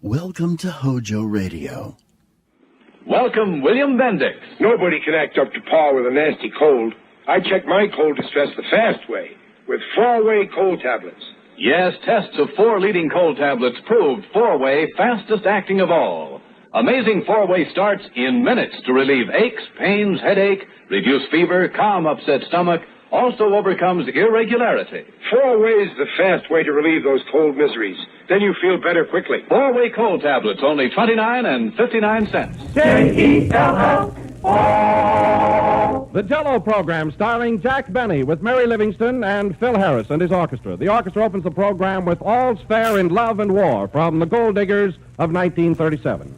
Welcome to HOJO Radio. Welcome, William Bendix. Nobody can act up to par with a nasty cold. I check my cold distress the fast way, with 4-way cold tablets. Yes, tests of 4 leading cold tablets proved 4-way fastest acting of all. Amazing 4-way starts in minutes to relieve aches, pains, headache, reduce fever, calm upset stomach, also overcomes irregularity. 4-way is the fast way to relieve those cold miseries. Then you feel better quickly. 4-way cold tablets, only 29.59 cents. J-E-L-L-O. The JELLO program starring Jack Benny with Mary Livingston and Phil Harris and his orchestra. The orchestra opens the program with All's Fair in Love and War from the Gold Diggers of 1937.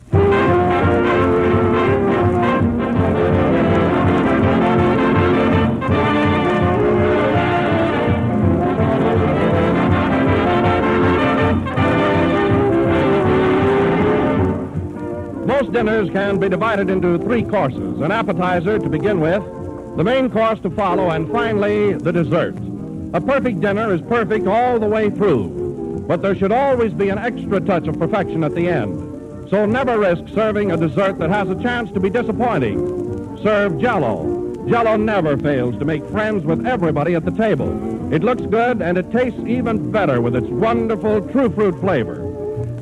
Most dinners can be divided into 3 courses. An appetizer to begin with, the main course to follow, and finally, the dessert. A perfect dinner is perfect all the way through, but there should always be an extra touch of perfection at the end. So never risk serving a dessert that has a chance to be disappointing. Serve JELLO. JELLO never fails to make friends with everybody at the table. It looks good, and it tastes even better with its wonderful true fruit flavor.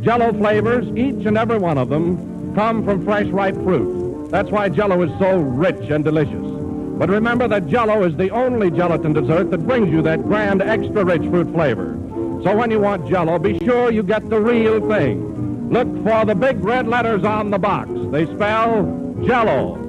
JELLO flavors, each and every one of them, come from fresh, ripe fruit. That's why JELLO is so rich and delicious. But remember that JELLO is the only gelatin dessert that brings you that grand, extra-rich fruit flavor. So when you want JELLO, be sure you get the real thing. Look for the big red letters on the box. They spell JELLO.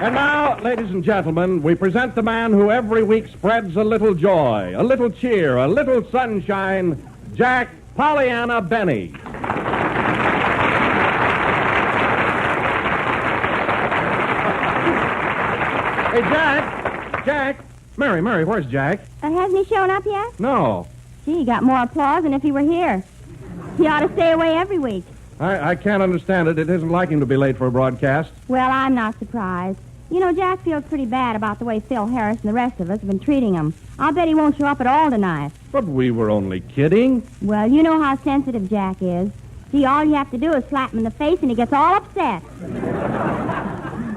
And now, ladies and gentlemen, we present the man who every week spreads a little joy, a little cheer, a little sunshine, Jack Pollyanna Benny. Hey, Jack, Mary, where's Jack? Hasn't he shown up yet? No. Gee, he got more applause than if he were here. He ought to stay away every week. I can't understand it. It isn't like him to be late for a broadcast. Well, I'm not surprised. You know, Jack feels pretty bad about the way Phil Harris and the rest of us have been treating him. I'll bet he won't show up at all tonight. But we were only kidding. Well, you know how sensitive Jack is. See, all you have to do is slap him in the face and he gets all upset.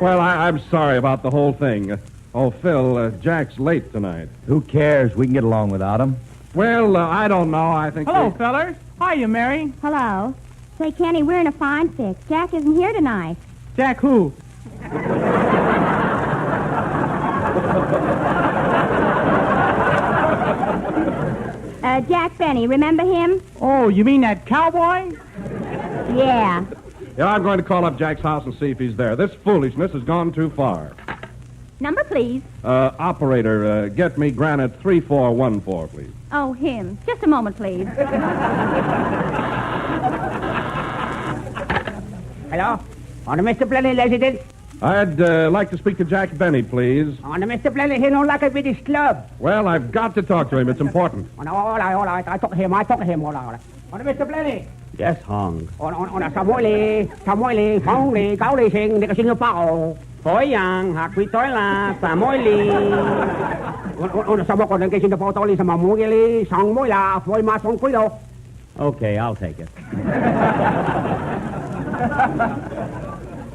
Well, I'm sorry about the whole thing. Oh, Phil, Jack's late tonight. Who cares? We can get along without him. Well, I don't know. I think... Hello, fellers. Hiya, Mary. Hello. Say, Kenny, we're in a fine fix. Jack isn't here tonight. Jack who? Jack Benny, remember him? Oh, you mean that cowboy? Yeah. Yeah, I'm going to call up Jack's house and see if he's there. This foolishness has gone too far. Number, please. Operator, get me Granite 3414, please. Oh, him. Just a moment, please. Hello? On the Mr. Blenny residence? I'd like to speak to Jack Benny, please. On the Mr. Blenny, he don't like a British club. Well, I've got to talk to him. It's important. All right. I talk to him. All right. On the Mr. Blenny. Yes, Hong. On the Samoyli, Fongli, Gauli Sing, Nika Singapore. Phối yang, hạt quý tối là xà mối ly. On sao còn cái Singapore tối ly sama mối ly, song mối là phối ma song quý đâu. Okay, I'll take it.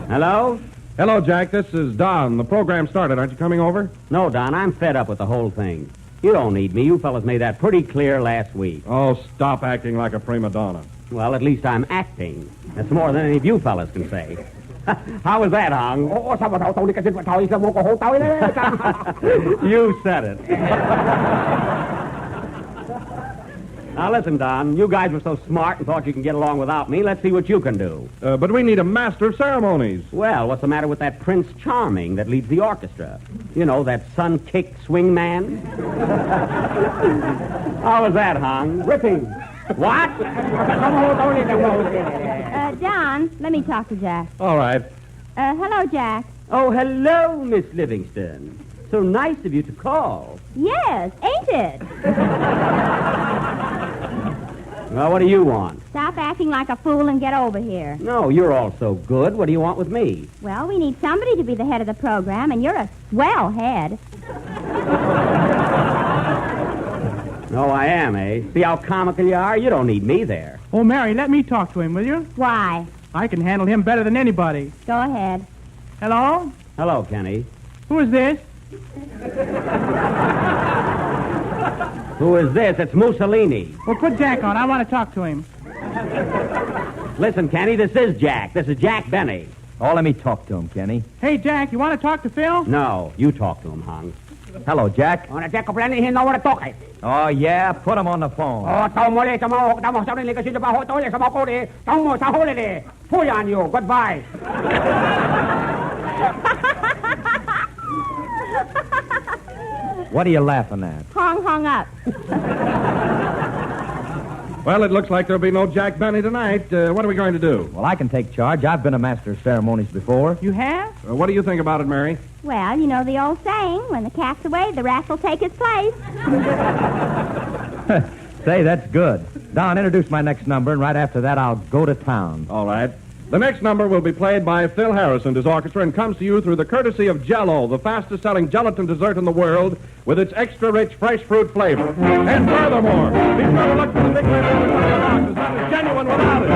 Hello? Hello, Jack. This is Don. The program started. Aren't you coming over? No, Don, I'm fed up with the whole thing. You don't need me. You fellas made that pretty clear last week. Oh, stop acting like a prima donna. Well, at least I'm acting. That's more than any of you fellas can say. How was that, Hong? Sao mà tôi đi cái điện thoại sao mua cổ hố tối đấy. You said it. Now, listen, Don. You guys were so smart and thought you can get along without me. Let's see what you can do. But we need a master of ceremonies. Well, what's the matter with that Prince Charming that leads the orchestra? You know, that sun-kicked swing man? How was that, Hong? Ripping. What? Don, let me talk to Jack. All right. Hello, Jack. Oh, hello, Miss Livingston. So nice of you to call. Yes, ain't it? Well, what do you want? Stop acting like a fool and get over here. No, you're all so good. What do you want with me? Well, we need somebody to be the head of the program, and you're a swell head. Oh, I am, eh? See how comical you are? You don't need me there. Oh, Mary, let me talk to him, will you? Why? I can handle him better than anybody. Go ahead. Hello? Hello, Kenny. Who is this? Who is this? It's Mussolini. Well, put Jack on. I want to talk to him. Listen, Kenny, this is Jack. This is Jack Benny. Oh, let me talk to him, Kenny. Hey, Jack, you want to talk to Phil? No, you talk to him, Hung. Hello, Jack. On a Jack O'Brien, he know what to talk. Oh, yeah? Put him on the phone. Oh, tamo sa rin kasi ba ho to sa mako de. Tamo sa hole de. Puyan you. Goodbye. What are you laughing at? Hung up. Well, it looks like there'll be no Jack Benny tonight. What are we going to do? Well, I can take charge. I've been a master of ceremonies before. You have? What do you think about it, Mary? Well, you know the old saying, when the cat's away, the rat will take his place. Say, that's good. Don, introduce my next number, and right after that, I'll go to town. All right. The next number will be played by Phil Harris and his orchestra and comes to you through the courtesy of Jell-O, the fastest-selling gelatin dessert in the world, with its extra-rich fresh fruit flavor. And furthermore, be sure to look for the big red ribbon on the box, as that is genuine without it.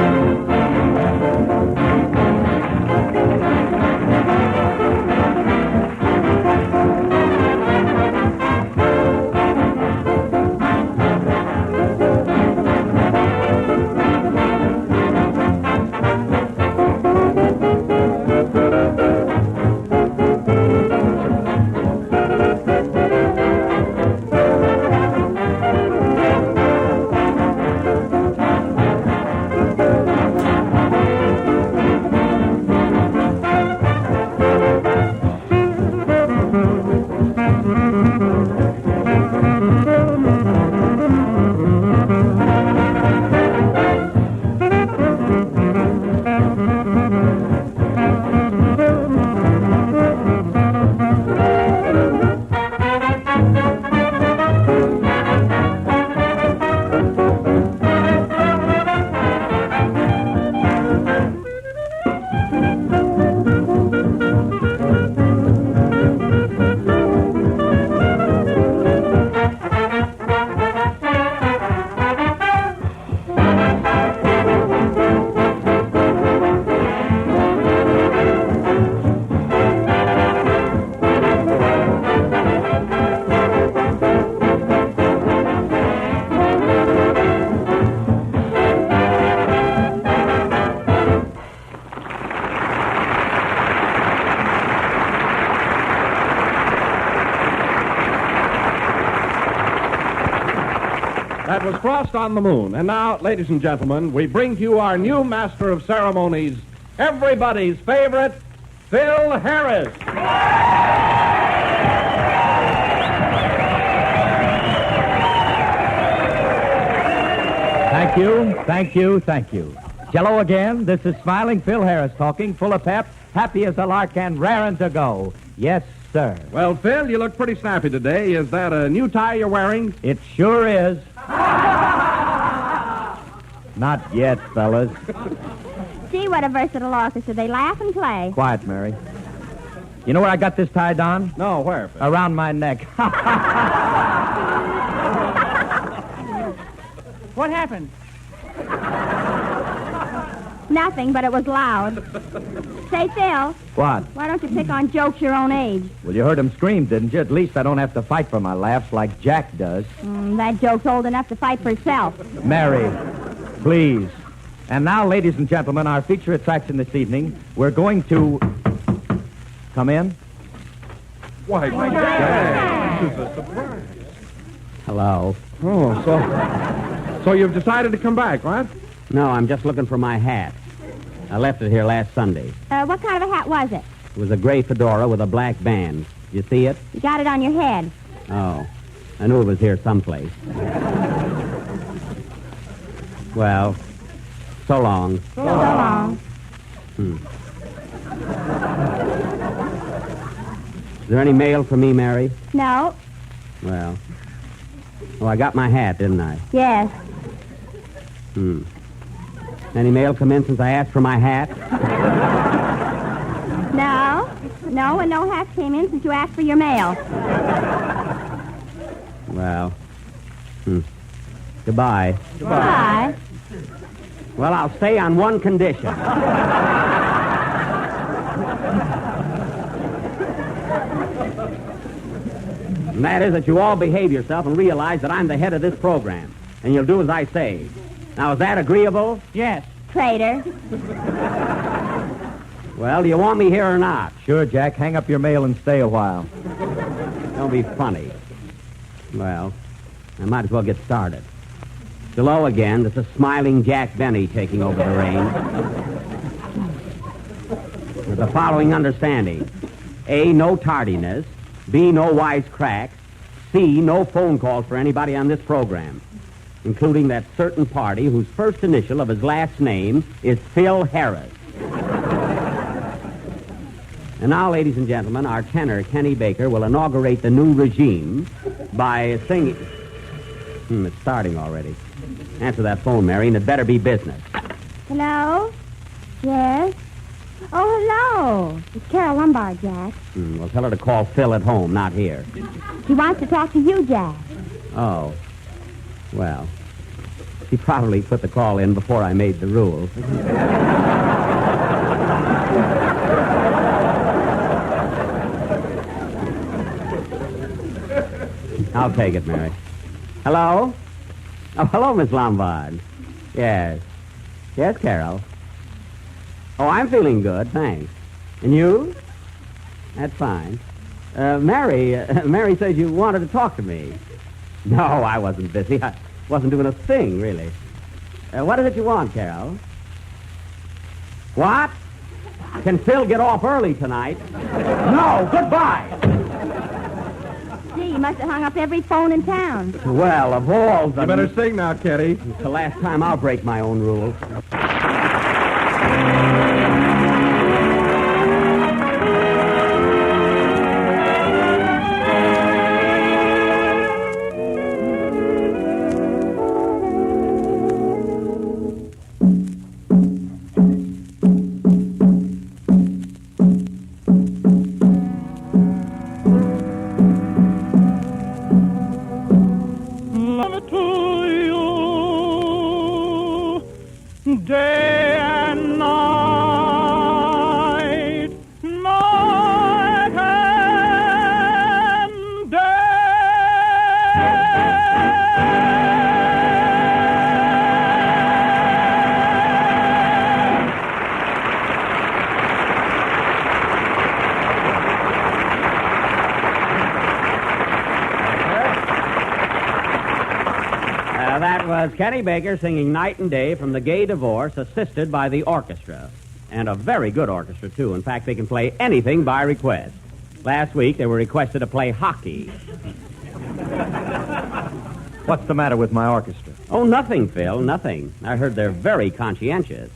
That was Frost on the Moon. And now, ladies and gentlemen, we bring to you our new master of ceremonies, everybody's favorite, Phil Harris. Thank you, thank you, thank you. Jell-O again. This is smiling Phil Harris talking, full of pep, happy as a lark, and raring to go. Yes, sir. Well, Phil, you look pretty snappy today. Is that a new tie you're wearing? It sure is. Not yet, fellas. See what a versatile orchestra. They laugh and play. Quiet, Mary. You know where I got this tie, Don? No, where, Phil? Around my neck. What happened? Nothing, but it was loud. Say, Phil, What? why don't you pick on jokes your own age? Well, you heard him scream, didn't you? At least I don't have to fight for my laughs like Jack does. That joke's old enough to fight for itself. Mary, please. And now, ladies and gentlemen, our feature attraction this evening, we're going to... Come in? Why, Jack, this is a surprise. Hello. Oh, so you've decided to come back, right? No, I'm just looking for my hat. I left it here last Sunday. What kind of a hat was it? It was a gray fedora with a black band. You see it? You got it on your head. Oh. I knew it was here someplace. Well, so long. So long. Is there any mail for me, Mary? No. Well, I got my hat, didn't I? Yes. Any mail come in since I asked for my hat? No. No, and no hat came in since you asked for your mail. Well, goodbye. Goodbye. Well, I'll stay on one condition. And that is that you all behave yourself and realize that I'm the head of this program. And you'll do as I say. Now, is that agreeable? Yes. Traitor. Well, do you want me here or not? Sure, Jack. Hang up your mail and stay a while. Don't be funny. Well, I might as well get started. Hello again. This is Smiling Jack Benny taking over the reins. With the following understanding. A, no tardiness. B, no wisecracks. C, no phone calls for anybody on this program, including that certain party whose first initial of his last name is Phil Harris. And now, ladies and gentlemen, our tenor, Kenny Baker, will inaugurate the new regime by singing... it's starting already. Answer that phone, Mary, and it better be business. Hello? Yes? Oh, hello. It's Carol Lombard, Jack. Well, tell her to call Phil at home, not here. She wants to talk to you, Jack. Oh. Well, she probably put the call in before I made the rules. I'll take it, Mary. Hello? Oh, hello, Miss Lombard. Yes. Yes, Carol. Oh, I'm feeling good, thanks. And you? That's fine. Mary says you wanted to talk to me. No, I wasn't busy. I wasn't doing a thing, really. What is it you want, Carol? What? Can Phil get off early tonight? No, goodbye. Gee, you must have hung up every phone in town. Well, of all the... You better sing now, Kitty. It's the last time I'll break my own rules. Day and night, night and That was Kenny Baker singing Night and Day from The Gay Divorce, assisted by the orchestra. And a very good orchestra, too. In fact, they can play anything by request. Last week, they were requested to play hockey. What's the matter with my orchestra? Oh, nothing, Phil, nothing. I heard they're very conscientious.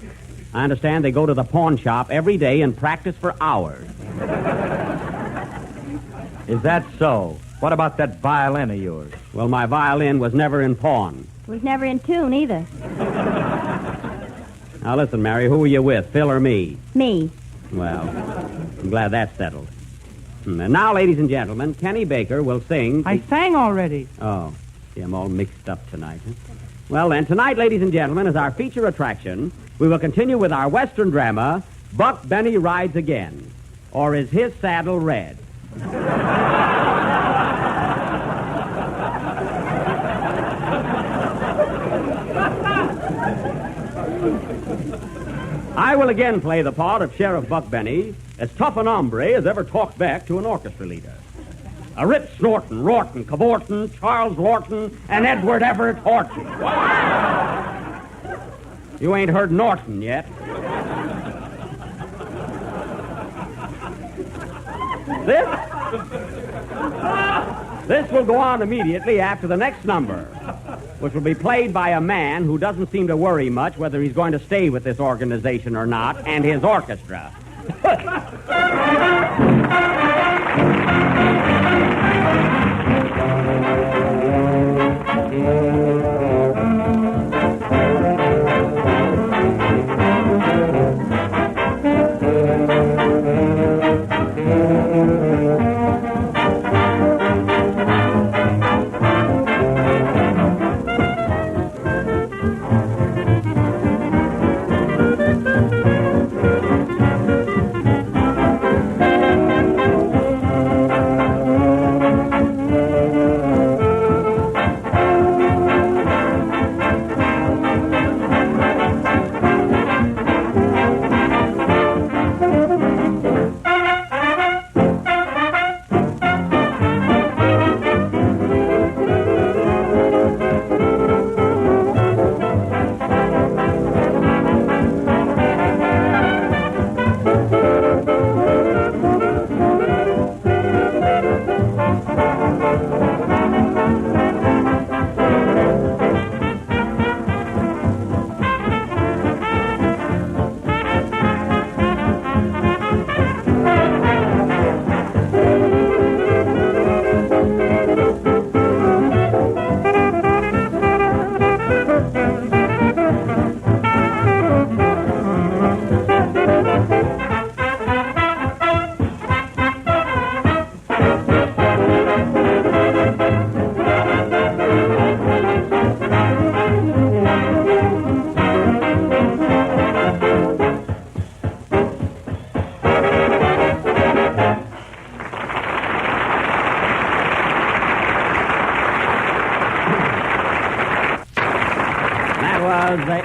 I understand they go to the pawn shop every day and practice for hours. Is that so? What about that violin of yours? Well, my violin was never in pawn. It was never in tune, either. Now, listen, Mary, who are you with, Phil or me? Me. Well, I'm glad that's settled. And now, ladies and gentlemen, Kenny Baker will sing... I sang already. Oh, see, I'm all mixed up tonight. Huh? Well, then, tonight, ladies and gentlemen, as our feature attraction, we will continue with our Western drama, Buck Benny Rides Again, or Is His Saddle Red? I will again play the part of Sheriff Buck Benny, as tough an hombre as ever talked back to an orchestra leader. A Rip Snorton, Rorton, Cavorton, Charles Lorton, and Edward Everett Horton. You ain't heard Norton yet. This will go on immediately after the next number. which will be played by a man who doesn't seem to worry much whether he's going to stay with this organization or not, and his orchestra.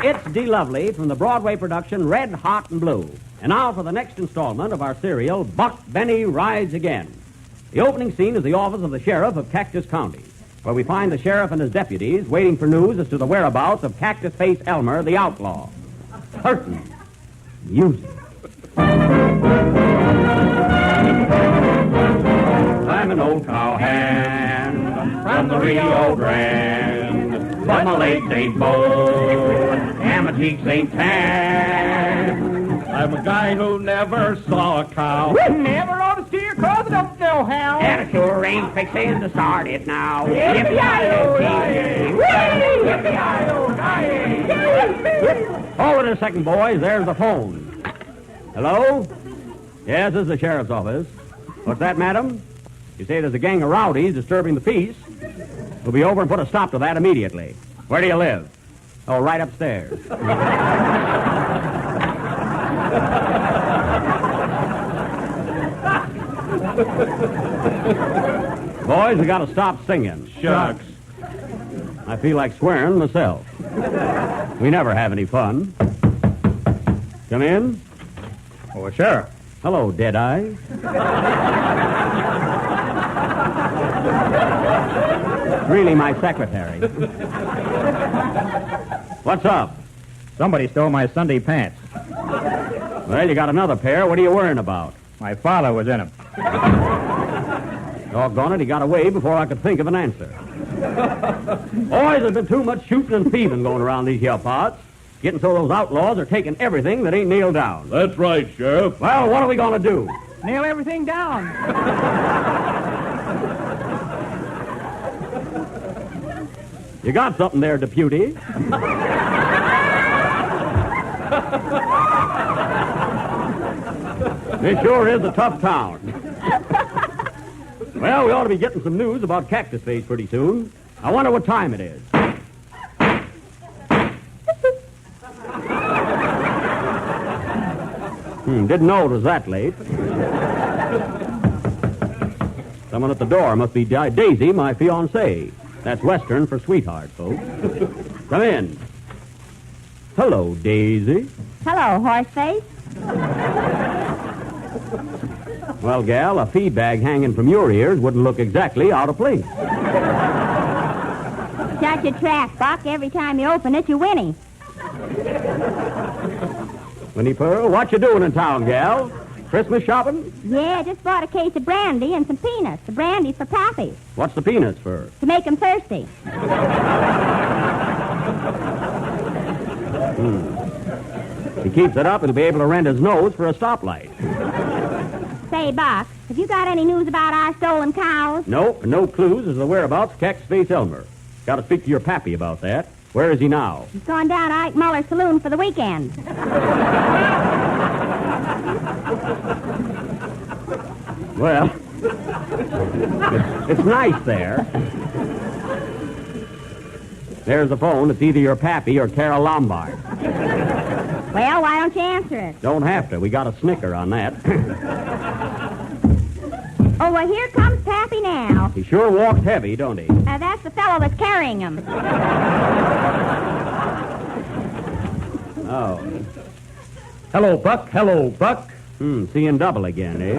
It's De Lovely from the Broadway production Red, Hot, and Blue. And now for the next installment of our serial, Buck Benny Rides Again. The opening scene is the office of the sheriff of Cactus County, where we find the sheriff and his deputies waiting for news as to the whereabouts of Cactus Face Elmer, the outlaw. Curtain. Music. I'm an old cowhand from the Rio Grande, but my legs ain't bowed and my cheeks ain't tan. I'm a guy who never saw a cow. Never ought to steer 'cause I don't know how. And it sure ain't fixing to start it now. Hold it a second, boys. There's the phone. Hello? Yes, this is the sheriff's office. What's that, madam? You say there's a gang of rowdies disturbing the peace. We'll be over and put a stop to that immediately. Where do you live? Oh, right upstairs. Boys, we gotta stop singing. Shucks. I feel like swearing myself. We never have any fun. Come in. Oh, Sheriff. Hello, Deadeye. Really my secretary. What's up? Somebody stole my Sunday pants. Well, you got another pair. What are you worrying about? My father was in them. Doggone it, he got away before I could think of an answer. Boys, there's been too much shooting and thieving going around these here parts. Getting so those outlaws are taking everything that ain't nailed down. That's right, Sheriff. Well, what are we going to do? Nail everything down. You got something there, deputy. This sure is a tough town. Well, we ought to be getting some news about Cactus Face pretty soon. I wonder what time it is. Didn't know it was that late. Someone at the door must be Daisy, my fiancée. That's Western for sweetheart, folks. Come in. Hello, Daisy. Hello, Horseface. Well, gal, a feed bag hanging from your ears wouldn't look exactly out of place. Shut your trap, Buck. Every time you open it, you whinny. Winnie Pearl, what you doing in town, gal? Christmas shopping? Yeah, just bought a case of brandy and some peanuts. The brandy's for Pappy, What's the peanuts for? to make 'em thirsty. If he keeps it up, he'll be able to rent his nose for a stoplight. Say, Buck, have you got any news about our stolen cows? Nope, no clues as to the whereabouts of Cactus Face Elmer. Got to speak to your pappy about that. Where is he now? He's gone down to Ike Muller's saloon for the weekend. Well, it's nice there. There's the phone. It's either your pappy or Carol Lombard. Well, why don't you answer it? Don't have to. We got a snicker on that. Oh, well, here comes Pappy now. He sure walks heavy, don't he? That's the fellow that's carrying him. Oh. Hello, Buck. Hello, Buck. Seeing double again, eh?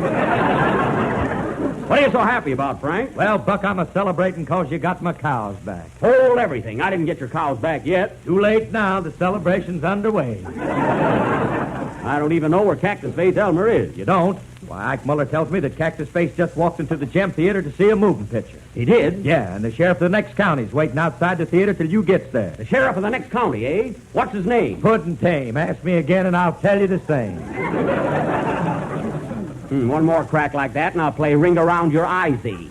What are you so happy about, Frank? Well, Buck, I'm celebrating 'cause you got my cows back. Hold everything. I didn't get your cows back yet. Too late now. The celebration's underway. I don't even know where Cactus Face Elmer is. You don't? Why, Ike Muller tells me that Cactus Face just walked into the Gem Theater to see a moving picture. He did? Yeah, and the sheriff of the next county's waiting outside the theater till you gets there. The sheriff of the next county, eh? What's his name? Puddin' Tame. Ask me again and I'll tell you the same. One more crack like that and I'll play Ring Around Your Eyesy.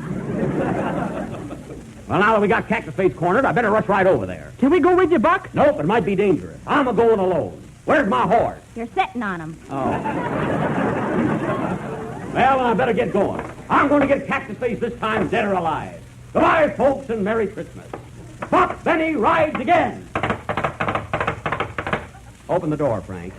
Well, now that we got Cactus Face cornered, I better rush right over there. Can we go with you, Buck? Nope, it might be dangerous. I'm a-going alone. Where's my horse? You're sitting on him. Oh. Well, then I better get going. I'm going to get Cactus Face this time, dead or alive. Goodbye, folks, and Merry Christmas. Buck Benny rides again. Open the door, Frank.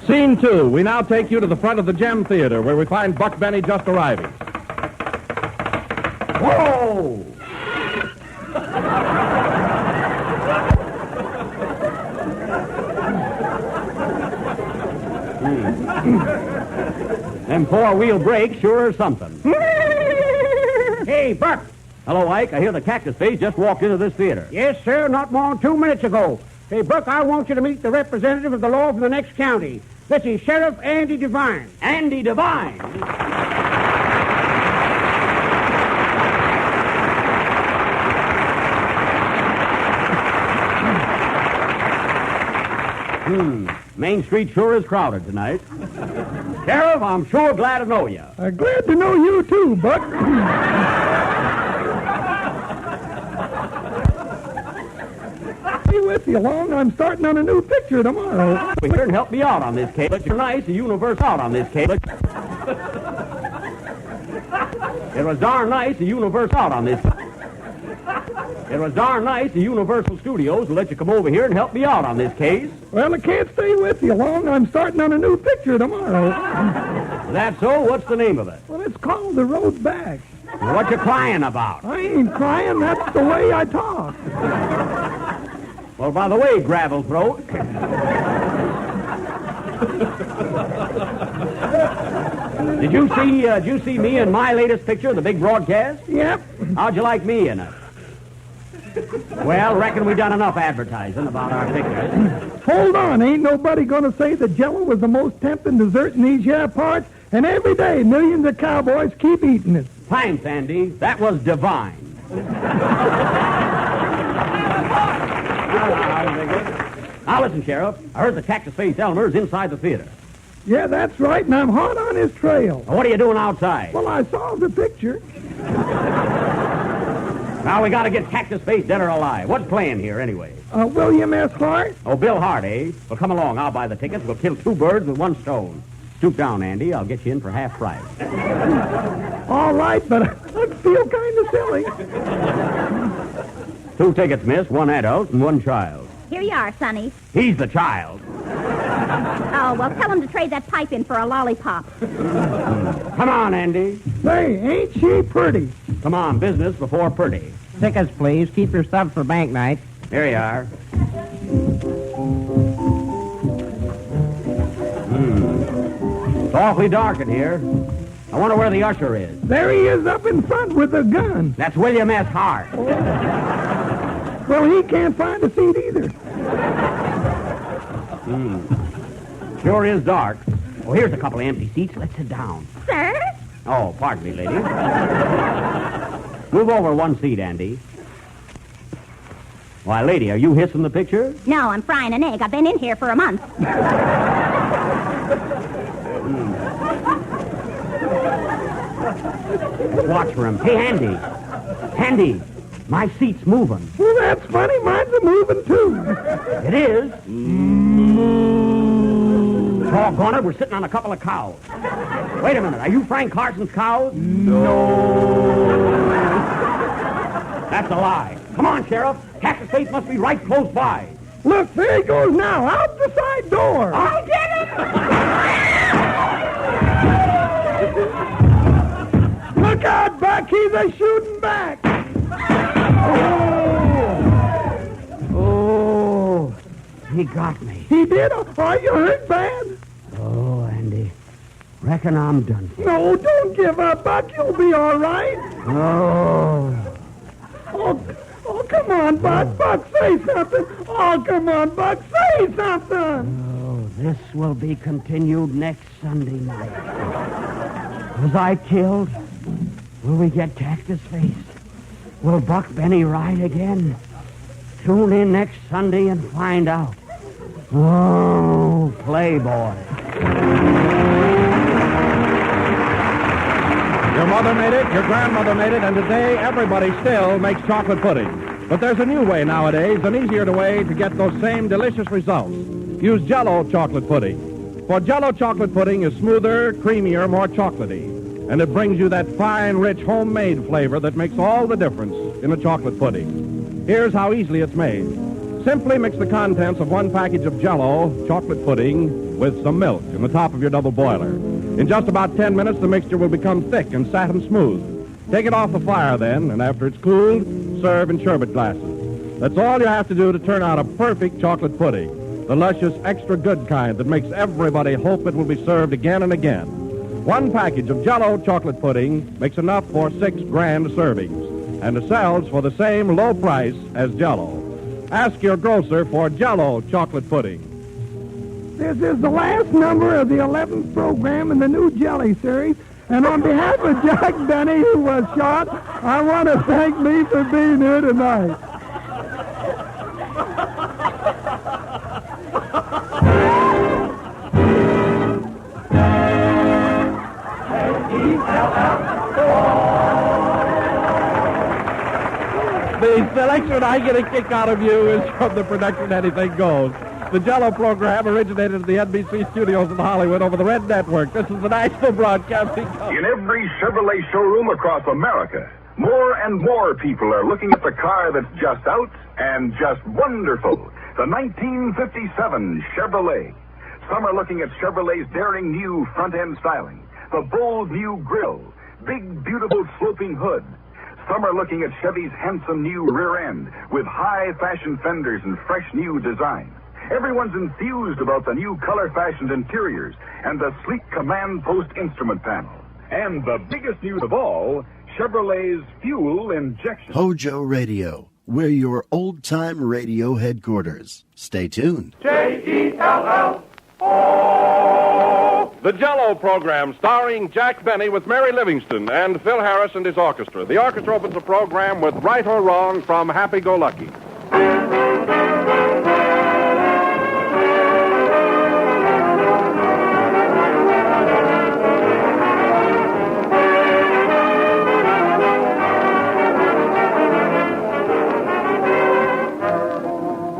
Scene 2. We now take you to the front of the Gem Theater, where we find Buck Benny just arriving. Whoa! Them four-wheel brakes sure are something. Hey, Buck. Hello, Ike. I hear the Cactus Face just walked into this theater. Yes, sir, not more than 2 minutes ago. Hey, Buck, I want you to meet the representative of the law from the next county. This is Sheriff Andy Devine. Andy Devine. Main Street sure is crowded tonight. Sheriff, I'm sure glad to know you. Glad to know you, too, Buck. Be with you long. I'm starting on a new picture tomorrow. Here and help me out on this case. But you're nice, the universe out on this case. It was darn nice, the universe out on this. It was darn nice, the Universal Studios will let you come over here and help me out on this case. Well, I can't stay with you long. I'm starting on a new picture tomorrow. That's so? What's the name of it? Well, it's called The Road Back. What you crying about? I ain't crying. That's the way I talk. Well, by the way, Gravel Throat. Did you see me in my latest picture, the big broadcast? Yep. How'd you like me in it? Well, reckon we done enough advertising about our pictures. Hold on. Ain't nobody going to say that Jello was the most tempting dessert in these here parts, and every day millions of cowboys keep eating it. Thanks, Andy. That was divine. Now, listen, Sheriff. I heard the Cactus Face Elmer's inside the theater. Yeah, that's right, and I'm hot on his trail. Now, what are you doing outside? Well, I saw the picture. Now, we got to get Cactus Face dead or alive. What's playing here, anyway? William S. Hart? Oh, Bill Hart, eh? Well, come along. I'll buy the tickets. We'll kill two birds with one stone. Stoop down, Andy. I'll get you in for half price. All right, but I feel kind of silly. 2 tickets, miss. 1 adult and 1 child. Here you are, Sonny. He's the child. Oh, well, tell him to trade that pipe in for a lollipop. Come on, Andy. Say, ain't she pretty? Come on, business before pretty. Tickets, please. Keep your stuff for bank night. Here you are. It's awfully dark in here. I wonder where the usher is. There he is up in front with a gun. That's William S. Hart. Well, he can't find a seat either. Sure is dark. Oh, here's a couple of empty seats. Let's sit down. Sir? Oh, pardon me, lady. Move over one seat, Andy. Why, lady, are you hissing the picture? No, I'm frying an egg. I've been in here for a month. Watch for him. Hey, Andy. Andy, my seat's moving. Well, that's funny. Mine's a moving, too. It is? Doggone it, we're sitting on a couple of cows. Wait a minute, are you Frank Carson's cows? No. That's a lie. Come on, Sheriff. Texas State must be right close by. Look, there he goes now, out the side door. I'll get him! Look out, Buck. He's a shooting back. Oh, he got me. He did? Are you hurt bad? Oh, Andy, reckon I'm done. No, don't give up, Buck. You'll be all right. Oh, come on, Buck. Buck, say something. Oh, come on, Buck. Say something. Oh, this will be continued next Sunday night. Was I killed? Will we get Cactus Face? Will Buck Benny ride again? Tune in next Sunday and find out. Oh, Playboy. Your mother made it, your grandmother made it, and today everybody still makes chocolate pudding. But there's a new way nowadays, an easier way to get those same delicious results. Use Jell-O chocolate pudding. For Jell-O chocolate pudding is smoother, creamier, more chocolatey. And it brings you that fine, rich, homemade flavor that makes all the difference in a chocolate pudding. Here's how easily it's made. Simply mix the contents of one package of Jell-O chocolate pudding with some milk in the top of your double boiler. In just about 10 minutes, the mixture will become thick and satin smooth. Take it off the fire then, and after it's cooled, serve in sherbet glasses. That's all you have to do to turn out a perfect chocolate pudding. The luscious, extra good kind that makes everybody hope it will be served again and again. One package of Jell-O chocolate pudding makes enough for 6 grand servings, and it sells for the same low price as Jell-O. Ask your grocer for Jell-O chocolate pudding. This is the last number of the 11th program in the new Jelly series. And on behalf of Jack Benny, who was shot, I want to thank me for being here tonight. The selection I get a kick out of you is from the production Anything Goes. The Jell-O program originated at the NBC studios in Hollywood over the Red Network. This is the National Broadcasting Company. In every Chevrolet showroom across America, more and more people are looking at the car that's just out and just wonderful. The 1957 Chevrolet. Some are looking at Chevrolet's daring new front-end styling, the bold new grille, big, beautiful sloping hood. Some are looking at Chevy's handsome new rear end with high-fashion fenders and fresh new design. Everyone's enthused about the new color-fashioned interiors and the sleek command post instrument panel. And the biggest news of all, Chevrolet's fuel injection. HOJO Radio. We're your old-time radio headquarters. Stay tuned. J-E-L-L-O. The Jell-O program starring Jack Benny with Mary Livingston and Phil Harris and his orchestra. The orchestra opens the program with Right or Wrong from Happy Go Lucky.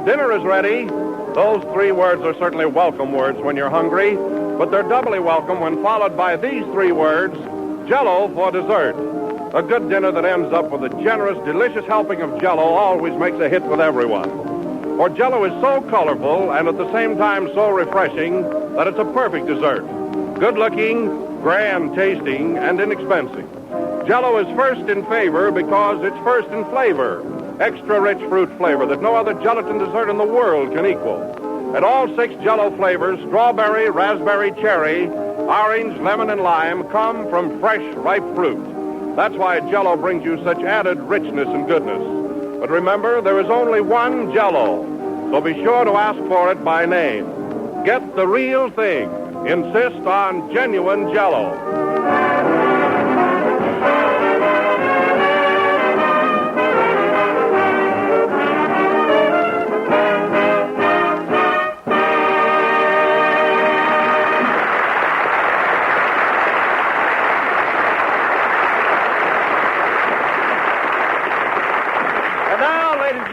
Dinner is ready. Those 3 words are certainly welcome words when you're hungry, but they're doubly welcome when followed by these 3 words, Jell-O for dessert. A good dinner that ends up with a generous, delicious helping of Jell-O always makes a hit with everyone. For Jell-O is so colorful and at the same time so refreshing that it's a perfect dessert. Good-looking, grand tasting, and inexpensive. Jell-O is first in favor because it's first in flavor. Extra rich fruit flavor that no other gelatin dessert in the world can equal. And all 6 Jell-O flavors, strawberry, raspberry, cherry, orange, lemon, and lime, come from fresh, ripe fruit. That's why Jell-O brings you such added richness and goodness. But remember, there is only one Jell-O, so be sure to ask for it by name. Get the real thing. Insist on genuine Jell-O.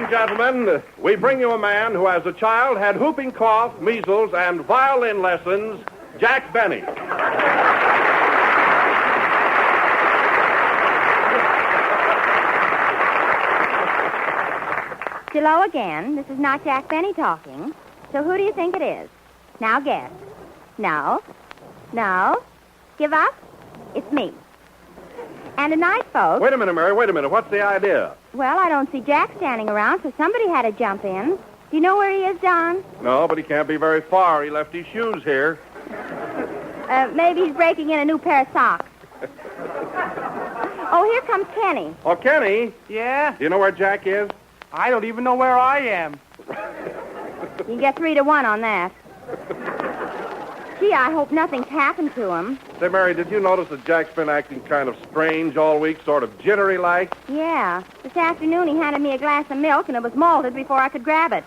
and gentlemen, we bring you a man who, as a child, had whooping cough, measles, and violin lessons, Jack Benny. Hello again. This is not Jack Benny talking. So who do you think it is? Now guess. No. No. Give up? It's me. And tonight, folks... Wait a minute, Mary. Wait a minute. What's the idea? Well, I don't see Jack standing around, so somebody had to jump in. Do you know where he is, Don? No, but he can't be very far. He left his shoes here. Maybe he's breaking in a new pair of socks. Oh, here comes Kenny. Oh, Kenny? Yeah? Do you know where Jack is? I don't even know where I am. You can get 3-1 on that. Gee, I hope nothing's happened to him. Say, Mary, did you notice that Jack's been acting kind of strange all week, sort of jittery-like? Yeah. This afternoon he handed me a glass of milk, and it was malted before I could grab it.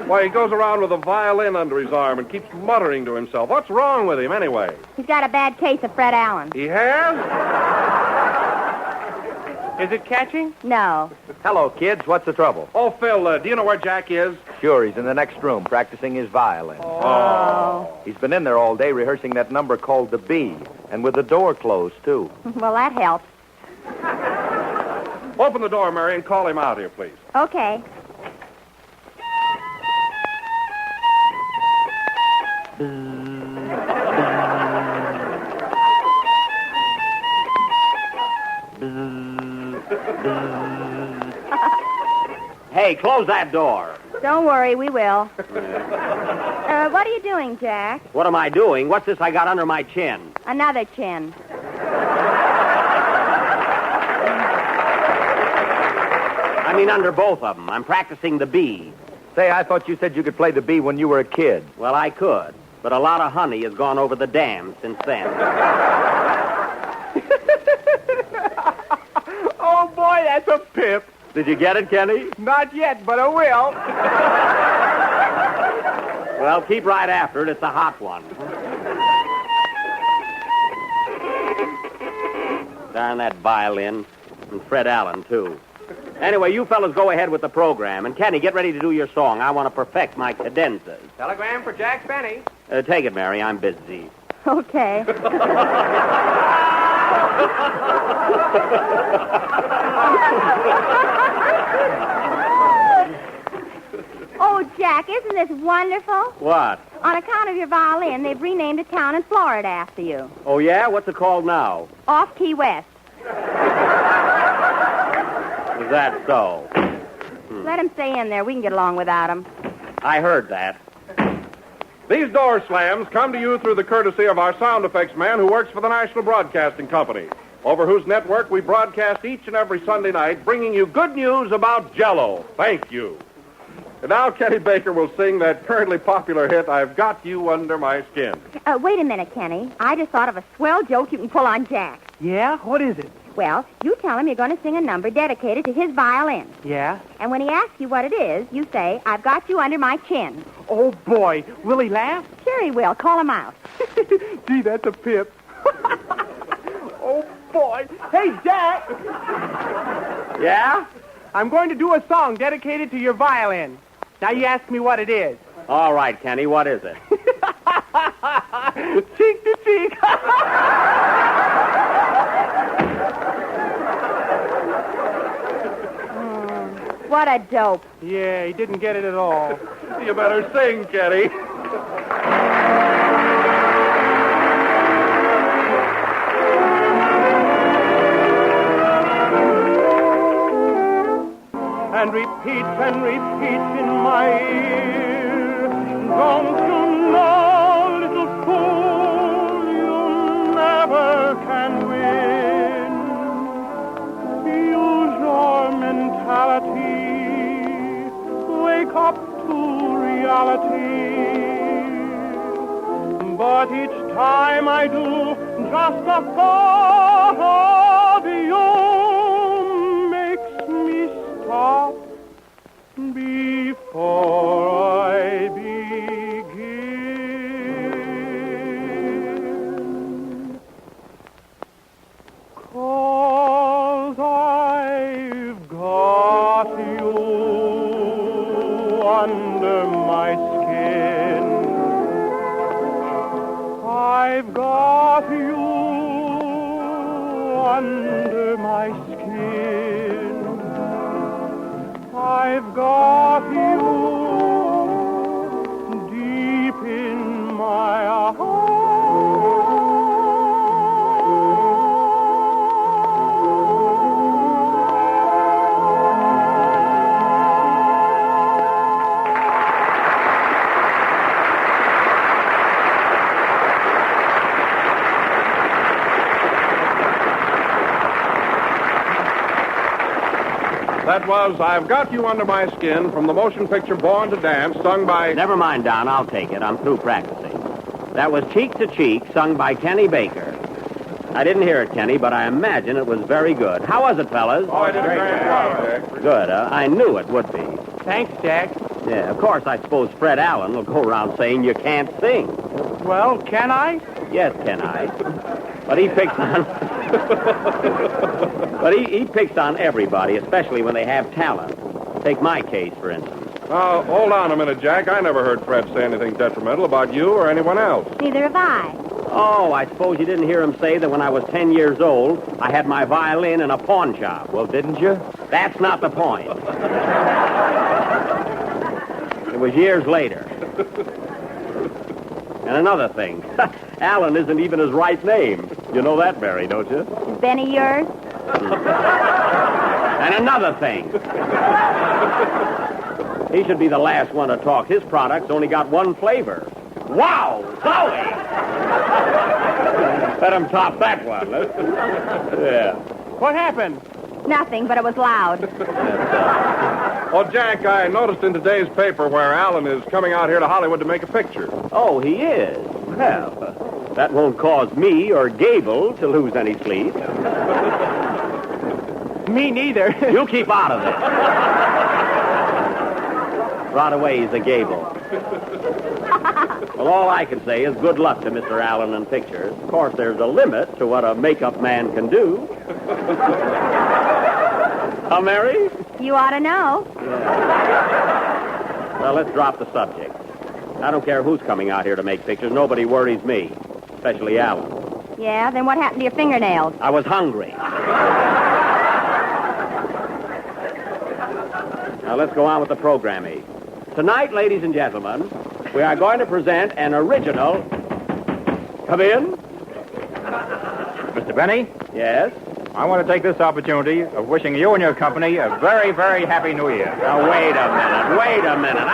Why, he goes around with a violin under his arm and keeps muttering to himself. What's wrong with him, anyway? He's got a bad case of Fred Allen. He has? Is it catching? No. Hello, kids. What's the trouble? Oh, Phil, do you know where Jack is? Sure, he's in the next room practicing his violin. Oh. He's been in there all day rehearsing that number called The Bee, and with the door closed, too. Well, that helps. Open the door, Mary, and call him out here, please. Okay. Hey, close that door. Don't worry, we will. What are you doing, Jack? What am I doing? What's this I got under my chin? Another chin. I mean, under both of them. I'm practicing the bee. Say, I thought you said you could play the bee when you were a kid. Well, I could, but a lot of honey has gone over the dam since then. Oh, boy, that's a pip. Did you get it, Kenny? Not yet, but I will. Well, keep right after it. It's a hot one. Darn that violin. And Fred Allen, too. Anyway, you fellas go ahead with the program. And, Kenny, get ready to do your song. I want to perfect my cadenzas. Telegram for Jack Benny. Take it, Mary. I'm busy. Okay. Oh, Jack, isn't this wonderful? What? On account of your violin, they've renamed a town in Florida after you. Oh, yeah? What's it called now? Off Key West. Is that so? Let him stay in there. We can get along without him. I heard that. These door slams come to you through the courtesy of our sound effects man who works for the National Broadcasting Company, over whose network we broadcast each and every Sunday night, bringing you good news about Jell-O. Thank you. And now Kenny Baker will sing that currently popular hit, I've Got You Under My Skin. Wait a minute, Kenny. I just thought of a swell joke you can pull on Jack. Yeah? What is it? Well, you tell him you're going to sing a number dedicated to his violin. Yeah? And when he asks you what it is, you say, I've got you under my chin. Oh, boy. Will he laugh? Sure he will. Call him out. Gee, that's a pip. Oh, boy. Hey, Jack. Yeah? I'm going to do a song dedicated to your violin. Now you ask me what it is. All right, Kenny, what is it? Cheek to cheek. What a dope. Yeah, he didn't get it at all. You better sing, Kenny. And repeats in my ear. Don't you know, little fool, you never can win. Use your mentality. Wake up to reality. But each time I do, just the thought of you makes me stop before I begin. 'Cause I under my skin. I've got you deep in my heart. That was I've Got You Under My Skin from the motion picture Born to Dance, sung by... Never mind, Don. I'll take it. I'm through practicing. That was Cheek to Cheek, sung by Kenny Baker. I didn't hear it, Kenny, but I imagine it was very good. How was it, fellas? Oh, I did a great job, Jack. Good. I knew it would be. Thanks, Jack. Yeah, of course, I suppose Fred Allen will go around saying you can't sing. Well, can I? Yes, can I? But he picks on... But he picks on everybody, especially when they have talent. Take my case, for instance. Hold on a minute, Jack. I never heard Fred say anything detrimental about you or anyone else. Neither have I. Oh, I suppose you didn't hear him say that when I was 10 years old, I had my violin in a pawn shop. Well, didn't you? That's not the point. It was years later. And another thing, Allen isn't even his right name. You know that, Barry, don't you? Is Benny yours? And another thing. He should be the last one to talk. His product's only got one flavor. Wow, Zoe! Let him top that one. Yeah. What happened? Nothing, but it was loud. Oh, Jack, I noticed in today's paper where Allen is coming out here to Hollywood to make a picture. Oh, he is? Well, that won't cause me or Gable to lose any sleep. Me neither. You keep out of this. Right away, he's a Gable. Well, all I can say is good luck to Mr. Allen and pictures. Of course, there's a limit to what a makeup man can do. Huh, Mary? You ought to know. Well, let's drop the subject. I don't care who's coming out here to make pictures. Nobody worries me, especially Allen. Yeah, then what happened to your fingernails? I was hungry. Now, let's go on with the program, Eve. Tonight, ladies and gentlemen, we are going to present an original... Come in. Mr. Benny? Yes? I want to take this opportunity of wishing you and your company a very, very happy New Year. Now, wait a minute.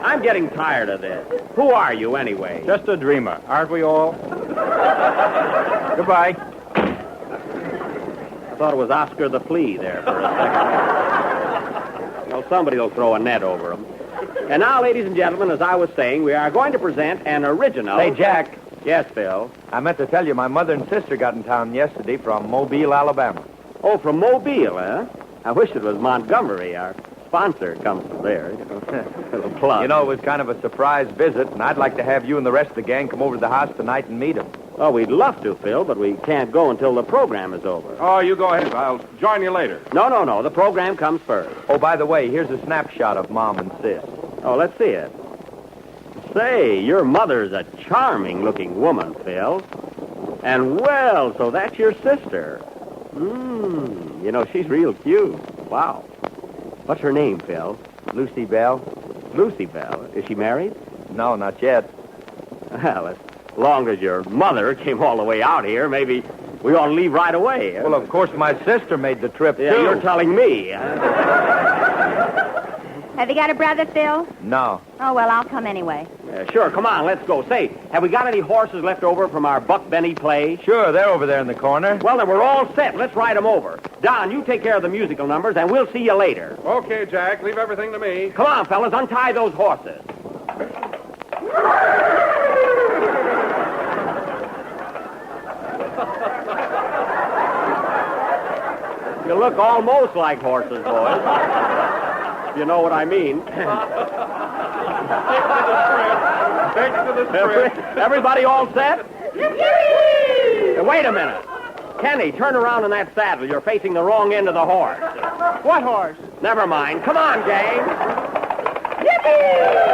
I'm getting tired of this. Who are you, anyway? Just a dreamer, aren't we all? Goodbye. I thought it was Oscar the Flea there for a second. Well, somebody will throw a net over him. And now, ladies and gentlemen, as I was saying, we are going to present an original... Hey, Jack. Yes, Phil? I meant to tell you, my mother and sister got in town yesterday from Mobile, Alabama. Oh, from Mobile, huh? I wish it was Montgomery. Our sponsor comes from there. Little plug. You know, it was kind of a surprise visit, and I'd like to have you and the rest of the gang come over to the house tonight and meet them. Oh, we'd love to, Phil, but we can't go until the program is over. Oh, you go ahead. I'll join you later. No. The program comes first. Oh, by the way, here's a snapshot of Mom and Sis. Oh, let's see it. Say, your mother's a charming-looking woman, Phil. And, well, so that's your sister. You know, she's real cute. Wow. What's her name, Phil? Lucy Bell? Lucy Bell. Is she married? No, not yet. Well, as long as your mother came all the way out here, maybe we ought to leave right away. Well, of course, my sister made the trip, yeah, too. You're telling me. Have you got a brother, Phil? No. Oh, well, I'll come anyway. Sure, come on, let's go. Say, have we got any horses left over from our Buck Benny play? Sure, they're over there in the corner. Well, then we're all set. Let's ride them over. Don, you take care of the musical numbers, and we'll see you later. Okay, Jack, leave everything to me. Come on, fellas, untie those horses. You look almost like horses, boys. You know what I mean. Take to the script. Everybody all set? Wait a minute. Kenny, turn around in that saddle. You're facing the wrong end of the horse. What horse? Never mind. Come on, gang. Yippee!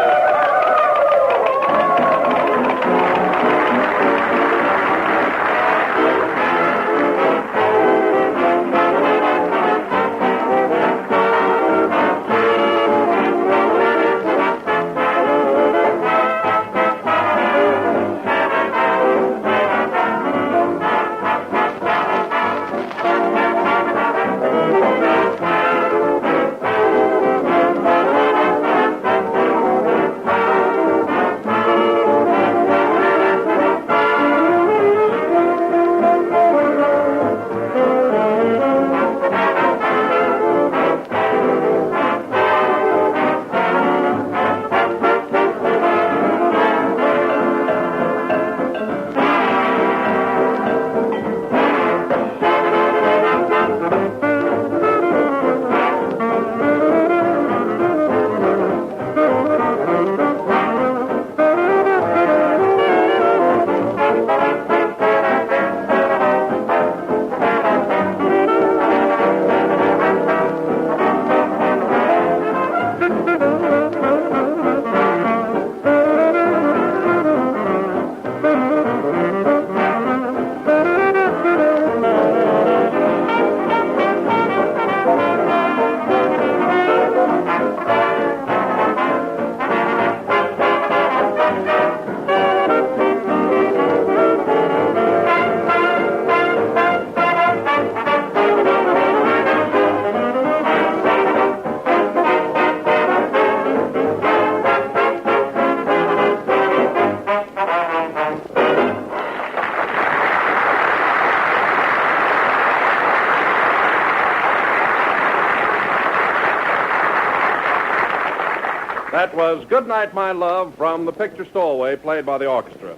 That was Good Night, My Love from the picture Stowaway, played by the orchestra.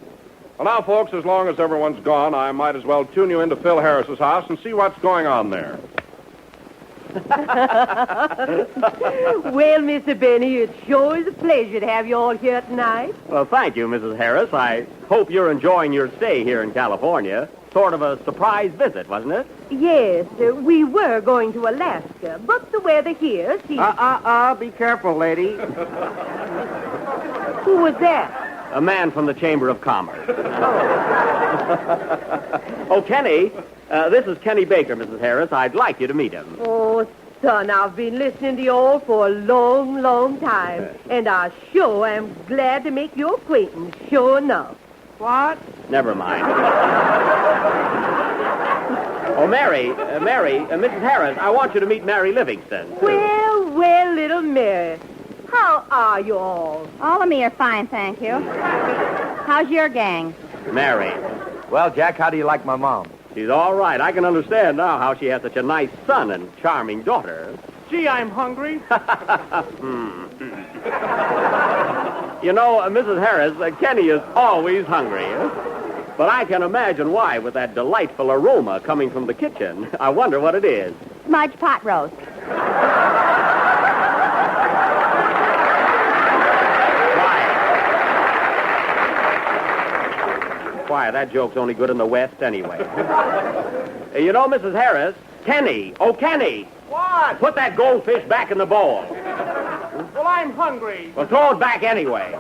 Well, now, folks, as long as everyone's gone, I might as well tune you into Phil Harris's house and see what's going on there. Well, Mr. Benny, it sure is a pleasure to have you all here tonight. Well, thank you, Mrs. Harris. I hope you're enjoying your stay here in California. Sort of a surprise visit, wasn't it? Yes, we were going to Alaska, but the weather here seems... Be careful, lady. Who was that? A man from the Chamber of Commerce. Oh, Kenny. This is Kenny Baker, Mrs. Harris. I'd like you to meet him. Oh, son, I've been listening to you all for a long, long time, and I sure am glad to make your acquaintance, sure enough. What? Never mind. Oh, Mary, Mrs. Harris, I want you to meet Mary Livingston. Well, little Mary. How are you all? All of me are fine, thank you. How's your gang? Mary. Well, Jack, how do you like my mom? She's all right. I can understand now how she has such a nice son and charming daughter. Gee, I'm hungry. You know, Mrs. Harris, Kenny is always hungry. But I can imagine why with that delightful aroma coming from the kitchen. I wonder what it is. Smudge pot roast. Quiet, that joke's only good in the West anyway. You know, Mrs. Harris, Kenny. Oh, Kenny. What? Put that goldfish back in the bowl. Well, I'm hungry. Well, throw it back anyway.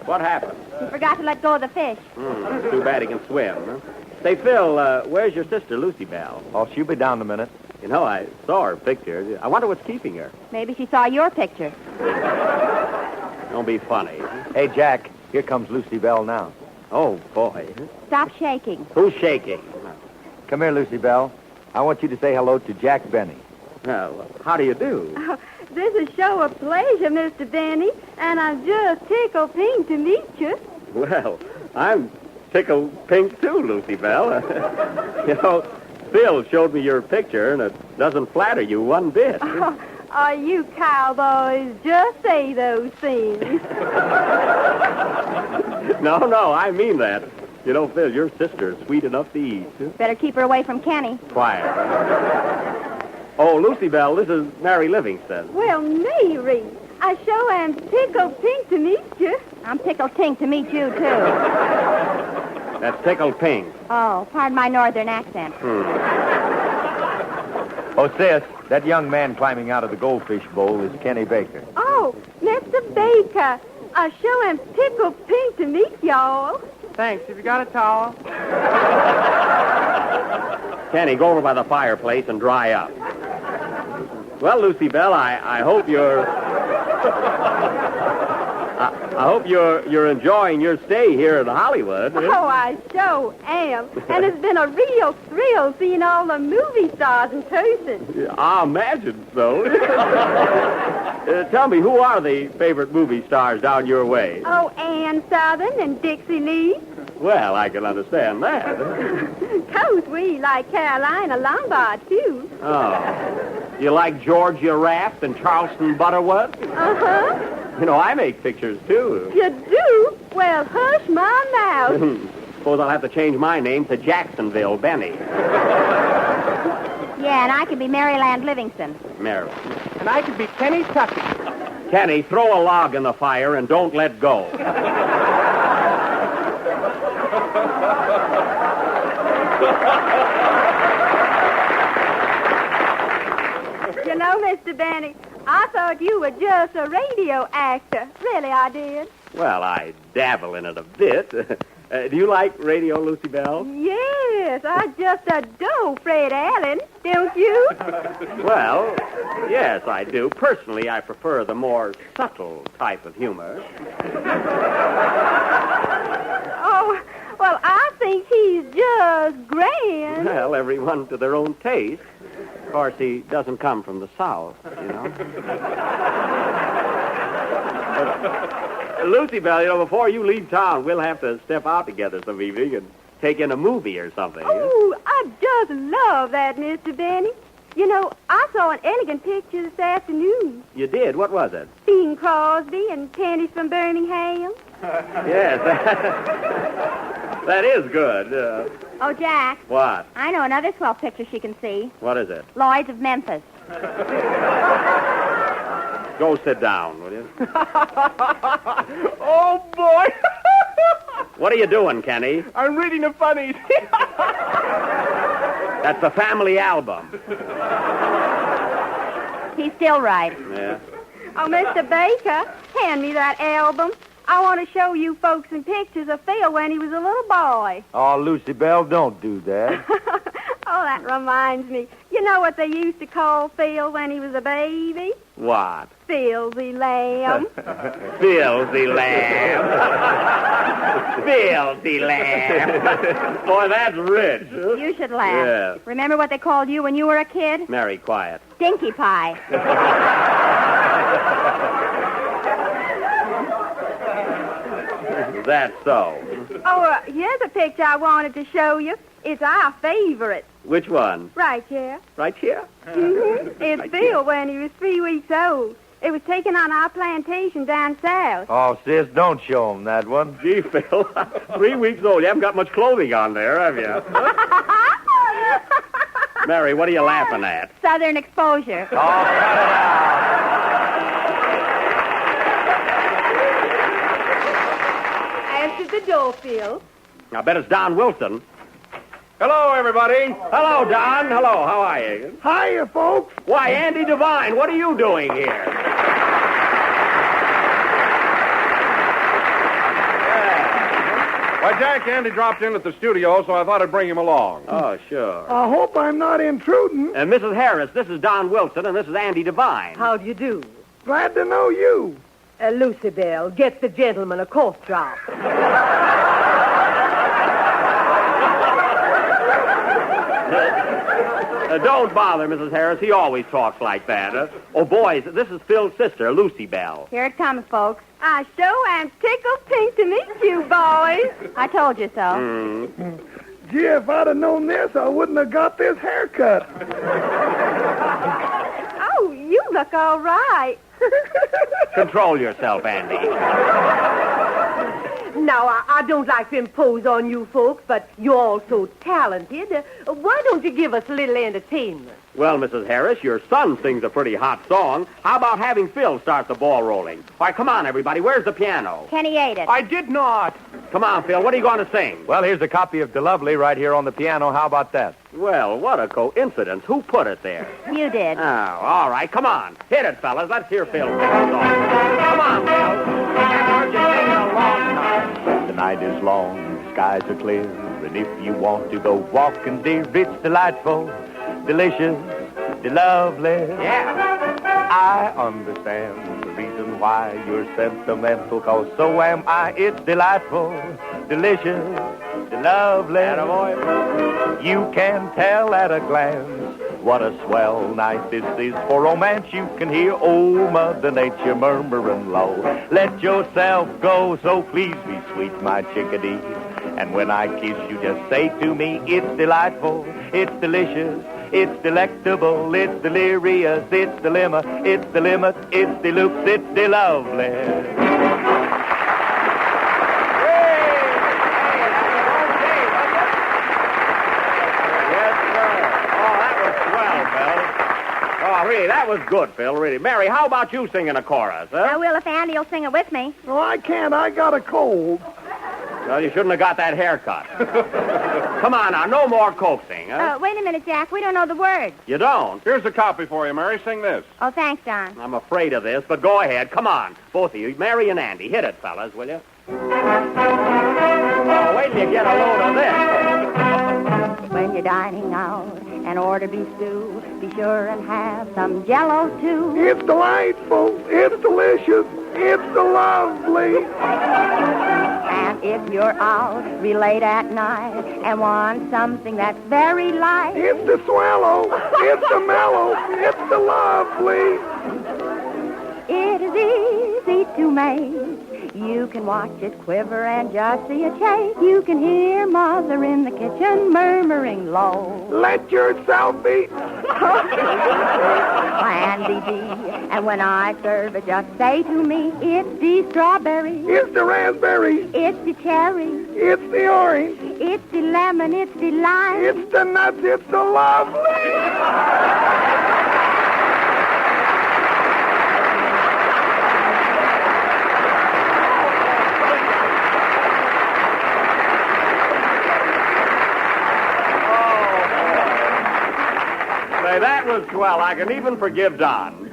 What happened? You forgot to let go of the fish. Too bad he can swim. Huh? Say, Phil, where's your sister, Lucy Bell? Oh, she'll be down in a minute. You know, I saw her picture. I wonder what's keeping her. Maybe she saw your picture. Don't be funny. Hey, Jack, here comes Lucy Bell now. Oh, boy. Stop shaking. Who's shaking? Come here, Lucy Bell. I want you to say hello to Jack Benny. Well, how do you do? This is show a pleasure, Mr. Benny, and I'm just tickled pink to meet you. Well, I'm tickled pink too, Lucy Bell. You know, Phil showed me your picture, and it doesn't flatter you one bit. Oh, you cowboys just say those things. No, I mean that. You know, Phil, your sister's sweet enough to eat. Better keep her away from Kenny. Quiet. Oh, Lucy Bell, this is Mary Livingston. Well, Mary, I sure am tickled pink to meet you. I'm tickled pink to meet you, too. That's tickled pink. Oh, pardon my northern accent. Oh, sis, that young man climbing out of the goldfish bowl is Kenny Baker. Oh, Mr. Baker, I sure am tickled pink to meet y'all. Thanks. Have you got a towel? Kenny, go over by the fireplace and dry up. Well, Lucy Bell, I hope you're... I hope you're enjoying your stay here in Hollywood. Oh, I sure am. And it's been a real thrill seeing all the movie stars in person. I imagine so. Tell me, who are the favorite movie stars down your way? Oh, Ann Southern and Dixie Lee. Well, I can understand that. Course, we like Carolina Lombard, too. Oh. You like Georgia Raft and Charleston Butterworth? Uh-huh. You know, I make pictures, too. You do? Well, hush my mouth. Suppose I'll have to change my name to Jacksonville Benny. Yeah, and I could be Maryland Livingston. Mary. And I could be Kenny Tuckett. Kenny, throw a log in the fire and don't let go. You know, Mr. Benny, I thought you were just a radio actor. Really, I did. Well, I dabble in it a bit. Do you like radio, Lucy Bell? Yes, I just adore Fred Allen, don't you? Well, yes, I do. Personally, I prefer the more subtle type of humor. Oh, well, I think he's just grand. Well, everyone to their own taste. Of course, he doesn't come from the South, you know. Lucy Bell, you know, before you leave town, we'll have to step out together some evening and take in a movie or something. Oh, I just love that, Mr. Benny. You know, I saw an elegant picture this afternoon. You did? What was it? Bing Crosby and Pennies from Birmingham. Yes. That is good. Oh, Jack. What? I know another swell picture she can see. What is it? Lloyd's of Memphis. Go sit down, will you? Oh, boy. What are you doing, Kenny? I'm reading the funnies. That's the family album. He's still right. Yeah. Oh, Mr. Baker, hand me that album. I want to show you folks some pictures of Phil when he was a little boy. Oh, Lucy Bell, don't do that. Oh, that reminds me. You know what they used to call Phil when he was a baby? What? Filthy lamb. Filthy lamb. Filthy lamb. Boy, that's rich. You should laugh. Yeah. Remember what they called you when you were a kid? Mary, quiet. Stinky Pie. That's so. Oh, here's a picture I wanted to show you. It's our favorite. Which one? Right here. Right here? Mm-hmm. It's Phil when he was 3 weeks old. It was taken on our plantation down south. Oh, sis, don't show him that one. Gee, Phil, 3 weeks old. You haven't got much clothing on there, have you? Mary, what are you laughing at? Southern exposure. Oh, cut it out. Answer the door, Phil. I bet it's Don Wilson. Hello, everybody. Hello, Don. Hello, how are you? Hiya, folks. Why, Andy Devine, what are you doing here? Why, Jack, Andy dropped in at the studio, so I thought I'd bring him along. Oh, sure. I hope I'm not intruding. And Mrs. Harris, this is Don Wilson, and this is Andy Devine. How do you do? Glad to know you. Lucy Bell, get the gentleman a cough drop. Don't bother, Mrs. Harris. He always talks like that. Oh, boys, this is Phil's sister, Lucy Bell. Here it comes, folks. I sure am tickled pink to meet you, boys. I told you so. Gee, if I'd have known this, I wouldn't have got this haircut. Oh, you look all right. Control yourself, Andy. Now, I don't like to impose on you folks, but you're all so talented. Why don't you give us a little entertainment? Well, Mrs. Harris, your son sings a pretty hot song. How about having Phil start the ball rolling? Why, come on, everybody. Where's the piano? Kenny ate it. I did not. Come on, Phil. What are you going to sing? Well, here's a copy of DeLovely right here on the piano. How about that? Well, what a coincidence. Who put it there? You did. Oh, all right. Come on. Hit it, fellas. Let's hear Phil sing a song. Come on, Phil. I've heard you sing it a long time. The night is long, the skies are clear, and if you want to go walking, dear, it's delightful, delicious, lovely. Yeah. I understand the reason why you're sentimental, 'cause so am I. It's delightful, delicious, lovely. Attaboy. You can tell at a glance what a swell night this is for romance. You can hear old Mother Nature murmuring low. Let yourself go, so please be sweet, my chickadee. And when I kiss you, just say to me, it's delightful, it's delicious, it's delectable, it's delirious, it's the limit, it's the limit, it's the loops, it's the lovely. Really, that was good, Phil, really. Mary, how about you singing a chorus, huh? I will if Andy will sing it with me. No, I can't. I got a cold. Well, you shouldn't have got that haircut. Come on now, no more coaxing, huh? Wait a minute, Jack. We don't know the words. You don't? Here's a copy for you, Mary. Sing this. Oh, thanks, Don. I'm afraid of this, but go ahead. Come on, both of you. Mary and Andy, hit it, fellas, will you? Oh, wait till you get a load of this. When you're dining out and order beef stew, be sure and have some Jell-O, too. It's delightful. It's delicious. It's lovely. And if you're out real late at night and want something that's very light, it's the swallow. It's the mellow. It's the lovely. It is easy to make You can watch it quiver and just see it shake. You can hear Mother in the kitchen murmuring low. Let yourself be. Candy bee. And when I serve it, just say to me, it's the strawberry. It's the raspberry. It's the cherry. It's the orange. It's the lemon. It's the lime. It's the nuts. It's the lovely. Say, that was swell. I can even forgive Don.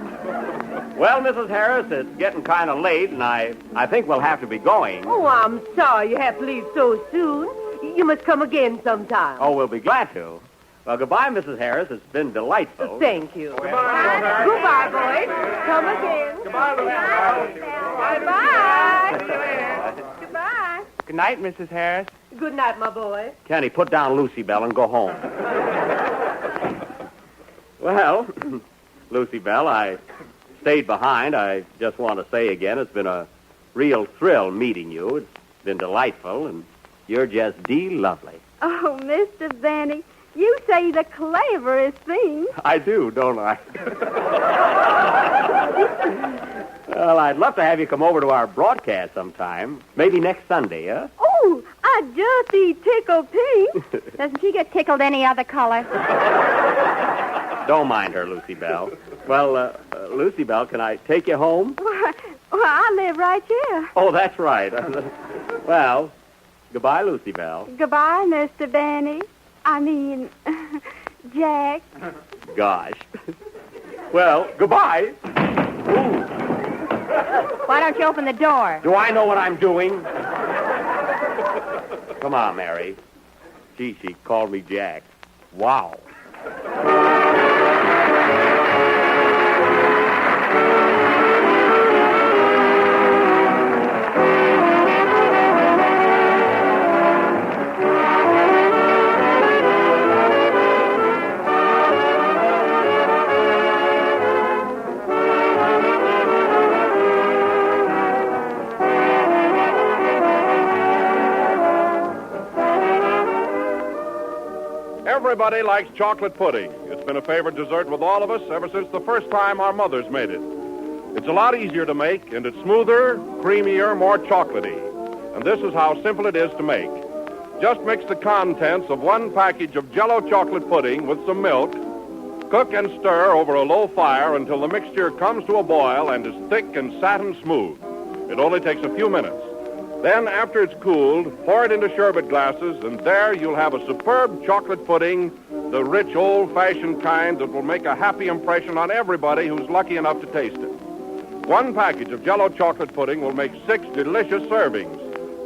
Well, Mrs. Harris, it's getting kind of late, and I think we'll have to be going. Oh, I'm sorry you have to leave so soon. You must come again sometime. Oh, we'll be glad to. Well, goodbye, Mrs. Harris. It's been delightful. Thank you. Goodbye. Goodbye, boys. Come again. Goodbye, Bye-bye. Goodbye. Good night, Mrs. Harris. Good night, my boy. Kenny, put down Lucy Bell and go home. Well, Lucy Bell, I stayed behind. I just want to say again, it's been a real thrill meeting you. It's been delightful, and you're just lovely. Oh, Mr. Benny, you say the cleverest things. I do, don't I? Well, I'd love to have you come over to our broadcast sometime. Maybe next Sunday, huh? Oh, I just see tickled pink. Doesn't she get tickled any other color? Don't mind her, Lucy Bell. Well, Lucy Bell, can I take you home? Well, I live right here. Oh, that's right. Well, goodbye, Lucy Bell. Goodbye, Mr. Benny. I mean, Jack. Gosh. Well, goodbye. Ooh. Why don't you open the door? Do I know what I'm doing? Come on, Mary. Gee, she called me Jack. Wow. Everybody likes chocolate pudding. It's been a favorite dessert with all of us ever since the first time our mothers made it. It's a lot easier to make, and it's smoother, creamier, more chocolatey. And this is how simple it is to make. Just mix the contents of one package of Jell-O chocolate pudding with some milk. Cook and stir over a low fire until the mixture comes to a boil and is thick and satin smooth. It only takes a few minutes. Then, after it's cooled, pour it into sherbet glasses, and there you'll have a superb chocolate pudding, the rich, old-fashioned kind that will make a happy impression on everybody who's lucky enough to taste it. One package of Jell-O chocolate pudding will make 6 delicious servings,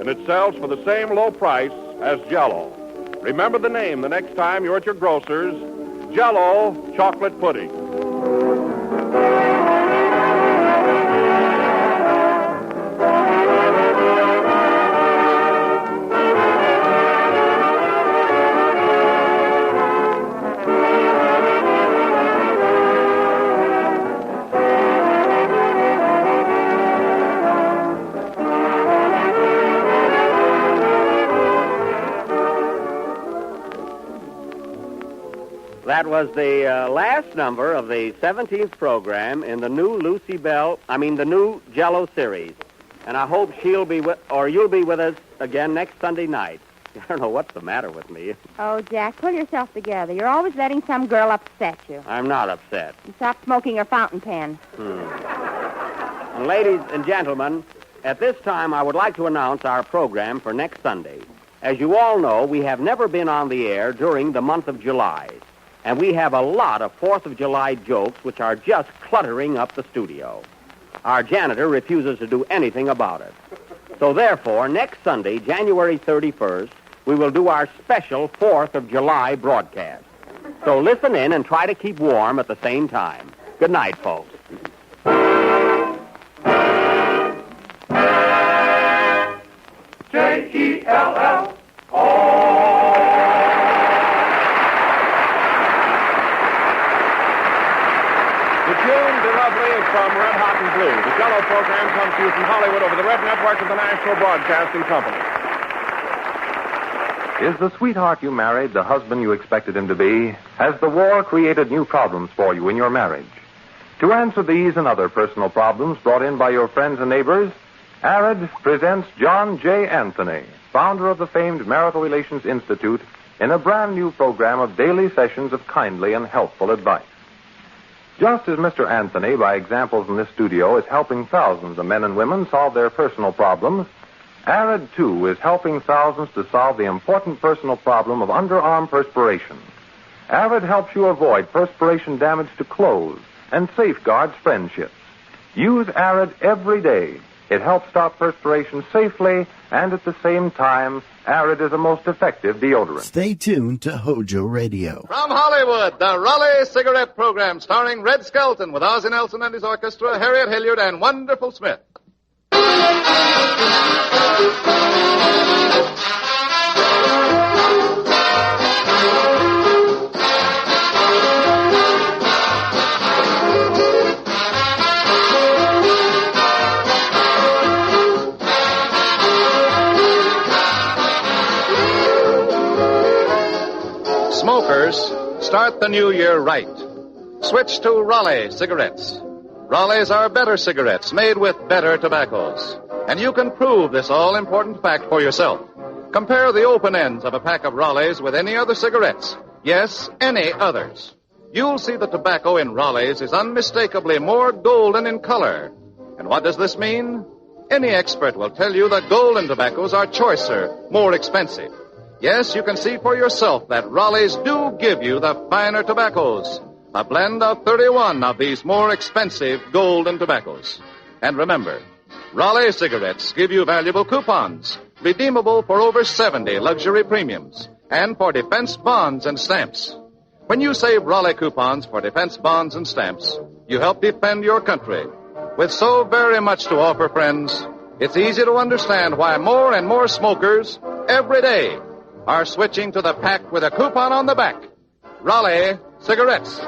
and it sells for the same low price as Jell-O. Remember the name the next time you're at your grocer's, Jell-O chocolate pudding. That was the last number of the 17th program in the new the new Jell-O series. And I hope you'll be with us again next Sunday night. I don't know what's the matter with me. Oh, Jack, pull yourself together. You're always letting some girl upset you. I'm not upset. And stop smoking your fountain pen. And ladies and gentlemen, at this time I would like to announce our program for next Sunday. As you all know, we have never been on the air during the month of July. And we have a lot of 4th of July jokes which are just cluttering up the studio. Our janitor refuses to do anything about it. So therefore, next Sunday, January 31st, we will do our special 4th of July broadcast. So listen in and try to keep warm at the same time. Good night, folks. Jell-O. The tune Lovely, lovely from Red Hot and Blue. The JOJO program comes to you from Hollywood over the Red Network of the National Broadcasting Company. Is the sweetheart you married the husband you expected him to be? Has the war created new problems for you in your marriage? To answer these and other personal problems brought in by your friends and neighbors, ARID presents John J. Anthony, founder of the famed Marital Relations Institute, in a brand new program of daily sessions of kindly and helpful advice. Just as Mr. Anthony, by examples in this studio, is helping thousands of men and women solve their personal problems, ARID, too, is helping thousands to solve the important personal problem of underarm perspiration. ARID helps you avoid perspiration damage to clothes and safeguards friendships. Use ARID every day. It helps stop perspiration safely, and at the same time, ARID is a most effective deodorant. Stay tuned to HOJO Radio. From Hollywood, the Raleigh Cigarette Program, starring Red Skelton with Ozzie Nelson and his orchestra, Harriet Hilliard, and Wonderful Smith. Smokers, start the new year right. Switch to Raleigh cigarettes. Raleighs are better cigarettes made with better tobaccos. And you can prove this all-important fact for yourself. Compare the open ends of a pack of Raleighs with any other cigarettes. Yes, any others. You'll see the tobacco in Raleighs is unmistakably more golden in color. And what does this mean? Any expert will tell you that golden tobaccos are choicer, more expensive. Yes, you can see for yourself that Raleighs do give you the finer tobaccos. A blend of 31 of these more expensive golden tobaccos. And remember, Raleigh cigarettes give you valuable coupons, redeemable for over 70 luxury premiums, and for defense bonds and stamps. When you save Raleigh coupons for defense bonds and stamps, you help defend your country. With so very much to offer, friends, it's easy to understand why more and more smokers, every day, are switching to the pack with a coupon on the back. Raleigh cigarettes.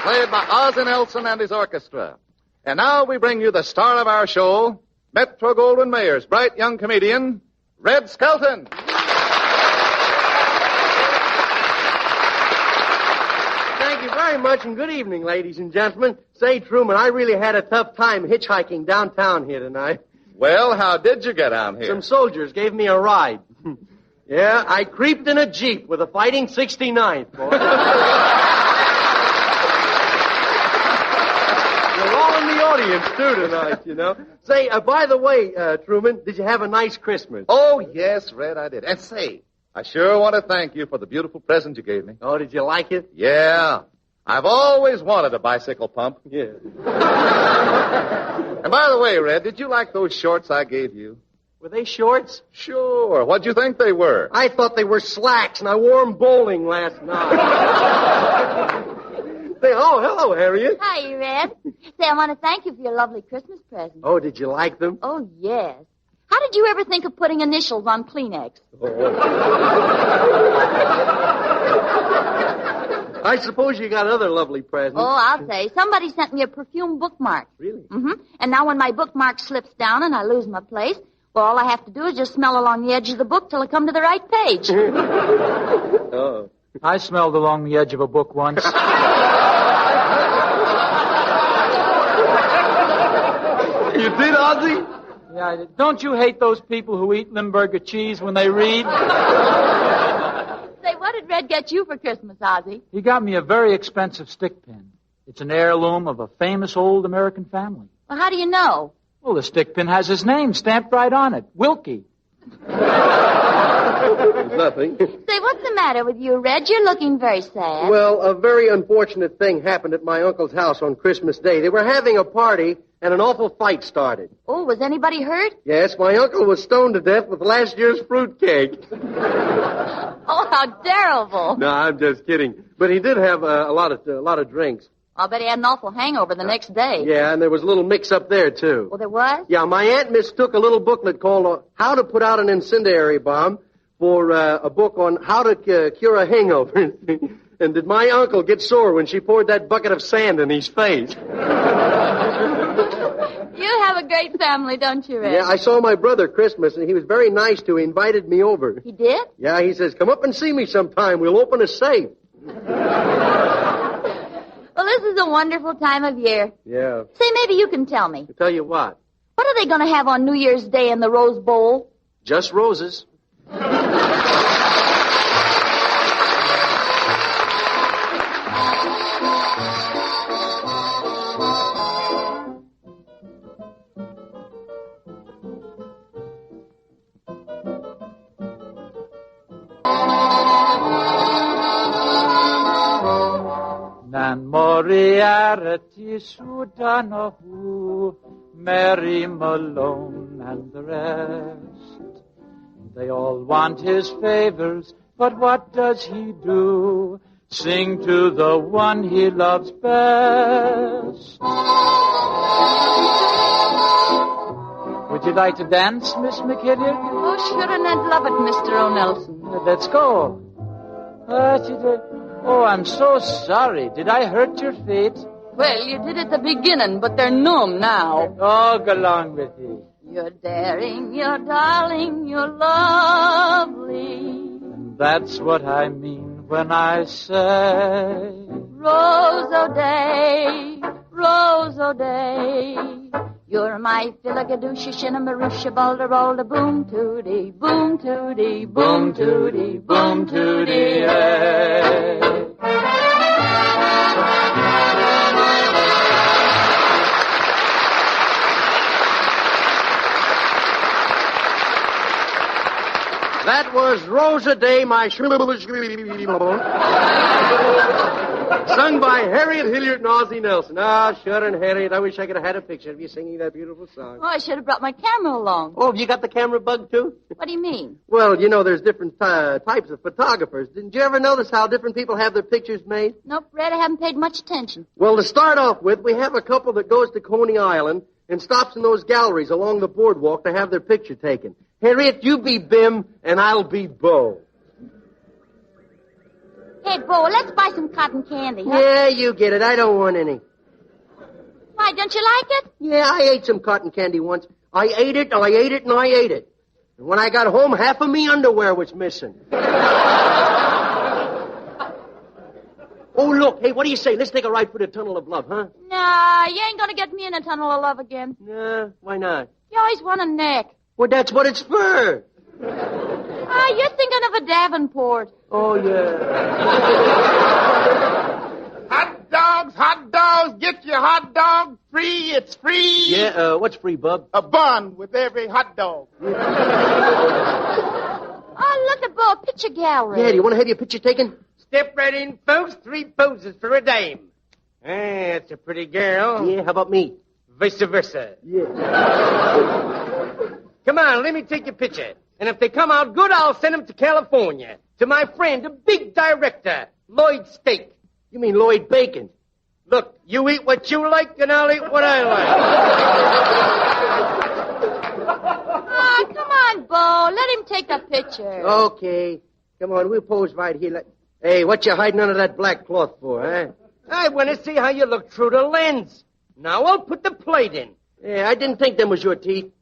Played by Ozzie Nelson and his orchestra. And now we bring you the star of our show, Metro-Goldwyn-Mayer's bright young comedian, Red Skelton. Thank you very much, and good evening, ladies and gentlemen. Say, Truman, I really had a tough time hitchhiking downtown here tonight. Well, how did you get down here? Some soldiers gave me a ride. Yeah, I creeped in a Jeep with a Fighting 69th, boy. In the audience, too, tonight, you know. Say, by the way, Truman, did you have a nice Christmas? Oh, yes, Red, I did. And say, I sure want to thank you for the beautiful present you gave me. Oh, did you like it? Yeah. I've always wanted a bicycle pump. Yeah. And by the way, Red, did you like those shorts I gave you? Were they shorts? Sure. What'd you think they were? I thought they were slacks, and I wore them bowling last night. Say, oh, hello, Harriet. Hi, Red. Say, I want to thank you for your lovely Christmas present. Oh, did you like them? Oh, yes. How did you ever think of putting initials on Kleenex? I suppose you got other lovely presents. Oh, I'll say. Somebody sent me a perfume bookmark. Really? Mm-hmm. And now when my bookmark slips down and I lose my place, well, all I have to do is just smell along the edge of the book till I come to the right page. Oh. I smelled along the edge of a book once. You did, Ozzie? Yeah, I did. Don't you hate those people who eat Limburger cheese when they read? Say, what did Red get you for Christmas, Ozzie? He got me a very expensive stick pin. It's an heirloom of a famous old American family. Well, how do you know? Well, the stick pin has his name stamped right on it. Wilkie. Nothing. Say, what's the matter with you, Red? You're looking very sad. Well, a very unfortunate thing happened at my uncle's house on Christmas Day. They were having a party, and an awful fight started. Oh, was anybody hurt? Yes, my uncle was stoned to death with last year's fruitcake. Oh, how terrible. No, I'm just kidding. But he did have a lot of drinks. I'll bet he had an awful hangover the next day. Yeah, and there was a little mix-up there, too. Oh, there was? Yeah, my aunt mistook a little booklet called How to Put Out an Incendiary Bomb for a book on how to cure a hangover. And did my uncle get sore when she poured that bucket of sand in his face? You have a great family, don't you, Red? Yeah, I saw my brother Christmas, and he was very nice to. He invited me over. He did? Yeah, he says, come up and see me sometime. We'll open a safe. Well, this is a wonderful time of year. Yeah. Say, maybe you can tell me. I tell you what. What are they going to have on New Year's Day in the Rose Bowl? Just roses. Nan Moriarty, Sudanahu, Mary Malone, and the rest. They all want his favors, but what does he do? Sing to the one he loves best. Would you like to dance, Miss McKinney? Oh, sure, and I'd love it, Mr. O'Nelson. Let's go. Oh, I'm so sorry. Did I hurt your feet? Well, you did at the beginning, but they're numb now. Oh, go along with you. You're daring, you're darling, you're lovely. And that's what I mean when I say Rose O'Day, Rose O'Day. You're my filagadooshie, shinnamarooshie, balderolda, boom tootie, boom tootie, boom tootie, boom tootie, hey. That was Rosa Day, my sung by Harriet Hilliard and Ozzie Nelson. Ah, sure, and Harriet, I wish I could have had a picture of you singing that beautiful song. Oh, I should have brought my camera along. Oh, have you got the camera bug, too? What do you mean? Well, you know, there's different types of photographers. Didn't you ever notice how different people have their pictures made? Nope, Red, I haven't paid much attention. Well, to start off with, we have a couple that goes to Coney Island and stops in those galleries along the boardwalk to have their picture taken. Harriet, you be Bim, and I'll be Bo. Hey, Bo, let's buy some cotton candy, huh? Yeah, you get it. I don't want any. Why, don't you like it? Yeah, I ate some cotton candy once. I ate it, and I ate it. And when I got home, half of me underwear was missing. Oh, look. Hey, what do you say? Let's take a ride through the Tunnel of Love, huh? Nah, you ain't gonna get me in a tunnel of love again. Nah, why not? You always want a neck. Well, that's what it's for. Ah, you're thinking of a Davenport. Oh, yeah. Hot dogs, get your hot dog free, it's free. Yeah, what's free, bub? A bun with every hot dog. Oh, look at Bo, picture gallery. Yeah, do you want to have your picture taken? Step right in, folks. 3 poses for a dame. That's a pretty girl. Yeah, how about me? Vice versa. Yeah. Come on, let me take your picture. And if they come out good, I'll send them to California. To my friend, the big director, Lloyd Steak. You mean Lloyd Bacon? Look, you eat what you like, and I'll eat what I like. Ah, come on, Bo. Let him take a picture. Okay. Come on, we'll pose right here. Hey, what you hiding under that black cloth for, huh? I want to see how you look through the lens. Now I'll put the plate in. Yeah, I didn't think them was your teeth.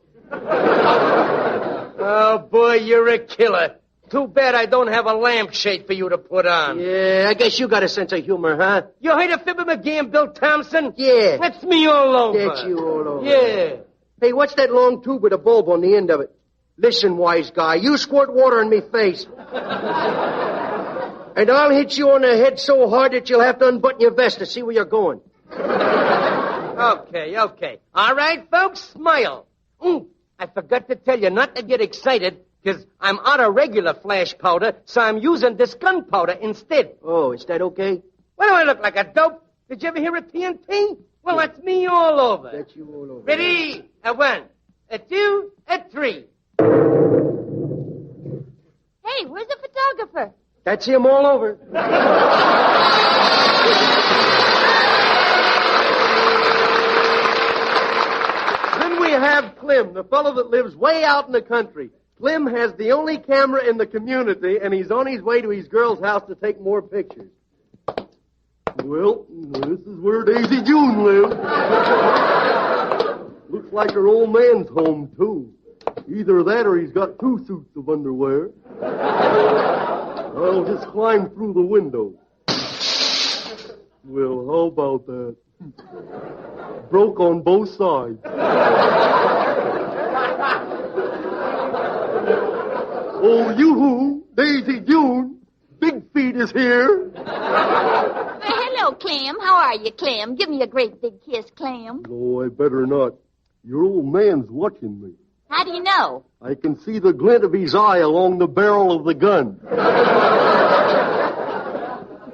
Oh, boy, you're a killer. Too bad I don't have a lampshade for you to put on. Yeah, I guess you got a sense of humor, huh? You heard of Fibber McGee and Bill Thompson? Yeah. That's me all over. That's you all over. Yeah. Hey, what's that long tube with a bulb on the end of it? Listen, wise guy, you squirt water in me face. And I'll hit you on the head so hard that you'll have to unbutton your vest to see where you're going. Okay. All right, folks, smile. I forgot to tell you not to get excited, Because I'm out of regular flash powder, so I'm using this gunpowder instead. Oh, is that okay? What do I look like, a dope? Did you ever hear of TNT? Well, that's me all over. That's you all over. Ready? A 1, a 2, a 3. Hey, where's the photographer? That's him all over. Then we have Clem, the fellow that lives way out in the country. Clem has the only camera in the community, and he's on his way to his girl's house to take more pictures. Well, this is where Daisy June lives. Looks like her old man's home, too. Either that or he's got 2 suits of underwear. I'll just climb through the window. Well, how about that? Broke on both sides. Oh, yoo-hoo, Daisy June. Big Feet is here. Hello, Clem. How are you, Clem? Give me a great big kiss, Clem. Oh, I better not. Your old man's watching me. How do you know? I can see the glint of his eye along the barrel of the gun.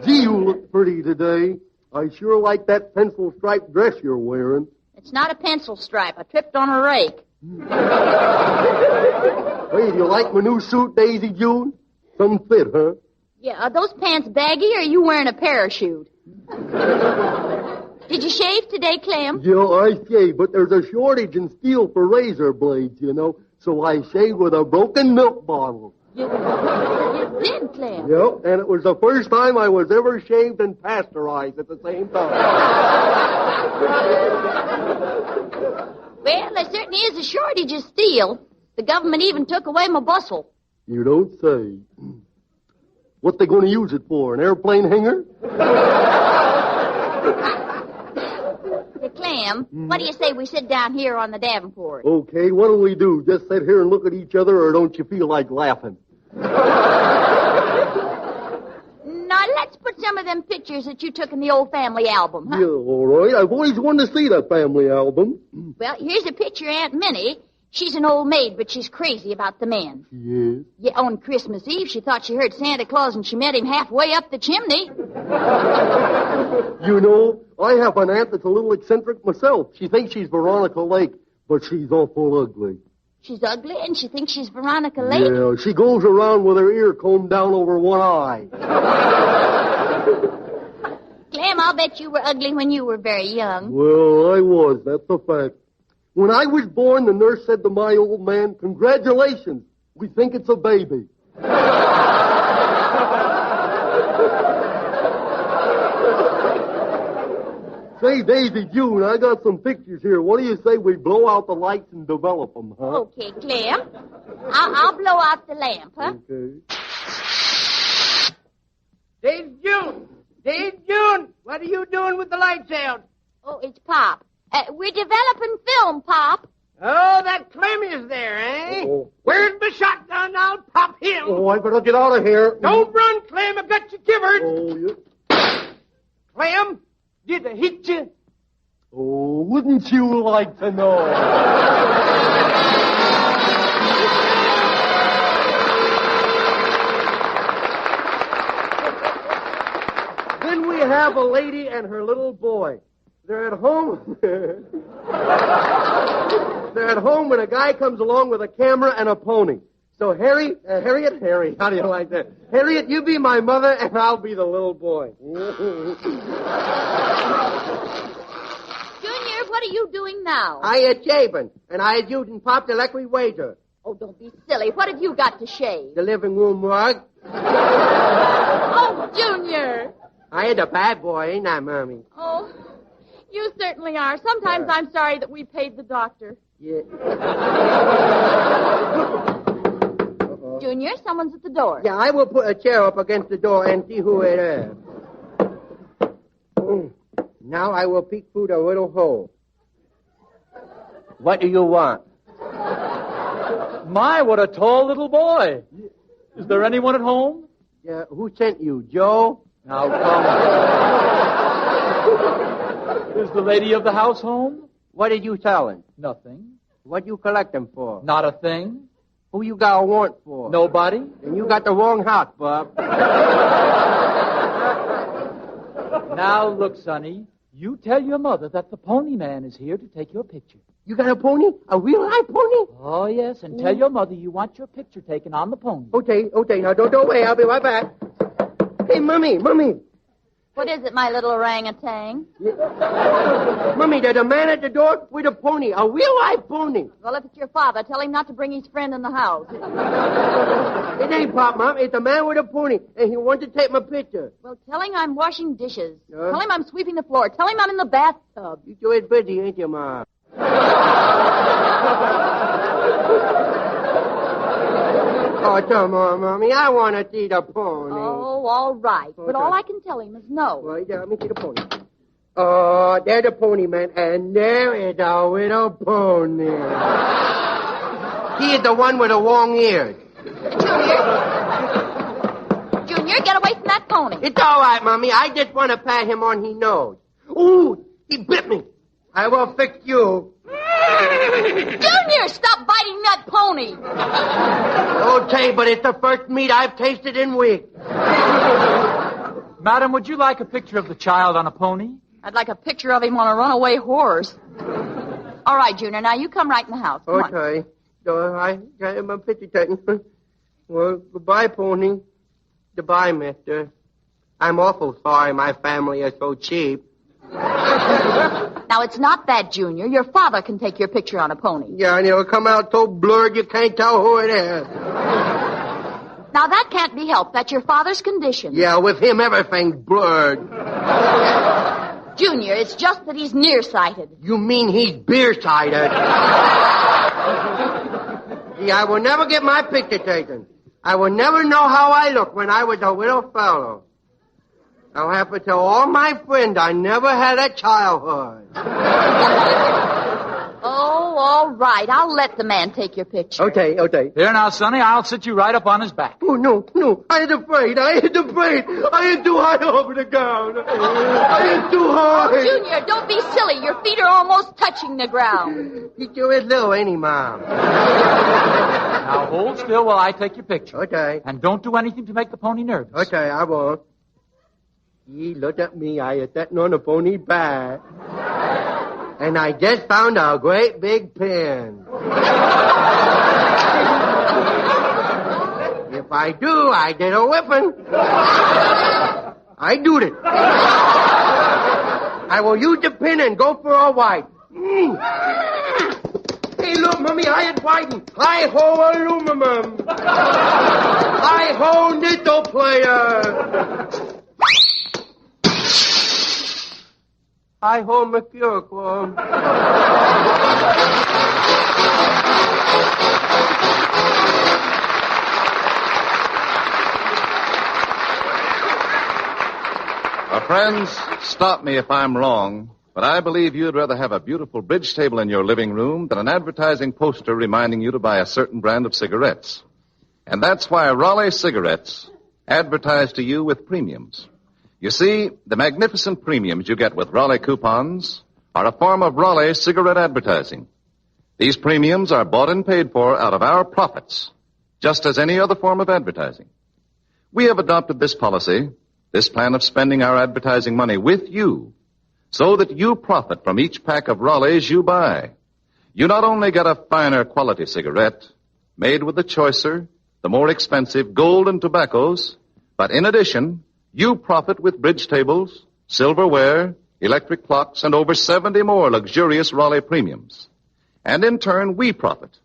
Gee, you look pretty today. I sure like that pencil-striped dress you're wearing. It's not a pencil stripe. I tripped on a rake. Hey, do you like my new suit, Daisy June? Some fit, huh? Yeah, are those pants baggy, or are you wearing a parachute? Did you shave today, Clem? Yeah, I shave, but there's a shortage in steel for razor blades, you know, so I shave with a broken milk bottle. You did, Clem? Yep, and it was the first time I was ever shaved and pasteurized at the same time. Well, there certainly is a shortage of steel. The government even took away my bustle. You don't say. What they going to use it for, an airplane hangar? Hey, Clem, what do you say we sit down here on the Davenport? Okay, what do we do? Just sit here and look at each other, or don't you feel like laughing? Now, let's put some of them pictures that you took in the old family album, huh? Yeah, all right. I've always wanted to see that family album. Well, here's a picture of Aunt Minnie. She's an old maid, but she's crazy about the man. Yes? Yeah, on Christmas Eve, she thought she heard Santa Claus, and she met him halfway up the chimney. You know, I have an aunt that's a little eccentric myself. She thinks she's Veronica Lake, but she's awful ugly. She's ugly, and she thinks she's Veronica Lake? Yeah, she goes around with her ear combed down over one eye. Clem, I'll bet you were ugly when you were very young. Well, I was. That's a fact. When I was born, the nurse said to my old man, "Congratulations, we think it's a baby." Say, Daisy June, I got some pictures here. What do you say we blow out the lights and develop them, huh? Okay, Clem. I'll blow out the lamp, huh? Okay. Dave June! Dave June! What are you doing with the lights out? Oh, it's Pop. We're developing film, Pop. Oh, that Clem is there, eh? Oh. Where's my shotgun? I'll pop him. Oh, I better get out of here. Don't run, Clem. I've got you covered. Oh, yeah. Clem, did I hit you? Oh, wouldn't you like to know? Then we have a lady and her little boy. They're at home. They're at home when a guy comes along with a camera and a pony. So, Harry, how do you like that? Harriet, you be my mother, and I'll be the little boy. Junior, what are you doing now? I had shaving, and I had using Pop the electric wager. Oh, don't be silly. What have you got to shave? The living room rug. Oh, Junior. I had a bad boy, ain't I, Mommy? Oh, you certainly are. Sometimes I'm sorry that we paid the doctor. Yeah. Junior, someone's at the door. Yeah, I will put a chair up against the door and see who it is. Now I will peek through the little hole. What do you want? My, what a tall little boy. Is there anyone at home? Yeah, who sent you, Joe? Now, come. Is the lady of the house home? What did you tell him? Nothing. What you collect them for? Not a thing. Who you got a warrant for? Nobody. And you got the wrong house, Bob. Now, look, Sonny, you tell your mother that the pony man is here to take your picture. You got a pony? A real live pony? Oh, yes, and tell your mother you want your picture taken on the pony. Okay. Now, don't wait. I'll be right back. Hey, Mommy. What is it, my little orangutan? Mommy, there's a man at the door with a pony, a real live pony. Well, if it's your father, tell him not to bring his friend in the house. It ain't Pop, Mom. It's a man with a pony, and he wants to take my picture. Well, tell him I'm washing dishes. Tell him I'm sweeping the floor. Tell him I'm in the bathtub. You always busy, ain't you, Mom? Oh, come on, Mommy. I want to see the pony. Oh, all right. Okay. But all I can tell him is no. Right there, let me see the pony. Oh, there's the pony, man. And there is the little pony. He is the one with the long ears. Junior, get away from that pony. It's all right, Mommy. I just want to pat him on his nose. Ooh, he bit me. I will fix you. Junior, stop biting that pony. Okay, but it's the first meat I've tasted in weeks. Madam, would you like a picture of the child on a pony? I'd like a picture of him on a runaway horse. All right, Junior, now you come right in the house. Come on. Okay. So I got my picture taken. Well, goodbye, pony. Goodbye, mister. I'm awful sorry my family is so cheap. Now, it's not that, Junior. Your father can take your picture on a pony. Yeah, and it'll come out so blurred you can't tell who it is. Now, that can't be helped. That's your father's condition. Yeah, with him, everything's blurred. Junior, it's just that he's nearsighted. You mean he's beer-sighted? See, I will never get my picture taken. I will never know how I look when I was a little fellow. I'll have to tell all my friends I never had a childhood. Oh, all right. I'll let the man take your picture. Okay. Here now, Sonny, I'll sit you right up on his back. Oh, no. I ain't afraid. I ain't too high over the ground. I ain't too high. Oh, Junior, don't be silly. Your feet are almost touching the ground. He sure is little, ain't he, Mom? Now, hold still while I take your picture. Okay. And don't do anything to make the pony nervous. Okay, I won't. He looked at me. I was sitting on the pony's back. And I just found a great big pin. If I do, I get a whipping. I do it. I will use the pin and go for a white. Hey, look, Mommy, I am whiting. Hi-ho, aluminum. Hi-ho, nickel player. Hi-ho, McCure. Friends, stop me if I'm wrong, but I believe you'd rather have a beautiful bridge table in your living room than an advertising poster reminding you to buy a certain brand of cigarettes. And that's why Raleigh cigarettes advertise to you with premiums. You see, the magnificent premiums you get with Raleigh coupons are a form of Raleigh cigarette advertising. These premiums are bought and paid for out of our profits, just as any other form of advertising. We have adopted this policy, this plan of spending our advertising money with you, so that you profit from each pack of Raleighs you buy. You not only get a finer quality cigarette, made with the choicer, the more expensive golden tobaccos, but in addition, you profit with bridge tables, silverware, electric clocks, and over 70 more luxurious Raleigh premiums. And in turn, we profit,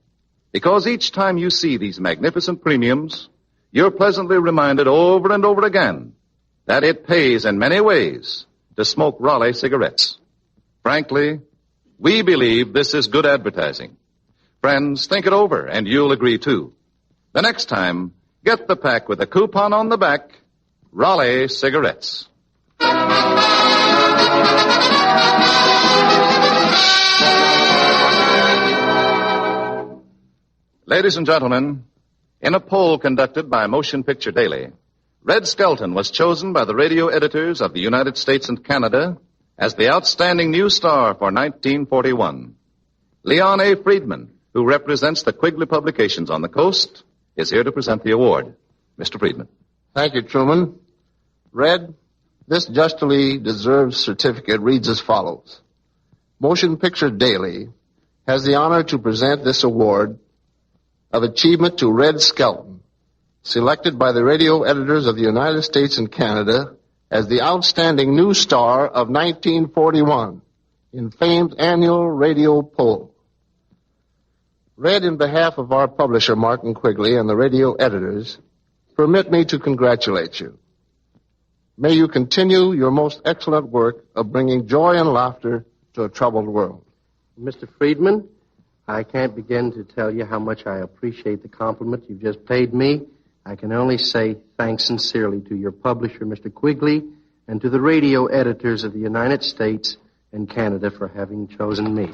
because each time you see these magnificent premiums, you're pleasantly reminded over and over again that it pays in many ways to smoke Raleigh cigarettes. Frankly, we believe this is good advertising. Friends, think it over, and you'll agree too. The next time, get the pack with a coupon on the back, Raleigh cigarettes. Ladies and gentlemen, in a poll conducted by Motion Picture Daily, Red Skelton was chosen by the radio editors of the United States and Canada as the outstanding new star for 1941. Leon A. Friedman, who represents the Quigley publications on the coast, is here to present the award. Mr. Friedman. Thank you, Truman. Red, this justly deserved certificate reads as follows. Motion Picture Daily has the honor to present this award of achievement to Red Skelton, selected by the radio editors of the United States and Canada as the outstanding new star of 1941 in famed annual radio poll. Red, in behalf of our publisher, Martin Quigley, and the radio editors, permit me to congratulate you. May you continue your most excellent work of bringing joy and laughter to a troubled world. Mr. Friedman, I can't begin to tell you how much I appreciate the compliment you've just paid me. I can only say thanks sincerely to your publisher, Mr. Quigley, and to the radio editors of the United States and Canada for having chosen me.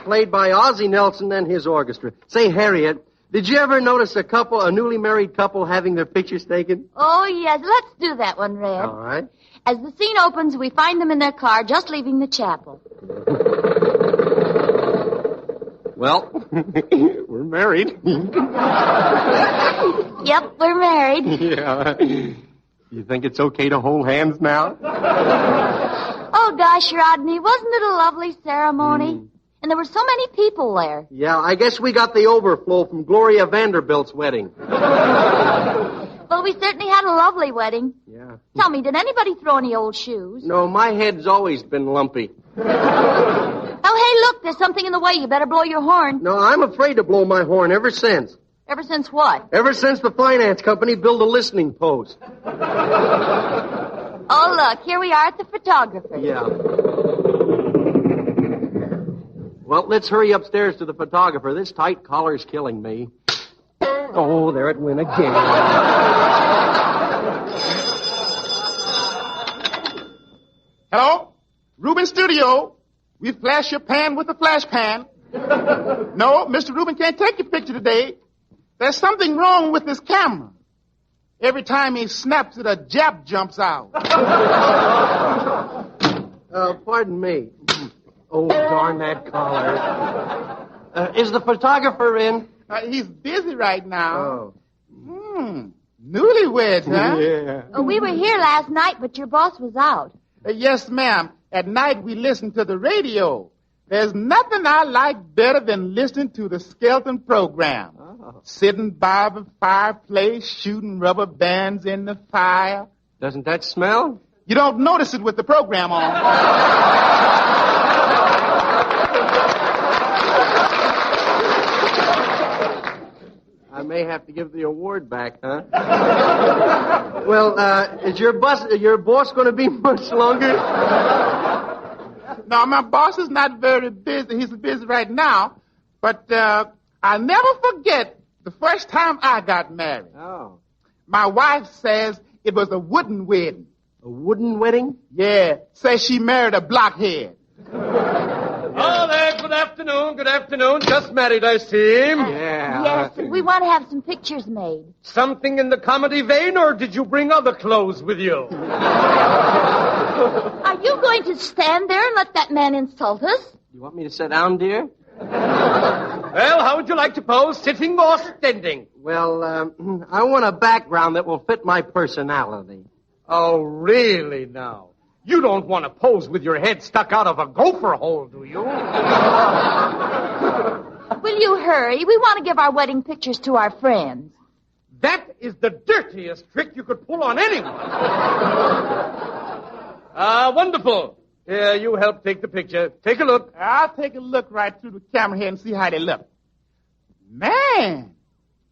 Played by Ozzie Nelson and his orchestra. Say, Harriet, did you ever notice a newly married couple having their pictures taken? Oh, yes. Let's do that one, Red. All right. As the scene opens, we find them in their car just leaving the chapel. Well, we're married. Yep, we're married. Yeah. You think it's okay to hold hands now? Oh, gosh, Rodney, wasn't it a lovely ceremony? And there were so many people there. Yeah, I guess we got the overflow from Gloria Vanderbilt's wedding. Well, we certainly had a lovely wedding. Yeah. Tell me, did anybody throw any old shoes? No, my head's always been lumpy. Oh, hey, look, there's something in the way. You better blow your horn. No, I'm afraid to blow my horn ever since. Ever since what? Ever since the finance company built a listening post. Oh, look, here we are at the photographer. Yeah. Well, let's hurry upstairs to the photographer. This tight collar's killing me. Oh, there it went again. Hello? Rubin Studio. We flash your pan with a flash pan. No, Mr. Rubin can't take your picture today. There's something wrong with this camera. Every time he snaps it, a jab jumps out. Pardon me. Oh, darn that collar. Is the photographer in? He's busy right now. Oh. Newlyweds, huh? Yeah. Oh, we were here last night, but your boss was out. Yes, ma'am. At night we listen to the radio. There's nothing I like better than listening to the Skelton program. Oh. Sitting by the fireplace, shooting rubber bands in the fire. Doesn't that smell? You don't notice it with the program on. I may have to give the award back, huh? Well, is your boss going to be much longer? No, my boss is not very busy. He's busy right now. But I'll never forget the first time I got married. Oh. My wife says it was a wooden wedding. A wooden wedding? Yeah. Says she married a blockhead. Oh, there. Good afternoon. Good afternoon. Just married, I see. Yes, we want to have some pictures made. Something in the comedy vein, or did you bring other clothes with you? Are you going to stand there and let that man insult us? You want me to sit down, dear? Well, how would you like to pose, sitting or standing? Well, I want a background that will fit my personality. Oh, really now? You don't want to pose with your head stuck out of a gopher hole, do you? Will you hurry? We want to give our wedding pictures to our friends. That is the dirtiest trick you could pull on anyone. Wonderful. Here, you help take the picture. Take a look. I'll take a look right through the camera here and see how they look. Man,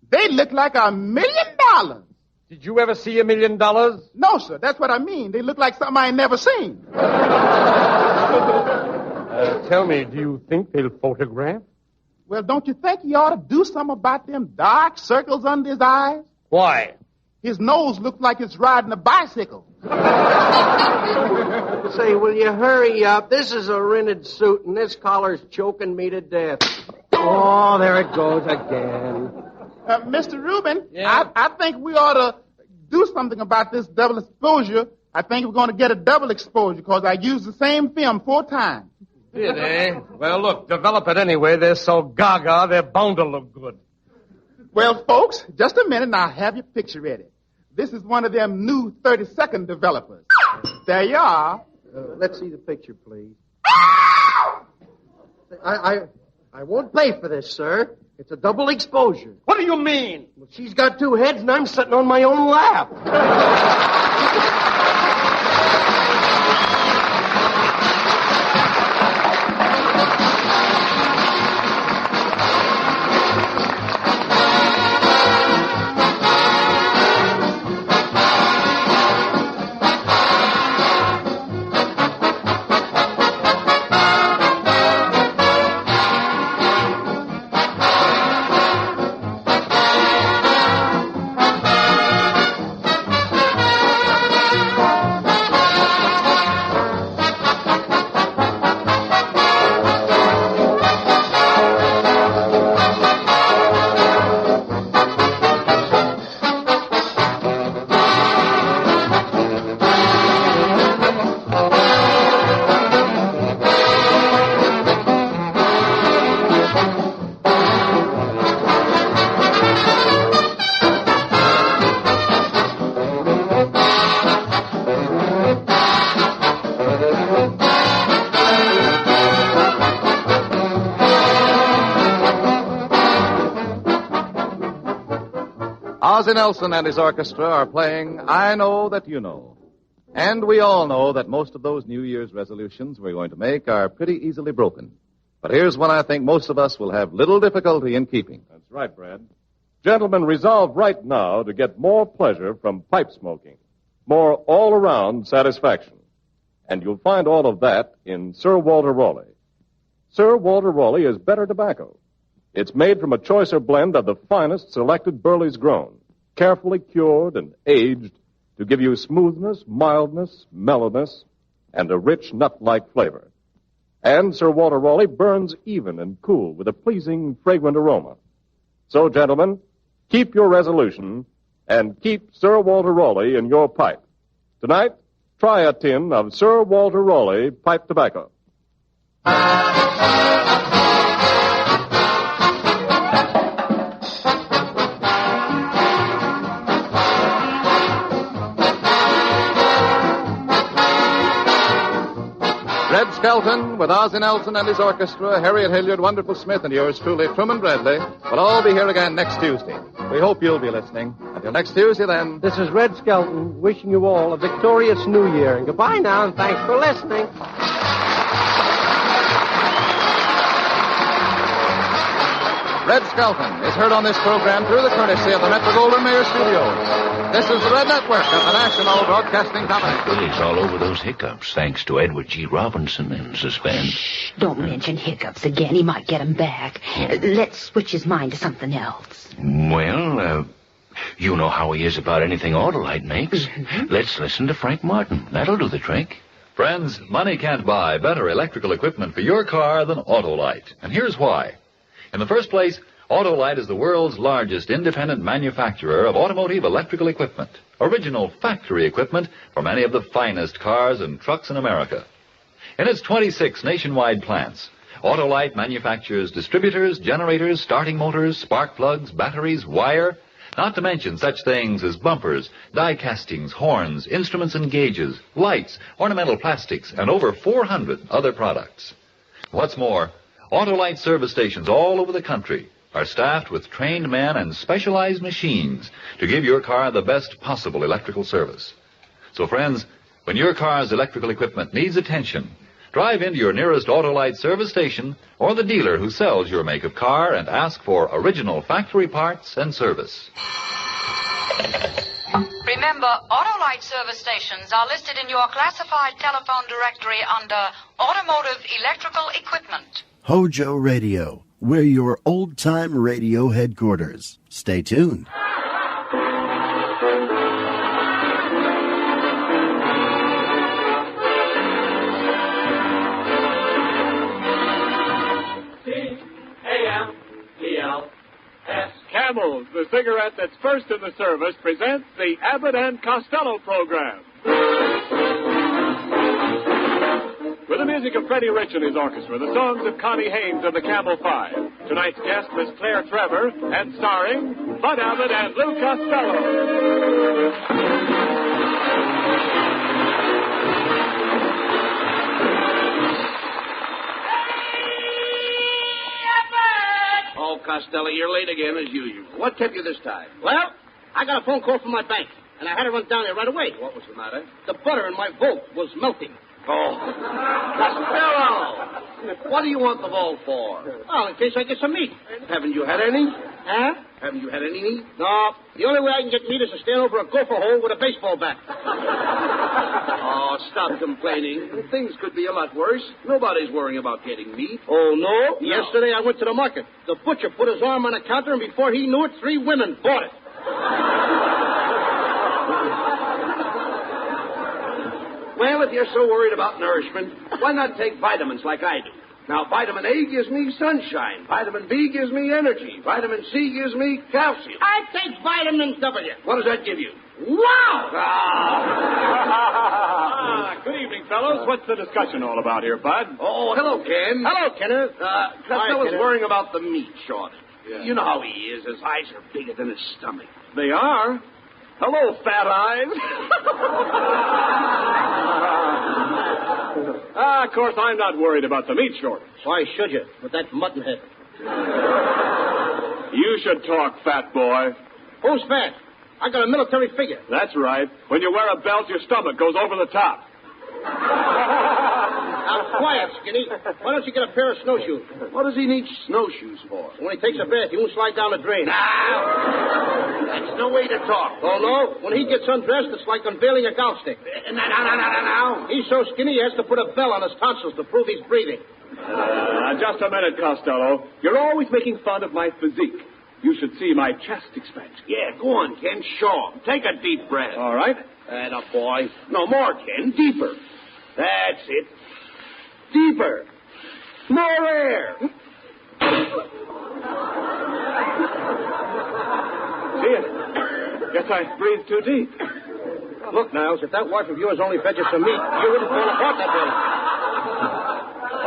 they look like $1 million. Did you ever see $1 million? No, sir. That's what I mean. They look like something I ain't never seen. Tell me, do you think they'll photograph? Well, don't you think he ought to do something about them dark circles under his eyes? Why? His nose looks like it's riding a bicycle. Say, will you hurry up? This is a rented suit, and this collar's choking me to death. Oh, there it goes again. Mr. Rubin, yeah? I think we ought to do something about this double exposure. I think we're going to get a double exposure because I used the same film 4 times. Did, eh? Well, look, develop it anyway. They're so gaga, they're bound to look good. Well, folks, just a minute and I'll have your picture ready. This is one of them new 30-second developers. There you are. Let's see the picture, please. I won't pay for this, sir. It's a double exposure. What do you mean? Well, she's got 2 heads and I'm sitting on my own lap. Ozzie Nelson and his orchestra are playing I Know That You Know. And we all know that most of those New Year's resolutions we're going to make are pretty easily broken. But here's one I think most of us will have little difficulty in keeping. That's right, Brad. Gentlemen, resolve right now to get more pleasure from pipe smoking, more all-around satisfaction. And you'll find all of that in Sir Walter Raleigh. Sir Walter Raleigh is better tobacco. It's made from a choicer blend of the finest selected burleys grown, carefully cured and aged to give you smoothness, mildness, mellowness, and a rich nut-like flavor. And Sir Walter Raleigh burns even and cool with a pleasing, fragrant aroma. So, gentlemen, keep your resolution and keep Sir Walter Raleigh in your pipe. Tonight, try a tin of Sir Walter Raleigh pipe tobacco. Red Skelton, with Ozzie Nelson and his orchestra, Harriet Hilliard, Wonderful Smith, and yours truly, Truman Bradley, will all be here again next Tuesday. We hope you'll be listening. Until next Tuesday, then. This is Red Skelton wishing you all a victorious New Year. And goodbye now, and thanks for listening. Red Skelton is heard on this program through the courtesy of the Metro-Goldwyn-Mayer Studios. This is the Red Network of the National Broadcasting Company. Well, he's all over those hiccups, thanks to Edward G. Robinson in suspense. Shh, don't mention hiccups again. He might get 'em back. Let's switch his mind to something else. Well, you know how he is about anything Autolite makes. Let's listen to Frank Martin. That'll do the trick. Friends, money can't buy better electrical equipment for your car than Autolite. And here's why. In the first place, Autolite is the world's largest independent manufacturer of automotive electrical equipment. Original factory equipment for many of the finest cars and trucks in America. In its 26 nationwide plants, Autolite manufactures distributors, generators, starting motors, spark plugs, batteries, wire, not to mention such things as bumpers, die castings, horns, instruments and gauges, lights, ornamental plastics, and over 400 other products. What's more, Autolite service stations all over the country are staffed with trained men and specialized machines to give your car the best possible electrical service. So, friends, when your car's electrical equipment needs attention, drive into your nearest Autolite service station or the dealer who sells your make of car and ask for original factory parts and service. Remember, Autolite service stations are listed in your classified telephone directory under Automotive Electrical Equipment. HOJO Radio. We're your old-time radio headquarters. Stay tuned. C-A-M-E-L-S. Camels, the cigarette that's first in the service, presents the Abbott and Costello program. With the music of Freddie Rich and his orchestra, the songs of Connie Haynes of the Camel Five. Tonight's guest, Miss Claire Trevor, and starring Bud Abbott and Lou Costello. Oh, Costello, you're late again as usual. What kept you this time? Well, I got a phone call from my bank, and I had to run down there right away. What was the matter? The butter in my vault was melting. Oh. Costello! What do you want the vault for? Oh, in case I get some meat. Haven't you had any? Huh? Haven't you had any meat? No. The only way I can get meat is to stand over a gopher hole with a baseball bat. Oh, stop complaining. Things could be a lot worse. Nobody's worrying about getting meat. Oh, no? No. Yesterday I went to the market. The butcher put his arm on the counter, and before he knew it, 3 women bought it. Well, if you're so worried about nourishment, why not take vitamins like I do? Now, vitamin A gives me sunshine. Vitamin B gives me energy. Vitamin C gives me calcium. I take vitamin W. What does that give you? Wow! Good evening, fellows. What's the discussion all about here, Bud? Oh, hello, Ken. Hello, Kenneth. Costello's Kenneth. worrying about the meat shortage. Yeah. You know how he is. His eyes are bigger than his stomach. They are? Hello, fat eyes. Of course, I'm not worried about the meat shortage. Why should you, with that mutton head? You should talk, fat boy. Who's fat? I got a military figure. That's right. When you wear a belt, your stomach goes over the top. Now, quiet, Skinny. Why don't you get a pair of snowshoes? What does he need snowshoes for? When he takes a bath, he won't slide down the drain. That's no way to talk. Oh, no? When he gets undressed, it's like unveiling a golf stick. Now. He's so skinny, he has to put a bell on his tonsils to prove he's breathing. Just a minute, Costello. You're always making fun of my physique. You should see my chest expansion. Yeah, go on, Ken. Show him. Take a deep breath. All right. Atta boy. No more, Ken. Deeper. That's it. Deeper. More air. See, guess I breathed too deep. Look, Niles, if that wife of yours only fed you some meat, you wouldn't fall apart that way.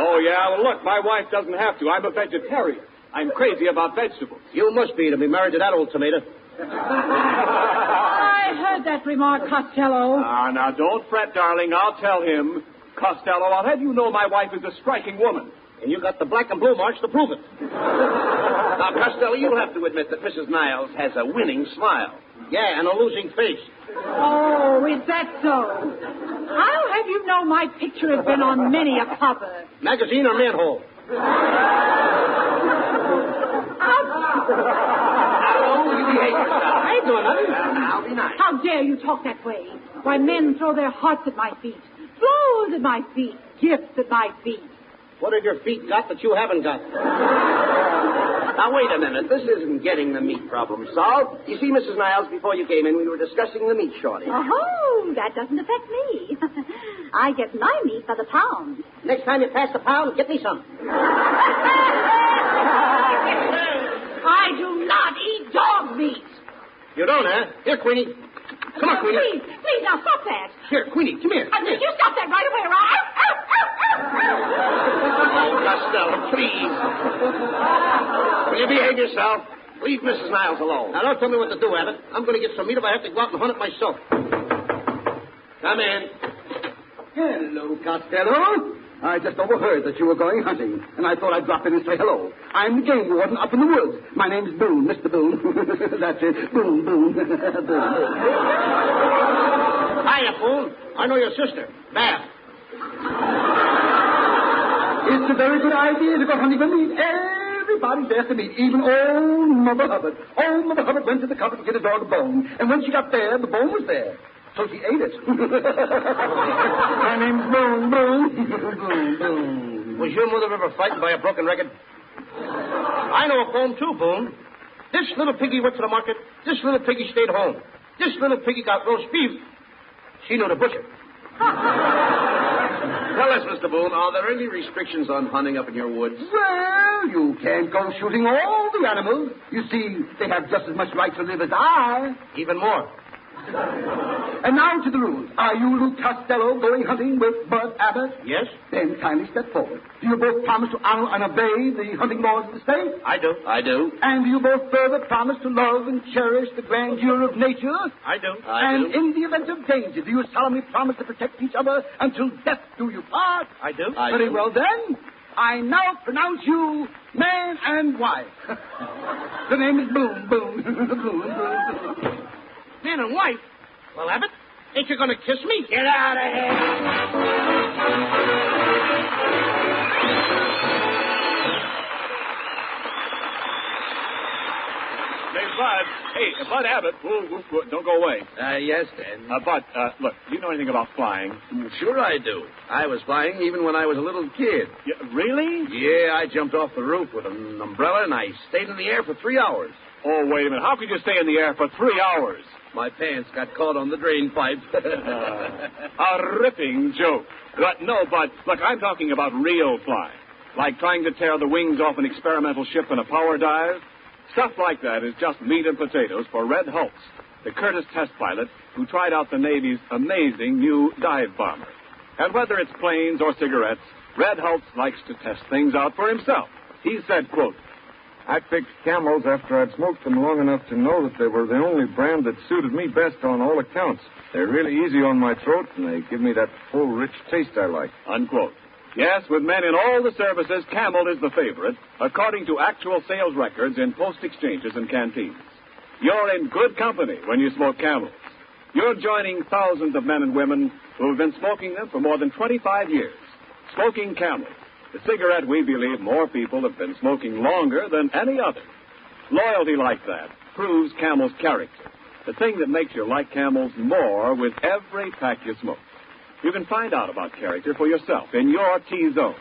Oh, yeah? Well, look, my wife doesn't have to. I'm a vegetarian. I'm crazy about vegetables. You must be to be married to that old tomato. I heard that remark, Costello. Now, don't fret, darling. I'll tell him. Costello, I'll have you know my wife is a striking woman. And you got the black and blue marks to prove it. Now, Costello, you'll have to admit that Mrs. Niles has a winning smile. Yeah, and a losing face. Oh, is that so? I'll have you know my picture has been on many a cover. Magazine or manhole? Hello, you behave yourself. I ain't doing nothing. I'll be nice. How dare you talk that way? Why, men throw their hearts at my feet, clothes at my feet, gifts at my feet. What have your feet got that you haven't got? Now, wait a minute. This isn't getting the meat problem solved. You see, Mrs. Niles, before you came in, we were discussing the meat shortage. Oh, that doesn't affect me. I get my meat by the pound. Next time you pass the pound, get me some. I do not eat dog meat. You don't, huh? Here, Queenie. Come on, Queenie. Please, now stop that. Here, Queenie, come here. Did you stop that right away, or Oh, Costello, please. Will you behave yourself? Leave Mrs. Niles alone. Now, don't tell me what to do, Abbott. I'm going to get some meat if I have to go out and hunt it myself. Come in. Hello, Costello. I just overheard that you were going hunting, and I thought I'd drop in and say hello. I'm the game warden up in the woods. My name's Boone, Mr. Boone. That's it. Boone, Boone. Boone. Hiya, Boone. I know your sister, Bab. It's a very good idea to go hunting for meat. Everybody's there to meet, even old Mother Hubbard. Old Mother Hubbard went to the cupboard to get a dog a bone, and when she got there, the bone was there. So she ate it. My name's Boone, Boone. Boone, Boone. Was your mother ever frightened by a broken record? I know a bone, too, Boone. This little piggy went to the market. This little piggy stayed home. This little piggy got roast beef. She knew the butcher. Tell us, Mr. Boone, are there any restrictions on hunting up in your woods? Well, you can't go shooting all the animals. You see, they have just as much right to live as I. Even more. And now to the rules. Are you, Luke Costello, going hunting with Bud Abbott? Yes. Then kindly step forward. Do you both promise to honor and obey the hunting laws of the state? I do. I do. And do you both further promise to love and cherish the grandeur of nature? I do. And in the event of danger, do you solemnly promise to protect each other until death do you part? I do. Very well, then. I now pronounce you man and wife. The name is Boone, Boone, Boone, Boone, Boone. Man and wife? Well, Abbott, ain't you going to kiss me? Get out of here. Say, Bud. Hey, Bud Abbott. Whoa, don't go away. Yes, Dan. Bud, look, do you know anything about flying? Sure I do. I was flying even when I was a little kid. Yeah, really? Yeah, I jumped off the roof with an umbrella and I stayed in the air for 3 hours. Oh, wait a minute. How could you stay in the air for 3 hours? My pants got caught on the drain pipe. A ripping joke. No, Bud, look, I'm talking about real flying. Like trying to tear the wings off an experimental ship in a power dive. Stuff like that is just meat and potatoes for Red Hulse, the Curtiss test pilot who tried out the Navy's amazing new dive bomber. And whether it's planes or cigarettes, Red Hulse likes to test things out for himself. He said, quote, I picked Camels after I'd smoked them long enough to know that they were the only brand that suited me best on all accounts. They're really easy on my throat, and they give me that full, rich taste I like. Unquote. Yes, with men in all the services, Camel is the favorite, according to actual sales records in post exchanges and canteens. You're in good company when you smoke Camels. You're joining thousands of men and women who have been smoking them for more than 25 years. Smoking Camels, the cigarette we believe more people have been smoking longer than any other. Loyalty like that proves Camel's character, the thing that makes you like Camels more with every pack you smoke. You can find out about character for yourself in your T-zone.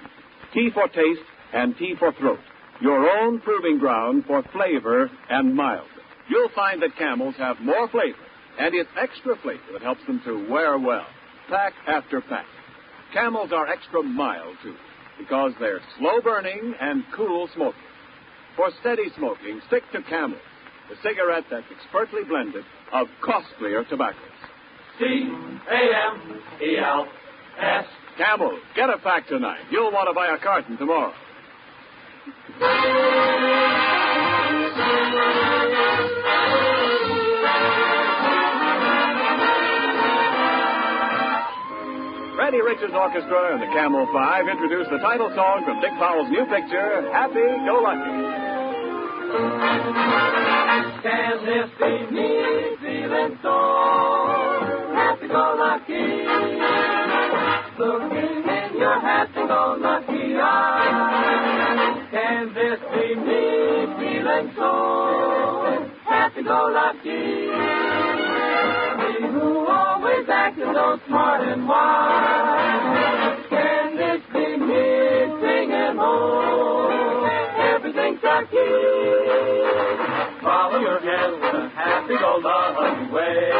T for taste and T for throat. Your own proving ground for flavor and mildness. You'll find that Camels have more flavor, and it's extra flavor that helps them to wear well, pack after pack. Camels are extra mild, too, because they're slow-burning and cool smoking. For steady smoking, stick to Camels, the cigarette that's expertly blended of costlier tobaccos. C-A-M-E-L-S. Camels, get a pack tonight. You'll want to buy a carton tomorrow. Eddie Richards Orchestra and the Camel 5 introduce the title song from Dick Powell's new picture, Happy Go Lucky. Can this be me feeling so happy-go-lucky? Looking in your happy-go-lucky eyes. Can this be me feeling so happy-go-lucky? Me who always acted so smart and wise. Can this be me singing home? Everything's lucky. Follow your hand with a happy-go-lucky way.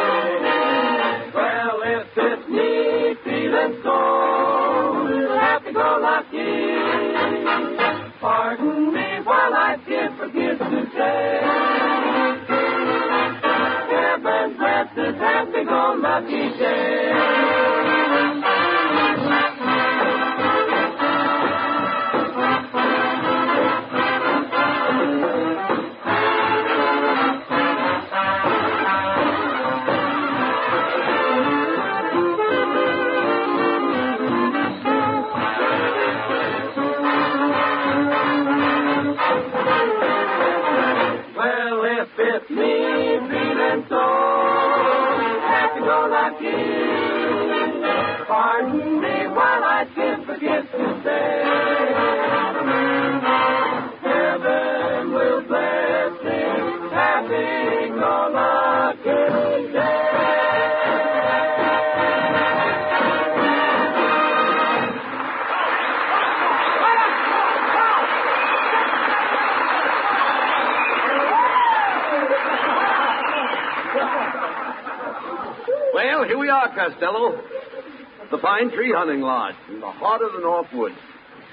Well, if it's me feeling so happy-go-lucky, pardon me while I forgive to say, heaven bless this happy-go-lucky day. Pardon me while I forget to say, heaven will bless this happy-go-lucky day. Well, here we are, Costello. The Pine Tree Hunting Lodge in the heart of the North Woods.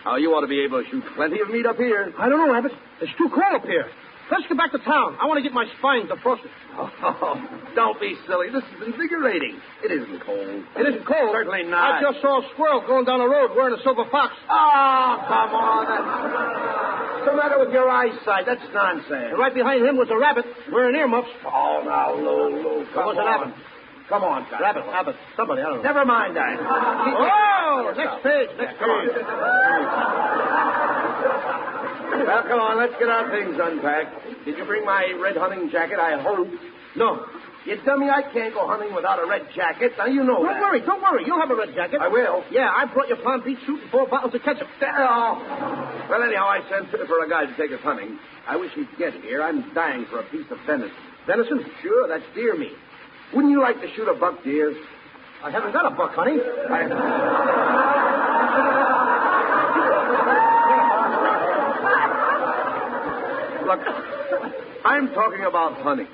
Now, you ought to be able to shoot plenty of meat up here. I don't know, Abbott. It's too cold up here. Let's get back to town. I want to get my spine defrosted. Oh, don't be silly. This is invigorating. It isn't cold. It isn't cold? Certainly not. I just saw a squirrel going down the road wearing a silver fox. Oh, come on. What's the matter with your eyesight? That's nonsense. And right behind him was a rabbit wearing earmuffs. Oh, now, Lou, What was it, Abbott? Come on, guys. Rabbit, somebody, I don't know. Never mind that. Oh, next page. Come on. Well, come on, let's get our things unpacked. Did you bring my red hunting jacket, I hope? No. You dummy, I can't go hunting without a red jacket. Now, you know Don't worry. You'll have a red jacket. I will. Yeah, I brought your Palm Beach suit and 4 bottles of ketchup. Oh. Well, anyhow, I sent for a guy to take us hunting. I wish he'd get here. I'm dying for a piece of venison. Venison? Sure, that's deer meat. Wouldn't you like to shoot a buck deer? I haven't got a buck, honey. Look, I'm talking about hunting.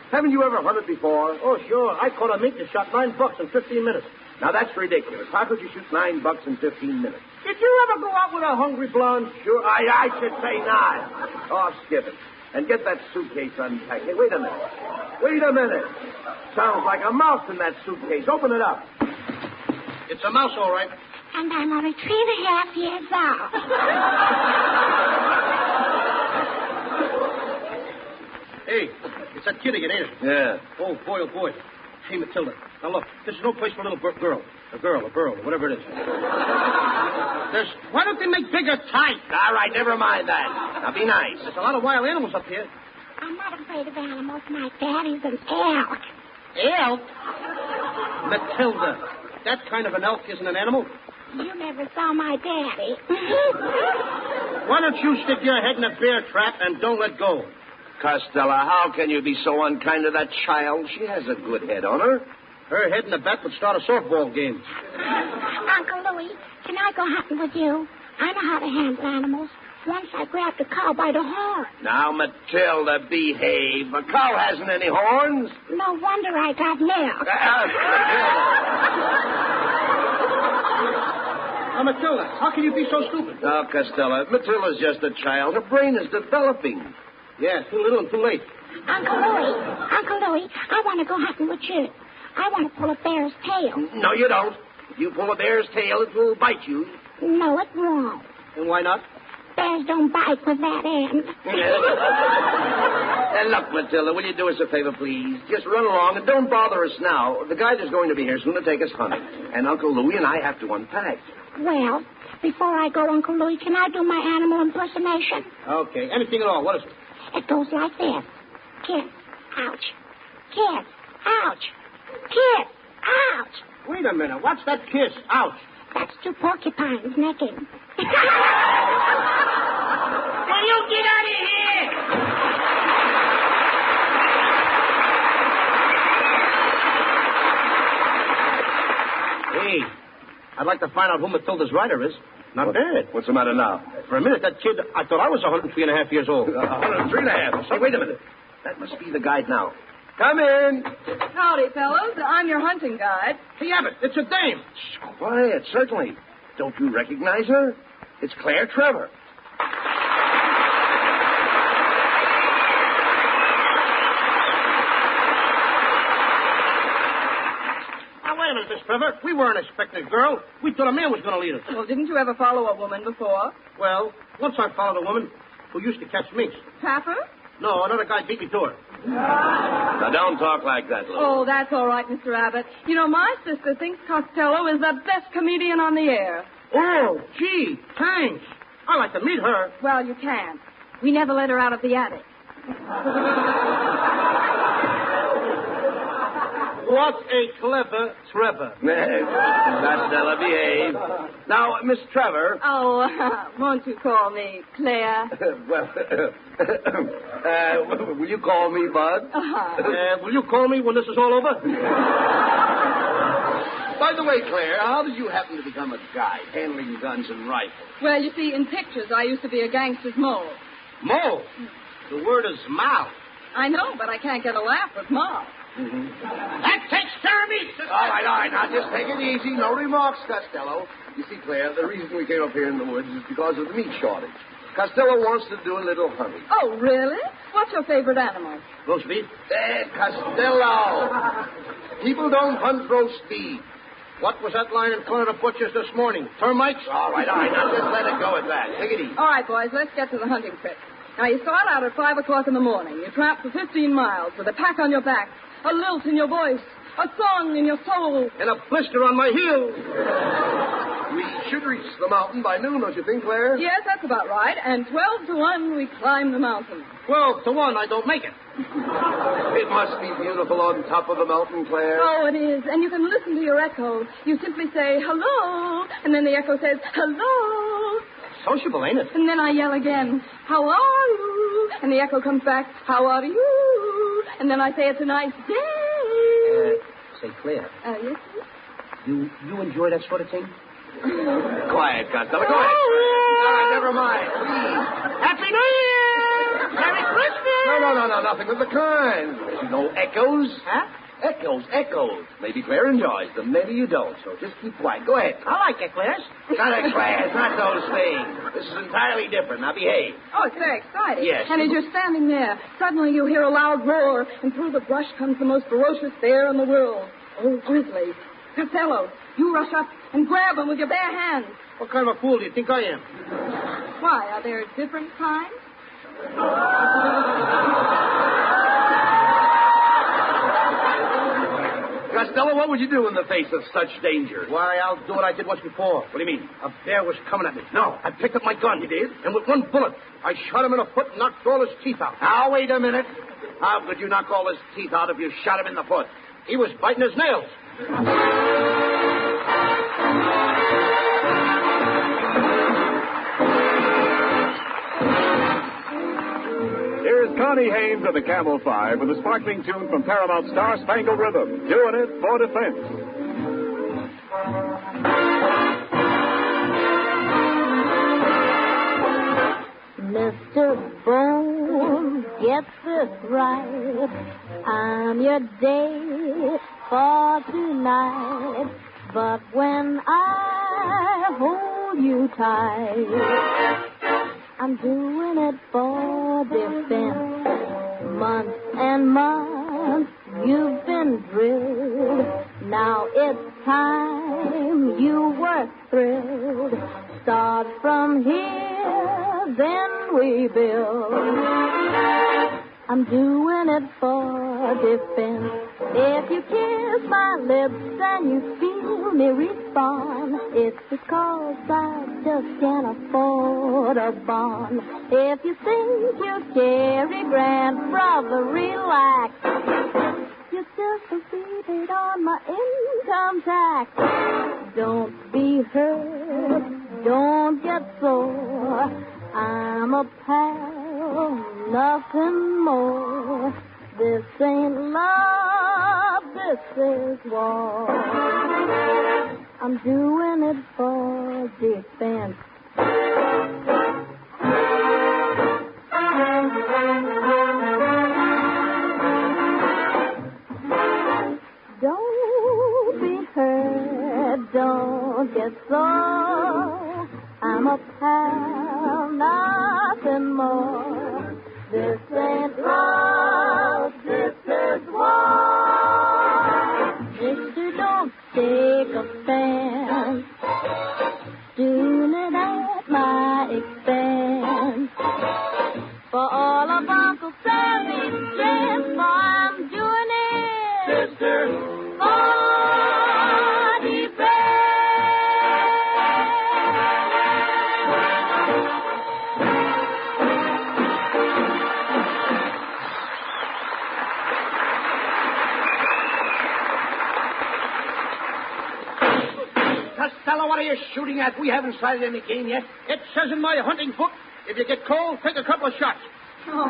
Haven't you ever hunted before? Oh, sure. I caught a mink that shot $9 in 15 minutes. Now, that's ridiculous. How could you shoot $9 in 15 minutes? Did you ever go out with a hungry blonde? Sure, I should say not. Oh, skip it. And get that suitcase unpacked. Hey, wait a minute. Sounds like a mouse in that suitcase. Open it up. It's a mouse, all right. And I'm only 3.5 years old. Hey, it's that kid again, ain't it? Yeah. Oh, boy. Hey, Matilda. Now, look, this is no place for a little girl. A girl, whatever it is. Why don't they make bigger tights? All right, never mind that. Now, be nice. There's a lot of wild animals up here. I'm not afraid of animals. My daddy's an elk. Elk? Matilda, that kind of an elk isn't an animal. You never saw my daddy. Why don't you stick your head in a bear trap and don't let go? Costello, how can you be so unkind to that child? She has a good head on her. Her head in a bat would start a softball game. Uncle Louie, can I go hunting with you? I know how to handle animals. Once I grabbed a cow by the horn. Now, Matilda, behave. A cow hasn't any horns. No wonder I got milk. Matilda, how can you be so stupid? Oh, Costello, Matilda's just a child. Her brain is developing. Yeah, too little and too late. Uncle Louie, I want to go hunting with you. I want to pull a bear's tail. No, you don't. If you pull a bear's tail, it will bite you. No, it won't. And why not? Bears bears don't bite with that end. And look, Matilda, will you do us a favor, please? Just run along and don't bother us now. The guide is going to be here soon to take us hunting. And Uncle Louie and I have to unpack. Well, before I go, Uncle Louie, can I do my animal impersonation? Okay, anything at all. What is it? It goes like this. Kiss, ouch. Kiss, ouch. Kiss, ouch. Wait a minute. What's that kiss? Ouch. That's two porcupines necking. Will you get out of here? Hey, I'd like to find out who Matilda's rider is. Not bad. What's the matter now? For a minute, that kid, I thought I was 103 and a half years old. 103 and a half. Say, wait a minute. That must be the guide now. Come in. Howdy, fellows. I'm your hunting guide. Hey, Abbott, it's a dame. Shh, quiet, certainly. Don't you recognize her? It's Claire Trevor. Now, wait a minute, Miss Trevor. We weren't expecting a girl. We thought a man was going to lead us. Well, didn't you ever follow a woman before? Well, once I followed a woman who used to catch minks. Trapper? No, another guy beat me to her. Now, don't talk like that, Lou. Oh, that's all right, Mr. Abbott. You know, my sister thinks Costello is the best comedian on the air. Oh, gee, thanks. I'd like to meet her. Well, you can't. We never let her out of the attic. What a clever Trevor. Costello, behave. Now, Miss Trevor. Oh, won't you call me Claire? Well, will you call me Bud? Will you call me when this is all over? By the way, Claire, how did you happen to become a guide handling guns and rifles? Well, you see, in pictures, I used to be a gangster's mole. Mole? The word is mouth. I know, but I can't get a laugh with mouth. Mm-hmm. That takes care of me, sister. All right. Now, just take it easy. No remarks, Costello. You see, Claire, the reason we came up here in the woods is because of the meat shortage. Costello wants to do a little hunting. Oh, really? What's your favorite animal? Roast beef. Costello. People don't hunt roast beef. What was that line in front of the butcher's this morning? Termites? All right. Now, just let it go at that. Take it easy. All right, boys, let's get to the hunting trip. Now, you start out at 5 o'clock in the morning. You tramp for 15 miles with a pack on your back, a lilt in your voice, a song in your soul, and a blister on my heel. We should reach the mountain by noon, don't you think, Claire? Yes, that's about right. And 12 to 1, we climb the mountain. 12 to 1, I don't make it. It must be beautiful on top of the mountain, Claire. Oh, it is. And you can listen to your echo. You simply say, hello, and then the echo says, hello. Sociable, ain't it? And then I yell again, how are you? And the echo comes back, how are you? And then I say, it's a nice day. Say, Claire. Yes? You enjoy that sort of thing? Quiet, Costello. Go ahead. All right, never mind. Please. Happy New Year! Merry Christmas! No, nothing of the kind. There's no echoes. Huh? Echoes. Maybe Claire enjoys them, maybe you don't, so just keep quiet. Go ahead. I like eclairs. Not eclairs, not those things. This is entirely different. Now behave. Oh, it's very exciting. Yes. And as you're standing there, suddenly you hear a loud roar, and through the brush comes the most ferocious bear in the world. Oh, Grizzly. Costello, you rush up and grab him with your bare hands. What kind of a fool do you think I am? Why, are there different kinds? Costello, what would you do in the face of such danger? Why, I'll do what I did once before. What do you mean? A bear was coming at me. No. I picked up my gun. You did? And with one bullet, I shot him in the foot and knocked all his teeth out. Now, wait a minute. How could you knock all his teeth out if you shot him in the foot? He was biting his nails. Here's Connie Haynes of the Camel 5 with a sparkling tune from Paramount's Star Spangled Rhythm, doing it for defense. Mr. Bones, get this right. I'm your day for tonight. But when I hold you tight, I'm doing it for defense. Months and months you've been drilled. Now it's time you were thrilled. Start from here. then we build. I'm doing it for defense. If you kiss my lips and you feel me respond, it's because I just can't afford a bond. If you think you carry grand, brother, relax. You're just a rebate on my income tax. Don't be hurt, don't get sore. I'm a pal, nothing more. This ain't love, this is war. I'm doing it for defense. Don't be hurt, don't get sore. I'm a pal, nothing more. This ain't love, this is war. Mister, don't take offense. Doing it at my expense. For all of Uncle Sammy's strength, I'm doing it. Sister, for defense. Costello, what are you shooting at? We haven't sighted any game yet. It says in my hunting book, if you get cold, take a couple of shots. Oh.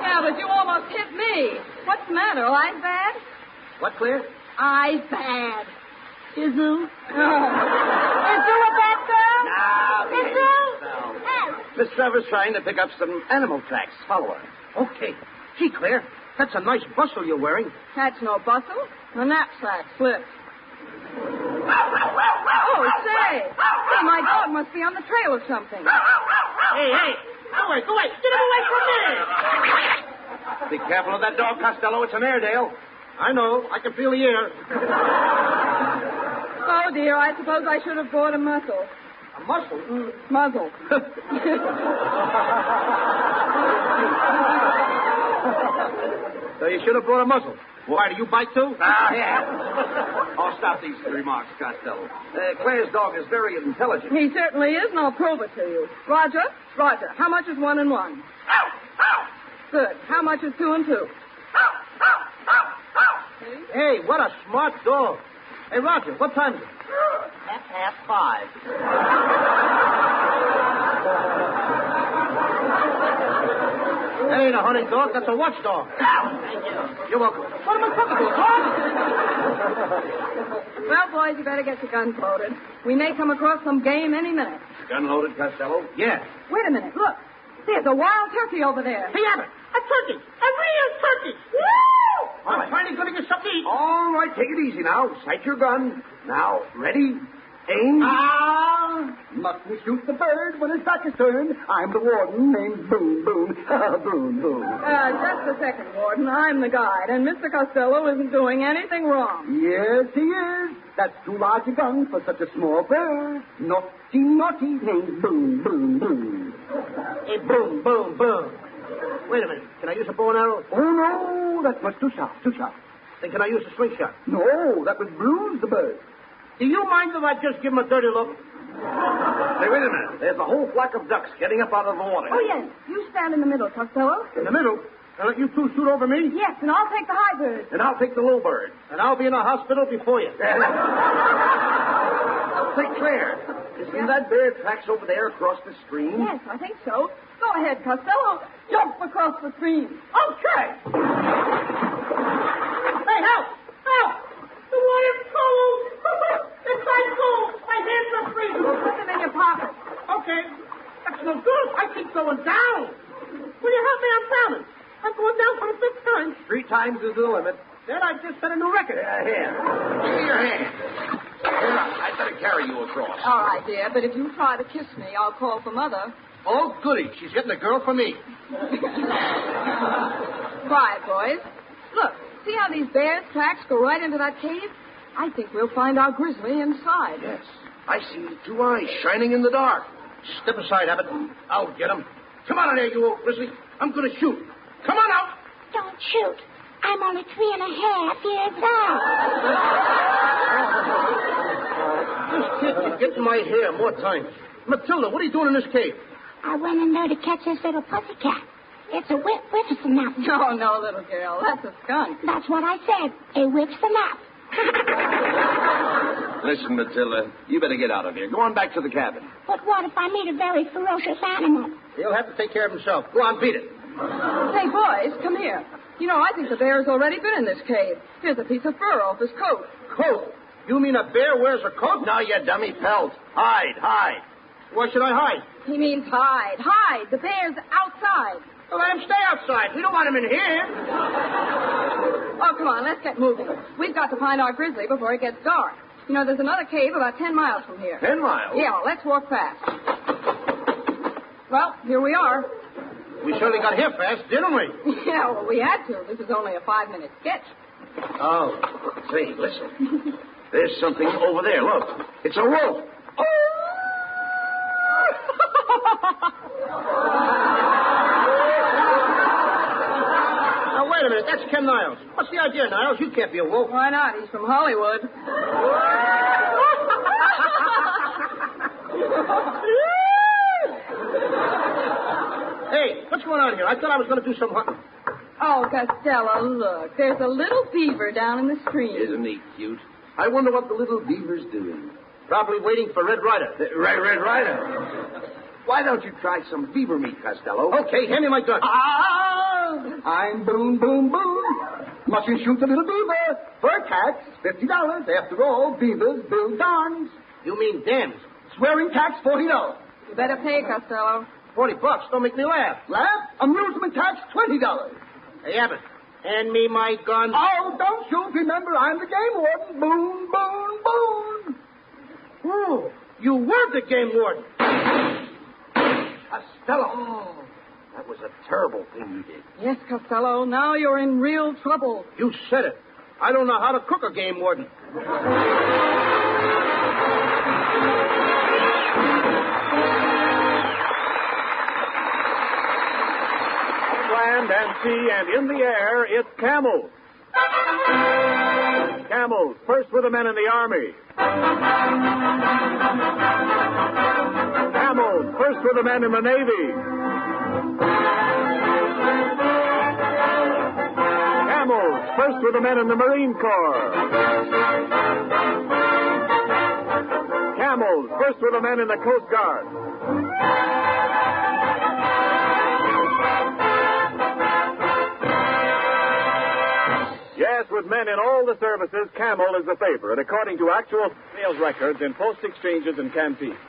Yeah, but you almost hit me. What's the matter? Eyes bad? What, Claire? Eyes bad. Is who? Is you a bad girl? No. Is you? Miss Trevor's trying to pick up some animal tracks. Follow her. Okay. Gee, Claire, that's a nice bustle you're wearing. That's no bustle. The knapsack slipped. Oh, say, my dog must be on the trail of something. Hey, go away. Get him away from me. Be careful of that dog, Costello. It's an Airedale. I know. I can feel the air. Oh, dear, I suppose I should have bought a muzzle. A muzzle? Muzzle. So you should have brought a muzzle. Why, do you bite too? Yeah. I'll stop these remarks, Costello. Claire's dog is very intelligent. He certainly is, and I'll prove it to you. Roger, how much is 1 and 1? Good. How much is 2 and 2? Hey, what a smart dog. Hey, Roger, what time is it? 5:30. That ain't a hunting dog, that's a watchdog. You're welcome. What am I talking to, Well, boys, you better get your guns loaded. We may come across some game any minute. Gun loaded, Costello? Yeah. Wait a minute, look. There's a wild turkey over there. Hey, Abbott, a turkey! A real turkey! Woo! I'm finally going to get something to eat. All right, take it easy now. Sight your gun. Now, ready? Aim. Mustn't shoot the bird when his back is turned. I'm the warden named Boone. Boone, Boone. Just a second, Warden. I'm the guide, and Mr. Costello isn't doing anything wrong. Yes, he is. That's too large a gun for such a small bird. Naughty, named Boone. Hey, boom. Wait a minute. Can I use a bow and arrow? Oh, no, that's much too sharp. Then can I use a slingshot? No, that would bruise the bird. Do you mind if I just give him a dirty look? Hey, wait a minute. There's a whole flock of ducks getting up out of the water. Oh, yes. You stand in the middle, Costello. In the middle? I'll let you two shoot over me? Yes, and I'll take the high bird. And I'll take the low bird. And I'll be in a hospital before you. Say, Claire, isn't that bear tracks over there across the stream? Yes, I think so. Go ahead, Costello. Jump across the stream. Okay. Hey, help! The water's cold! It's ice cold! My hands are freezing! Put them in your pocket. Okay. That's no good. I keep going down. Will you help me? I'm drowning. I'm going down for the 5th time. 3 times is the limit. Then I just set a new record. Here. Give me your hand. Here, I'd better carry you across. All right, dear, but if you try to kiss me, I'll call for Mother. Oh, goody. She's getting a girl for me. Quiet, boys. Look, see how these bears' tracks go right into that cave? I think we'll find our grizzly inside. Yes. I see 2 eyes shining in the dark. Step aside, Abbott. I'll get him. Come on in there, you old grizzly. I'm going to shoot. Come on out. Don't shoot. I'm only 3.5 years old. This kid can get in my hair more times. Matilda, what are you doing in this cave? I went in there to catch this little pussycat. It's a whippersnapper. Oh, no, little girl. That's a skunk. That's what I said. A whippersnapper. Listen, Matilda, you better get out of here. Go on back to the cabin. But what if I meet a very ferocious animal? He'll have to take care of himself. Go on, beat it. Hey, boys, come here. You know, I think the bear's already been in this cave. Here's a piece of fur off his coat. Coat? You mean a bear wears a coat? No, you dummy pelt. Hide. Why should I hide? He means hide. Hide. The bear's outside. Well, let him stay outside. We don't want him in here. Oh, come on, let's get moving. We've got to find our grizzly before it gets dark. You know, there's another cave about 10 miles from here. 10 miles? Yeah, let's walk fast. Well, here we are. We certainly got here fast, didn't we? Yeah, well, we had to. This is only a 5-minute sketch. Oh, say, listen. There's something over there. Look. It's a wolf. Now, wait a minute. That's Ken Niles. What's the idea, Niles? You can't be a wolf. Why not? He's from Hollywood. Hey, what's going on here? I thought I was going to do some hunting. Oh, Costello, look. There's a little beaver down in the stream. Isn't he cute? I wonder what the little beaver's doing. Probably waiting for Red Ryder. Red Ryder? Why don't you try some beaver meat, Costello? Okay, hand me my gun. I'm Boom, Boom, Boom. Mustn't shoot the little beaver. Fur tax, $50. After all, beavers build dams. You mean dams? Swearing tax, $40. You better pay, Costello. $40. Don't make me laugh. Laugh? Amusement tax, $20. Hey, Abbott, hand me my gun. Oh, don't shoot. Remember, I'm the game warden. Boom, boom, boom. Oh, you were the game warden. Costello. Oh, that was a terrible thing you did. Yes, Costello. Now you're in real trouble. You said it. I don't know how to cook a game warden. Land and sea and in the air, it's camels. Camels, first with the men in the army. Camels, first with the men in the Navy. Camels, first with the men in the Marine Corps. Camels, first with the men in the Coast Guard. Yes, with men in all the services, Camel is the favorite, according to actual sales records in post exchanges and canteens.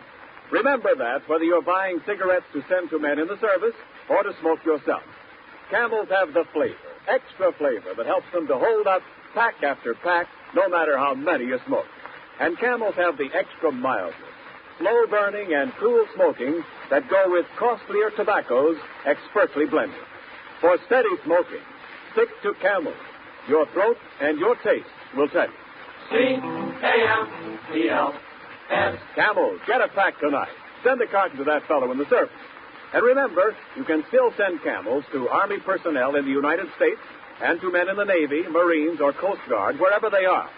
Remember that, whether you're buying cigarettes to send to men in the service or to smoke yourself. Camels have the flavor, extra flavor, that helps them to hold up pack after pack, no matter how many you smoke. And Camels have the extra mildness, slow burning and cool smoking that go with costlier tobaccos expertly blended. For steady smoking, stick to Camels. Your throat and your taste will tell you. C-A-M-E-L-S. Camels, get a pack tonight. Send a carton to that fellow in the service. And remember, you can still send Camels to Army personnel in the United States and to men in the Navy, Marines, or Coast Guard, wherever they are.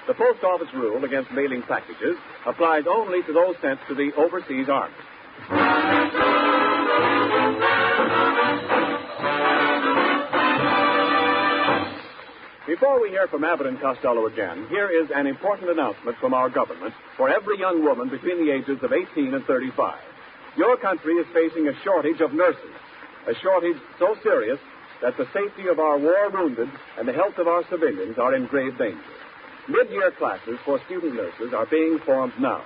The Post Office rule against mailing packages applies only to those sent to the overseas army. Before we hear from Abbott and Costello again, here is an important announcement from our government for every young woman between the ages of 18 and 35. Your country is facing a shortage of nurses, a shortage so serious that the safety of our war-wounded and the health of our civilians are in grave danger. Mid-year classes for student nurses are being formed now.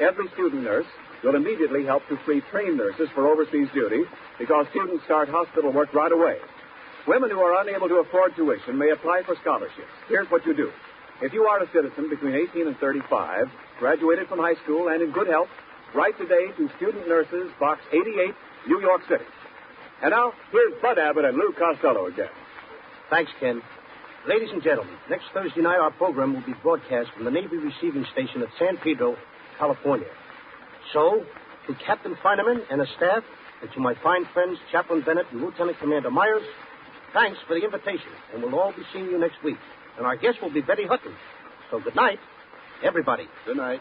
Every student nurse will immediately help to free trained nurses for overseas duty because students start hospital work right away. Women who are unable to afford tuition may apply for scholarships. Here's what you do. If you are a citizen between 18 and 35, graduated from high school and in good health, write today to Student Nurses, Box 88, New York City. And now, here's Bud Abbott and Lou Costello again. Thanks, Ken. Ladies and gentlemen, next Thursday night our program will be broadcast from the Navy Receiving Station at San Pedro, California. So, to Captain Feineman and his staff, and to my fine friends Chaplain Bennett and Lieutenant Commander Myers, thanks for the invitation, and we'll all be seeing you next week. And our guest will be Betty Hutton. So good night, everybody. Good night.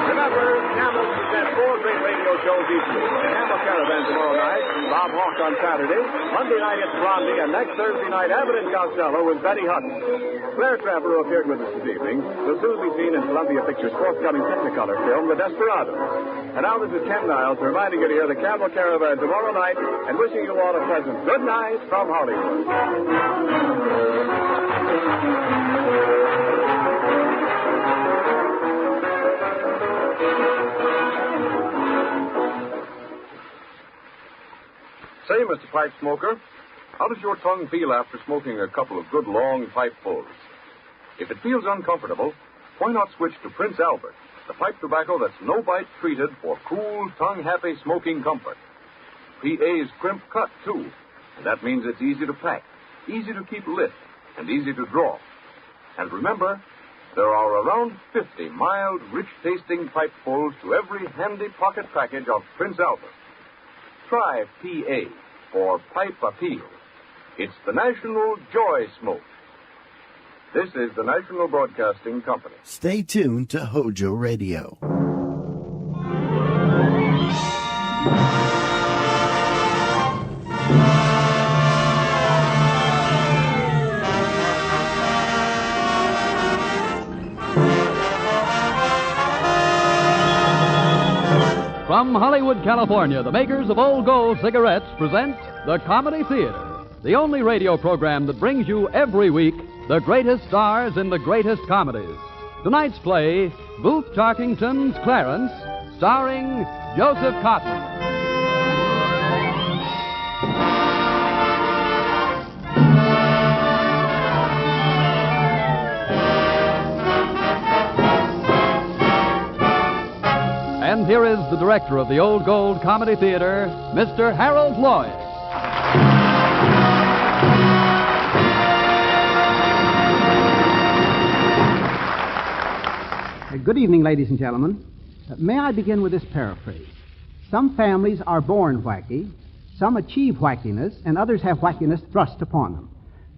Remember, Camel presents 4 great radio shows each week. Camel Caravan tomorrow night, Bob Hawk on Saturday, Monday night it's Blondie, and next Thursday night, Abbott and Costello with Betty Hutton. Claire Trevor, who appeared with us this evening, will soon be seen in Columbia Pictures' forthcoming Technicolor film, The Desperado. And now this is Ken Niles reminding you to hear the Camel Caravan tomorrow night and wishing you all a pleasant good night from Hollywood. Say, Mr. Pipe Smoker, how does your tongue feel after smoking a couple of good long pipefuls? If it feels uncomfortable, why not switch to Prince Albert, the pipe tobacco that's no-bite treated for cool, tongue-happy smoking comfort. PA's crimp cut, too, and that means it's easy to pack, easy to keep lit, and easy to draw. And remember, there are around 50 mild, rich-tasting pipefuls to every handy pocket package of Prince Albert. Try PA for Pipe Appeal. It's the National Joy Smoke. This is the National Broadcasting Company. Stay tuned to HOJO Radio. From Hollywood, California, the makers of Old Gold cigarettes present the Comedy Theater, the only radio program that brings you every week the greatest stars in the greatest comedies. Tonight's play, Booth Tarkington's Clarence, starring Joseph Cotton. And here is the director of the Old Gold Comedy Theater, Mr. Harold Lloyd. Good evening, ladies and gentlemen. May I begin with this paraphrase? Some families are born wacky, some achieve wackiness, and others have wackiness thrust upon them.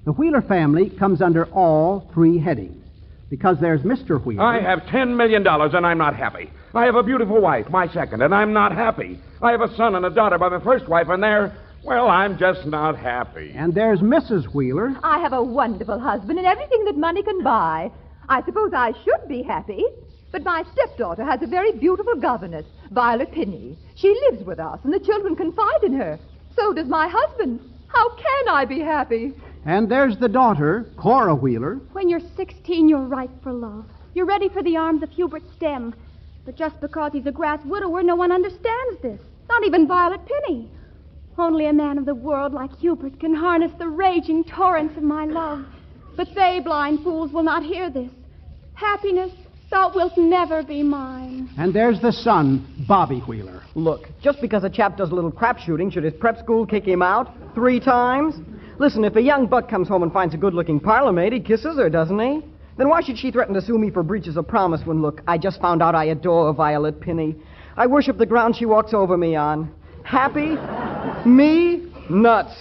The Wheeler family comes under all 3 headings. Because there's Mr. Wheeler. I have $10 million, and I'm not happy. I have a beautiful wife, my second, and I'm not happy. I have a son and a daughter by my first wife, and well, I'm just not happy. And there's Mrs. Wheeler. I have a wonderful husband and everything that money can buy. I suppose I should be happy. But my stepdaughter has a very beautiful governess, Violet Pinney. She lives with us, and the children confide in her. So does my husband. How can I be happy? And there's the daughter, Cora Wheeler. When you're 16, you're ripe for love. You're ready for the arms of Hubert Stem. But just because he's a grass widower, no one understands this. Not even Violet Pinney. Only a man of the world like Hubert can harness the raging torrents of my love. But they, blind fools, will not hear this. Happiness, thou wilt never be mine. And there's the son, Bobby Wheeler. Look, just because a chap does a little crap shooting, should his prep school kick him out 3 times? Listen, if a young buck comes home and finds a good-looking parlour-maid, he kisses her, doesn't he? Then why should she threaten to sue me for breaches of promise when, look, I just found out I adore Violet Pinney. I worship the ground she walks over me on. Happy? Me? Nuts.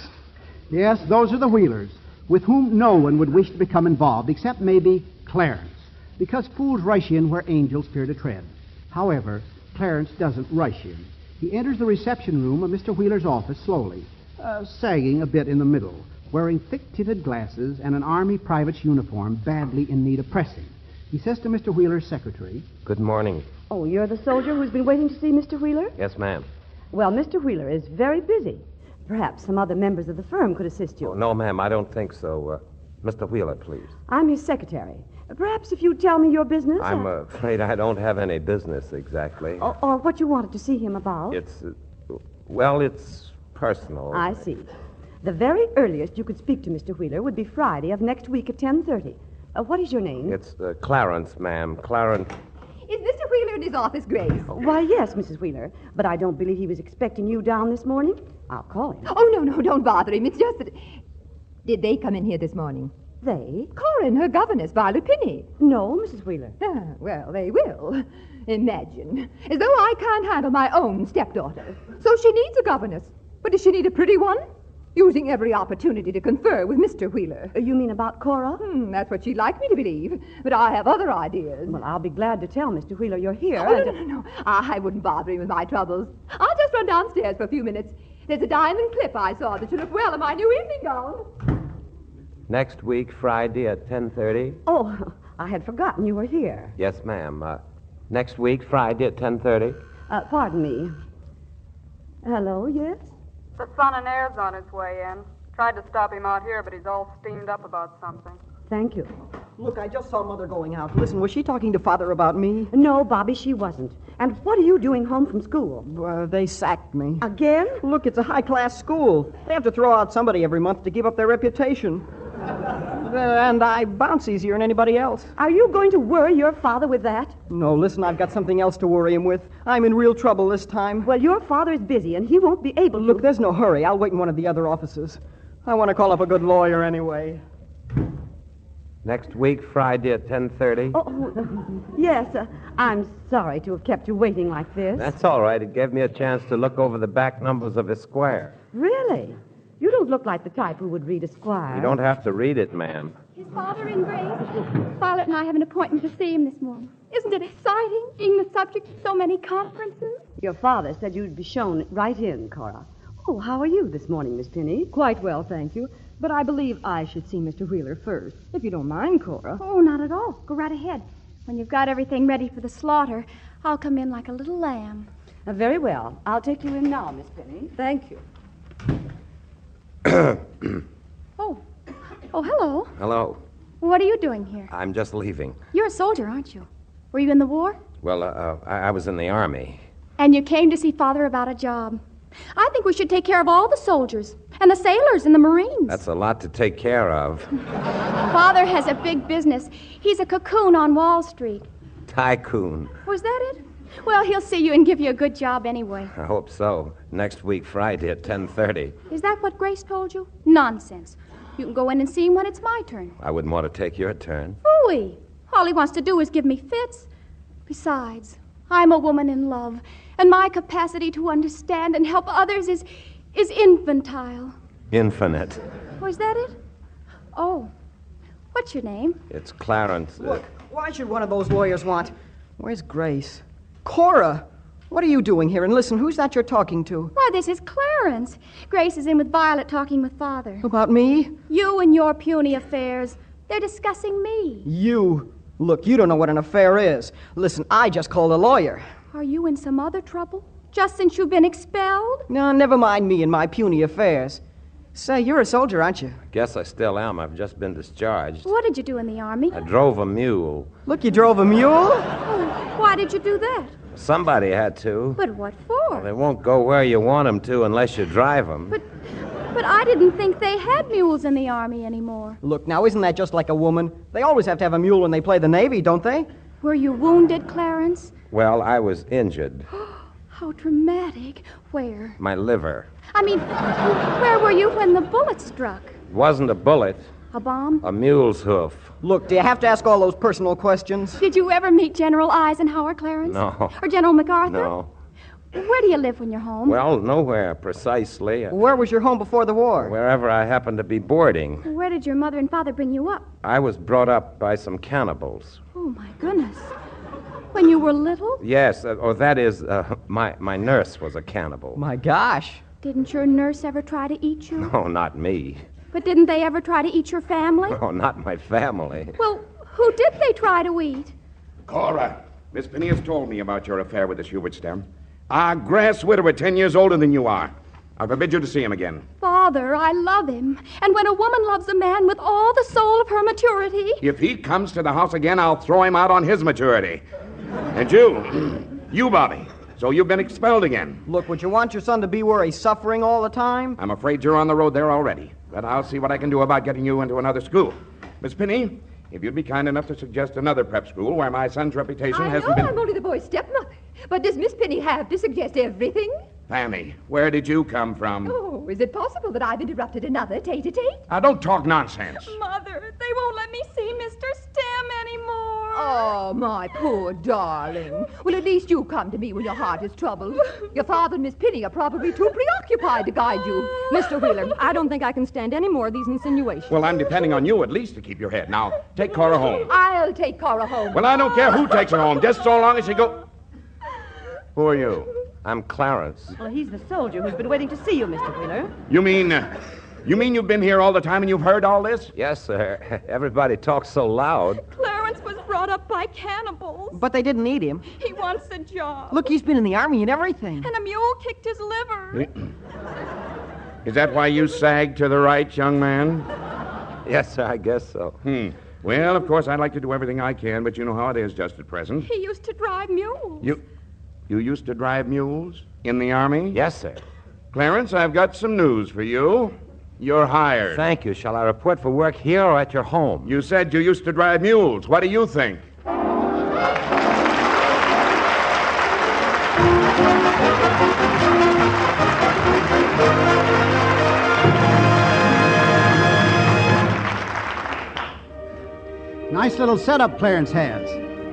Yes, those are the Wheelers, with whom no one would wish to become involved, except maybe Clarence, because fools rush in where angels fear to tread. However, Clarence doesn't rush in. He enters the reception room of Mr. Wheeler's office slowly, sagging a bit in the middle, wearing thick-tinted glasses and an Army private's uniform badly in need of pressing. He says to Mr. Wheeler's secretary, Good morning. Oh, you're the soldier who's been waiting to see Mr. Wheeler? Yes, ma'am. Well, Mr. Wheeler is very busy. Perhaps some other members of the firm could assist you. Oh, no, ma'am, I don't think so. Mr. Wheeler, please. I'm his secretary. Perhaps if you'd tell me your business... I'm afraid I don't have any business exactly. Or what you wanted to see him about. It's personal. I see. The very earliest you could speak to Mr. Wheeler would be Friday of next week at 10:30. What is your name? It's Clarence, ma'am. Clarence. Is Mr. Wheeler in his office, Grace? Why, yes, Mrs. Wheeler. But I don't believe he was expecting you down this morning. I'll call him. Oh, no, don't bother him. It's just that... Did they come in here this morning? They? Cora and her governess, Violet Penny. No, Mrs. Wheeler. Well, they will. Imagine. As though I can't handle my own stepdaughter. So she needs a governess. But does she need a pretty one? Using every opportunity to confer with Mr. Wheeler. You mean about Cora? That's what she'd like me to believe. But I have other ideas. Well, I'll be glad to tell Mr. Wheeler you're here. Oh, no. I wouldn't bother him with my troubles. I'll just run downstairs for a few minutes. There's a diamond clip I saw that should look well in my new evening gown. Next week, Friday at 10:30. Oh, I had forgotten you were here. Yes, ma'am. Next week, Friday at 10:30. Pardon me. Hello, yes? The Son and Heir's on his way in. Tried to stop him out here, but he's all steamed up about something. Thank you. Look, I just saw Mother going out. Listen, was she talking to Father about me? No, Bobby, she wasn't. And what are you doing home from school? They sacked me. Again? Look, it's a high-class school. They have to throw out somebody every month to keep up their reputation. And I bounce easier than anybody else. Are you going to worry your father with that? No, listen, I've got something else to worry him with. I'm in real trouble this time. Well, your father's busy, and he won't be able to... Look, there's no hurry. I'll wait in one of the other offices. I want to call up a good lawyer anyway. Next week, Friday at 10:30. Oh, yes. I'm sorry to have kept you waiting like this. That's all right. It gave me a chance to look over the back numbers of Esquire. Really? You don't look like the type who would read Esquire. You don't have to read it, ma'am. Is Father in, Grace? Violet and I have an appointment to see him this morning. Isn't it exciting, being the subject of so many conferences? Your father said you'd be shown right in, Cora. Oh, how are you this morning, Miss Penny? Quite well, thank you. But I believe I should see Mr. Wheeler first, if you don't mind, Cora. Oh, not at all. Go right ahead. When you've got everything ready for the slaughter, I'll come in like a little lamb. Very well. I'll take you in now, Miss Penny. Thank you. Oh, hello. Hello. What are you doing here? I'm just leaving. You're a soldier, aren't you? Were you in the war? Well, I was in the Army. And you came to see Father about a job. I think we should take care of all the soldiers and the sailors and the Marines. That's a lot to take care of. Father has a big business. He's a cocoon on Wall Street. Tycoon. Was that it? Well, he'll see you and give you a good job anyway. I hope so. Next week, Friday at 10:30. Is that what Grace told you? Nonsense. You can go in and see him when it's my turn. I wouldn't want to take your turn. Phooey. All he wants to do is give me fits. Besides, I'm a woman in love, and my capacity to understand and help others is infantile. Infinite. Oh, is that it? Oh. What's your name? It's Clarence. Look, why should one of those lawyers want... Where's Grace? Cora! What are you doing here? And listen, who's that you're talking to? Why, this is Clarence. Grace is in with Violet talking with Father. About me? You and your puny affairs. They're discussing me. You? Look, you don't know what an affair is. Listen, I just called a lawyer. Are you in some other trouble? Just since you've been expelled? No, never mind me and my puny affairs. Say, you're a soldier, aren't you? Guess I still am. I've just been discharged. What did you do in the Army? I drove a mule. Look, you drove a mule? Oh, why did you do that? Somebody had to. But what for? Well, they won't go where you want them to unless you drive them. But I didn't think they had mules in the Army anymore. Look, now, isn't that just like a woman? They always have to have a mule when they play the Navy, don't they? Were you wounded, Clarence? Well, I was injured. How dramatic. Where? My liver. I mean, where were you when the bullet struck? It wasn't a bullet. A bomb? A mule's hoof. Look, do you have to ask all those personal questions? Did you ever meet General Eisenhower, Clarence? No. Or General MacArthur? No. Where do you live when you're home? Well, nowhere precisely. Where was your home before the war? Wherever I happened to be boarding. Where did your mother and father bring you up? I was brought up by some cannibals. Oh, my goodness. When you were little? Yes, that is, my nurse was a cannibal. My gosh. Didn't your nurse ever try to eat you? No, not me. But didn't they ever try to eat your family? No, not my family. Well, who did they try to eat? Cora, Miss Penny has told me about your affair with this Hubert Stem. A grass widower 10 years older than you are. I forbid you to see him again. Father, I love him. And when a woman loves a man with all the soul of her maturity... If he comes to the house again, I'll throw him out on his maturity. And you, Bobby. So you've been expelled again. Look, would you want your son to be where he's suffering all the time? I'm afraid you're on the road there already. But I'll see what I can do about getting you into another school. Miss Penny, if you'd be kind enough to suggest another prep school where my son's reputation hasn't been... I'm only the boy's stepmother. But does Miss Penny have to suggest everything? Fanny, where did you come from? Oh, is it possible that I've interrupted another tete-a-tete? Now, don't talk nonsense. Mother, they won't let me see Mr. Stem anymore. Oh, my poor darling. Well, at least you come to me when your heart is troubled. Your father and Miss Penny are probably too preoccupied to guide you. Mr. Wheeler, I don't think I can stand any more of these insinuations. Well, I'm depending on you at least to keep your head. Now, take Cora home. I'll take Cora home. Well, I don't care who takes her home, just so long as she go... Who are you? I'm Clarence. Well, he's the soldier who's been waiting to see you, Mr. Wheeler. You mean you've been here all the time and you've heard all this? Yes, sir. Everybody talks so loud. Clarence was brought up by cannibals. But they didn't eat him. He wants a job. Look, he's been in the army and everything. And a mule kicked his liver. Is that why you sagged to the right, young man? Yes, sir, I guess so. Well, of course, I'd like to do everything I can, but you know how it is just at present. He used to drive mules. You used to drive mules? In the Army? Yes, sir. Clarence, I've got some news for you. You're hired. Thank you. Shall I report for work here or at your home? You said you used to drive mules. What do you think? Nice little setup Clarence has.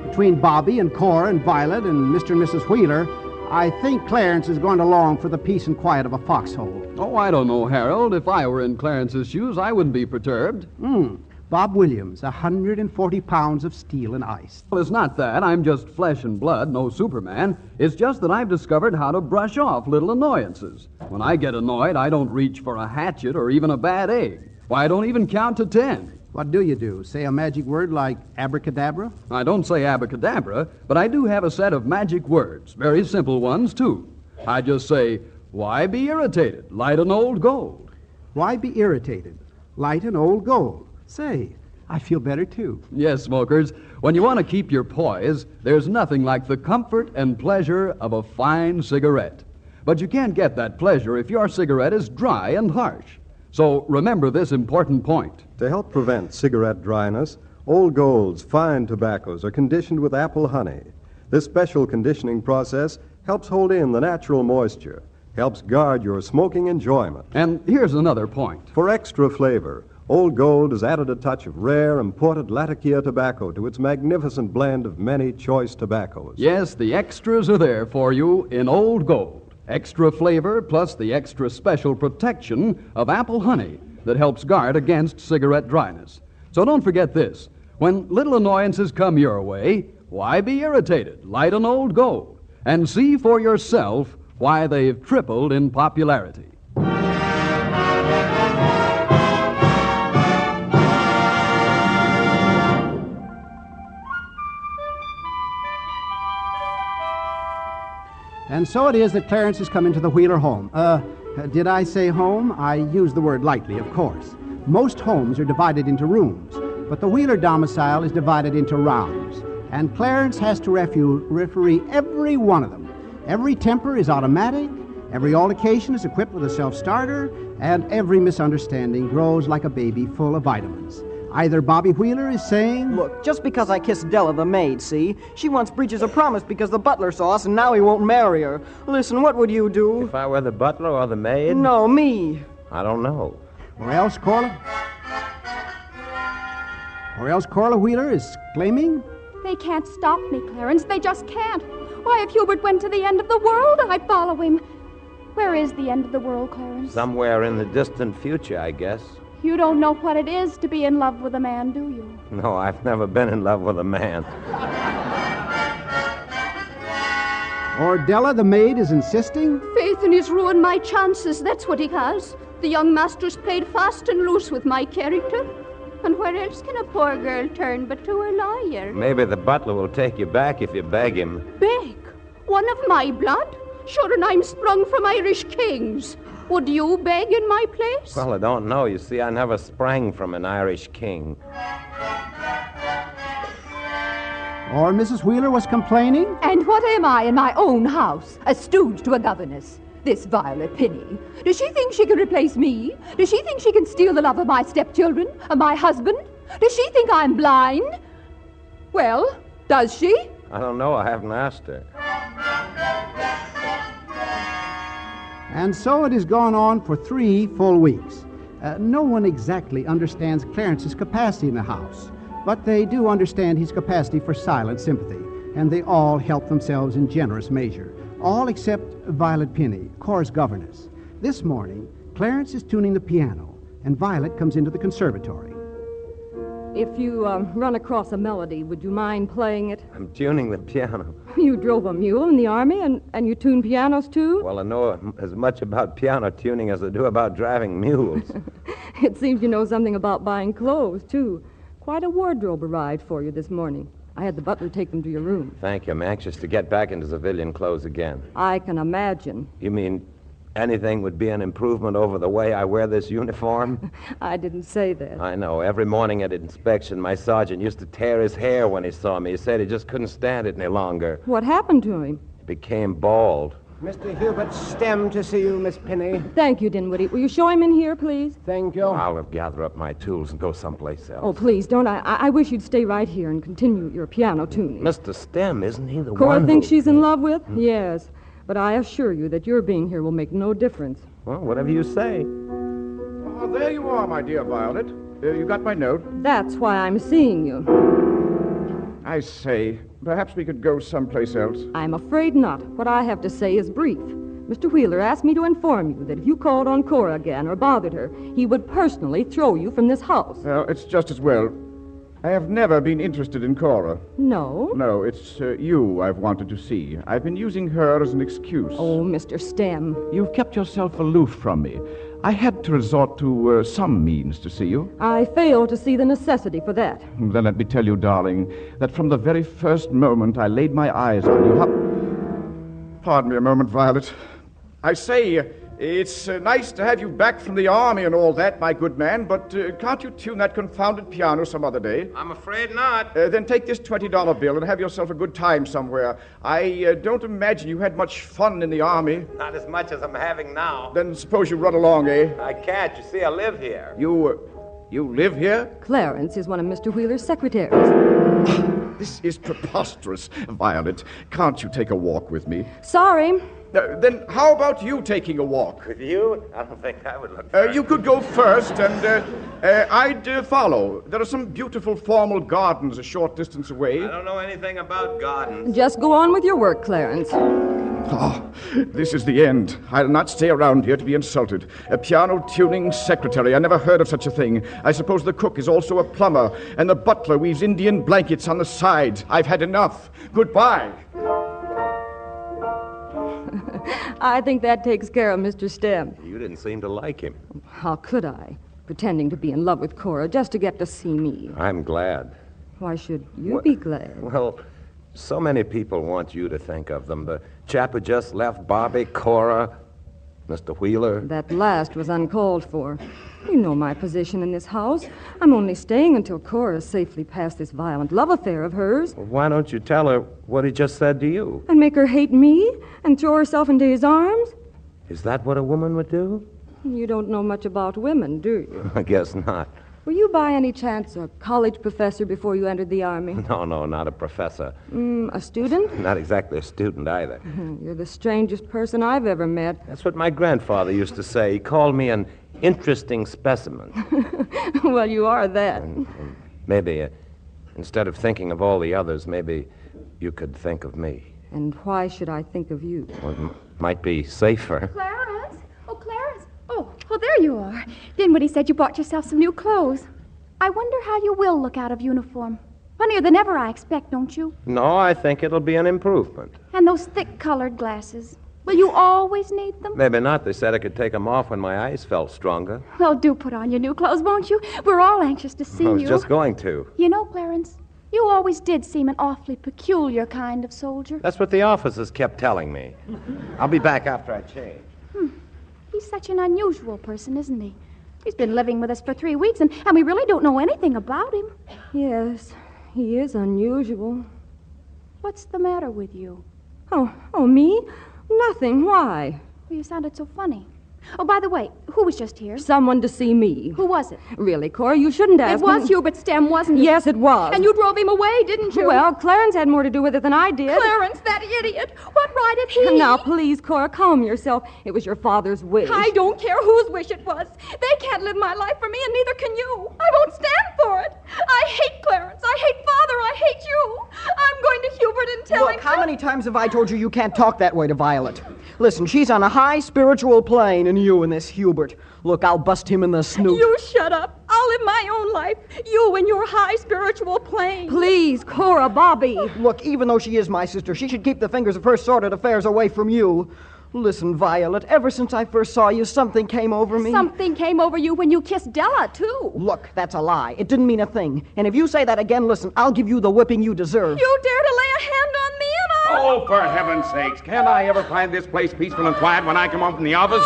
Between Bobby and Cora and Violet and Mr. and Mrs. Wheeler, I think Clarence is going to long for the peace and quiet of a foxhole. Oh, I don't know, Harold. If I were in Clarence's shoes, I wouldn't be perturbed. Bob Williams, 140 pounds of steel and ice. Well, it's not that. I'm just flesh and blood, no Superman. It's just that I've discovered how to brush off little annoyances. When I get annoyed, I don't reach for a hatchet or even a bad egg. Why, I don't even count to 10. What do you do? Say a magic word like abracadabra? I don't say abracadabra, but I do have a set of magic words. Very simple ones, too. I just say, why be irritated? Light an old gold. Why be irritated? Light an old gold. Say, I feel better, too. Yes, smokers. When you want to keep your poise, there's nothing like the comfort and pleasure of a fine cigarette. But you can't get that pleasure if your cigarette is dry and harsh. So remember this important point. To help prevent cigarette dryness, Old Gold's fine tobaccos are conditioned with apple honey. This special conditioning process helps hold in the natural moisture, helps guard your smoking enjoyment. And here's another point. For extra flavor, Old Gold has added a touch of rare imported Latakia tobacco to its magnificent blend of many choice tobaccos. Yes, the extras are there for you in Old Gold. Extra flavor plus the extra special protection of apple honey that helps guard against cigarette dryness. So don't forget this. When little annoyances come your way, why be irritated? Light an Old Gold and see for yourself why they've tripled in popularity. And so it is that Clarence has come into the Wheeler home. Did I say home? I use the word lightly, of course. Most homes are divided into rooms, but the Wheeler domicile is divided into rounds. And Clarence has to referee every one of them. Every temper is automatic, every altercation is equipped with a self-starter, and every misunderstanding grows like a baby full of vitamins. Either Bobby Wheeler is saying... Look, just because I kissed Della the maid, see? She once breaches a promise because the butler saw us, and now he won't marry her. Listen, what would you do? If I were the butler or the maid? No, me. I don't know. Or else Corla Wheeler is claiming... They can't stop me, Clarence. They just can't. Why, if Hubert went to the end of the world, I'd follow him. Where is the end of the world, Clarence? Somewhere in the distant future, I guess. You don't know what it is to be in love with a man, do you? No, I've never been in love with a man. Or Della, the maid, is insisting... Faith in his ruined my chances, that's what he has. The young master's played fast and loose with my character. And where else can a poor girl turn but to her lawyer? Maybe the butler will take you back if you beg him. Beg? One of my blood? Sure, and I'm sprung from Irish kings. Would you beg in my place? Well, I don't know. You see, I never sprang from an Irish king. Or Mrs. Wheeler was complaining... And what am I in my own house? A stooge to a governess. This Violet Penny. Does she think she can replace me? Does she think she can steal the love of my stepchildren? Of my husband? Does she think I'm blind? Well, does she? I don't know. I haven't asked her. And so it has gone on for 3 full weeks. No one exactly understands Clarence's capacity in the house, but they do understand his capacity for silent sympathy, and they all help themselves in generous measure. All except Violet Penny, Cora's governess. This morning, Clarence is tuning the piano, and Violet comes into the conservatory. If you run across a melody, would you mind playing it? I'm tuning the piano. You drove a mule in the Army, and you tune pianos, too? Well, I know as much about piano tuning as I do about driving mules. It seems you know something about buying clothes, too. Quite a wardrobe arrived for you this morning. I had the butler take them to your room. Thank you. I'm anxious to get back into civilian clothes again. I can imagine. You mean anything would be an improvement over the way I wear this uniform? I didn't say that. I know. Every morning at inspection, my sergeant used to tear his hair when he saw me. He said he just couldn't stand it any longer. What happened to him? He became bald. Mr. Hubert Stem to see you, Miss Penny. Thank you, Dinwiddie. Will you show him in here, please? Thank you. I'll gather up my tools and go someplace else. Oh, please, don't. I wish you'd stay right here and continue your piano tuning. Mr. Stem, isn't he the Cora one thinks who... she's in love with? Yes. But I assure you that your being here will make no difference. Well, whatever you say. Oh, there you are, my dear Violet. You got my note? That's why I'm seeing you. I say, perhaps we could go someplace else. I'm afraid not. What I have to say is brief. Mr. Wheeler asked me to inform you that if you called on Cora again or bothered her, he would personally throw you from this house. Well, it's just as well. I have never been interested in Cora. No? No, it's you I've wanted to see. I've been using her as an excuse. Oh, Mr. Stem. You've kept yourself aloof from me. I had to resort to some means to see you. I fail to see the necessity for that. Then let me tell you, darling, that from the very first moment I laid my eyes on you... Pardon me a moment, Violet. I say... It's nice to have you back from the army and all that, my good man, but can't you tune that confounded piano some other day? I'm afraid not. Then take this $20 bill and have yourself a good time somewhere. I don't imagine you had much fun in the army. Not as much as I'm having now. Then suppose you run along, eh? I can't. You see, I live here. You live here? Clarence is one of Mr. Wheeler's secretaries. This is preposterous. Violet, can't you take a walk with me? Sorry. Then how about you taking a walk? With you? I don't think I would look You could go first, and I'd follow. There are some beautiful formal gardens a short distance away. I don't know anything about gardens. Just go on with your work, Clarence. Oh, this is the end. I'll not stay around here to be insulted. A piano-tuning secretary. I never heard of such a thing. I suppose the cook is also a plumber, and the butler weaves Indian blankets on the side. I've had enough. Goodbye. I think that takes care of Mr. Stem. You didn't seem to like him. How could I? Pretending to be in love with Cora just to get to see me. I'm glad. Why should you be glad? Well, so many people want you to think of them. The chap who just left Bobby, Cora, Mr. Wheeler. That last was uncalled for. You know my position in this house. I'm only staying until Cora is safely past this violent love affair of hers. Well, why don't you tell her what he just said to you? And make her hate me and throw herself into his arms? Is that what a woman would do? You don't know much about women, do you? I guess not. Were you by any chance a college professor before you entered the Army? No, not a professor. A student? Not exactly a student either. You're the strangest person I've ever met. That's what my grandfather used to say. He called me an interesting specimen. Well, you are that. And maybe, instead of thinking of all the others, maybe you could think of me. And why should I think of you? Well, it might be safer. Clarence? Oh, Clarence. Oh, there you are. Dinwiddie said you bought yourself some new clothes. I wonder how you will look out of uniform. Funnier than ever, I expect, don't you? No, I think it'll be an improvement. And those thick-colored glasses. Will you always need them? Maybe not. They said I could take them off when my eyes felt stronger. Well, do put on your new clothes, won't you? We're all anxious to see you. I was just going to. You know, Clarence, you always did seem an awfully peculiar kind of soldier. That's what the officers kept telling me. I'll be back after I change. He's such an unusual person, isn't he? He's been living with us for 3 weeks, and we really don't know anything about him. Yes, he is unusual. What's the matter with you? Oh, me? Nothing. Why? Well, you sounded so funny. Oh, by the way, who was just here? Someone to see me. Who was it? Really, Cora, you shouldn't ask It was me. Hubert Stem, wasn't it? Yes, it was. And you drove him away, didn't you? Well, Clarence had more to do with it than I did. Clarence, that idiot. What right had he? Now, please, Cora, calm yourself. It was your father's wish. I don't care whose wish it was. They can't live my life for me, and neither can you. I won't stand for it. I hate Clarence. I hate Father. I hate you. I'm going to Hubert and tell him. Look, how many times have I told you can't talk that way to Violet? Listen, she's on a high spiritual plane, and you and this Hubert. Look, I'll bust him in the snoot. You shut up. I'll live my own life. You and your high spiritual plane. Please, Cora, Bobby. Look, even though she is my sister, she should keep the fingers of her sordid affairs away from you. Listen, Violet, ever since I first saw you, something came over me. Something came over you when you kissed Della, too. Look, that's a lie. It didn't mean a thing. And if you say that again, listen, I'll give you the whipping you deserve. You dare to lay a hand on me and Oh, for heaven's sakes, can't I ever find this place peaceful and quiet when I come home from the office?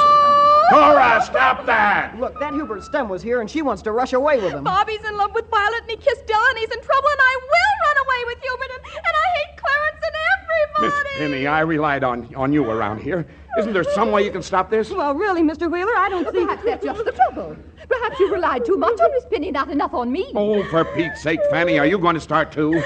Cora, stop that! Look, that Hubert Stem was here, and she wants to rush away with him. Bobby's in love with Violet, and he kissed Della, and he's in trouble, and I will run away with Hubert, and I hate Clarence and everybody. Miss Penny, I relied on you around here. Isn't there some way you can stop this? Well, really, Mr. Wheeler, I don't see... Perhaps that's just the trouble. Perhaps you relied too much on Miss Penny, not enough on me. Oh, for Pete's sake, Fanny, are you going to start too?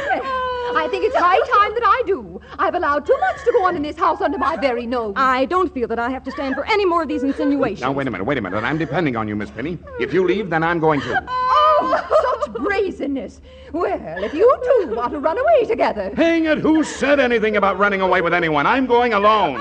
I think it's high time that I do. I've allowed too much to go on in this house under my very nose. I don't feel that I have to stand for any more of these insinuations. Now, wait a minute. I'm depending on you, Miss Penny. If you leave, then I'm going to. Oh, such brazenness. Well, if you two want to run away together. Hang it, who said anything about running away with anyone? I'm going alone.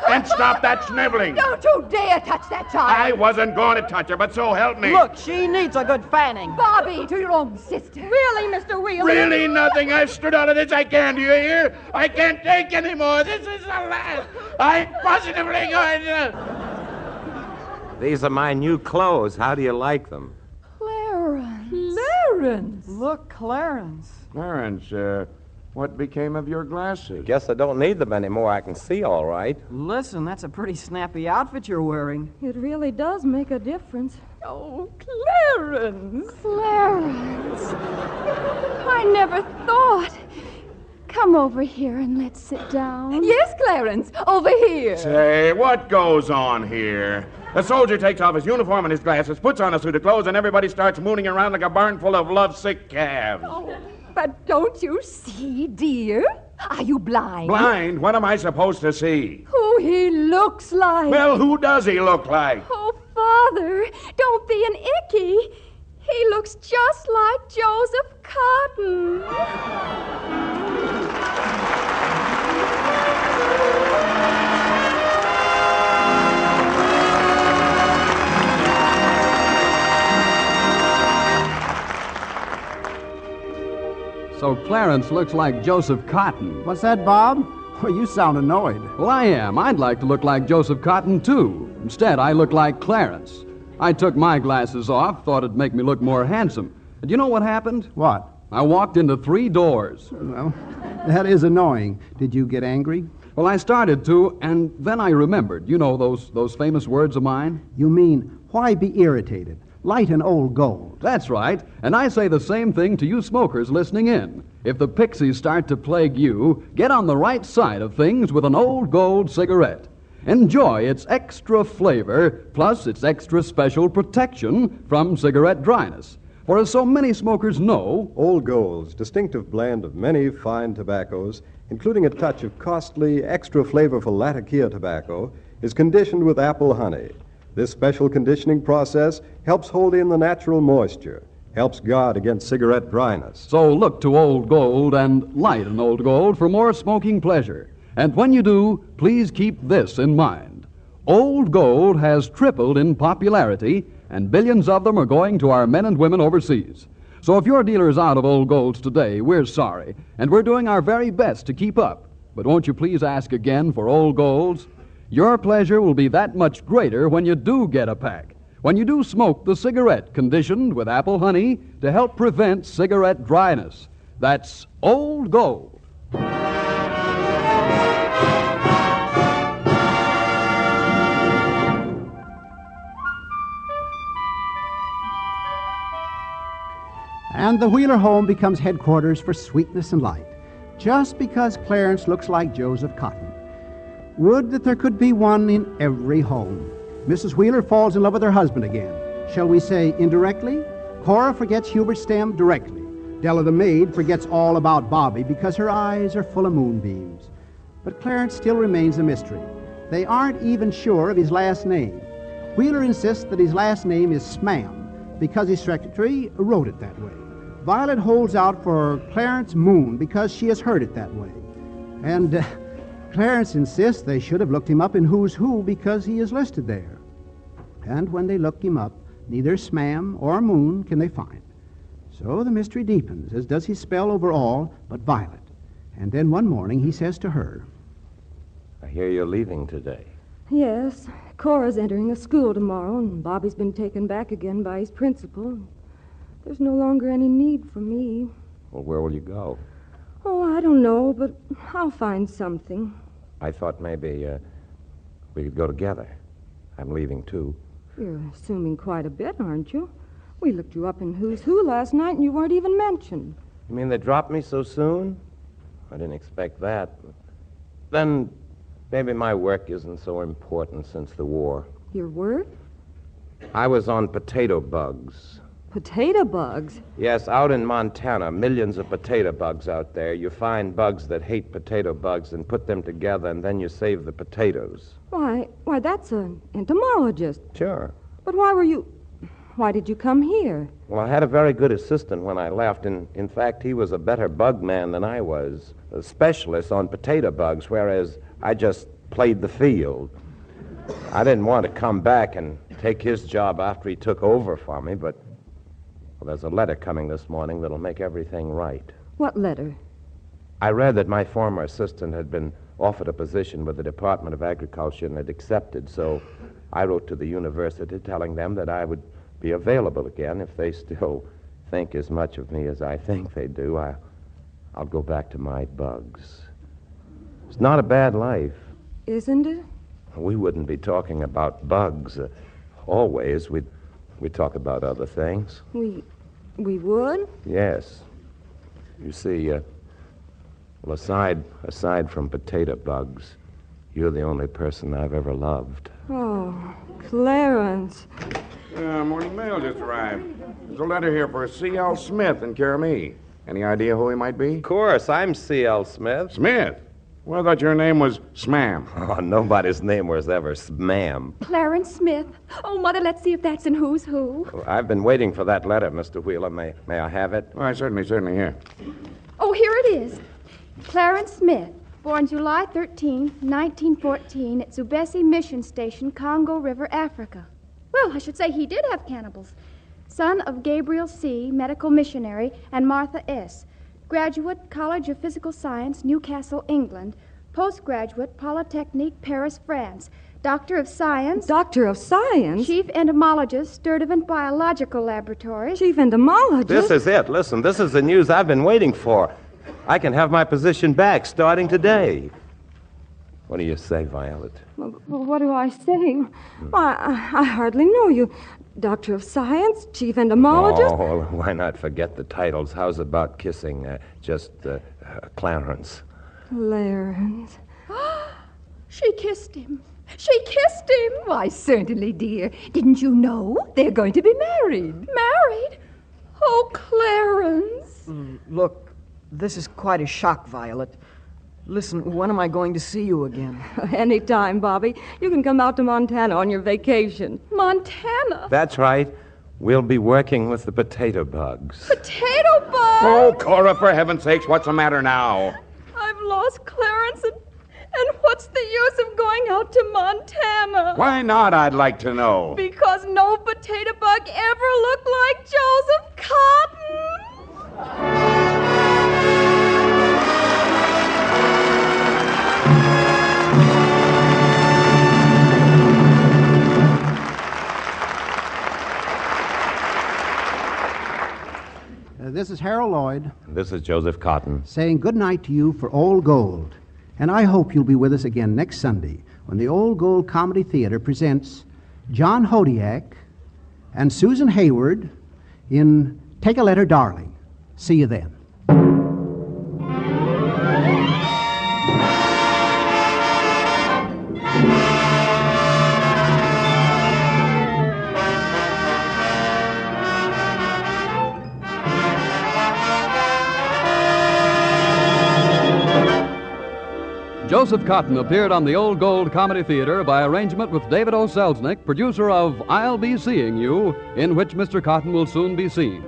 And stop that sniveling. Don't you dare touch that child. I wasn't going to touch her, but so help me. Look, she needs a good fanning. Bobby, to your own sister. Really, Mr. Wheeler? Really nothing. I've stood out of this. I can't. Do you hear? I can't take any more. This is the last. I'm positively going to... These are my new clothes. How do you like them? Clarence. Look, Clarence. Clarence, what became of your glasses? Guess I don't need them anymore. I can see all right. Listen, that's a pretty snappy outfit you're wearing. It really does make a difference. Oh, Clarence. Clarence. I never thought. Come over here and let's sit down. Yes, Clarence, over here. Say, what goes on here? A soldier takes off his uniform and his glasses, puts on a suit of clothes, and everybody starts mooning around like a barn full of lovesick calves. Oh, but don't you see, dear? Are you blind? Blind? What am I supposed to see? Who he looks like. Well, who does he look like? Oh, Father, don't be an icky. He looks just like Joseph Cotton. So Clarence looks like Joseph Cotton. What's that, Bob? Well, you sound annoyed. Well, I am. I'd like to look like Joseph Cotton, too. Instead, I look like Clarence. I took my glasses off, thought it'd make me look more handsome. And you know what happened? What? I walked into 3 doors. Well, that is annoying. Did you get angry? Well, I started to, and then I remembered. You know those famous words of mine? You mean, why be irritated? Light an old gold. That's right. And I say the same thing to you smokers listening in. If the pixies start to plague you, get on the right side of things with an old gold cigarette. Enjoy its extra flavor, plus its extra special protection from cigarette dryness. For as so many smokers know, Old Gold's distinctive blend of many fine tobaccos, including a touch of costly, extra flavorful Latakia tobacco, is conditioned with apple honey. This special conditioning process helps hold in the natural moisture, helps guard against cigarette dryness. So look to Old Gold and light an Old Gold for more smoking pleasure. And when you do, please keep this in mind. Old Gold has tripled in popularity, and billions of them are going to our men and women overseas. So if your dealer is out of Old Golds today, we're sorry, and we're doing our very best to keep up. But won't you please ask again for Old Golds? Your pleasure will be that much greater when you do get a pack, when you do smoke the cigarette conditioned with apple honey to help prevent cigarette dryness. That's Old Gold. And the Wheeler home becomes headquarters for sweetness and light, just because Clarence looks like Joseph Cotton. Would that there could be one in every home. Mrs. Wheeler falls in love with her husband again. Shall we say indirectly? Cora forgets Hubert Stem directly. Della the maid forgets all about Bobby because her eyes are full of moonbeams. But Clarence still remains a mystery. They aren't even sure of his last name. Wheeler insists that his last name is Smam because his secretary wrote it that way. Violet holds out for Clarence Moon because she has heard it that way. And Clarence insists they should have looked him up in Who's Who because he is listed there. And when they look him up, neither Smam or Moon can they find. So the mystery deepens, as does his spell over all but Violet. And then one morning he says to her, I hear you're leaving today. Yes, Cora's entering a school tomorrow, and Bobby's been taken back again by his principal. There's no longer any need for me. Well, where will you go? Oh, I don't know, but I'll find something. I thought maybe we could go together. I'm leaving, too. You're assuming quite a bit, aren't you? We looked you up in Who's Who last night, and you weren't even mentioned. You mean they dropped me so soon? I didn't expect that. Then maybe my work isn't so important since the war. Your work? I was on potato bugs. Potato bugs? Yes, out in Montana, millions of potato bugs out there. You find bugs that hate potato bugs and put them together, and then you save the potatoes. Why, that's an entomologist. Sure. But why did you come here? Well, I had a very good assistant when I left, and in fact, he was a better bug man than I was, a specialist on potato bugs, whereas I just played the field. I didn't want to come back and take his job after he took over for me, but well, there's a letter coming this morning that'll make everything right. What letter? I read that my former assistant had been offered a position with the Department of Agriculture and had accepted, so I wrote to the university telling them that I would be available again if they still think as much of me as I think they do. I'll go back to my bugs. It's not a bad life. Isn't it? We wouldn't be talking about bugs always. We'd talk about other things. We would? Yes. You see, well, aside from potato bugs, you're the only person I've ever loved. Oh, Clarence. Morning mail just arrived. There's a letter here for C.L. Smith in care of me. Any idea who he might be? Of course, I'm C.L. Smith. Smith? Well, I thought your name was Smam. Oh, nobody's name was ever Smam. Clarence Smith. Oh, Mother, let's see if that's in Who's Who. Oh, I've been waiting for that letter, Mr. Wheeler. May I have it? Why, certainly, here. Oh, here it is. Clarence Smith, born July 13, 1914, at Zubesi Mission Station, Congo River, Africa. Well, I should say he did have cannibals. Son of Gabriel C., medical missionary, and Martha S., graduate, College of Physical Science, Newcastle, England, postgraduate, Polytechnique, Paris, France, Doctor of Science. Doctor of Science? Chief entomologist, Sturtevant Biological Laboratory. Chief entomologist? This is it. Listen, this is the news I've been waiting for. I can have my position back starting today. What do you say, Violet? Well, what do I say? Why, I hardly know you. Doctor of Science, Chief entomologist? Oh, why not forget the titles? How's about kissing just Clarence? Clarence. She kissed him. She kissed him. Why, certainly, dear. Didn't you know they're going to be married? Married? Oh, Clarence. Look, this is quite a shock, Violet. Listen, when am I going to see you again? Anytime, Bobby. You can come out to Montana on your vacation. Montana? That's right. We'll be working with the potato bugs. Potato bugs? Oh, Cora, for heaven's sakes, what's the matter now? I've lost Clarence, and what's the use of going out to Montana? Why not, I'd like to know? Because no potato bug ever looked like Joseph Cotton. This is Harold Lloyd. This is Joseph Cotton. Saying good night to you for Old Gold. And I hope you'll be with us again next Sunday when the Old Gold Comedy Theater presents John Hodiak and Susan Hayward in Take a Letter, Darling. See you then. Joseph Cotton appeared on the Old Gold Comedy Theater by arrangement with David O. Selznick, producer of I'll Be Seeing You, in which Mr. Cotton will soon be seen.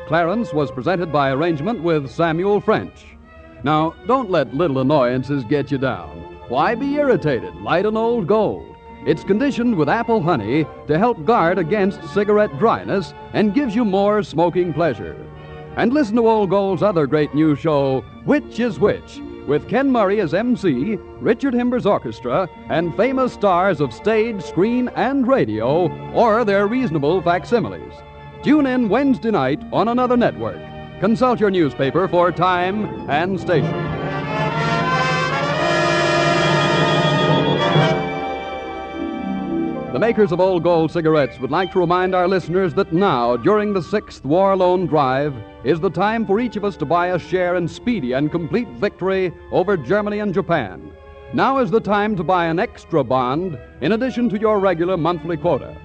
Clarence was presented by arrangement with Samuel French. Now, don't let little annoyances get you down. Why be irritated? Light an Old Gold. It's conditioned with apple honey to help guard against cigarette dryness and gives you more smoking pleasure. And listen to Old Gold's other great new show, Which is Which, with Ken Murray as MC, Richard Himber's orchestra, and famous stars of stage, screen, and radio, or their reasonable facsimiles. Tune in Wednesday night on another network. Consult your newspaper for time and station. The makers of Old Gold cigarettes would like to remind our listeners that now, during the 6th War Loan Drive, is the time for each of us to buy a share in speedy and complete victory over Germany and Japan. Now is the time to buy an extra bond in addition to your regular monthly quota.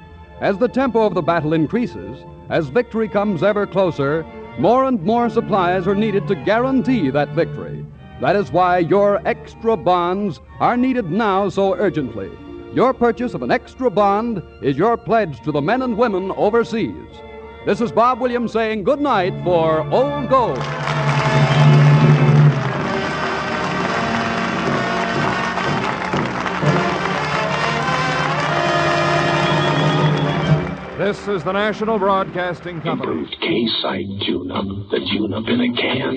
As the tempo of the battle increases, as victory comes ever closer, more and more supplies are needed to guarantee that victory. That is why your extra bonds are needed now so urgently. Your purchase of an extra bond is your pledge to the men and women overseas. This is Bob Williams saying good night for Old Gold. This is the National Broadcasting Company. Improved K-Site tune-up. The tune-up in a can.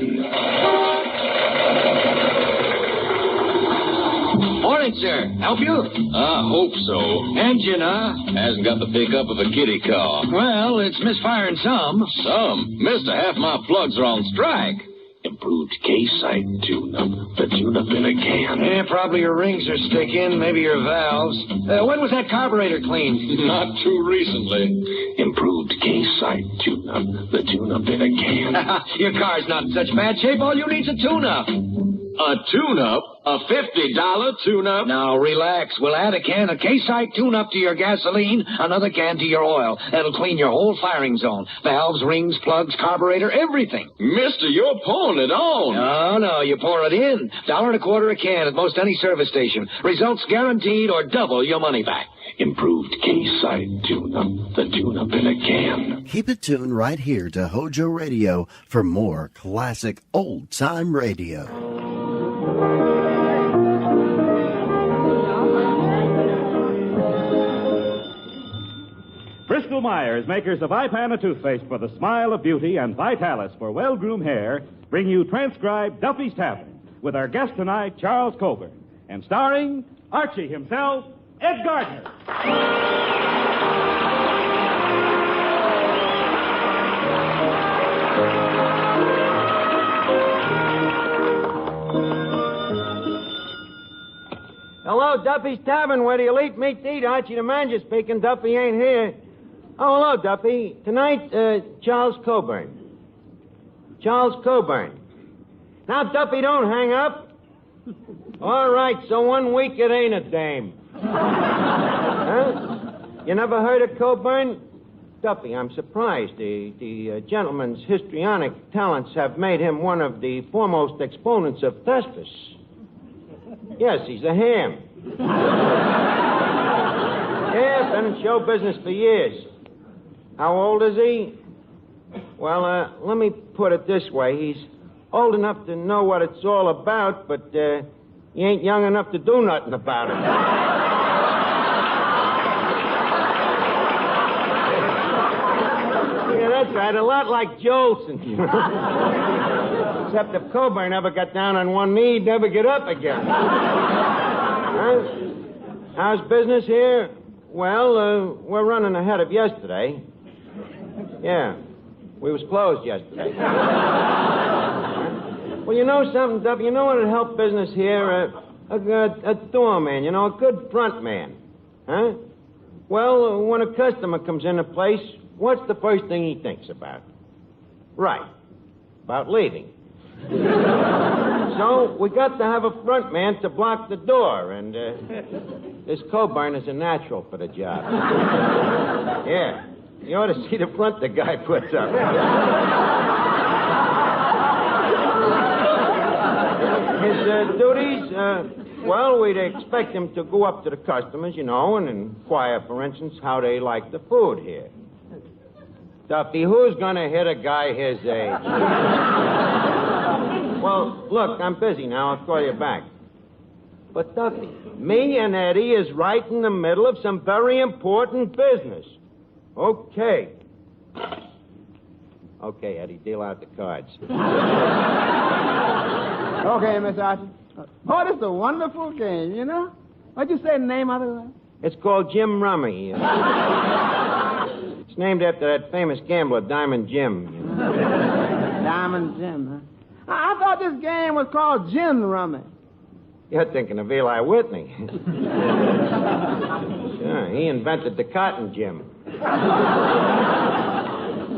Morning, sir. Help you? I hope so. Engine, huh? Hasn't got the pickup of a kitty car. Well, it's misfiring some. Some? Mister, half my plugs are on strike. Improved K-Site tune-up. The tune-up in a can. Yeah, probably your rings are sticking, maybe your valves. When was that carburetor cleaned? Not too recently. Improved K-Site tune-up. The tune-up in a can. Your car's not in such bad shape. All you need's a tune-up. A tune-up? A $50 tune-up? Now, relax. We'll add a can of K-Site tune-up to your gasoline, another can to your oil. That'll clean your whole firing zone. Valves, rings, plugs, carburetor, everything. Mister, you're pouring it on. No, you pour it in. $1.25 a can at most any service station. Results guaranteed or double your money back. Improved K-Site tune-up. The tune-up in a can. Keep it tuned right here to HOJO Radio for more classic old-time radio. Bristol Myers, makers of Ipana toothpaste for the smile of beauty and Vitalis for well-groomed hair, bring you transcribed Duffy's Tavern with our guest tonight, Charles Coburn, and starring Archie himself, Ed Gardner. Hello, Duffy's Tavern, where the elite meet to eat. Archie the manager speaking. Duffy ain't here. Oh, hello, Duffy. Tonight, Charles Coburn. Charles Coburn. Now, Duffy, don't hang up. All right, so 1 week it ain't a dame. Huh? You never heard of Coburn? Duffy, I'm surprised. The gentleman's histrionic talents have made him one of the foremost exponents of Thespis. Yes, he's a ham. Yeah, been in show business for years. How old is he? Well, let me put it this way. He's old enough to know what it's all about, but he ain't young enough to do nothing about it. Yeah, that's right. A lot like Jolson. Except if Coburn ever got down on one knee, he'd never get up again. Huh? How's business here? Well, we're running ahead of yesterday. Yeah, we was closed yesterday. Well, you know something, Duff? You know what'd help business here? A doorman, you know, a good front man. Huh? Well, when a customer comes in a place, what's the first thing he thinks about? Right, about leaving. So we got to have a front man to block the door, and this Coburn is a natural for the job. Yeah, you ought to see the front the guy puts up. His duties, Well, we'd expect him to go up to the customers, and inquire, for instance, how they like the food here. Duffy, who's gonna hit a guy his age? Well, look, I'm busy now. I'll call you back. But, Duffy, me and Eddie is right in the middle of some very important business. Okay. Okay, Eddie, deal out the cards. Okay, Miss Archie. Oh, this is a wonderful game, What'd you say the name of it? It's called Jim Rummy. It's named after that famous gambler, Diamond Jim. Diamond Jim, huh? I thought this game was called Gin Rummy. You're thinking of Eli Whitney. Sure, he invented the cotton gin.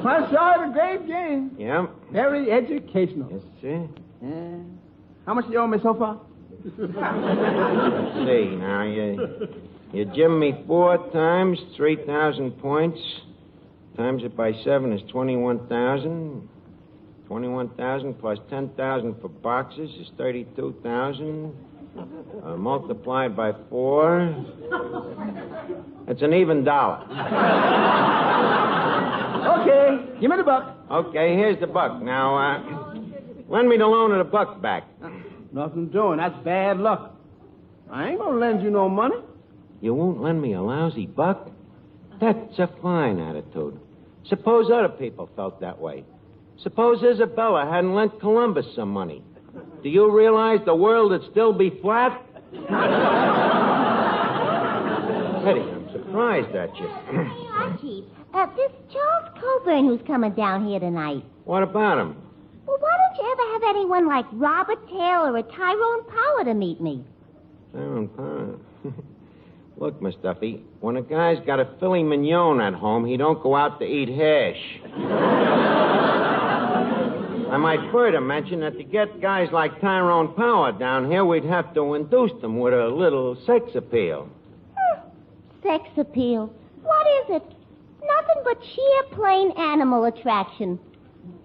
I saw it, a great game. Yeah? Very educational. Yes, sir. Yeah. How much do you owe me so far? Let's see, now, you gym me 4 times, 3,000 points. Times it by 7 is 21,000. 21,000 plus 10,000 for boxes is 32,000. Multiplied by 4. It's an even dollar. Okay, give me the buck. Okay, here's the buck. Now, lend me the loan of the buck back. Nothing doing. That's bad luck. I ain't gonna lend you no money. You won't lend me a lousy buck? That's a fine attitude. Suppose other people felt that way. Suppose Isabella hadn't lent Columbus some money. Do you realize the world would still be flat? Eddie, I'm surprised at you. Hey, Archie, this Charles Coburn who's coming down here tonight. What about him? Well, why don't you ever have anyone like Robert Taylor or Tyrone Power to meet me? Tyrone Power? Look, Miss Duffy, when a guy's got a filet mignon at home, he don't go out to eat hash. I might further mention that to get guys like Tyrone Power down here, we'd have to induce them with a little sex appeal. Sex appeal? What is it? Nothing but sheer plain animal attraction.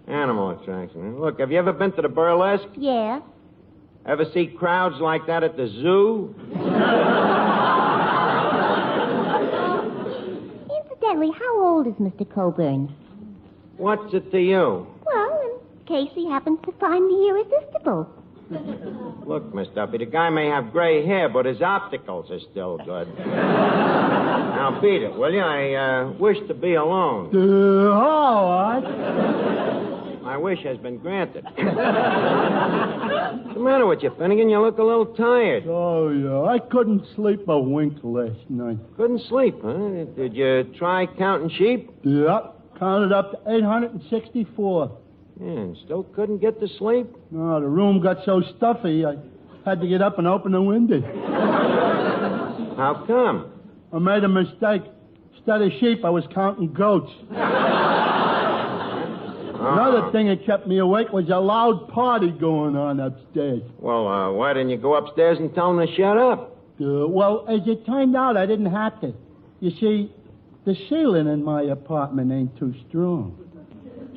Animal attraction. Look, have you ever been to the burlesque? Yeah. Ever see crowds like that at the zoo? Incidentally, how old is Mr. Coburn? What's it to you? Well, in case he happens to find me irresistible. Look, Miss Duffy, the guy may have gray hair, but his opticals are still good. Now, beat it, will you? I wish to be alone. All right. My wish has been granted. What's the matter with you, Finnegan? You look a little tired. Oh, yeah. I couldn't sleep a wink last night. Couldn't sleep, huh? Did you try counting sheep? Yep. Counted up to 864. Yeah, and still couldn't get to sleep? No, the room got so stuffy, I had to get up and open the window. How come? I made a mistake. Instead of sheep, I was counting goats. Another thing that kept me awake was a loud party going on upstairs. Well, why didn't you go upstairs and tell them to shut up? Well, as it turned out, I didn't have to. You see, the ceiling in my apartment ain't too strong.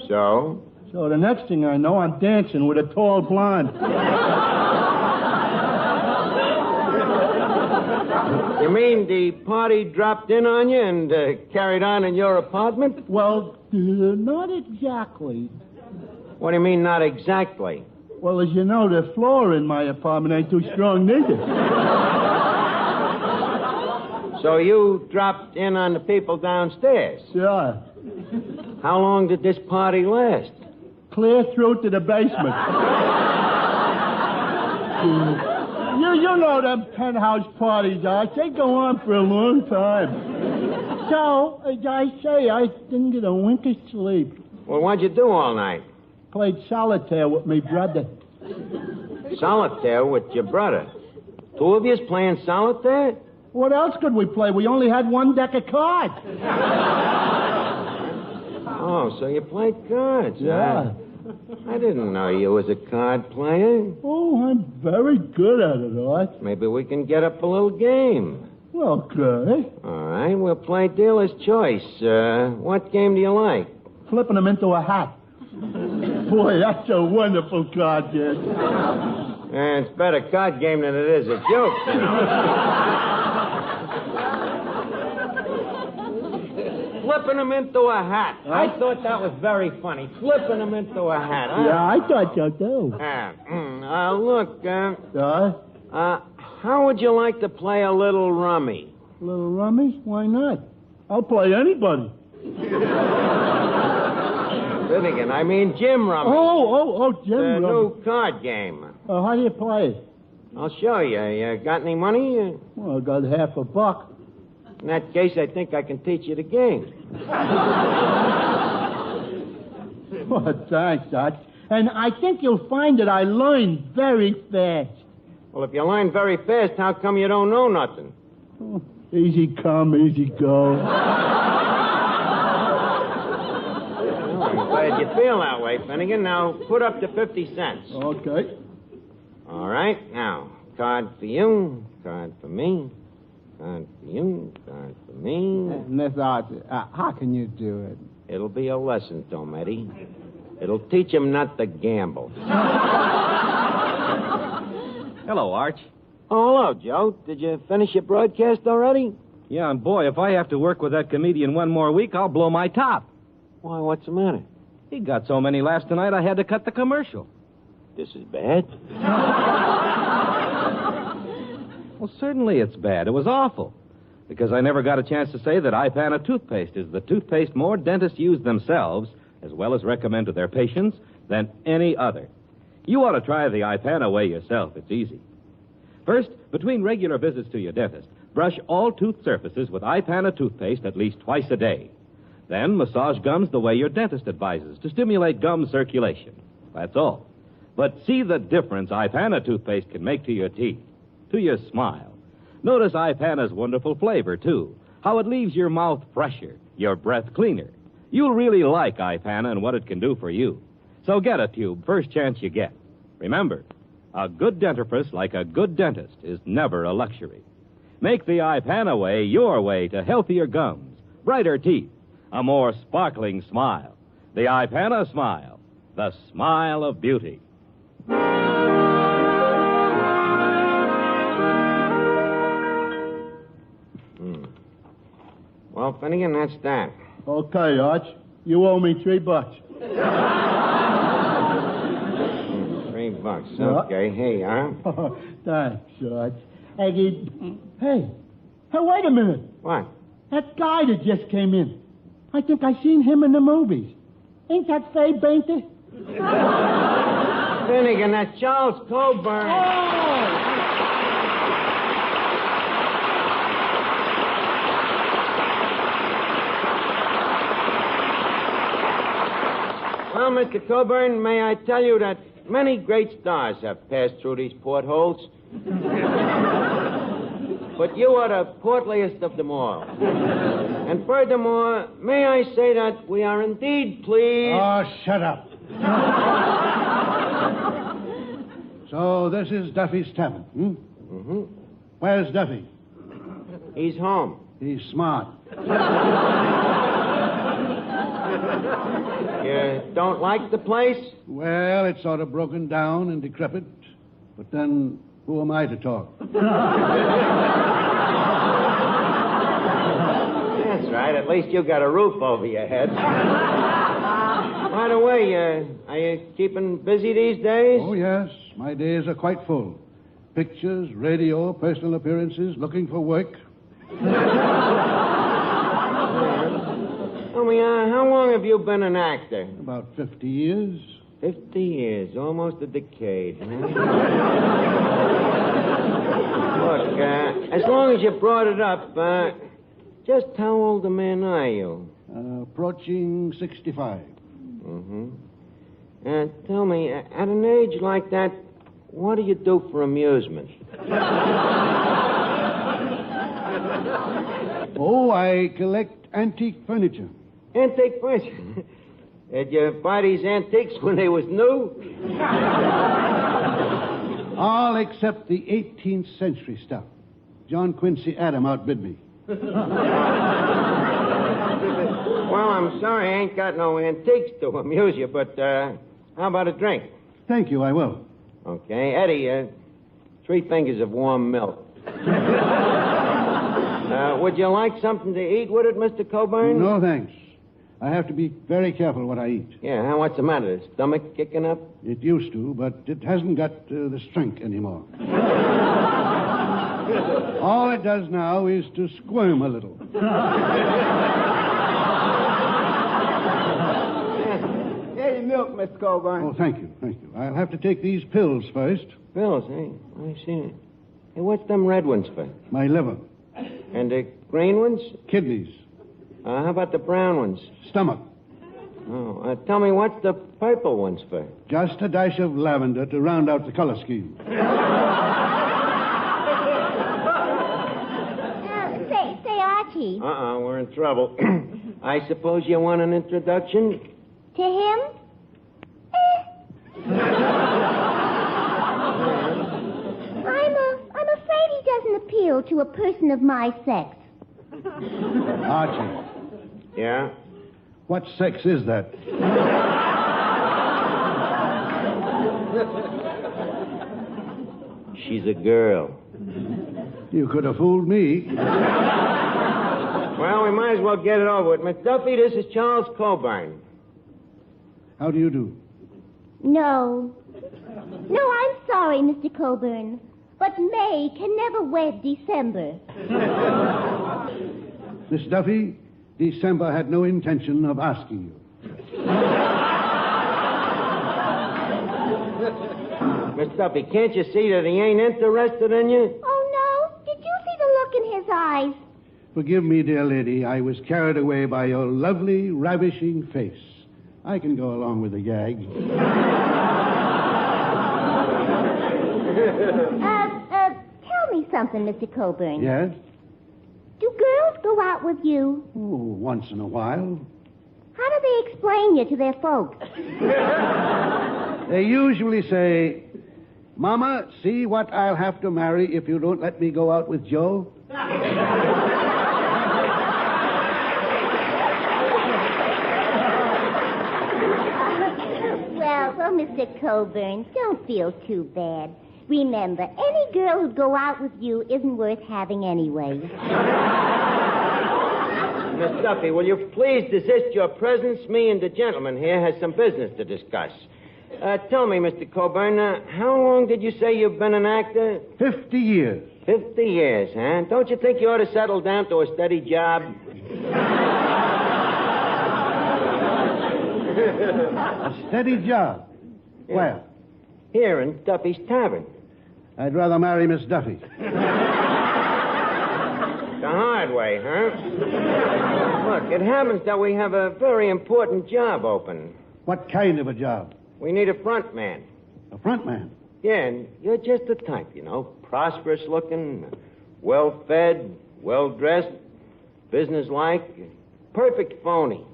So? So the next thing I know, I'm dancing with a tall blonde. You mean the party dropped in on you and carried on in your apartment? Well, not exactly. What do you mean, not exactly? Well, as you know, the floor in my apartment ain't too strong neither. So you dropped in on the people downstairs? Yeah. How long did this party last? Clear through to the basement. You know them penthouse parties, Arch. They go on for a long time. So, as I say, I didn't get a wink of sleep. Well, what'd you do all night? Played solitaire with me brother. Solitaire with your brother? 2 of yous playing solitaire? What else could we play? We only had 1 deck of cards. Oh, so you played cards, Yeah. huh? I didn't know you was a card player. Oh, I'm very good at it, Arch. Maybe we can get up a little game. Okay. All right, we'll play dealer's choice. What game do you like? Flipping them into a hat. Boy, that's a wonderful card, kid. It's a better card game than it is a joke. You know. Flipping him into a hat. I thought that was very funny. Flipping him into a hat. Huh? Yeah, I thought so, too. Look, how would you like to play a little rummy? Little rummy? Why not? I'll play anybody. Finnegan, I mean Jim Rummy. Oh, Jim The Rummy. new card game. How do you play it? I'll show you. You got any money? Well, I got $50. In that case, I think I can teach you the game. Oh, thanks, Dutch. And I think you'll find that I learn very fast. Well, if you learn very fast, how come you don't know nothing? Oh, easy come, easy go. I'm glad you feel that way, Finnegan. Now, put up to 50 cents. Okay. All right. Now, card for you, card for me, card for you, card for me. Miss Archie, how can you do it? It'll be a lesson, Tometi. It'll teach him not to gamble. Hello, Arch. Oh, hello, Joe. Did you finish your broadcast already? Yeah, and boy, if I have to work with that comedian one more week, I'll blow my top. Why, what's the matter? He got so many laughs tonight, I had to cut the commercial. This is bad? Well, certainly it's bad. It was awful. Because I never got a chance to say that Ipana toothpaste is the toothpaste more dentists use themselves, as well as recommend to their patients, than any other. You ought to try the Ipana way yourself. It's easy. First, between regular visits to your dentist, brush all tooth surfaces with Ipana toothpaste at least twice a day. Then massage gums the way your dentist advises to stimulate gum circulation. That's all. But see the difference Ipana toothpaste can make to your teeth, to your smile. Notice Ipana's wonderful flavor, too. How it leaves your mouth fresher, your breath cleaner. You'll really like Ipana and what it can do for you. So get a tube first chance you get. Remember, a good dentifrice like a good dentist is never a luxury. Make the Ipana way your way to healthier gums, brighter teeth, a more sparkling smile. The Ipana smile, the smile of beauty. Well, Finnegan, that's that. Okay, Arch. You owe me $3. $3. Okay, here you are. Thanks, Arch. Hey, wait a minute. What? That guy that just came in. I think I seen him in the movies. Ain't that Faye Bainter? Finnegan, that's Charles Coburn. Well, Mr. Coburn, may I tell you that many great stars have passed through these portholes. But you are the portliest of them all. And furthermore, may I say that we are indeed pleased... Oh, shut up. So this is Duffy's Tavern, hmm? Mm-hmm. Where's Duffy? He's home. He's smart. You don't like the place? Well, it's sort of broken down and decrepit. But then, who am I to talk? That's right. At least you got a roof over your head. By the way, are you keeping busy these days? Oh, yes. My days are quite full. Pictures, radio, personal appearances, looking for work. Tell me, how long have you been an actor? About 50 years. 50 years, almost a decade. Huh? Look, as long as you brought it up, just how old a man are you? Approaching 65. Mm-hmm. Tell me, at an age like that, what do you do for amusement? Oh, I collect antique furniture. Antique furniture? Did you buy these antiques when they was new? All except the 18th century stuff. John Quincy Adams outbid me. Well, I'm sorry I ain't got no antiques to amuse you, but how about a drink? Thank you, I will. Okay. Eddie, 3 fingers of warm milk. Would you like something to eat with it, Mr. Coburn? No, thanks. I have to be very careful what I eat. Yeah, what's the matter? The stomach kicking up? It used to, but it hasn't got the strength anymore. All it does now is to squirm a little. Here's your milk, Mr. Coburn. Oh, thank you. I'll have to take these pills first. Pills, eh? I see. Hey, what's them red ones for? My liver. And the green ones? Kidneys. How about the brown ones? Stomach. Oh, tell me, what's the purple ones for? Just a dash of lavender to round out the color scheme. Say, Archie. We're in trouble. I suppose you want an introduction? To him? I'm afraid he doesn't appeal to a person of my sex. Archie. Yeah? What sex is that? She's a girl. You could have fooled me. Well, we might as well get it over with. Miss Duffy, this is Charles Coburn. How do you do? No, I'm sorry, Mr. Coburn. But May can never wed December. Miss Duffy, December had no intention of asking you. Miss Duffy, can't you see that he ain't interested in you? Oh, no? Did you see the look in his eyes? Forgive me, dear lady. I was carried away by your lovely, ravishing face. I can go along with the gag. Tell me something, Mr. Coburn. Yes? Do girls go out with you? Oh, once in a while. How do they explain you to their folks? They usually say, Mama, see what I'll have to marry if you don't let me go out with Joe? Well, Mr. Coburn, don't feel too bad. Remember, any girl who'd go out with you isn't worth having anyway. Miss Duffy, will you please desist your presence? Me and the gentleman here has some business to discuss. Tell me, Mr. Coburn, how long did you say you've been an actor? 50 years. 50 years, huh? Don't you think you ought to settle down to a steady job? A steady job? Yeah. Where? Here in Duffy's Tavern. I'd rather marry Miss Duffy. The hard way, huh? Look, it happens that we have a very important job open. What kind of a job? We need a front man. A front man? Yeah, and you're just the type, you know. Prosperous looking, well fed, well dressed, businesslike, perfect phony.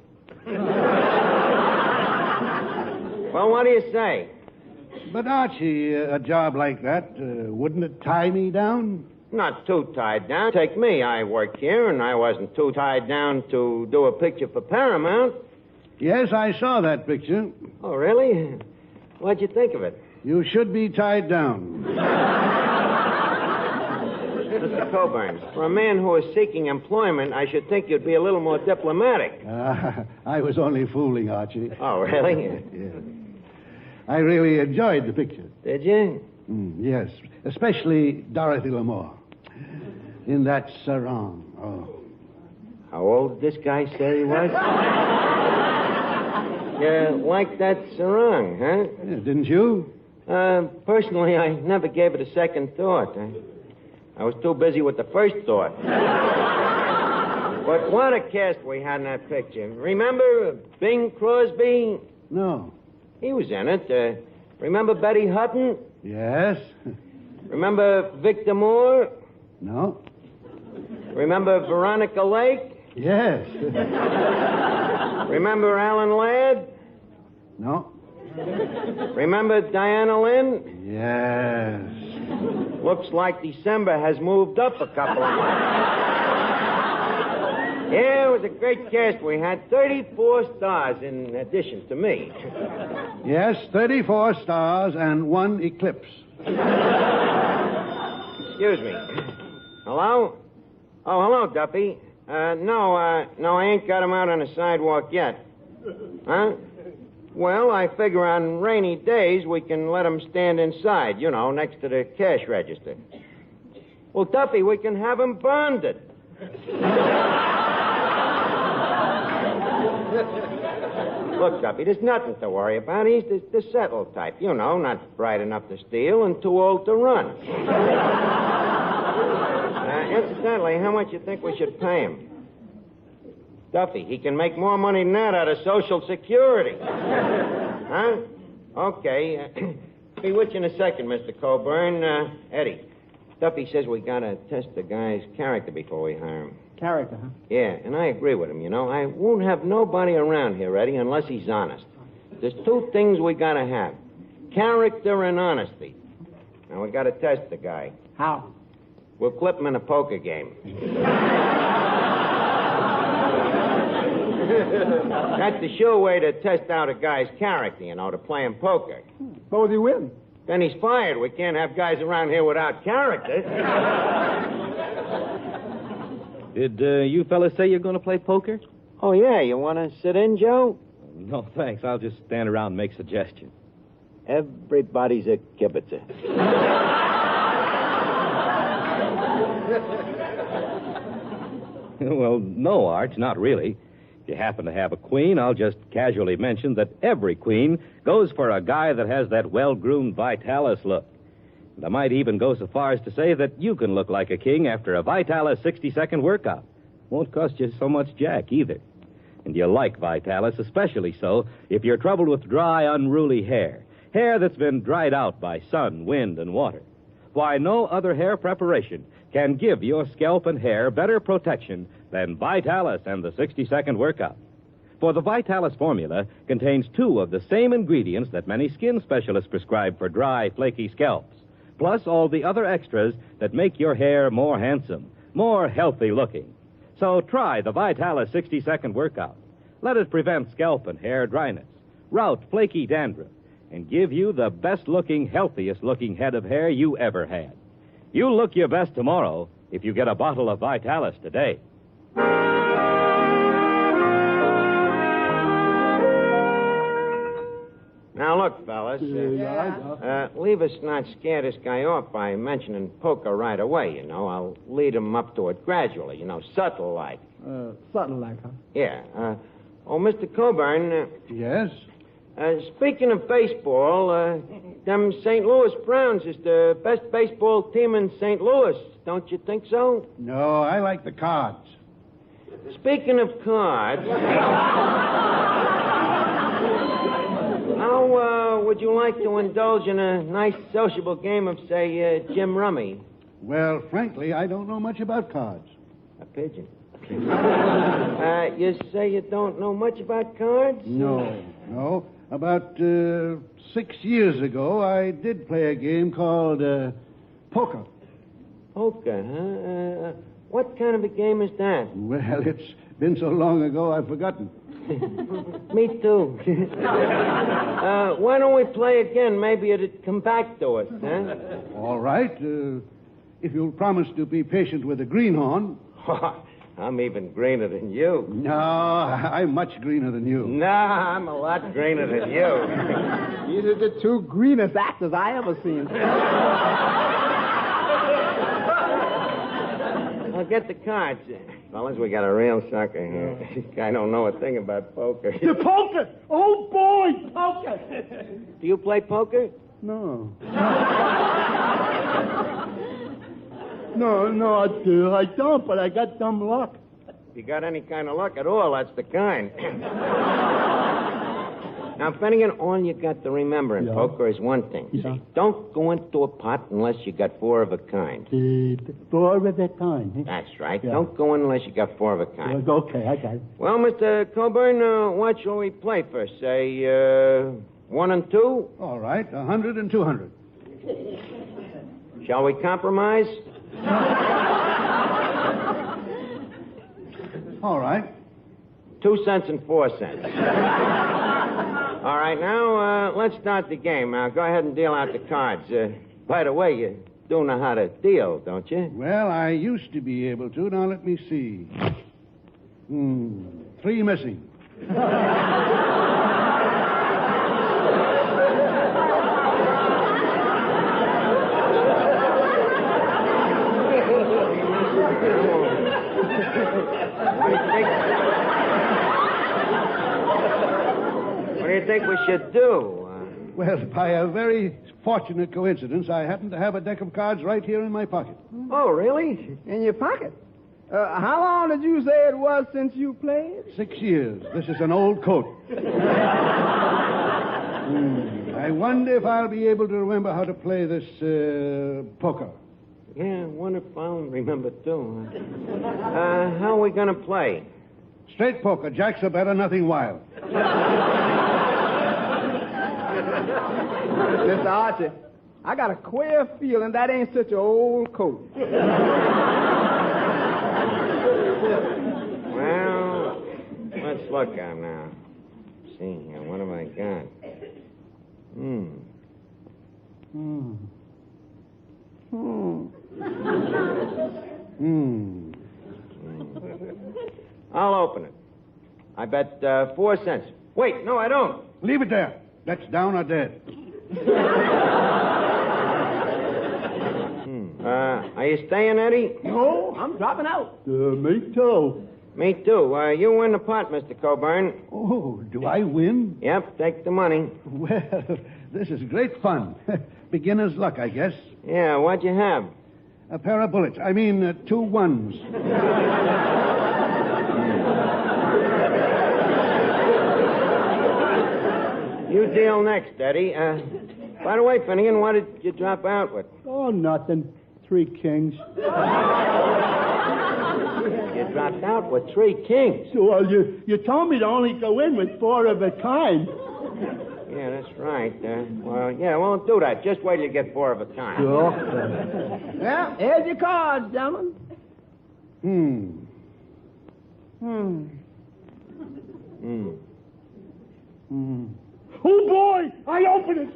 Well, what do you say? But, Archie, a job like that, wouldn't it tie me down? Not too tied down. Take me. I work here, and I wasn't too tied down to do a picture for Paramount. Yes, I saw that picture. Oh, really? What'd you think of it? You should be tied down. Mr. Coburn, for a man who is seeking employment, I should think you'd be a little more diplomatic. I was only fooling, Archie. Oh, really? Yeah. I really enjoyed the picture. Did you? Yes, especially Dorothy L'Amour. In that sarong. Oh. How old did this guy say he was? You like that sarong, huh? Yeah, didn't you? Personally, I never gave it a second thought. I was too busy with the first thought. But what a cast we had in that picture. Remember Bing Crosby? No. He was in it. Remember Betty Hutton? Yes. Remember Victor Moore? No. Remember Veronica Lake? Yes. Remember Alan Ladd? No. Remember Diana Lynn? Yes. Looks like December has moved up a couple of months. Yeah, it was a great cast. We had 34 stars in addition to me. Yes, 34 stars and 1 eclipse. Excuse me. Hello? Oh, hello, Duffy. No, I ain't got him out on the sidewalk yet. Huh? Well, I figure on rainy days we can let him stand inside, next to the cash register. Well, Duffy, we can have him bonded. Look, Duffy, there's nothing to worry about. He's the settled type, not bright enough to steal and too old to run. Incidentally, how much you think we should pay him? Duffy, he can make more money than that out of Social Security. Huh? Okay. Be with you in a second, Mr. Coburn. Eddie, Duffy says we gotta test the guy's character before we hire him. Character, huh? Yeah, and I agree with him, I won't have nobody around here, Eddie, unless he's honest. There's 2 things we gotta have. Character and honesty. Now, we gotta test the guy. How? We'll clip him in a poker game. That's the sure way to test out a guy's character, to play him poker. Suppose he wins. Then he's fired. We can't have guys around here without character. Did you fellas say you're going to play poker? Oh, yeah. You want to sit in, Joe? No, thanks. I'll just stand around and make suggestions. Everybody's a kibitzer. Well, no, Arch, not really. If you happen to have a queen, I'll just casually mention that every queen goes for a guy that has that well-groomed Vitalis look. And I might even go so far as to say that you can look like a king after a Vitalis 60-second workout. Won't cost you so much jack, either. And you'll like Vitalis, especially so if you're troubled with dry, unruly hair. Hair that's been dried out by sun, wind, and water. Why, no other hair preparation can give your scalp and hair better protection than Vitalis and the 60-second workout. For the Vitalis formula contains 2 of the same ingredients that many skin specialists prescribe for dry, flaky scalps, plus all the other extras that make your hair more handsome, more healthy looking. So try the Vitalis 60-second workout. Let it prevent scalp and hair dryness, rout flaky dandruff, and give you the best-looking, healthiest-looking head of hair you ever had. You'll look your best tomorrow if you get a bottle of Vitalis today. Now, look, fellas. Leave us not scare this guy off by mentioning poker right away, I'll lead him up to it gradually, subtle like. Subtle like, huh? Yeah. Mr. Coburn. Yes? Speaking of baseball, them St. Louis Browns is the best baseball team in St. Louis. Don't you think so? No, I like the Cards. Speaking of cards, how would you like to indulge in a nice sociable game of, say, Jim Rummy? Well, frankly, I don't know much about cards. A pigeon. You say you don't know much about cards? No. About 6 years ago, I did play a game called poker. Poker, huh? What kind of a game is that? Well, it's been so long ago, I've forgotten. Me too. Why don't we play again? Maybe it'd come back to us, huh? All right. If you'll promise to be patient with the greenhorn. I'm even greener than you. No, I'm much greener than you. Nah, I'm a lot greener than you. These are the 2 greenest actors I ever seen. I'll get the cards. Fellas, we got a real sucker here. This guy don't know a thing about poker. The poker! Oh, boy, poker! Do you play poker? No. No, I don't, but I got dumb luck. If you got any kind of luck at all, that's the kind. Now, Finnegan, all you got to remember in poker is one thing. See, don't go into a pot unless you got 4 of a kind. 4 of a kind. That's right. Yeah. Don't go in unless you got 4 of a kind. Okay, I got it. Well, Mr. Coburn, what shall we play first? Say, 1 and 2? All right, 100 and 200. Shall we compromise? All right. 2 cents and 4 cents. All right, now, let's start the game. Now, go ahead and deal out the cards. By the way, you do know how to deal, don't you? Well, I used to be able to. Now, let me see. 3 missing. What do you think we should do? Well, by a very fortunate coincidence, I happen to have a deck of cards right here in my pocket. Oh, really? In your pocket? How long did you say it was since you played? 6 years. This is an old coat. I wonder if I'll be able to remember how to play this poker. Yeah, I wonder if I'll remember, too. How are we going to play? Straight poker. Jacks are better, nothing wild. Mr. Archie, I got a queer feeling that ain't such an old coat. Well, let's look out now. Let's see here, what have I got? I'll open it. I bet 4 cents. Wait, no, I don't. Leave it there. That's down or dead. Are you staying, Eddie? No, I'm dropping out. Me too. Me too. You win the pot, Mr. Coburn. Oh, do I win? Yep, take the money. Well, this is great fun. Beginner's luck, I guess. Yeah, what'd you have? A pair of bullets. I mean, 2 ones. You deal next, Eddie. By the way, Finnegan, what did you drop out with? Oh, nothing. 3 kings. You dropped out with 3 kings. Well, you told me to only go in with 4 of a kind. Yeah, that's right. Well, yeah, won't do that. Just wait till you get 4 of a kind. Sure. Well, here's your cards, gentlemen. Oh, boy! I open it!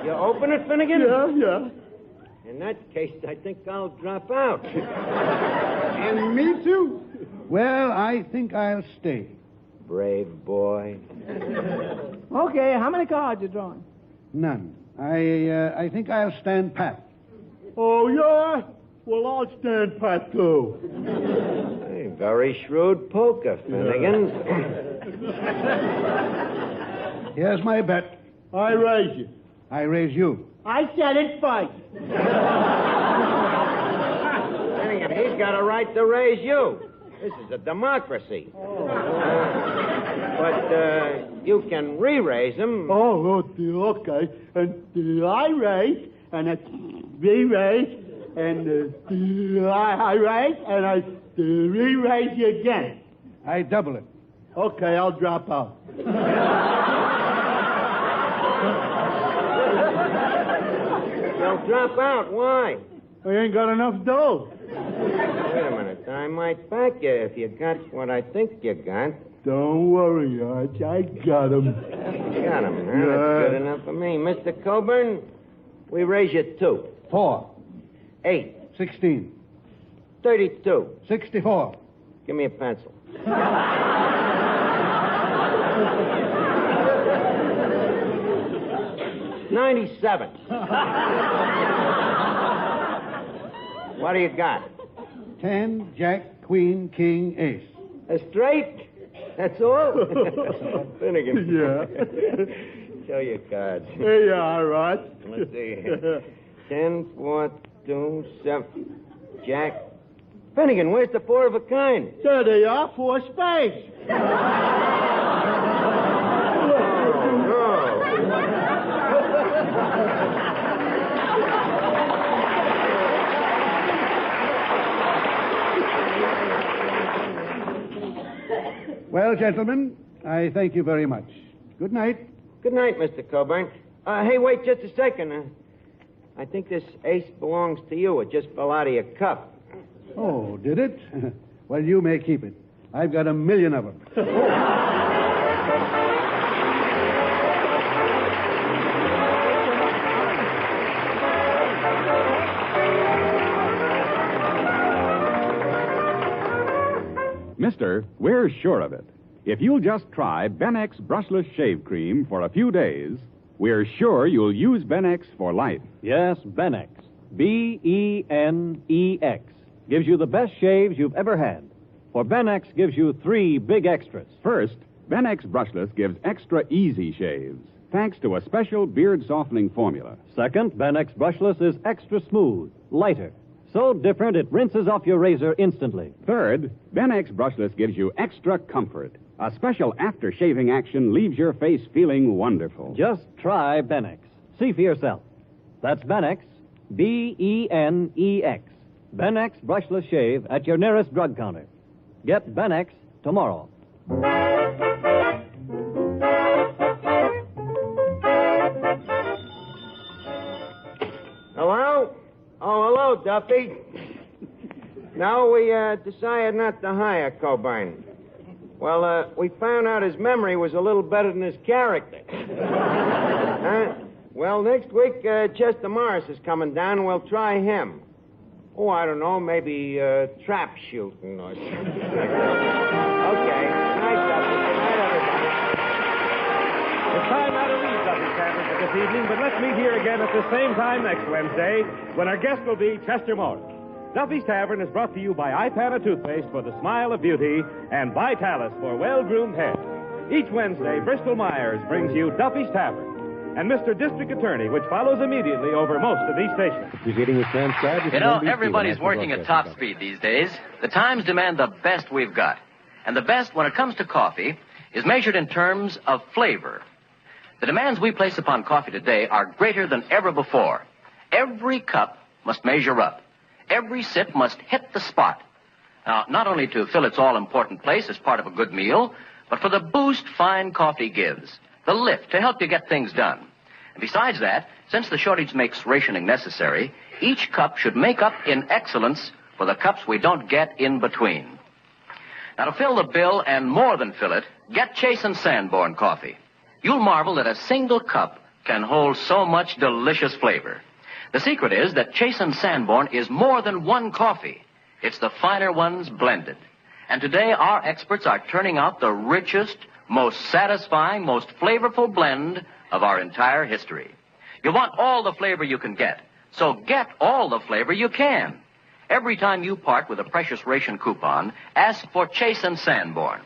You open it, Finnegan? Yeah. In that case, I think I'll drop out. And me too. Well, I think I'll stay. Brave boy. Okay, how many cards you drawing? None. I think I'll stand pat. Oh, yeah? Well, I'll stand pat, too. Hey, very shrewd poker, Finnegan. Here's my bet. I raise you. I raise you. I said it fight. Finnegan, he's got a right to raise you. This is a democracy. But you can re-raise him. Oh, okay. And I raise, and I re-raise, and I raise, and I re-raise you again. I double it. Okay, I'll drop out. You'll drop out. Why? I ain't got enough dough. Wait a minute. I might back you if you got what I think you got. Don't worry, Arch. I got him. You got him, huh? That's good enough for me. Mr. Coburn, we raise you 2. 4. 8. 16. 32. 64. Give me a pencil. 97. What do you got? 10, Jack, Queen, King, Ace. A straight? That's all? Finnegan. Yeah. Show your cards. Here you are, Arch. Let's see. 10, 4, 2, 7. Jack. Finnegan, where's the 4 of a kind? There they are, 4 spades. Well, gentlemen, I thank you very much. Good night. Good night, Mr. Coburn. Hey, wait just a second. I think this ace belongs to you. It just fell out of your cup. Oh, did it? Well, you may keep it. I've got 1 million of them. Mister, we're sure of it. If you'll just try Benex Brushless Shave Cream for a few days, we're sure you'll use Benex for life. Yes, Benex. B-E-N-E-X. Gives you the best shaves you've ever had. For Benex gives you 3 big extras. First, Benex Brushless gives extra easy shaves, thanks to a special beard-softening formula. Second, Benex Brushless is extra smooth, lighter. So different it rinses off your razor instantly. Third, Benex Brushless gives you extra comfort. A special after-shaving action leaves your face feeling wonderful. Just try Benex. See for yourself. That's Benex, B-E-N-E-X. Benex Brushless Shave at your nearest drug counter. Get Benex tomorrow. Hello? Oh, hello, Duffy. No, we decided not to hire Coburn. Well, we found out his memory was a little better than his character. Well, next week, Chester Morris is coming down, and we'll try him. Oh, I don't know, maybe trap shooting or something. Okay. Good night, Duffy. Good night, everybody. It's time now to leave Duffy's Tavern for this evening, but let's meet here again at the same time next Wednesday when our guest will be Chester Morris. Duffy's Tavern is brought to you by iPana Toothpaste for the smile of beauty and Vitalis for well-groomed hair. Each Wednesday, Bristol Myers brings you Duffy's Tavern and Mr. District Attorney, which follows immediately over most of these stations. He's eating with transcribed. You know, everybody's working at top speed these days. The times demand the best we've got. And the best, when it comes to coffee, is measured in terms of flavor. The demands we place upon coffee today are greater than ever before. Every cup must measure up. Every sip must hit the spot. Now, not only to fill its all-important place as part of a good meal, but for the boost fine coffee gives, the lift to help you get things done. And besides that, since the shortage makes rationing necessary, each cup should make up in excellence for the cups we don't get in between. Now, to fill the bill and more than fill it, get Chase and Sanborn coffee. You'll marvel that a single cup can hold so much delicious flavor. The secret is that Chase and Sanborn is more than one coffee. It's the finer ones blended. And today, our experts are turning out the richest, most satisfying, most flavorful blend of our entire history. You want all the flavor you can get, so get all the flavor you can. Every time you part with a precious ration coupon, ask for Chase and Sanborn.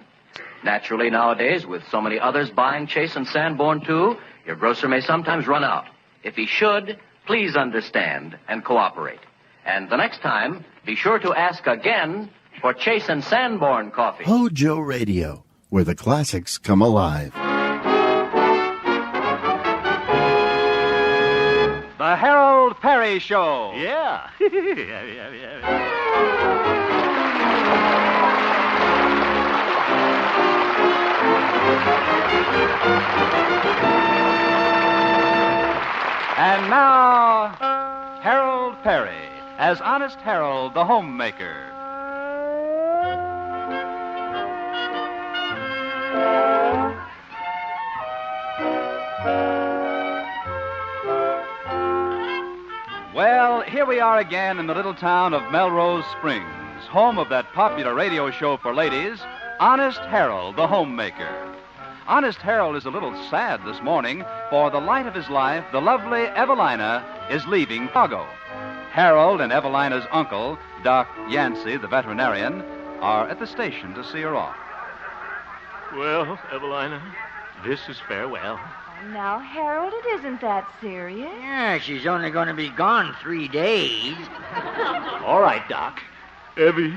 Naturally, nowadays, with so many others buying Chase and Sanborn, too, your grocer may sometimes run out. If he should, please understand and cooperate. And the next time, be sure to ask again for Chase and Sanborn coffee. HOJO Radio, where the classics come alive. The Harold Perry Show. Yeah. And now, Harold Perry as Honest Harold, the homemaker. Well, here we are again in the little town of Melrose Springs, home of that popular radio show for ladies, Honest Harold, the homemaker. Honest Harold is a little sad this morning, for the light of his life, the lovely Evelina, is leaving Chicago. Harold and Evelina's uncle, Doc Yancey, the veterinarian, are at the station to see her off. Well, Evelina, this is farewell. Now, Harold, it isn't that serious. Yeah, she's only going to be gone 3 days. All right, Doc. Evie,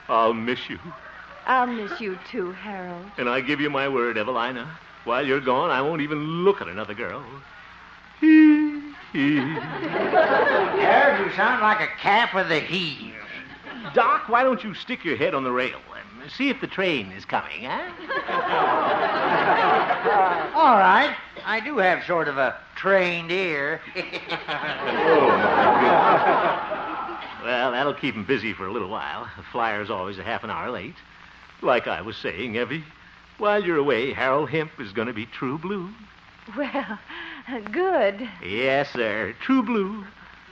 I'll miss you. I'll miss you too, Harold. And I give you my word, Evelina, while you're gone, I won't even look at another girl. Harold, you sound like a calf with the heave. Doc, why don't you stick your head on the rail and see if the train is coming, huh? All right. I do have sort of a trained ear. Well, that'll that'll keep him busy for a little while. The flyer's always a half an hour late. Like I was saying, Evie, while you're away, Harold Hemp is going to be true blue. Well, good. Yes, sir, true blue.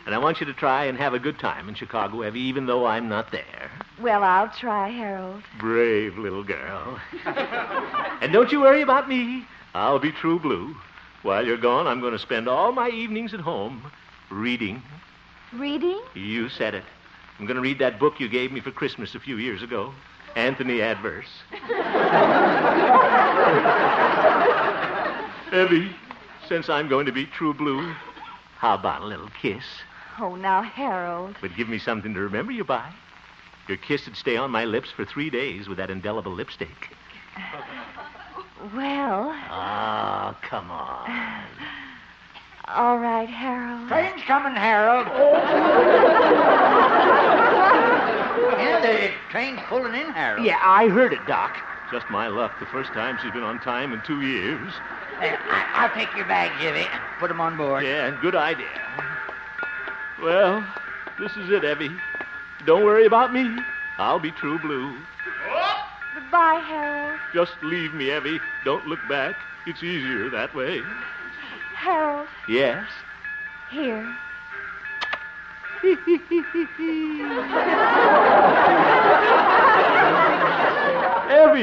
And I want you to try and have a good time in Chicago, Evie, even though I'm not there. Well, I'll try, Harold. Brave little girl. And don't you worry about me. I'll be true blue. While you're gone, I'm going to spend all my evenings at home reading. Reading? You said it. I'm going to read that book you gave me for Christmas a few years ago, Anthony Adverse. Evie, since I'm going to be true blue, how about a little kiss? Oh, now, Harold. But give me something to remember you by. Your kiss would stay on my lips for 3 days with that indelible lipstick. Well. Oh, come on. All right, Harold. Train's coming, Harold. Yeah, the train's pulling in, Harold. Yeah, I heard it, Doc. Just my luck. The first time she's been on time in 2 years. I'll take your bags, Evie. Put them on board. Yeah, good idea. Well, this is it, Evie. Don't worry about me. I'll be true blue. Goodbye, Harold. Just leave me, Evie. Don't look back. It's easier that way. Harold. Yes? Here. Evie,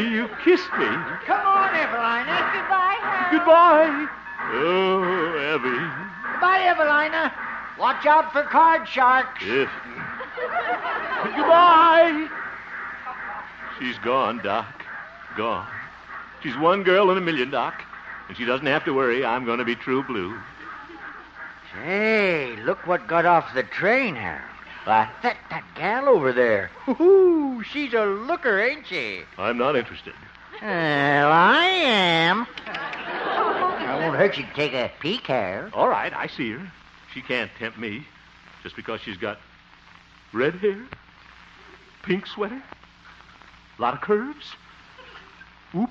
you kissed me. Come on, Evelina. Goodbye, Harold. Goodbye. Oh, Evie. Goodbye, Evelina. Watch out for card sharks. Yes. Goodbye. She's gone, Doc. Gone. She's one girl in a million, Doc. And she doesn't have to worry. I'm going to be true blue. Hey, look what got off the train, Harold. Why, that gal over there. Ooh, she's a looker, ain't she? I'm not interested. Well, I am. I won't hurt you to take a peek, Harold. All right, I see her. She can't tempt me just because she's got red hair, pink sweater, a lot of curves. Oop,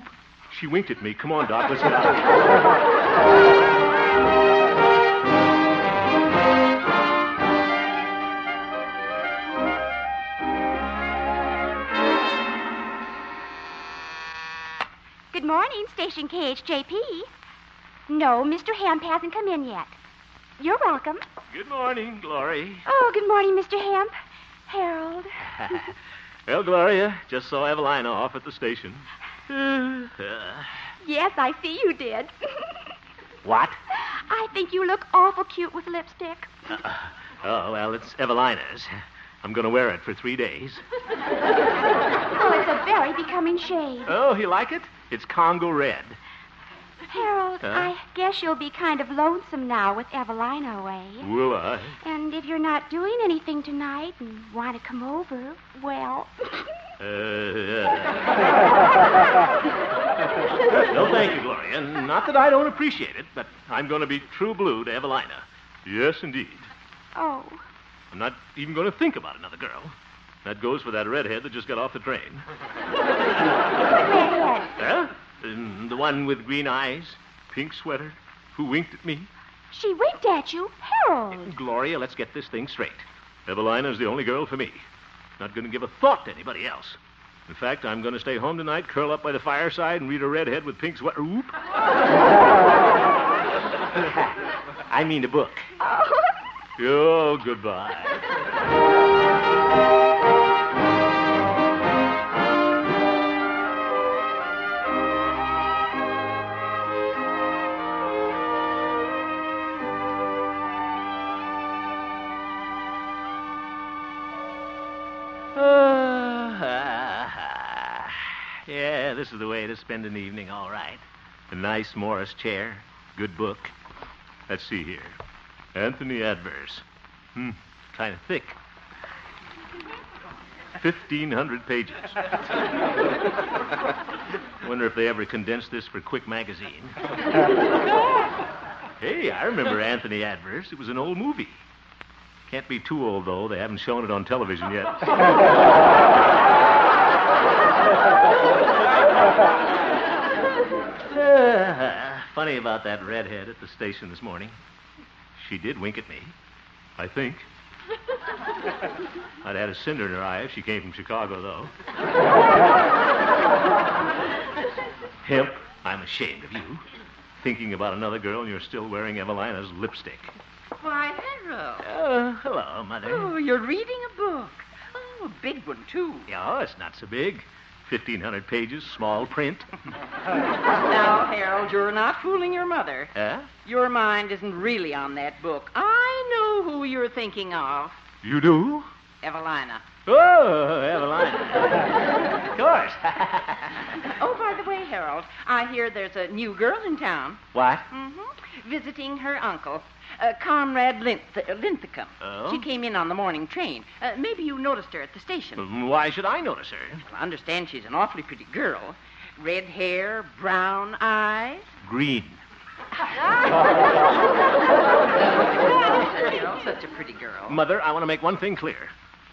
she winked at me. Come on, Doc, let's get out of here. Good morning, Station KHJP. No, Mr. Hemp hasn't come in yet. You're welcome. Good morning, Glory. Oh, good morning, Mr. Hemp. Harold. Well, Gloria, just saw Evelina off at the station. Yes, I see you did. What? I think you look awful cute with lipstick. Oh, well, it's Evelina's. I'm going to wear it for 3 days. Oh, it's a very becoming shade. Oh, you like it? It's Congo red. Harold, I guess you'll be kind of lonesome now with Evelina away. Will I? And if you're not doing anything tonight and want to come over, well... No, thank you, Gloria. Not that I don't appreciate it, but I'm going to be true blue to Evelina. Yes, indeed. Oh. I'm not even going to think about another girl. That goes for that redhead that just got off the train. Redhead? Huh? The one with green eyes, pink sweater, who winked at me. She winked at you? Harold. Gloria, let's get this thing straight. Evelina's the only girl for me. Not going to give a thought to anybody else. In fact, I'm going to stay home tonight, curl up by the fireside, and read a redhead with pink sweater. Oop. I mean a book. Oh, goodbye. Yeah, this is the way to spend an evening, all right. A nice Morris chair, good book. Let's see here. Anthony Adverse. Kind of thick. 1,500 pages. Wonder if they ever condensed this for Quick Magazine. Hey, I remember Anthony Adverse. It was an old movie. Can't be too old, though. They haven't shown it on television yet. Funny about that redhead at the station this morning. She did wink at me, I think. I'd had a cinder in her eye if she came from Chicago, though. Hemp, I'm ashamed of you. Thinking about another girl and you're still wearing Evelina's lipstick. Why, Harold. Hello, Mother. Oh, you're reading a book. Oh, a big one, too. Yeah, it's not so big. 1,500 pages, small print. Now, Harold, you're not fooling your mother. Huh? Your mind isn't really on that book. I know who you're thinking of. You do? Evelina. Oh, Evelina. Of course. Oh, by the way, Harold, I hear there's a new girl in town. What? Mm-hmm. Visiting her uncle, Comrade Linthicum. Oh? She came in on the morning train. Maybe you noticed her at the station. Why should I notice her? I understand she's an awfully pretty girl. Red hair, brown eyes. Green. Such a pretty girl. Mother, I want to make one thing clear.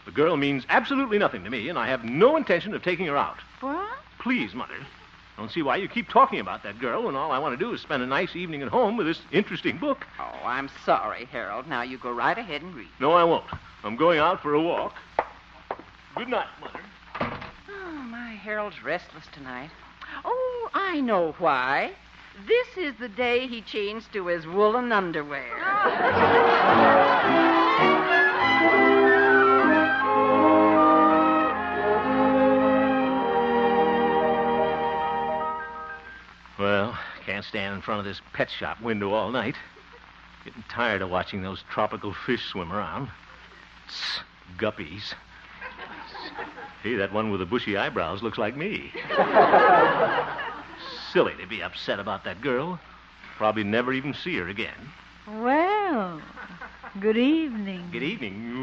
The girl means absolutely nothing to me, and I have no intention of taking her out. What? Please, Mother. I don't see why you keep talking about that girl when all I want to do is spend a nice evening at home with this interesting book. Oh, I'm sorry, Harold. Now you go right ahead and read. No, I won't. I'm going out for a walk. Good night, Mother. Oh, my Harold's restless tonight. Oh, I know why. This is the day he changed to his woolen underwear. Well, can't stand in front of this pet shop window all night. Getting tired of watching those tropical fish swim around. Guppies. Hey, that one with the bushy eyebrows looks like me. Silly to be upset about that girl. Probably never even see her again. Well, good evening. Good evening.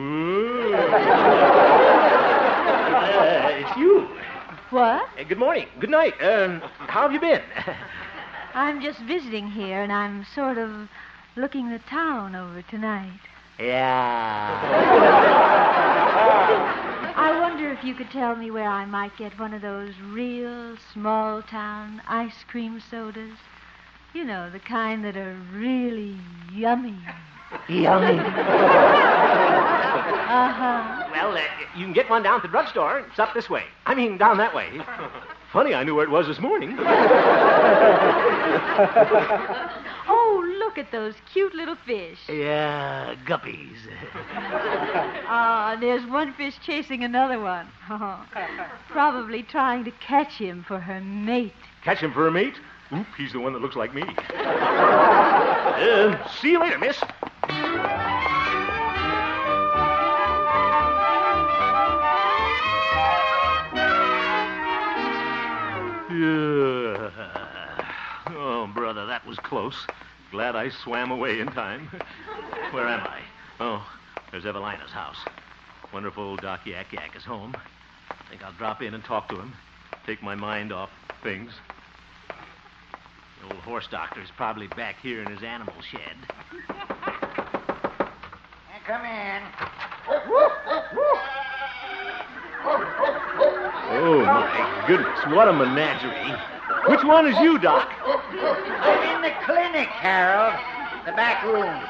It's you. What? Good morning. Good night. How have you been? I'm just visiting here, and I'm sort of looking the town over tonight. Yeah. I wonder if you could tell me where I might get one of those real small-town ice cream sodas. You know, the kind that are really yummy. Yummy. Uh-huh. Well, you can get one down at the drugstore. It's up this way. I mean, down that way. Funny, I knew where it was this morning. Oh, look at those cute little fish. Yeah, guppies. There's one fish chasing another one. Probably trying to catch him for her mate. Catch him for a mate? Oop, he's the one that looks like me. See you later, miss. Oh, brother, that was close. Glad I swam away in time. Where am I? Oh, there's Evelina's house. Wonderful old Doc Yak Yak is home. I think I'll drop in and talk to him. Take my mind off things. The old horse doctor's probably back here in his animal shed. Come in. Oh, my goodness, what a menagerie. Which one is you, Doc? I'm in the clinic, Harold. The back room.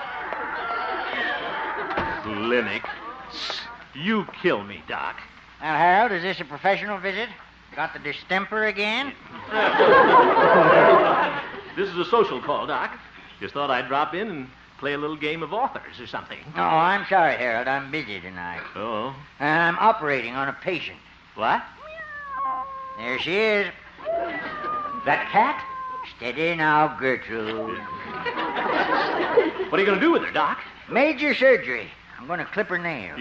Clinic? You kill me, Doc. Now, Harold, is this a professional visit? Got the distemper again? This is a social call, Doc. Just thought I'd drop in and play a little game of authors or something. Oh, I'm sorry, Harold. I'm busy tonight. Oh? I'm operating on a patient. What? There she is. That cat? Steady now, Gertrude. What are you going to do with her, Doc? Major surgery. I'm going to clip her nails.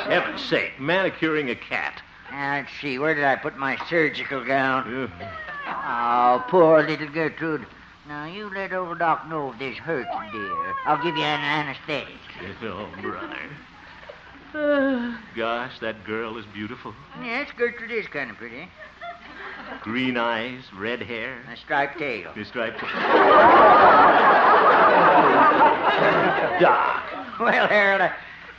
Heaven's sake, manicuring a cat. Let's see, where did I put my surgical gown? Oh, poor little Gertrude. Now, you let old Doc know if this hurts, dear. I'll give you an anesthetic. Oh, brother. Gosh, that girl is beautiful. Yes, Gertrude is kind of pretty. Green eyes, red hair. A striped tail. A striped tail. Doc. Well, Harold, I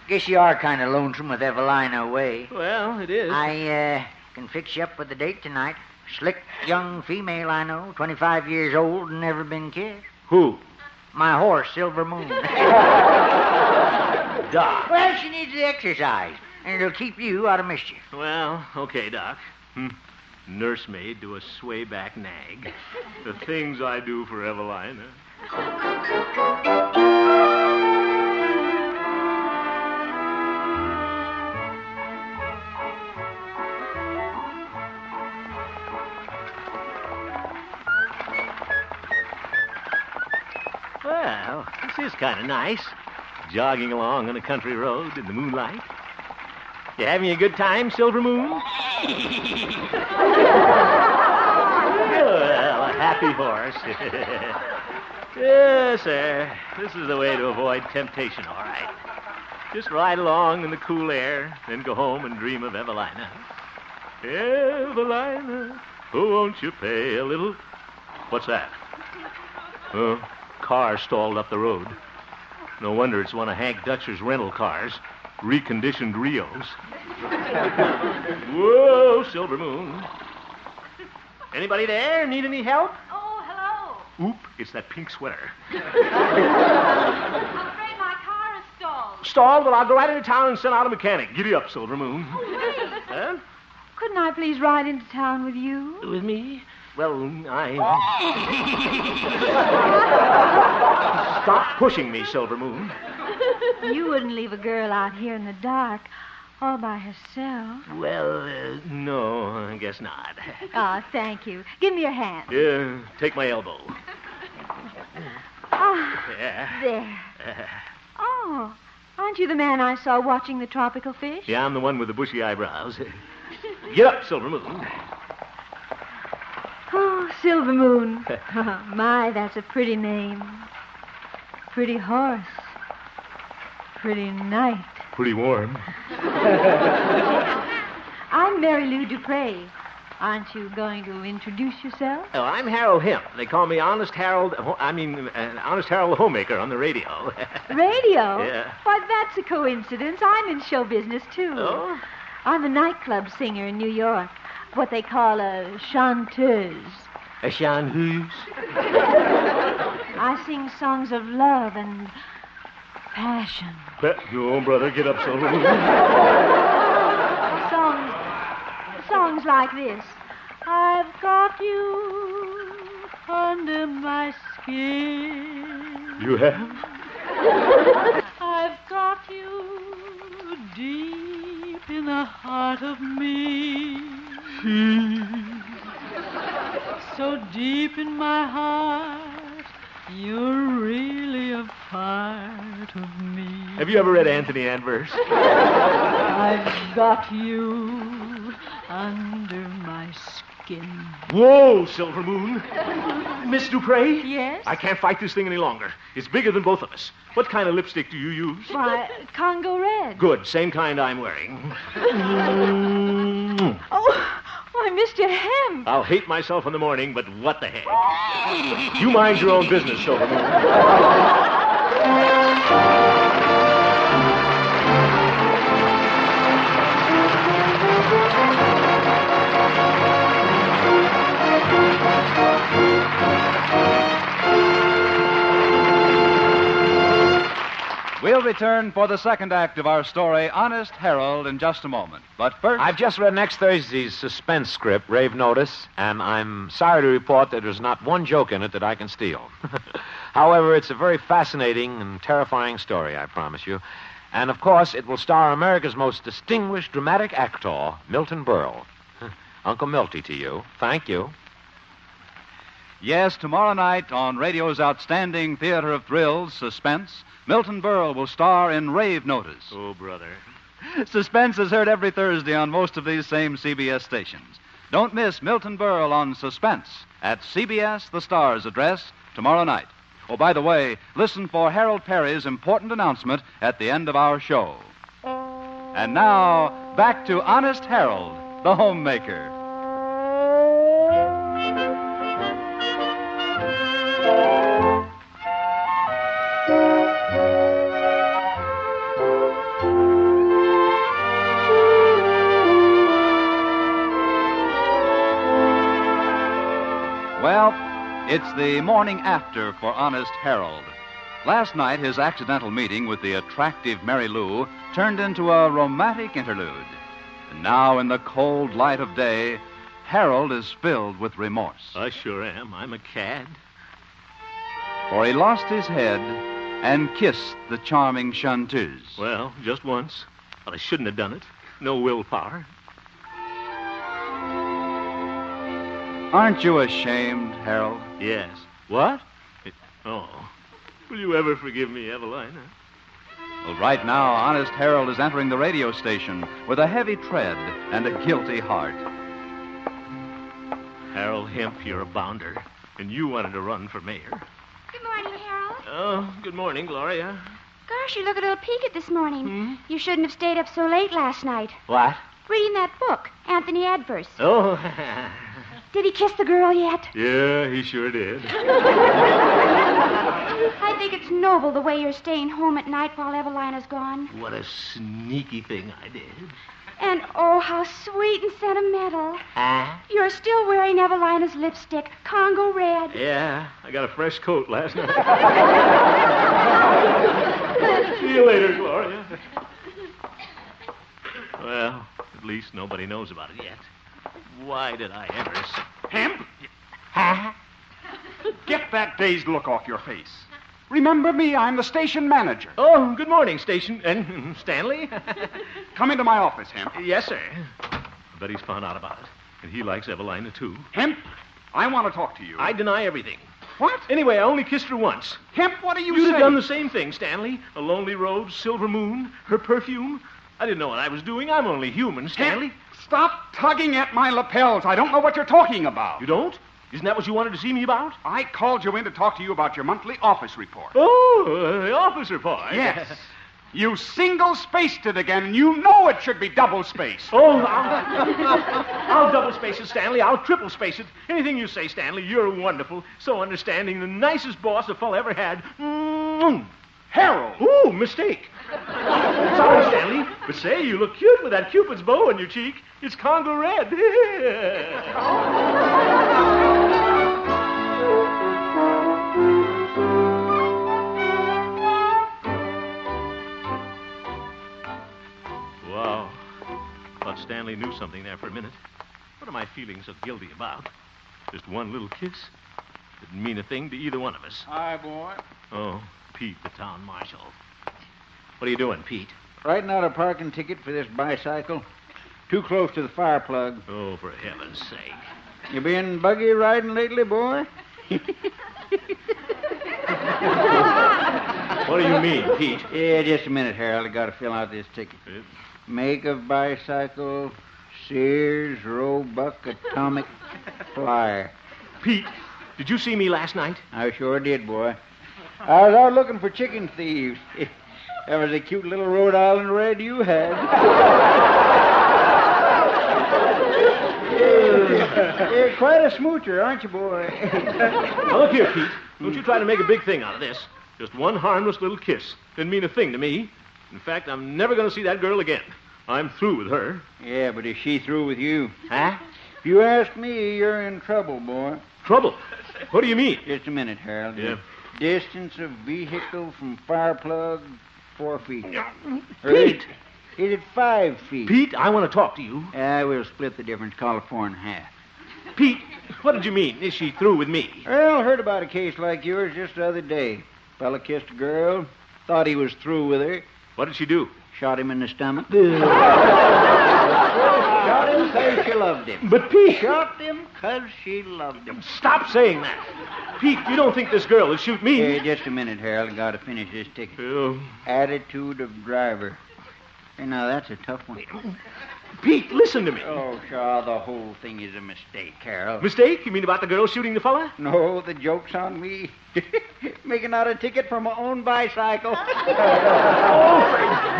guess you are kind of lonesome with Evelina away. Well, it is. I can fix you up with a date tonight. Slick young female I know, 25 years old and never been kissed. Who? My horse, Silver Moon. Doc. Well, she needs the exercise, and it'll keep you out of mischief. Well, okay, Doc. Nursemaid to a sway-back nag. The things I do for Evelina. Well, this is kind of nice. Jogging along on a country road in the moonlight. You having a good time, Silver Moon? Well, a happy horse. Yes, sir. This is the way to avoid temptation, all right. Just ride along in the cool air, then go home and dream of Evelina. Evelina, won't you pay a little... What's that? Car stalled up the road. No wonder it's one of Hank Dutcher's rental cars. Reconditioned Rios. Whoa, Silver Moon. Anybody there? Need any help? Oh, hello. Oop, it's that pink sweater. I'm afraid my car is stalled. Stalled? Well, I'll go right into town and send out a mechanic. Giddy up, Silver Moon. Huh? Couldn't I please ride into town with you? With me? Well, Stop pushing me, Silver Moon. You wouldn't leave a girl out here in the dark all by herself. Well, no, I guess not. Oh, thank you. Give me your hand. Yeah, take my elbow. Yeah. There. Oh, aren't you the man I saw watching the tropical fish? Yeah, I'm the one with the bushy eyebrows. Get up, Silver Moon. Oh, Silver Moon. My, that's a pretty name. Pretty horse. Pretty night. Pretty warm. I'm Mary Lou Dupre. Aren't you going to introduce yourself? Oh, I'm Harold Hemp. They call me Honest Harold the Homemaker on the radio. Radio? Yeah. Why, that's a coincidence. I'm in show business, too. Oh? I'm a nightclub singer in New York. What they call a chanteuse. A chanteuse? I sing songs of love and passion. No, brother, get up, Silver Moon. Songs like this. I've got you under my skin. You have? I've got you deep in the heart of me. So deep in my heart, you're really a part of me. Have you ever read Anthony Adverse? I've got you under my skin. Whoa, Silver Moon. Miss Dupre? Yes? I can't fight this thing any longer. It's bigger than both of us. What kind of lipstick do you use? Why, Congo Red. Good, same kind I'm wearing. Oh, why, Mr. Hemp. I'll hate myself in the morning, but what the heck? You mind your own business, Silver Moon. We'll return for the second act of our story, Honest Harold, in just a moment. But first... I've just read next Thursday's suspense script, Rave Notice, and I'm sorry to report that there's not one joke in it that I can steal. However, it's a very fascinating and terrifying story, I promise you. And, of course, it will star America's most distinguished dramatic actor, Milton Berle. Uncle Milty to you. Thank you. Yes, tomorrow night on radio's outstanding theater of thrills, Suspense, Milton Berle will star in Rave Notice. Oh, brother. Suspense is heard every Thursday on most of these same CBS stations. Don't miss Milton Berle on Suspense at CBS The Star's address tomorrow night. Oh, by the way, listen for Harold Perry's important announcement at the end of our show. And now, back to Honest Harold, the homemaker. Well, it's the morning after for Honest Harold. Last night, his accidental meeting with the attractive Mary Lou turned into a romantic interlude. And now, in the cold light of day, Harold is filled with remorse. I sure am. I'm a cad. For he lost his head and kissed the charming chanteuse. Well, just once. But I shouldn't have done it. No willpower. Aren't you ashamed, Harold? Yes. What? Oh. Will you ever forgive me, Evelina? Well, right now, Honest Harold is entering the radio station with a heavy tread and a guilty heart. Harold Hemp, you're a bounder. And you wanted to run for mayor. Good morning, Harold. Oh, good morning, Gloria. Gosh, you look a little peaked this morning. You shouldn't have stayed up so late last night. What? Reading that book, Anthony Adverse. Oh, Did he kiss the girl yet? yeah, he sure did. I think it's noble the way you're staying home at night while Evelina's gone. What a sneaky thing I did. And oh, how sweet and sentimental. Huh? You're still wearing Evelina's lipstick, Congo red. Yeah, I got a fresh coat last night. See you later, Gloria. Well, at least nobody knows about it yet. Why did I ever... Hemp? Huh? Get that dazed look off your face. Remember me, I'm the station manager. Oh, good morning, station... And Stanley? Come into my office, Hemp. Yes, sir. I bet he's found out about it. And he likes Evelina, too. Hemp, I want to talk to you. I deny everything. What? Anyway, I only kissed her once. Hemp, what are you You'd saying? have done the same thing, Stanley. A lonely road, silver moon, her perfume. I didn't know what I was doing. I'm only human, Stanley. Hemp, stop tugging at my lapels. I don't know what you're talking about. You don't? Isn't that what you wanted to see me about? I called you in to talk to you about your monthly office report. Oh, the office report. Yes. You single-spaced it again, and you know it should be double-spaced. Oh, I'll double-space it, Stanley. I'll triple-space it. Anything you say, Stanley. You're wonderful, so understanding, the nicest boss a fella ever had. Harold. Ooh, mistake. Sorry, Stanley, but say, you look cute with that Cupid's bow on your cheek. It's Congo red. Wow. Thought Stanley knew something there for a minute. What am I feeling so guilty about? Just one little kiss? Didn't mean a thing to either one of us. Hi, boy. Oh, Pete, the town marshal. What are you doing, Pete? Writing out a parking ticket for this bicycle. Too close to the fire plug. Oh, for heaven's sake. You been buggy riding lately, boy? What do you mean, Pete? Yeah, just a minute, Harold. I got to fill out this ticket. Make of bicycle, Sears, Roebuck, Atomic, Flyer. Pete, did you see me last night? I sure did, boy. I was out looking for chicken thieves. That was a cute little Rhode Island red you had. You're quite a smoocher, aren't you, boy? Now, look here, Pete. Don't you try to make a big thing out of this. Just one harmless little kiss. Didn't mean a thing to me. In fact, I'm never going to see that girl again. I'm through with her. Yeah, but is she through with you? Huh? If you ask me, you're in trouble, boy. Trouble? What do you mean? Just a minute, Harold. Yeah. Distance of vehicle from fire plug, 4 feet. Pete! Is it 5 feet? Pete, I want to talk to you. We'll split the difference, call it 4 1/2. Pete, what did you mean? Is she through with me? Well, heard about a case like yours just the other day. Fella kissed a girl, thought he was through with her. What did she do? Shot him in the stomach. Shot him because she loved him. But Pete... Shot him because she loved him. Stop saying that. Pete, you don't think this girl will shoot me? Hey, just a minute, Harold. I got to finish this ticket. Attitude of driver. Hey, now, that's a tough one. Pete, listen to me. Oh, Shaw, the whole thing is a mistake, Harold. Mistake? You mean about the girl shooting the fella? No, the joke's on me. Making out a ticket for my own bicycle. Oh,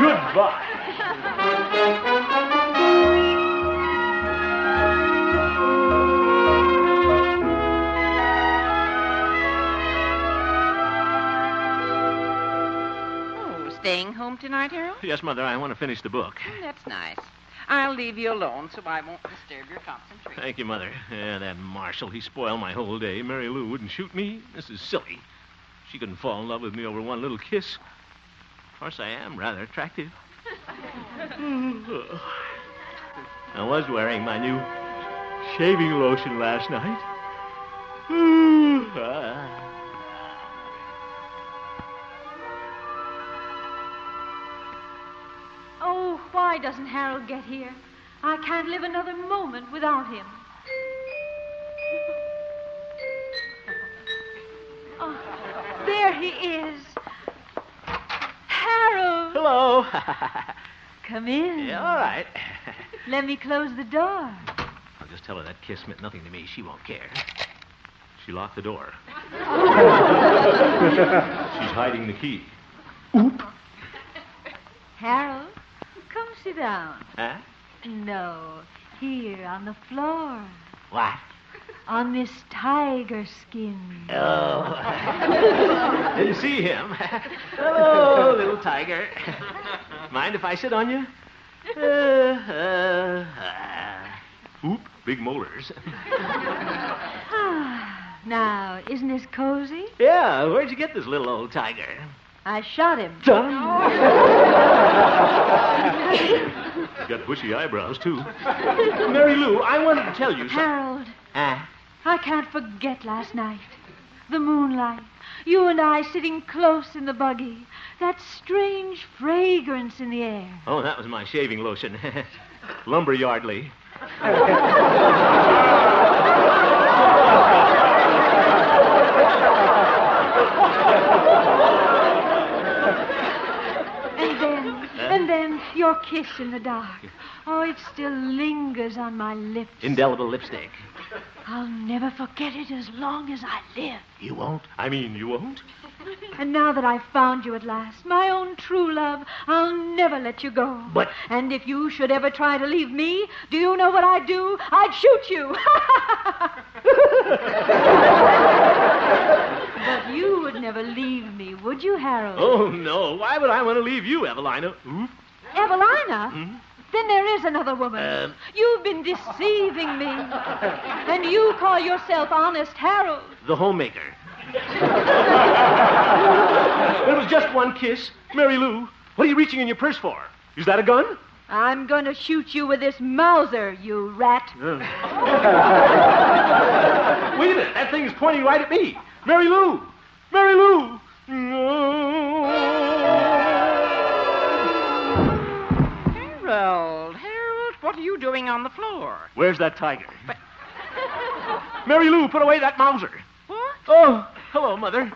goodbye. Staying home tonight, Harold? Yes, Mother, I want to finish the book. That's nice. I'll leave you alone so I won't disturb your concentration. Thank you, Mother. Yeah, that marshal, he spoiled my whole day. Mary Lou wouldn't shoot me. This is silly. She couldn't fall in love with me over one little kiss. Of course, I am rather attractive. I was wearing my new shaving lotion last night. Oh, why doesn't Harold get here? I can't live another moment without him. Oh, there he is. Harold! Hello. Come in. Yeah, all right. Let me close the door. I'll just tell her that kiss meant nothing to me. She won't care. She locked the door. She's hiding the key. Harold, come sit down. Huh? No, here on the floor. What? On this tiger skin. Oh. Didn't see him. Hello, little tiger. Mind if I sit on you? Oop, big molars. Now, isn't this cozy? Yeah, where'd you get this little old tiger? I shot him. He's got bushy eyebrows, too. Mary Lou, I wanted to tell you something. Harold, I can't forget last night. The moonlight. You and I sitting close in the buggy. That strange fragrance in the air. Oh, that was my shaving lotion. Lumberyardly. And then your kiss in the dark. Oh, it still lingers on my lips. Indelible lipstick. I'll never forget it as long as I live. You won't? I mean, you won't? And now that I've found you at last, my own true love, I'll never let you go. But... And if you should ever try to leave me, do you know what I'd do? I'd shoot you. But you would never leave me, would you, Harold? Oh, no. Why would I want to leave you, Evelina? Evelina? Hmm? Then there is another woman. You've been deceiving me. And you call yourself Honest Harold. The homemaker. It was just one kiss. Mary Lou, what are you reaching in your purse for? Is that a gun? I'm going to shoot you with this Mauser, you rat. Wait a minute. That thing is pointing right at me. Mary Lou! Mary Lou! Harold, what are you doing on the floor? Where's that tiger? Mary Lou, put away that Mauser. What? Oh, hello, Mother.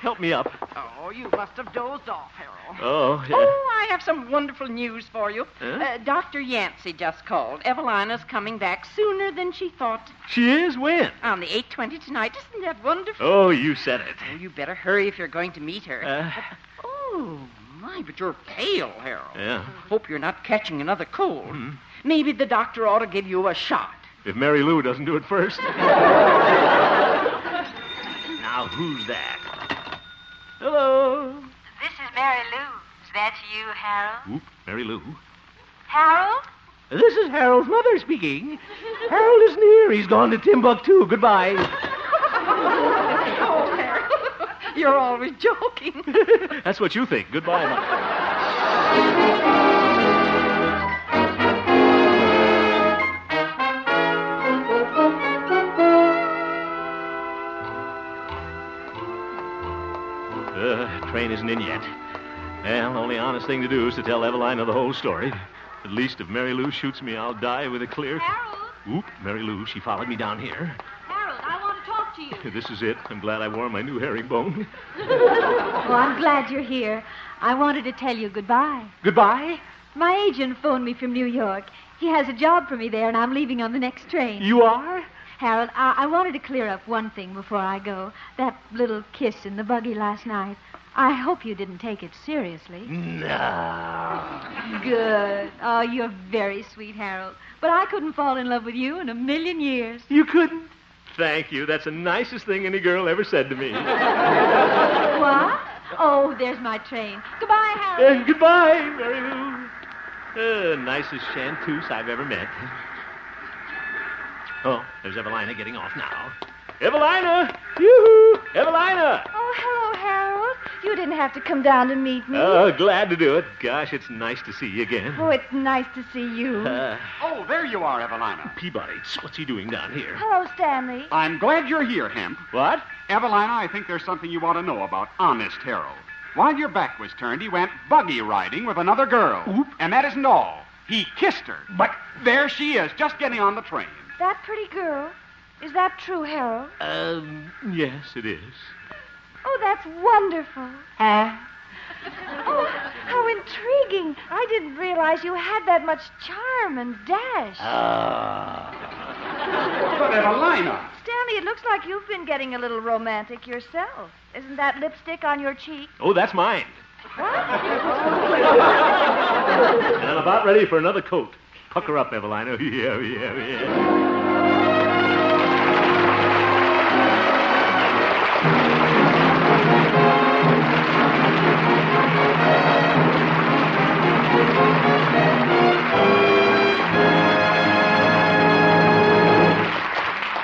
Help me up. Oh, you must have dozed off, Harold. Oh, yeah. Oh, I have some wonderful news for you. Huh? Dr. Yancey just called. Evelina's coming back sooner than she thought. She is? When? On the 8:20 tonight. Isn't that wonderful? Oh, you said it. Oh, you better hurry if you're going to meet her. Oh, my, but you're pale, Harold. Yeah. Hope you're not catching another cold. Maybe the doctor ought to give you a shot. If Mary Lou doesn't do it first. Now, who's that? Hello. This is Mary Lou. Is that you, Harold? Oop, Mary Lou. Harold? This is Harold's mother speaking. Harold isn't here. He's gone to Timbuktu. Goodbye. Oh, Harold. You're always joking. That's what you think. Goodbye, Mother. Train isn't in yet. Well, the only honest thing to do is to tell Evelina the whole story. At least if Mary Lou shoots me, I'll die with a clear... Harold? Oop, Mary Lou, she followed me down here. Harold, I want to talk to you. This is it. I'm glad I wore my new herringbone. Oh, I'm glad you're here. I wanted to tell you goodbye. Goodbye? My agent phoned me from New York. He has a job for me there, and I'm leaving on the next train. You are? Harold, I wanted to clear up one thing before I go. That little kiss in the buggy last night. I hope you didn't take it seriously. No. Good. Oh, you're very sweet, Harold. But I couldn't fall in love with you in a million years. You couldn't? Thank you. That's the nicest thing any girl ever said to me. What? Oh, there's my train. Goodbye, Harold. Goodbye, Mary Lou. Nicest chanteuse I've ever met. Oh, there's Evelina getting off now. Evelina! Yoo-hoo! Evelina! Oh, hello, Harold. You didn't have to come down to meet me. Oh, glad to do it. Gosh, it's nice to see you again. Oh, it's nice to see you. Oh, there you are, Evelina. Peabody, what's he doing down here? Hello, Stanley. I'm glad you're here, Hemp. What? Evelina, I think there's something you ought to know about Honest Harold. While your back was turned, he went buggy riding with another girl. Oop. And that isn't all. He kissed her. But there she is, just getting on the train. That pretty girl. Is that true, Harold? Yes, it is. Oh, that's wonderful. Huh? Oh, how intriguing. I didn't realize you had that much charm and dash. But Evelina. Stanley, it looks like you've been getting a little romantic yourself. Isn't that lipstick on your cheek? Oh, that's mine. What? And I'm about ready for another coat. Pucker up, Evelina. Yeah.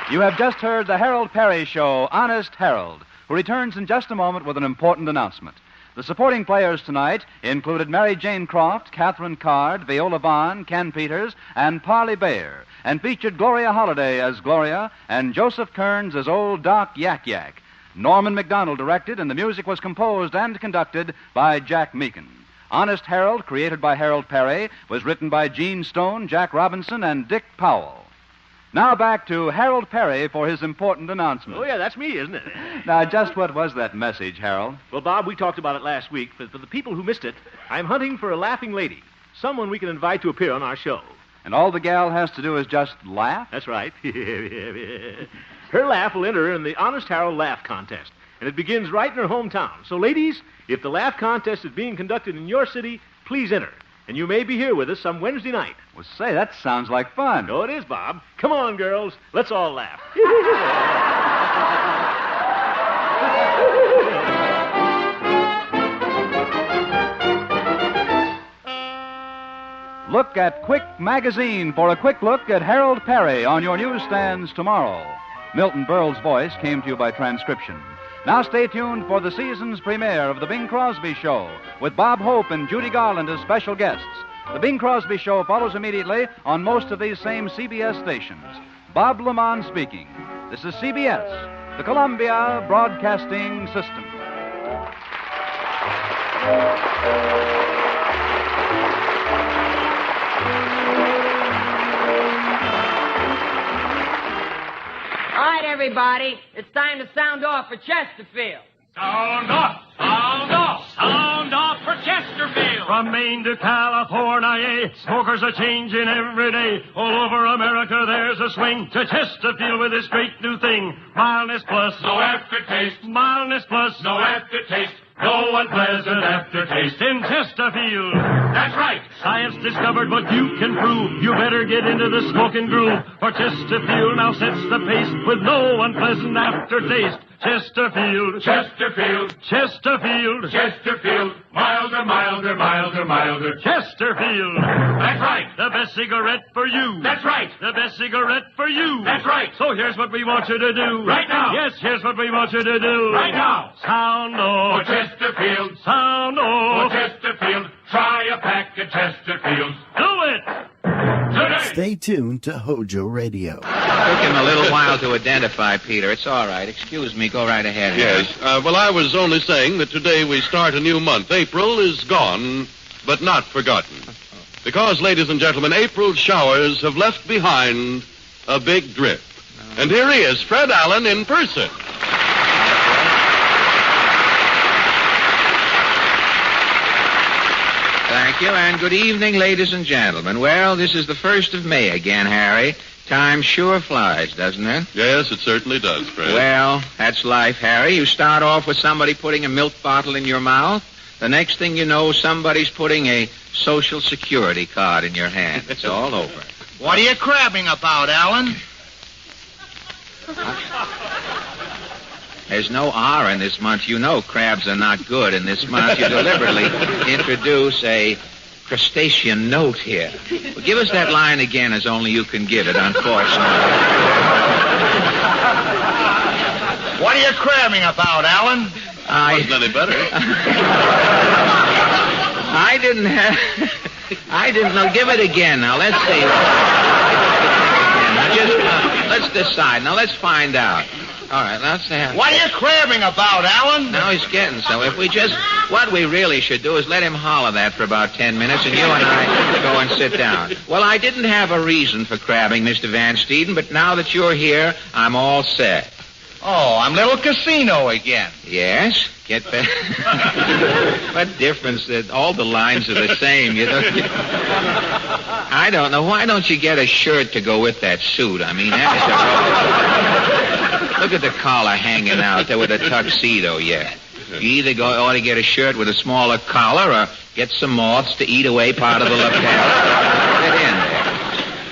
You have just heard the Harold Perry Show, Honest Harold, who returns in just a moment with an important announcement. The supporting players tonight included Mary Jane Croft, Catherine Card, Viola Vaughn, Ken Peters, and Parley Bayer, and featured Gloria Holliday as Gloria and Joseph Kearns as Old Doc Yak Yak. Norman McDonald directed, and the music was composed and conducted by Jack Meakin. Honest Harold, created by Harold Perry, was written by Gene Stone, Jack Robinson, and Dick Powell. Now back to Harold Perry for his important announcement. Oh, yeah, that's me, isn't it? Now, just what was that message, Harold? Well, Bob, we talked about it last week. For the people who missed it, I'm hunting for a laughing lady, someone we can invite to appear on our show. And all the gal has to do is just laugh? That's right. Her laugh will enter in the Honest Harold Laugh Contest, and it begins right in her hometown. So, ladies, if the laugh contest is being conducted in your city, please enter. And you may be here with us some Wednesday night. Well, say, that sounds like fun. Oh, it is, Bob. Come on, girls. Let's all laugh. Look at Quick Magazine for a quick look at Harold Perry on your newsstands tomorrow. Milton Berle's voice came to you by transcription. Now stay tuned for the season's premiere of The Bing Crosby Show with Bob Hope and Judy Garland as special guests. The Bing Crosby Show follows immediately on most of these same CBS stations. Bob Lamont speaking. This is CBS, the Columbia Broadcasting System. All right, everybody, it's time to sound off for Chesterfield. Sound off! Sound off! Sound off for Chesterfield! From Maine to California, smokers are changing every day. All over America, there's a swing to Chesterfield with this great new thing. Mildness plus, no aftertaste. Mildness plus, no aftertaste. No unpleasant aftertaste in Chesterfield. That's right. Science discovered what you can prove. You better get into the smoking groove. For Chesterfield now sets the pace with no unpleasant aftertaste. Chesterfield. Chesterfield. Chesterfield. Chesterfield. Milder, milder, milder, milder. Chesterfield. That's right. The best cigarette for you. That's right. The best cigarette for you. That's right. So here's what we want you to do. Right now. Yes, here's what we want you to do. Right now. Sound off. For Chesterfield. Sound off. For Chesterfield. Try a pack of Chesterfield. Do it. Today. Stay tuned to HOJO Radio. Took him a little while to identify Peter. It's all right. Excuse me. Go right ahead. Yes. Well, I was only saying that today we start a new month. April is gone, but not forgotten. Because, ladies and gentlemen, April's showers have left behind a big drip. And here he is, Fred Allen in person. Thank you, and good evening, ladies and gentlemen. Well, this is the 1st of May again, Harry. Time sure flies, doesn't it? Yes, it certainly does, Fred. Well, that's life, Harry. You start off with somebody putting a milk bottle in your mouth. The next thing you know, somebody's putting a Social Security card in your hand. It's all over. What are you crabbing about, Alan? There's no R in this month. You know crabs are not good in this month. You deliberately introduce a crustacean note here. Well, give us that line again as only you can give it, unfortunately. What are you cramming about, Alan? Wasn't any better. I didn't know. Give it again. Now, let's see. Let's decide. Now, let's find out. All right, let's have... What are you cramming about, Alan? Now he's getting so. If we just... What we really should do is let him holler that for about 10 minutes, and you and I go and sit down. Well, I didn't have a reason for crabbing, Mr. Van Steeden, but now that you're here, I'm all set. Oh, I'm Little Casino again. Yes? Get back. What difference? That all the lines are the same. You know. I don't know. Why don't you get a shirt to go with that suit? I mean, that's look at the collar hanging out there with a tuxedo. Yeah. You either ought to get a shirt with a smaller collar or get some moths to eat away part of the lapel. Get in there.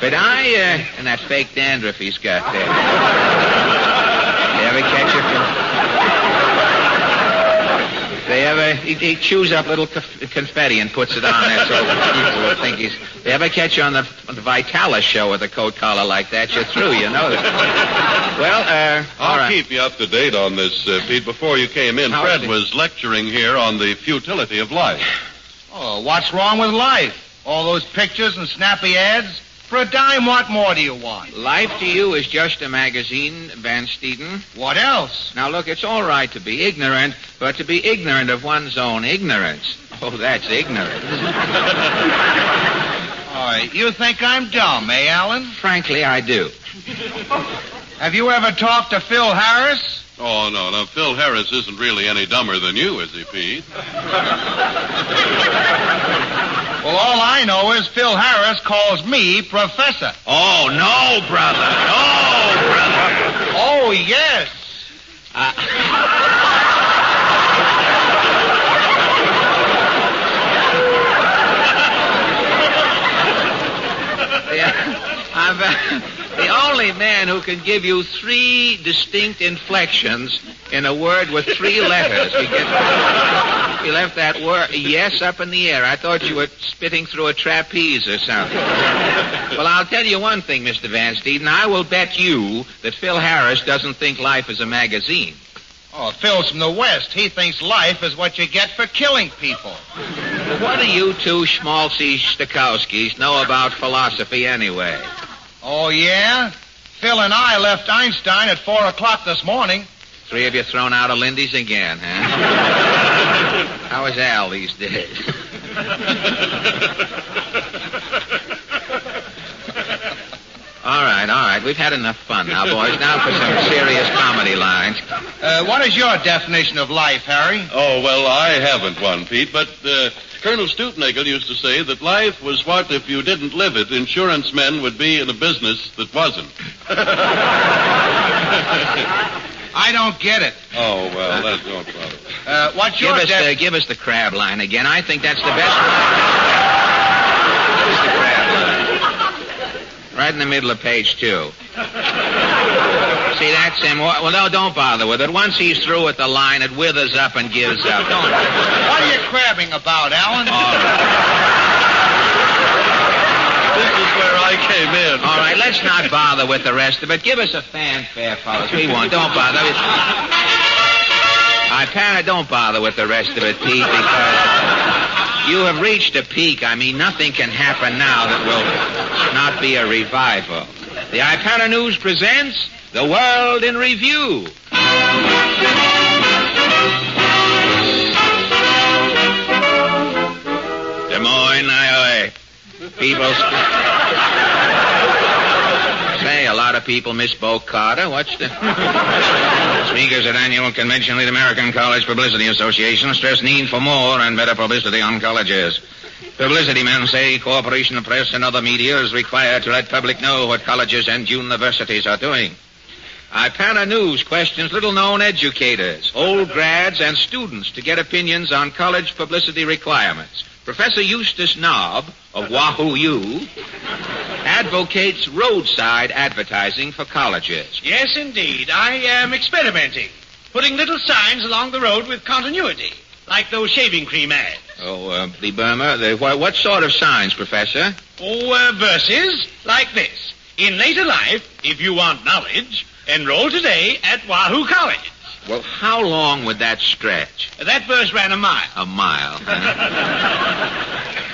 But and that fake dandruff he's got there. You ever catch it? He chews up little confetti and puts it on there so people will think he's... They ever catch you on the Vitalis show with a coat collar like that, you're through, you know that. Well, all right. I'll keep you up to date on this, Pete. Before you came in, Fred was lecturing here on the futility of life. Oh, what's wrong with life? All those pictures and snappy ads? For a dime, what more do you want? Life to you is just a magazine, Van Steeden. What else? Now, look, it's all right to be ignorant, but to be ignorant of one's own ignorance, oh, that's ignorance. You think I'm dumb, eh, Alan? Frankly, I do. Have you ever talked to Phil Harris? Oh, no. Now, Phil Harris isn't really any dumber than you, is he, Pete? Well, all I know is Phil Harris calls me Professor. Oh, no, brother. No, brother. Oh, yes. The only man who can give you 3 distinct inflections in a word with 3 letters. You left that word yes up in the air. I thought you were spitting through a trapeze or something. Well, I'll tell you one thing, Mr. Van Steeden. I will bet you that Phil Harris doesn't think life is a magazine. Oh, Phil's from the West. He thinks life is what you get for killing people. What do you two schmaltzy Stokowskis know about philosophy anyway? Oh, yeah? Phil and I left Einstein at 4 o'clock this morning. 3 of you thrown out of Lindy's again, huh? How is Al these days? All right. We've had enough fun now, boys. Now for some serious comedy lines. What is your definition of life, Harry? Oh, well, I haven't one, Pete, but Colonel Stutenagel used to say that life was what, if you didn't live it, insurance men would be in a business that wasn't. I don't get it. Oh, well, that's no problem. What's your Give us the crab line again. I think that's the best one. Give us the crab line. Right in the middle of page 2. See, that's him. Well, no, don't bother with it. Once he's through with the line, it withers up and gives up. Don't. What are you crabbing about, Alan? This is where I came in. All right, let's not bother with the rest of it. Give us a fanfare, fellas. We won't. Don't bother. Don't bother with the rest of it, Pete, because you have reached a peak. I mean, nothing can happen now that will not be a revival. The Ipana News presents The World in Review. Des Moines, Iowa. People... Say, a lot of people miss Bo Carter. What's the... Speakers at annual convention of the American College Publicity Association stress need for more and better publicity on colleges. Publicity men say cooperation of press and other media is required to let public know what colleges and universities are doing. Ipana News questions little-known educators, old grads, and students to get opinions on college publicity requirements. Professor Eustace Knobb of Wahoo U advocates roadside advertising for colleges. Yes, indeed. I am experimenting, putting little signs along the road with continuity, like those shaving cream ads. Oh, the Burma. What sort of signs, Professor? Oh, verses like this. In later life, if you want knowledge, enroll today at Wahoo College. Well, how long would that stretch? That verse ran a mile. A mile.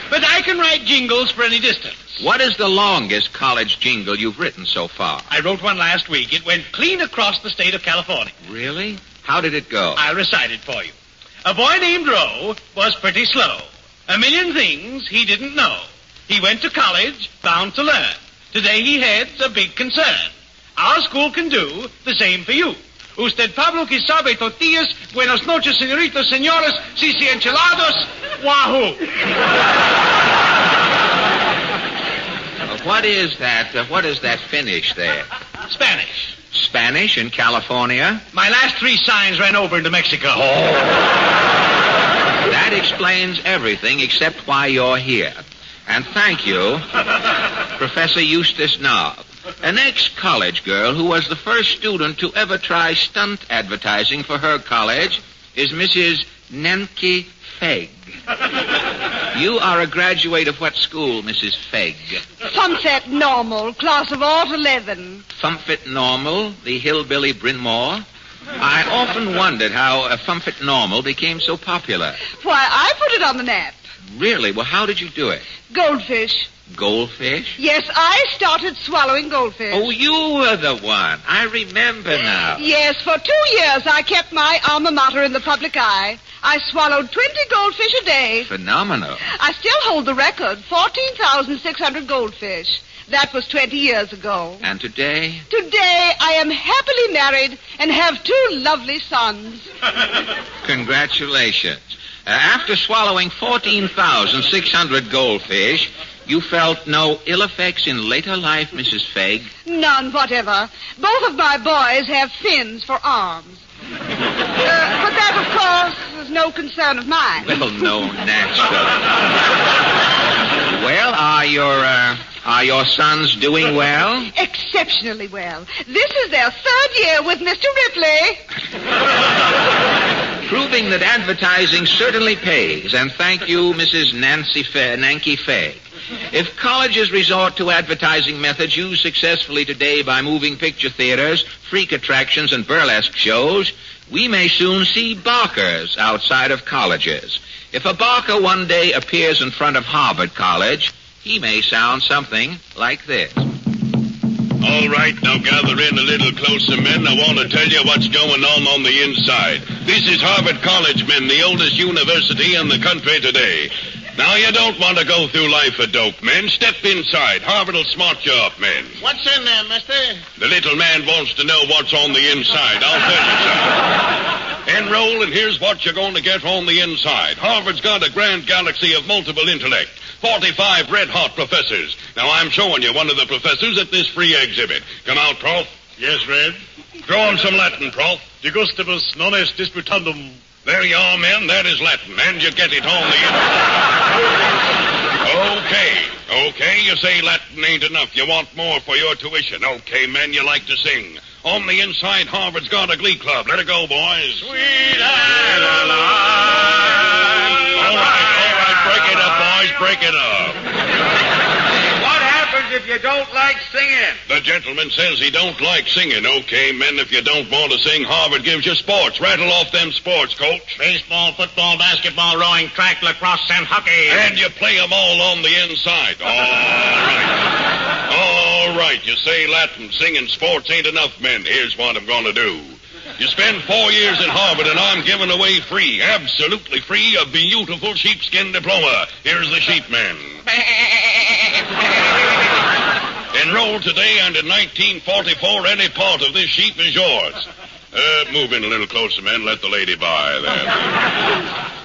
But I can write jingles for any distance. What is the longest college jingle you've written so far? I wrote one last week. It went clean across the state of California. Really? How did it go? I'll recite it for you. A boy named Roe was pretty slow. A million things he didn't know. He went to college, bound to learn. Today he heads a big concern. Our school can do the same for you. Usted Pablo que sabe tortillas. Buenas noches, señoritos, señores. Si enchilados. Wahoo. What is that finish there? Spanish. Spanish in California? My last 3 signs ran over into Mexico. That explains everything except why you're here. And thank you, Professor Eustace Knob, an ex-college girl who was the first student to ever try stunt advertising for her college, is Mrs. Nancy Fegg. You are a graduate of what school, Mrs. Fegg? Sunset Normal, class of Art 11. Fumfit Normal, the hillbilly Bryn Mawr? I often wondered how Fumfit Normal became so popular. Why, I put it on the map. Really? Well, how did you do it? Goldfish. Goldfish? Yes, I started swallowing goldfish. Oh, you were the one. I remember now. Yes, for 2 years I kept my alma mater in the public eye. I swallowed 20 goldfish a day. Phenomenal. I still hold the record, 14,600 goldfish. That was 20 years ago. And today? Today I am happily married and have 2 lovely sons. Congratulations. After swallowing 14,600 goldfish, you felt no ill effects in later life, Mrs. Fegg? None whatever. Both of my boys have fins for arms. But that, of course, is no concern of mine. Well, no, naturally. Well, are your sons doing well? Exceptionally well. This is their 3rd year with Mr. Ripley. Proving that advertising certainly pays. And thank you, Mrs. Nancy Fegg. If colleges resort to advertising methods used successfully today by moving picture theaters, freak attractions, and burlesque shows, we may soon see barkers outside of colleges. If a barker one day appears in front of Harvard College, he may sound something like this. All right, now gather in a little closer, men. I want to tell you what's going on the inside. This is Harvard College, men, the oldest university in the country today. Now, you don't want to go through life a dope, men. Step inside. Harvard will smart you up, men. What's in there, mister? The little man wants to know what's on the inside. I'll tell you, sir. Enroll, and here's what you're going to get on the inside. Harvard's got a grand galaxy of multiple intellect. 45 red-hot professors. Now, I'm showing you one of the professors at this free exhibit. Come out, Prof. Yes, Red. Throw on some Latin, Prof. De gustibus non est disputandum. There you are, men. That is Latin, and you get it on the inside. Okay, you say Latin ain't enough. You want more for your tuition. Okay, men, you like to sing. On the inside, Harvard's got a glee club. Let it go, boys. Sweet Adeline. All right, break it up, boys, break it up. What happens if you don't like singing? The gentleman says he don't like singing. Okay, men, if you don't want to sing, Harvard gives you sports. Rattle off them sports, coach. Baseball, football, basketball, rowing, track, lacrosse, and hockey. And you play them all on the inside. All right, you say Latin. Singing sports ain't enough, men. Here's what I'm going to do. You spend 4 years at Harvard, and I'm giving away free, absolutely free, a beautiful sheepskin diploma. Here's the sheepman. Enroll today, and in 1944, any part of this sheep is yours. Move in a little closer, men. Let the lady by there.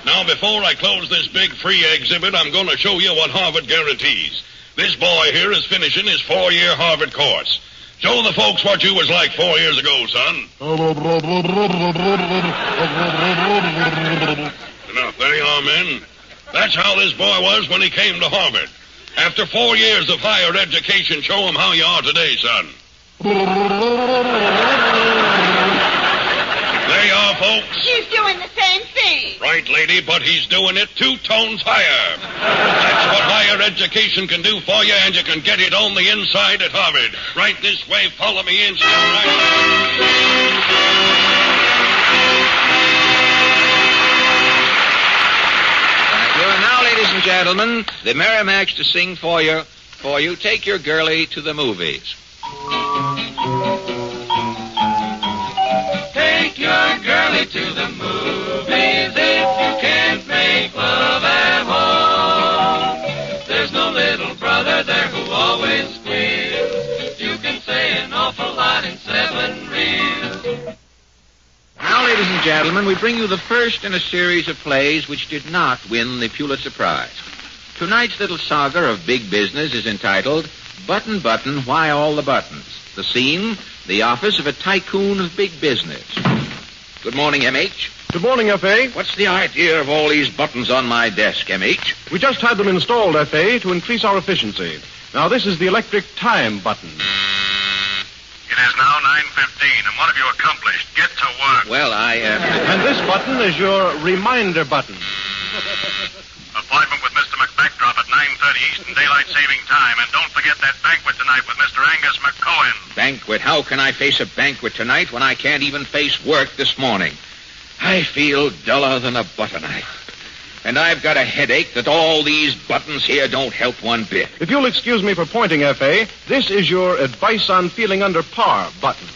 Now, before I close this big free exhibit, I'm going to show you what Harvard guarantees. This boy here is finishing his 4-year Harvard course. Show the folks what you was like 4 years ago, son. Now, there you are, men. That's how this boy was when he came to Harvard. After 4 years of higher education, show him how you are today, son. There you are, folks. He's doing the same thing. Right, lady, but he's doing it 2 tones higher. That's what higher education can do for you, and you can get it on the inside at Harvard. Right this way, follow me in. Right. ladies and gentlemen, the Merrimacs to sing for you. Take your girlie to the movies. Take your girlie to the movies if you can't make love at home. There's no little brother there who always squeals. You can say an awful lot in 7 reels. Now, ladies and gentlemen, we bring you the first in a series of plays which did not win the Pulitzer Prize. Tonight's little saga of big business is entitled Button, Button, Why All the Buttons? The scene, the office of a tycoon of big business. Good morning, M.H. Good morning, F.A. What's the idea of all these buttons on my desk, M.H.? We just had them installed, F.A., to increase our efficiency. Now, this is the electric time button. It is now 9:15, and what have you accomplished? Get to work. Well, And this button is your reminder button. Appointment with Mr. McBackdrop at 9:30 Eastern Daylight Saving Time, and don't forget that banquet tonight with Mr. Angus McCohen. Banquet? How can I face a banquet tonight when I can't even face work this morning? I feel duller than a butter knife. And I've got a headache that all these buttons here don't help one bit. If you'll excuse me for pointing, F.A., this is your advice on feeling under par button.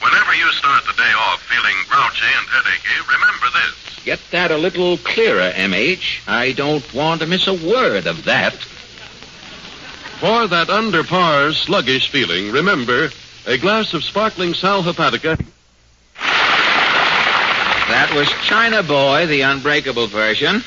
Whenever you start the day off feeling grouchy and headachy, remember this. Get that a little clearer, M.H. I don't want to miss a word of that. For that under par sluggish feeling, remember, a glass of sparkling Sal Hepatica. That was China Boy, the unbreakable version,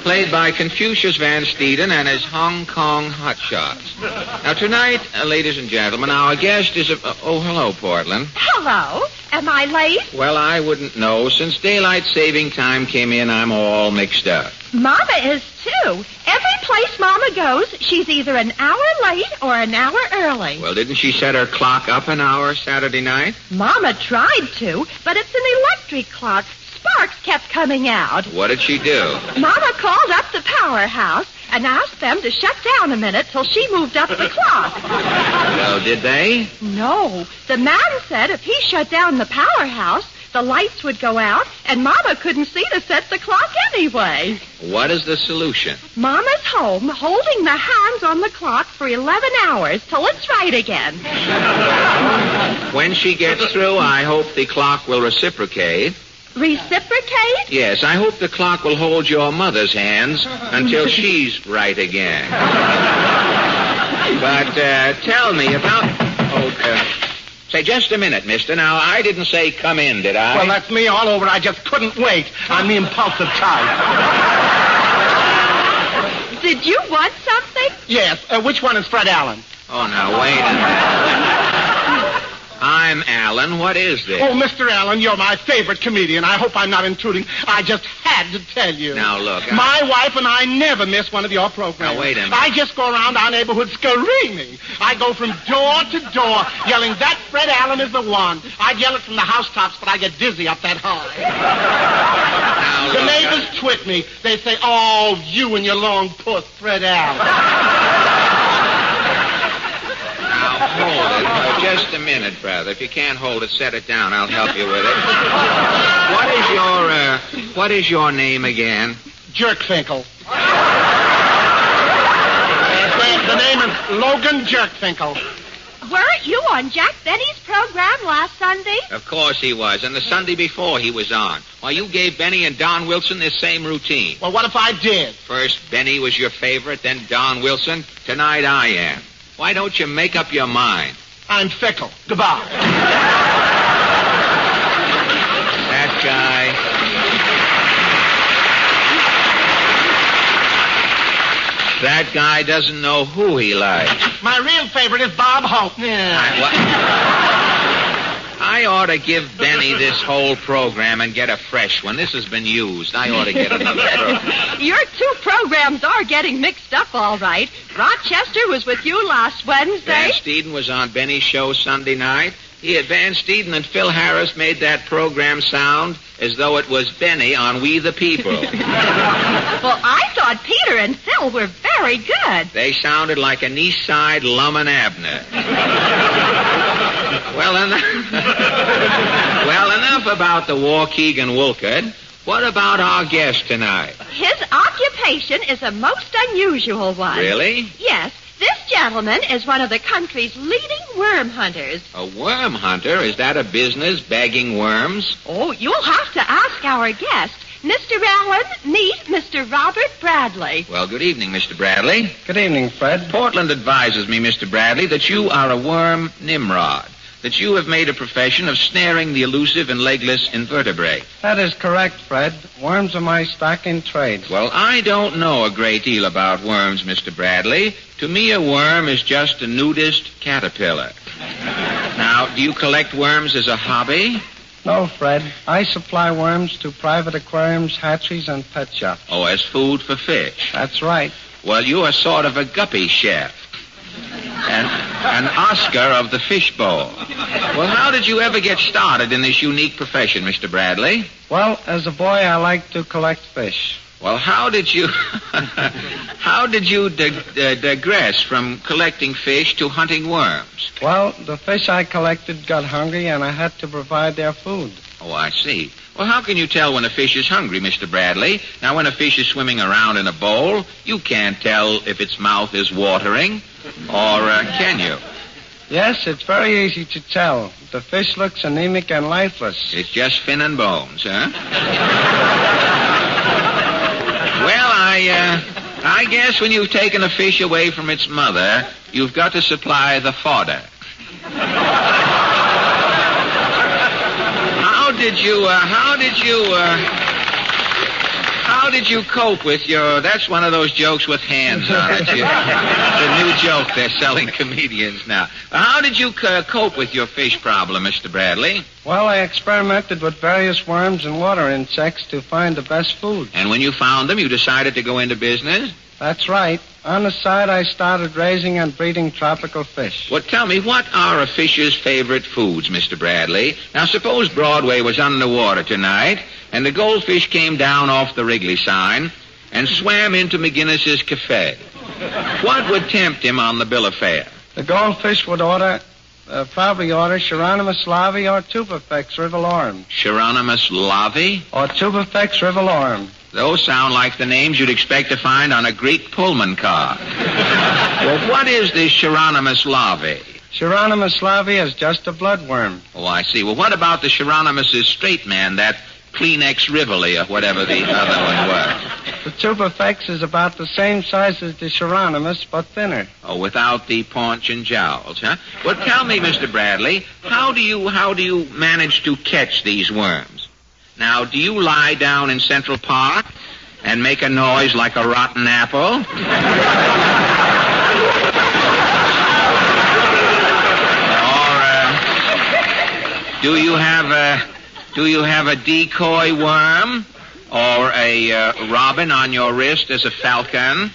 played by Confucius Van Steeden and his Hong Kong hotshots. Now, tonight, ladies and gentlemen, our guest is hello, Portland. Hello. Am I late? Well, I wouldn't know. Since daylight saving time came in, I'm all mixed up. Mama is, too. Every place Mama goes, she's either an hour late or an hour early. Well, didn't she set her clock up an hour Saturday night? Mama tried to, but it's an electric clock. Sparks kept coming out. What did she do? Mama called up the powerhouse and asked them to shut down a minute till she moved up the clock. Well, did they? No. The man said if he shut down the powerhouse, the lights would go out, and Mama couldn't see to set the clock anyway. What is the solution? Mama's home, holding the hands on the clock for 11 hours till it's right again. When she gets through, I hope the clock will reciprocate. Reciprocate? Yes, I hope the clock will hold your mother's hands until she's right again. But tell me about... Say, just a minute, mister. Now, I didn't say come in, did I? Well, that's me all over. I just couldn't wait. I'm the impulsive type. Did you want something? Yes. Which one is Fred Allen? Oh, now, wait a minute. I'm Allen. What is this? Oh, Mr. Allen, you're my favorite comedian. I hope I'm not intruding. I just had to tell you. Now, look. My wife and I never miss one of your programs. Now, wait a minute. I just go around our neighborhood screaming. I go from door to door yelling, that Fred Allen is the one. I'd yell it from the housetops, but I get dizzy up that high. Now, the neighbors twit me. They say, oh, you and your long puss, Fred Allen. Hold it. Just a minute, brother. If you can't hold it, set it down. I'll help you with it. What is your name again? Jerkfinkel. The name is Logan Jerkfinkel. Weren't you on Jack Benny's program last Sunday? Of course he was, and the Sunday before he was on. Why, you gave Benny and Don Wilson this same routine. Well, what if I did? First, Benny was your favorite, then Don Wilson. Tonight, I am. Why don't you make up your mind? I'm fickle. Goodbye. That guy... That guy doesn't know who he likes. My real favorite is Bob Hope. I ought to give Benny this whole program and get a fresh one. This has been used. I ought to get another program. Your 2 programs are getting mixed up all right. Rochester was with you last Wednesday. Van Steeden was on Benny's show Sunday night. Van Steeden and Phil Harris made that program sound as though it was Benny on We the People. Well, I thought Peter and Phil were very good. They sounded like an East Side Lum and Abner. Well, enough about the Waukegan Wolcott. What about our guest tonight? His occupation is a most unusual one. Really? Yes. This gentleman is one of the country's leading worm hunters. A worm hunter? Is that a business, bagging worms? Oh, you'll have to ask our guest. Mr. Allen, meet Mr. Robert Bradley. Well, good evening, Mr. Bradley. Good evening, Fred. Portland advises me, Mr. Bradley, that you are a worm Nimrod, that you have made a profession of snaring the elusive and legless invertebrate. That is correct, Fred. Worms are my stock in trade. Well, I don't know a great deal about worms, Mr. Bradley. To me, a worm is just a nudist caterpillar. Now, do you collect worms as a hobby? No, Fred. I supply worms to private aquariums, hatcheries, and pet shops. Oh, as food for fish? That's right. Well, you are sort of a guppy chef. An Oscar of the fishbowl. Well, how did you ever get started in this unique profession, Mr. Bradley? Well, as a boy, I liked to collect fish. Well, how did you digress from collecting fish to hunting worms? Well, the fish I collected got hungry, and I had to provide their food. Oh, I see. Well, how can you tell when a fish is hungry, Mr. Bradley? Now, when a fish is swimming around in a bowl, you can't tell if its mouth is watering, or can you? Yes, it's very easy to tell. The fish looks anemic and lifeless. It's just fin and bones, huh? Well, I guess when you've taken a fish away from its mother, you've got to supply the fodder. How did you cope with your... That's one of those jokes with hands on it. It's a new joke they're selling comedians now. How did you cope with your fish problem, Mr. Bradley? Well, I experimented with various worms and water insects to find the best food. And when you found them, you decided to go into business? That's right. On the side, I started raising and breeding tropical fish. Well, tell me, what are a fish's favorite foods, Mr. Bradley? Now, suppose Broadway was underwater tonight, and the goldfish came down off the Wrigley sign and swam into McGinnis's Cafe. What would tempt him on the bill of fare? The goldfish would probably order Chironomus lavi or Tubifex rivelorum. Chironomus lavi? Or Tubifex rivelorum. Those sound like the names you'd expect to find on a Greek Pullman car. Well, what is this Chironomus lavi? Chironomus lavi is just a bloodworm. Oh, I see. Well, what about the Chironomus' straight man, that Kleenex Rivoli or whatever the other one was? The Tubifex is about the same size as the Chironomus, but thinner. Oh, without the paunch and jowls, huh? Well, tell me, Mr. Bradley, how do you manage to catch these worms? Now, do you lie down in Central Park and make a noise like a rotten apple? Or do you have a decoy worm or a robin on your wrist as a falcon?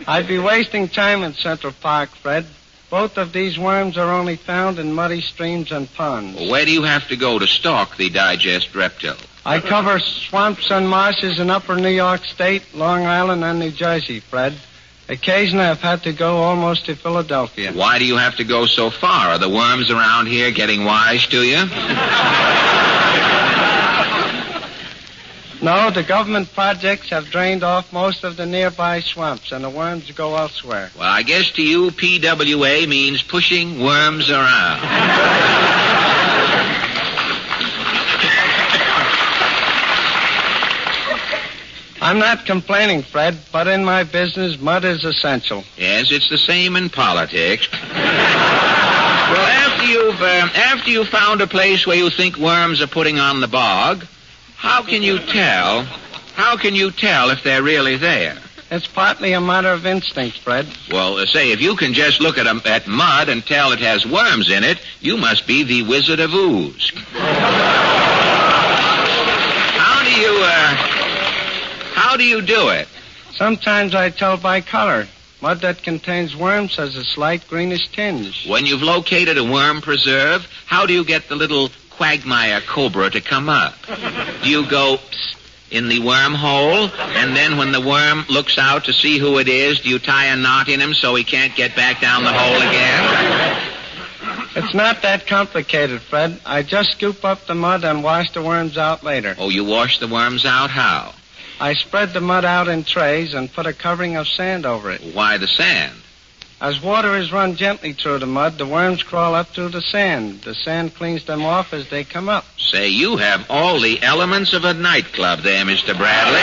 I'd be wasting time in Central Park, Fred. Both of these worms are only found in muddy streams and ponds. Well, where do you have to go to stalk the digest reptile? I cover swamps and marshes in upper New York State, Long Island, and New Jersey, Fred. Occasionally I've had to go almost to Philadelphia. Why do you have to go so far? Are the worms around here getting wise to you? No, the government projects have drained off most of the nearby swamps, and the worms go elsewhere. Well, I guess to you, PWA means pushing worms around. I'm not complaining, Fred, but in my business, mud is essential. Yes, it's the same in politics. Well, after you've found a place where you think worms are putting on the bog, how can you tell if they're really there? It's partly a matter of instinct, Fred. Well, say, if you can just look at mud and tell it has worms in it, you must be the Wizard of Ooze. How do you do it? Sometimes I tell by color. Mud that contains worms has a slight greenish tinge. When you've located a worm preserve, how do you get the little quagmire cobra to come up? Do you go psst in the wormhole, and then when the worm looks out to see who it is, do you tie a knot in him so he can't get back down the hole again? It's not that complicated, Fred. I just scoop up the mud and wash the worms out later. Oh, you wash the worms out? How? I spread the mud out in trays and put a covering of sand over it. Why the sand? As water is run gently through the mud, the worms crawl up through the sand. The sand cleans them off as they come up. Say, you have all the elements of a nightclub there, Mr. Bradley.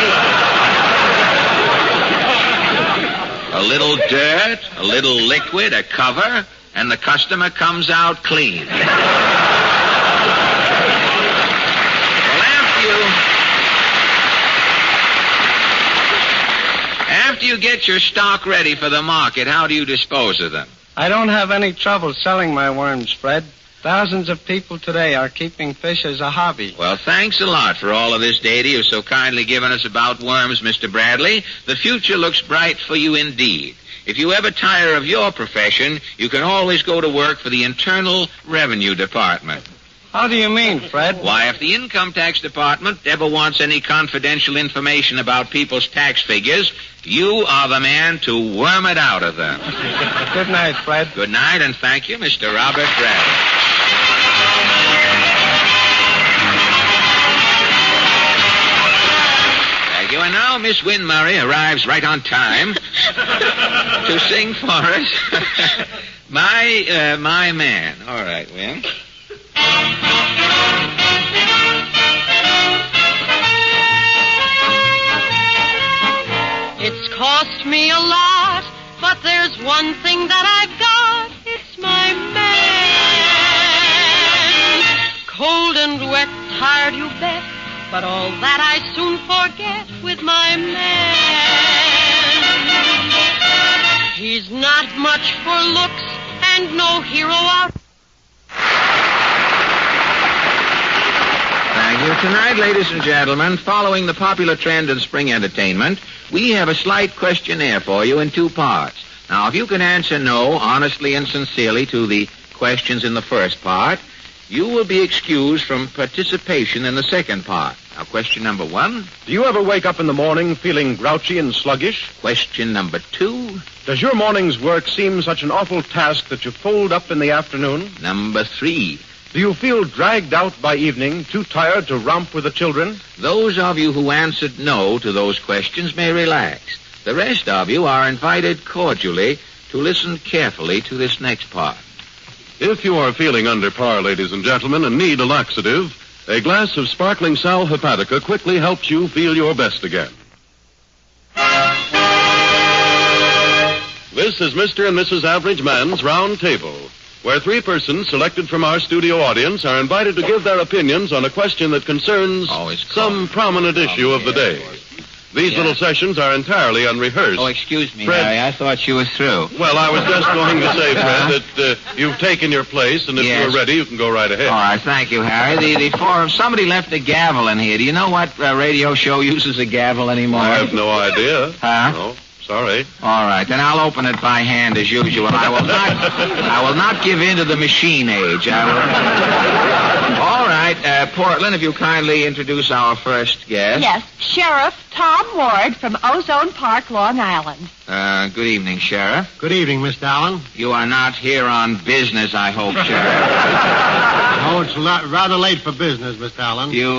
A little dirt, a little liquid, a cover, and the customer comes out clean. After you get your stock ready for the market, how do you dispose of them? I don't have any trouble selling my worms, Fred. Thousands of people today are keeping fish as a hobby. Well, thanks a lot for all of this data you've so kindly given us about worms, Mr. Bradley. The future looks bright for you indeed. If you ever tire of your profession, you can always go to work for the Internal Revenue Department. How do you mean, Fred? Why, if the Income Tax Department ever wants any confidential information about people's tax figures, you are the man to worm it out of them. Good night, Fred. Good night, and thank you, Mr. Robert Bradley. Thank you. And now Miss Wynn Murray arrives right on time to sing for us My Man. All right, Wynn. It's cost me a lot, but there's one thing that I've got. It's my man. Cold and wet, tired you bet, but all that I soon forget with my man. He's not much for looks and no hero out. Thank you. Tonight, ladies and gentlemen, following the popular trend in spring entertainment, we have a slight questionnaire for you in two parts. Now, if you can answer no honestly and sincerely to the questions in the first part, you will be excused from participation in the second part. Now, question number one. Do you ever wake up in the morning feeling grouchy and sluggish? Question number two. Does your morning's work seem such an awful task that you fold up in the afternoon? Number three. Do you feel dragged out by evening, too tired to romp with the children? Those of you who answered no to those questions may relax. The rest of you are invited cordially to listen carefully to this next part. If you are feeling under par, ladies and gentlemen, and need a laxative, a glass of sparkling Sal Hepatica quickly helps you feel your best again. This is Mr. and Mrs. Average Man's Round Table, where three persons selected from our studio audience are invited to give their opinions on a question that concerns some prominent issue of the day. These little sessions are entirely unrehearsed. Oh, excuse me, Fred, Harry. I thought you were through. Well, I was just going to say, Fred, that you've taken your place, and if you're ready, you can go right ahead. All right, thank you, Harry. The forum, somebody left a gavel in here. Do you know what radio show uses a gavel anymore? I have no idea. Huh? No, sorry. All right, then I'll open it by hand as usual. I will not give in to the machine age. All right, Portland, if you kindly introduce our first guest. Yes, Sheriff Tom Ward from Ozone Park, Long Island. Good evening, Sheriff. Good evening, Mr. Allen. You are not here on business, I hope, Sheriff. Oh, it's rather late for business, Mr. Allen. You,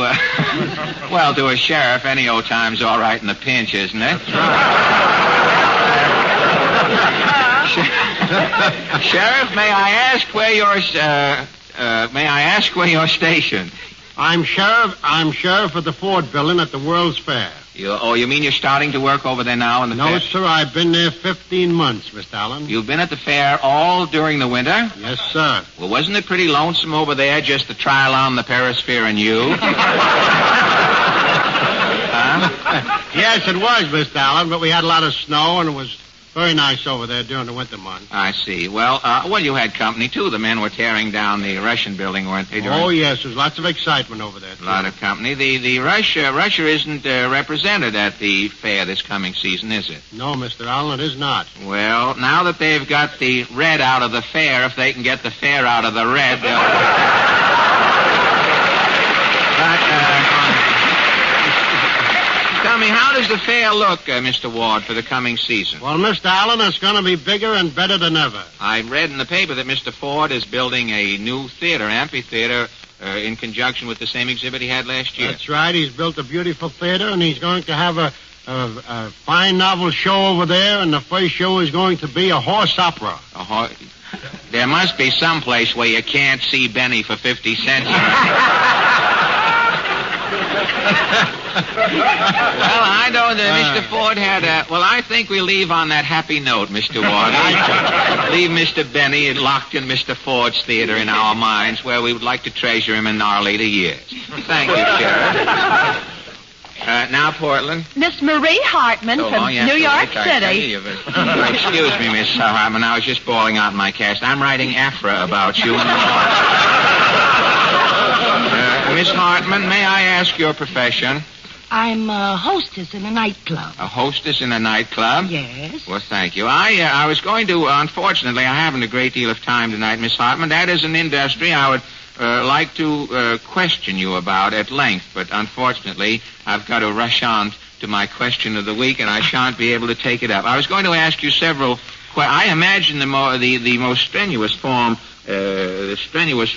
well, to a sheriff, any old time's all right in the pinch, isn't it? Sheriff, may I ask where you're stationed? I'm sheriff of the Ford Building at the World's Fair. You mean you're starting to work over there now in the fair? No, sir, I've been there 15 months, Mr. Allen. You've been at the fair all during the winter? Yes, sir. Well, wasn't it pretty lonesome over there just to trial on the perisphere and you? Yes, it was, Mr. Allen, but we had a lot of snow, and it was very nice over there during the winter months. I see. Well, you had company, too. The men were tearing down the Russian building, weren't they? Oh, yes. There's lots of excitement over there, too. A lot of company. The Russia isn't represented at the fair this coming season, is it? No, Mr. Allen, it is not. Well, now that they've got the red out of the fair, if they can get the fair out of the red, they'll... me, how does the fair look, Mr. Ward, for the coming season? Well, Mr. Allen, it's going to be bigger and better than ever. I read in the paper that Mr. Ford is building a new amphitheater, in conjunction with the same exhibit he had last year. That's right. He's built a beautiful theater, and he's going to have a fine novel show over there, and the first show is going to be a horse opera. There must be some place where you can't see Benny for 50 cents. Well, I know that Mr. Ford had well, I think we leave on that happy note, Mr. Ward. Leave Mr. Benny locked in Mr. Ford's theater in our minds, where we would like to treasure him in our later years. Thank you, Sheriff. Now, Portland. Miss Marie Hartman from New York City. Excuse me, Miss Hartman. I was just bawling out my cast. I'm writing Afra about you. Miss Hartman, may I ask your profession? I'm a hostess in a nightclub. A hostess in a nightclub? Yes. Well, thank you. I was going to, unfortunately, I haven't a great deal of time tonight, Miss Hartman. That is an industry I would like to question you about at length, but unfortunately, I've got to rush on to my question of the week, and I shan't be able to take it up. I was going to ask you several I imagine the most strenuous form, the strenuous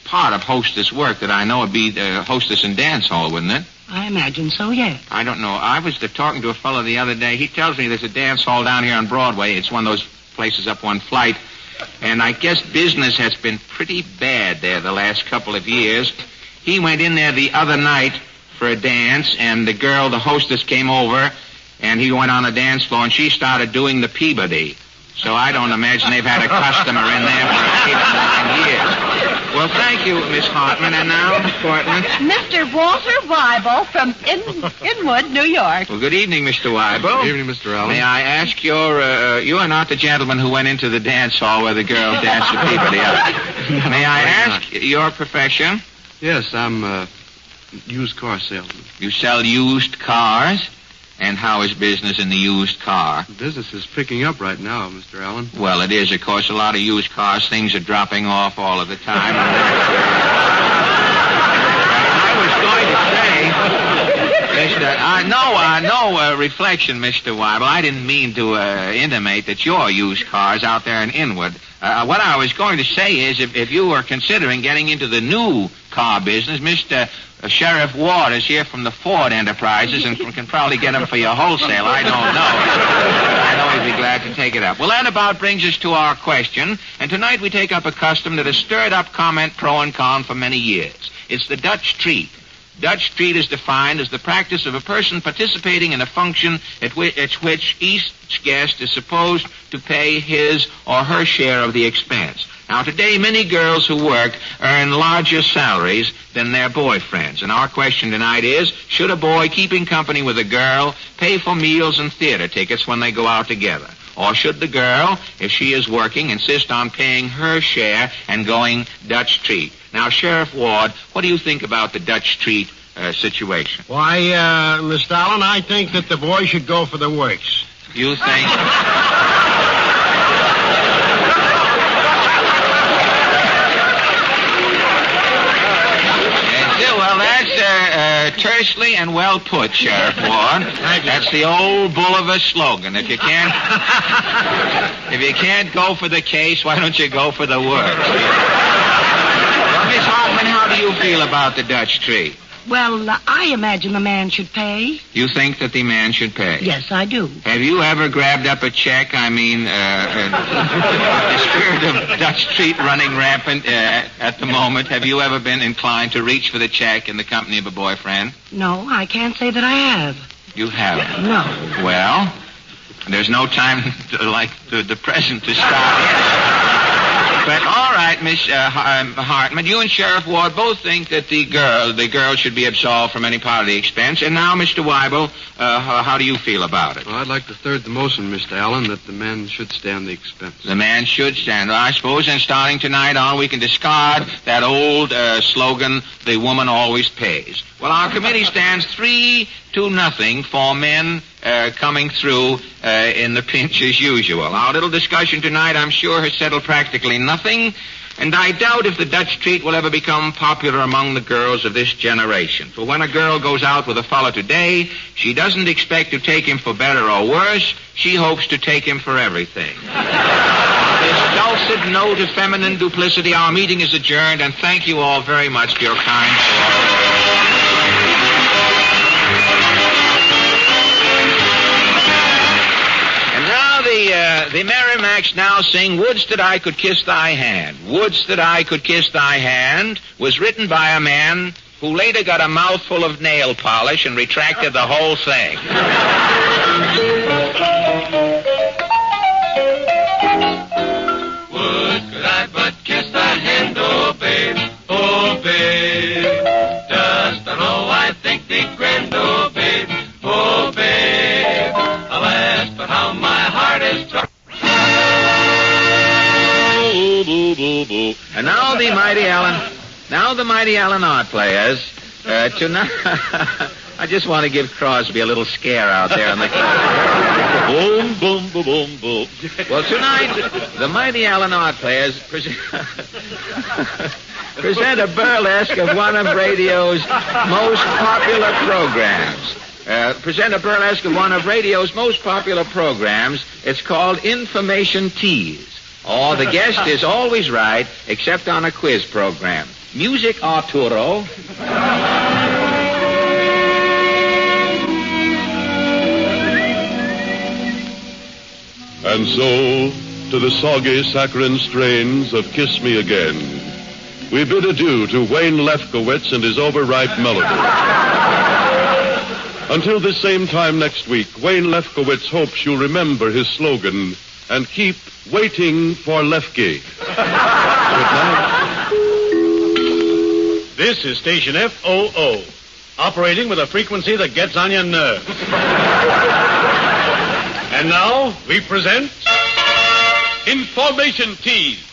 part of hostess work that I know would be hostess in dance hall, wouldn't it? I imagine so, yes. I don't know. I was talking to a fellow the other day. He tells me there's a dance hall down here on Broadway. It's one of those places up one flight. And I guess business has been pretty bad there the last couple of years. He went in there the other night for a dance, and the hostess came over, and he went on the dance floor, and she started doing the Peabody. So I don't imagine they've had a customer in there for 8 years. Well, thank you, Miss Hartman. And now, Portland. Mr. Walter Weibel from Inwood, New York. Well, good evening, Mr. Weibel. Good evening, Mr. Allen. May I ask you are not the gentleman who went into the dance hall where the girl danced the Peabody. May I ask your profession? Yes, I'm a used car salesman. You sell used cars? And how is business in the used car? Business is picking up right now, Mr. Allen. Well, it is, of course. A lot of used cars, things are dropping off all of the time. I was going to say, no reflection, Mr. Weibel. I didn't mean to intimate that your used car's out there in Inwood. What I was going to say is, if you were considering getting into the new car business, Mr. Sheriff Ward is here from the Ford Enterprises and can probably get them for your wholesale. I don't know. I know he'd be glad to take it up. Well, that about brings us to our question. And tonight we take up a custom that has stirred up comment pro and con for many years. It's the Dutch treat. Dutch treat is defined as the practice of a person participating in a function at which each guest is supposed to pay his or her share of the expense. Now, today, many girls who work earn larger salaries than their boyfriends. And our question tonight is, should a boy keeping company with a girl pay for meals and theater tickets when they go out together? Or should the girl, if she is working, insist on paying her share and going Dutch treat? Now, Sheriff Ward, what do you think about the Dutch treat situation? Why, Mr. Allen, I think that the boy should go for the works. You think? Well, that's tersely and well put, Sheriff Ward. That's the old bull of a slogan. If you can't go for the case, why don't you go for the works? Well, Miss Hartman, how do you feel about the Dutch treat? Well, I imagine the man should pay. You think that the man should pay? Yes, I do. Have you ever grabbed up a check? I mean, the spirit of Dutch treat running rampant at the moment. Have you ever been inclined to reach for the check in the company of a boyfriend? No, I can't say that I have. You haven't? No. Well, there's no time like the present to start. But all right, Miss Hartman, you and Sheriff Ward both think that the girl should be absolved from any part of the expense. And now, Mr. Weibel, how do you feel about it? Well, I'd like to third the motion, Mr. Allen, that the man should stand the expense. The man should stand. Well, I suppose then starting tonight on, we can discard that old slogan, the woman always pays. Well, our committee stands 3-0 for men coming through in the pinch as usual. Our little discussion tonight, I'm sure, has settled practically nothing, and I doubt if the Dutch treat will ever become popular among the girls of this generation. For when a girl goes out with a fellow today, she doesn't expect to take him for better or worse. She hopes to take him for everything. On this dulcet note of feminine duplicity, our meeting is adjourned, and thank you all very much for your kind support. The Merrimacs now sing Wouldst That I Could Kiss Thy Hand. Wouldst That I Could Kiss Thy Hand was written by a man who later got a mouthful of nail polish and retracted the whole thing. Would could I but kiss thy hand, oh babe, oh babe. Dost thou know I think thee grand, oh babe, oh babe. Alas, but how my heart is troubled. And now the mighty Allen Art Players. Tonight, I just want to give Crosby a little scare out there on the boom, boom, boom, boom, boom. Well, tonight, the mighty Allen Art Players present a burlesque of one of radio's most popular programs. It's called Information Tease. Oh, the guest is always right, except on a quiz program. Music, Arturo. And so, to the soggy, saccharine strains of Kiss Me Again, we bid adieu to Wayne Lefkowitz and his overripe melody. Until this same time next week, Wayne Lefkowitz hopes you'll remember his slogan and keep waiting for Lefky. Good night. This is station FOO, operating with a frequency that gets on your nerves. And now, we present Information Tease.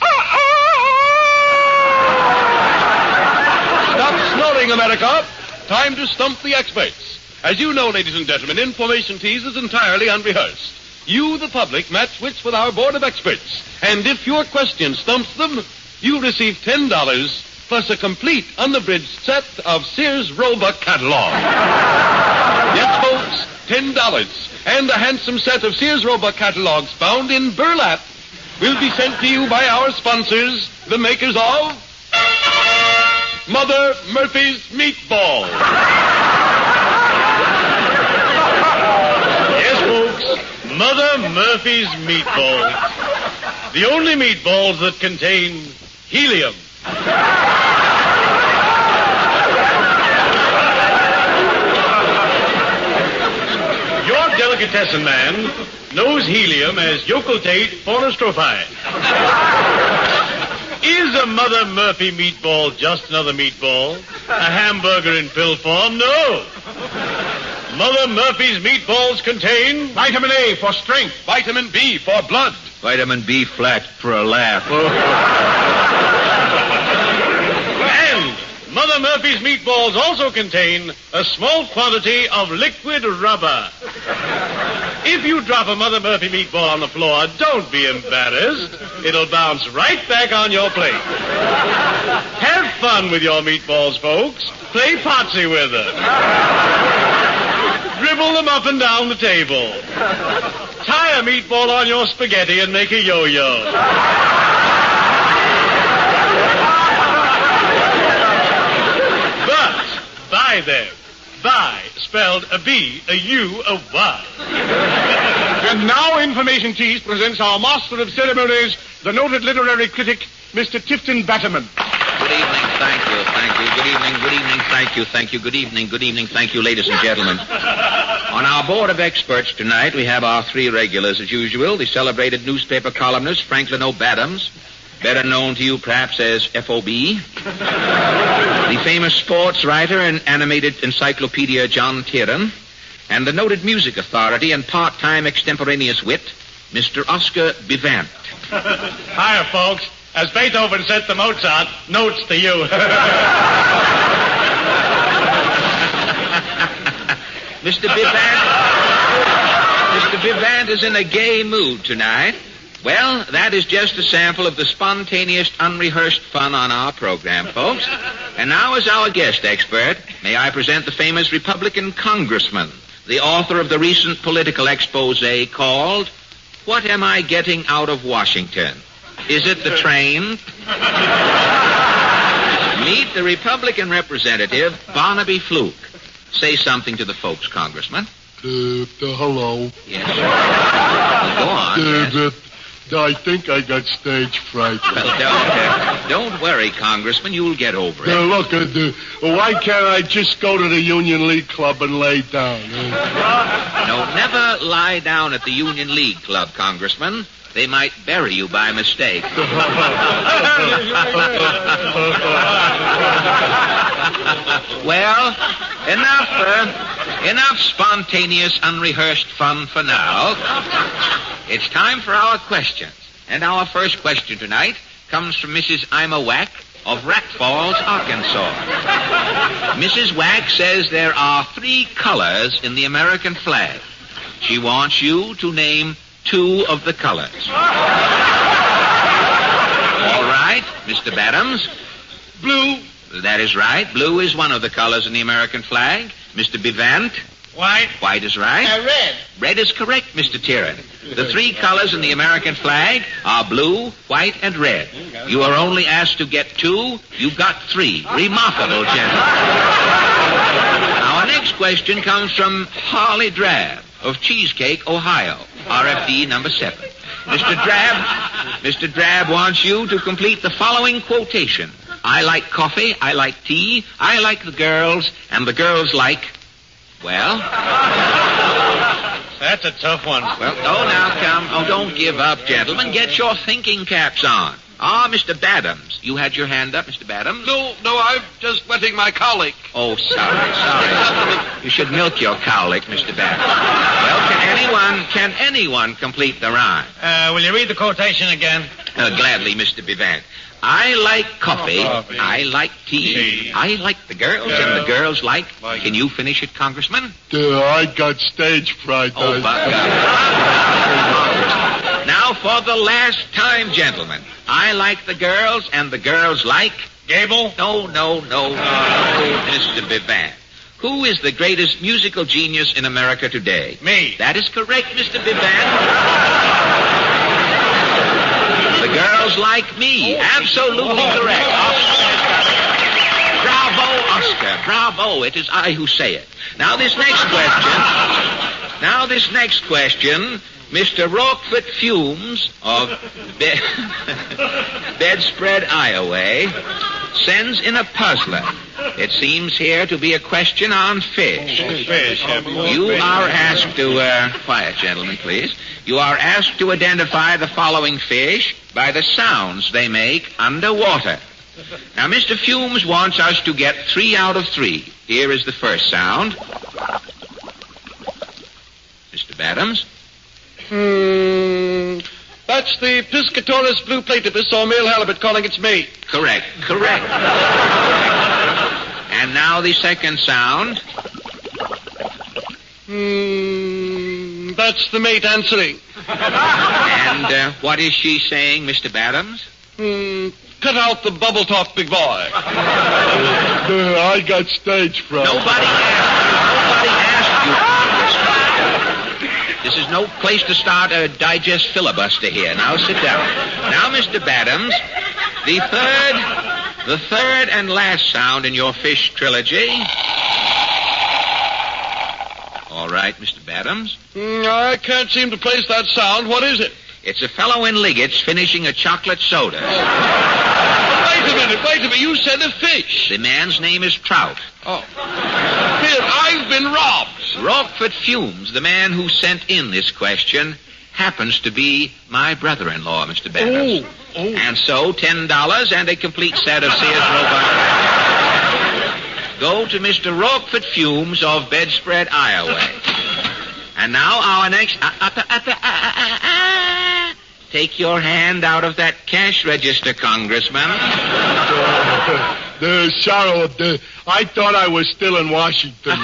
Stop snoring, America. Time to stump the experts. As you know, ladies and gentlemen, Information Tease is entirely unrehearsed. You, the public, match wits with our board of experts. And if your question stumps them, you receive $10 plus a complete, unabridged set of Sears Roebuck catalog. Yes, folks, $10. And a handsome set of Sears Roebuck catalogs bound in burlap will be sent to you by our sponsors, the makers of Mother Murphy's Meatballs. Yes, folks, Mother Murphy's Meatballs. The only meatballs that contain helium. Your delicatessen man knows helium as yokeltate pornostrophi. Is a Mother Murphy meatball just another meatball? A hamburger in pill form? No. Mother Murphy's meatballs contain Vitamin A for strength. Vitamin B for blood. Vitamin B flat for a laugh. And Mother Murphy's meatballs also contain a small quantity of liquid rubber. If you drop a Mother Murphy meatball on the floor, don't be embarrassed. It'll bounce right back on your plate. Have fun with your meatballs, folks. Play potsy with them. Dribble them up and down the table. Tie a meatball on your spaghetti and make a yo-yo. But buy them. Buy, spelled a B, a U, a Y. And now Information Tease presents our master of ceremonies, the noted literary critic, Mr. Tifton Batterman. Good evening, thank you. Good evening, thank you. Good evening, thank you, ladies and gentlemen. On our board of experts tonight, we have our three regulars as usual. The celebrated newspaper columnist, Franklin O'Badams, better known to you perhaps as FOB. The famous sports writer and animated encyclopedia, John Tieran. And the noted music authority and part-time extemporaneous wit, Mr. Oscar Bivant. Hiya, folks. As Beethoven said to Mozart, notes to you. Mr. Bivant. Mr. Vivant is in a gay mood tonight. Well, that is just a sample of the spontaneous, unrehearsed fun on our program, folks. And now, as our guest expert, may I present the famous Republican congressman, the author of the recent political expose called, What Am I Getting Out of Washington? Is it the train? Meet the Republican representative, Barnaby Fluke. Say something to the folks, Congressman. Hello. Yes. Go on. Yes. I think I got stage fright. Well, don't worry, Congressman. You'll get over it. Look, why can't I just go to the Union League Club and lay down? No, never lie down at the Union League Club, Congressman. They might bury you by mistake. Well, enough spontaneous, unrehearsed fun for now. It's time for our questions. And our first question tonight comes from Mrs. Ima Wack of Rat Falls, Arkansas. Mrs. Wack says there are 3 colors in the American flag. She wants you to name 2 of the colors. All right, Mr. Badams. Blue. That is right. Blue is one of the colors in the American flag. Mr. Bivant. White. White is right. Red. Red is correct, Mr. Tieran. The 3 colors in the American flag are blue, white, and red. You are only asked to get 2. You got 3. Remarkable, gentlemen. Our next question comes from Harley Drab of Cheesecake, Ohio, RFD number 7. Mr. Drab wants you to complete the following quotation. I like coffee, I like tea, I like the girls, and the girls like... Well? That's a tough one. Well, now come. Oh, don't give up, gentlemen. Get your thinking caps on. Mr. Badams. You had your hand up, Mr. Badams? No, I'm just wetting my cowlick. Oh, sorry. You should milk your cowlick, Mr. Badams. Well, can anyone complete the rhyme? Will you read the quotation again? Gladly, Mr. Bivant. I like coffee. I like tea. I like the girls, and the girls like... Can you finish it, Congressman? I got stage fright. Oh, but... Now, for the last time, gentlemen. I like the girls, and the girls like... Gable? No, Mr. Bivant. Who is the greatest musical genius in America today? Me. That is correct, Mr. Bivant. The girls like me. Absolutely correct. Bravo, Oscar. Bravo. It is I who say it. Now this next question, Mr. Rockford Fumes of Bedspread, Iowa, sends in a puzzler. It seems here to be a question on fish. You are asked to... quiet, gentlemen, please. You are asked to identify the following fish by the sounds they make underwater. Now, Mr. Fumes wants us to get 3 out of 3. Here is the first sound. Mr. Badams? That's the Piscatorus blue platypus or male halibut calling its mate. Correct. And now the second sound. That's the mate answering. And what is she saying, Mr. Badams? Cut out the bubble talk, big boy. I got stage fright. Nobody asked you, Congressman. This is no place to start a digest filibuster here. Now sit down. Now, Mr. Badams, the third and last sound in your fish trilogy. All right, Mr. Badams. I can't seem to place that sound. What is it? It's a fellow in Liggett's finishing a chocolate soda. Wait a minute. You said a fish. The man's name is Trout. Oh. Here, I've been robbed. Rockford Fumes, the man who sent in this question, happens to be my brother-in-law, Mr. Badams. Oh. And so, $10 and a complete set of Sears Roebuck. Go to Mr. Rockford Fumes of Bedspread, Iowa. And now our next... Take your hand out of that cash register, Congressman. Sorrow, I thought I was still in Washington.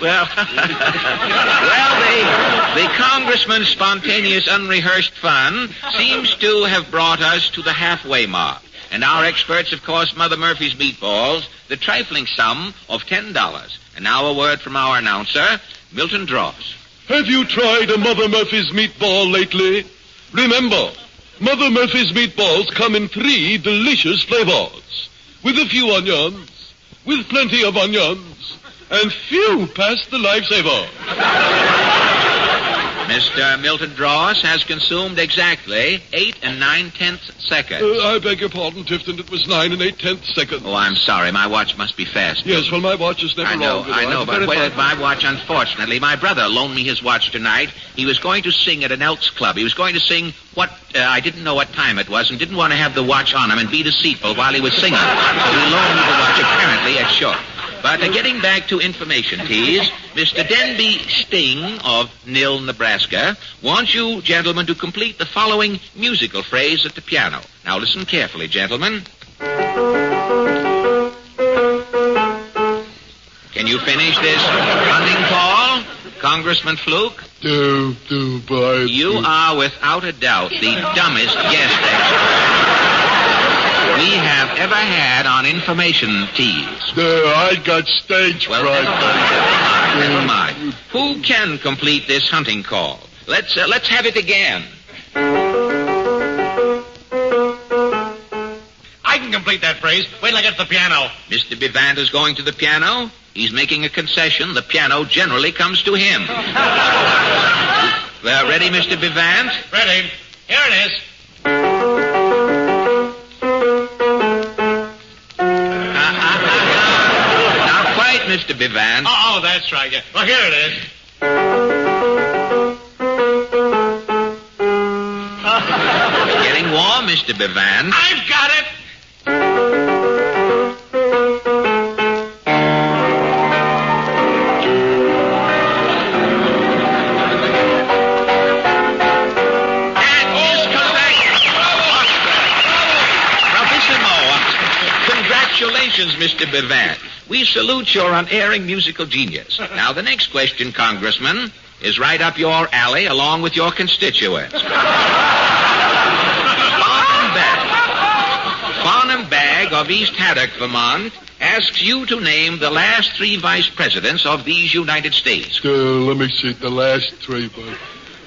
Well, the congressman's spontaneous, unrehearsed fun seems to have brought us to the halfway mark. And our experts have cost Mother Murphy's meatballs the trifling sum of $10. And now a word from our announcer, Milton Dross. Have you tried a Mother Murphy's meatball lately? Remember, Mother Murphy's meatballs come in 3 delicious flavors. With a few onions, with plenty of onions, and few past the lifesaver. Mr. Milton Dross has consumed exactly 8 9/10 seconds. I beg your pardon, Tifton. It was 9 8/10 seconds. Oh, I'm sorry. My watch must be fast. Yes, well, my watch is never I know, wrong. but my watch, unfortunately, my brother loaned me his watch tonight. He was going to sing at an Elks Club. He was going to sing I didn't know what time it was and didn't want to have the watch on him and be deceitful while he was singing. So he loaned me the watch apparently at short. But getting back to information, tease, Mr. Denby Sting of Nil, Nebraska, wants you gentlemen to complete the following musical phrase at the piano. Now listen carefully, gentlemen. Can you finish this hunting call, Congressman Fluke? You are without a doubt the dumbest guest expert we have ever had on information tease. I got stage fright. Never mind. Who can complete this hunting call? Let's have it again. I can complete that phrase. Wait till I get to the piano. Mr. Bivant is going to the piano. He's making a concession. The piano generally comes to him. Ready, Mr. Bivant? Ready. Here it is. Mr. Bivant. Oh, that's right. Yeah. Well, here it is. It's getting warm, Mr. Bivant. I've got it. That is correct. Bravissimo. Congratulations, Mr. Bivant. We salute your unerring musical genius. Now, the next question, Congressman, is right up your alley along with your constituents. Farnham Bag of East Haddock, Vermont, asks you to name the last 3 vice presidents of these United States. Let me see, the last 3, but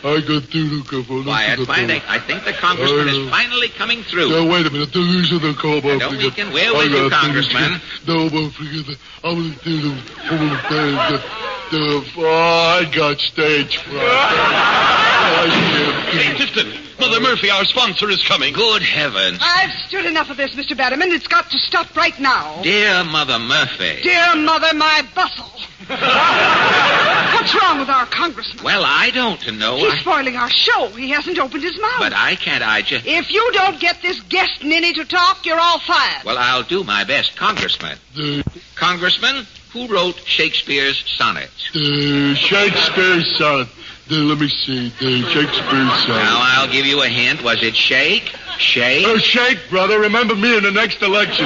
I got to Quiet, I think the congressman is finally coming through. Wait a minute. These are the call. Don't weaken. We're with you, Congressman. No, but forget that. I'm going to do I got stage fright. Hey, Tifton, Mother Murphy, our sponsor, is coming. Good heavens. I've stood enough of this, Mr. Batterman. It's got to stop right now. Dear Mother Murphy. Dear Mother, my bustle. What's wrong with our congressman? Well, I don't know. He's spoiling our show. He hasn't opened his mouth. But I can't, If you don't get this guest ninny to talk, you're all fired. Well, I'll do my best, Congressman. Congressman, who wrote Shakespeare's sonnets? Shakespeare's sonnet. Let me see. Shakespeare's sonnet. Now, I'll give you a hint. Was it Shake? Shake? Oh, Shake, brother. Remember me in the next election.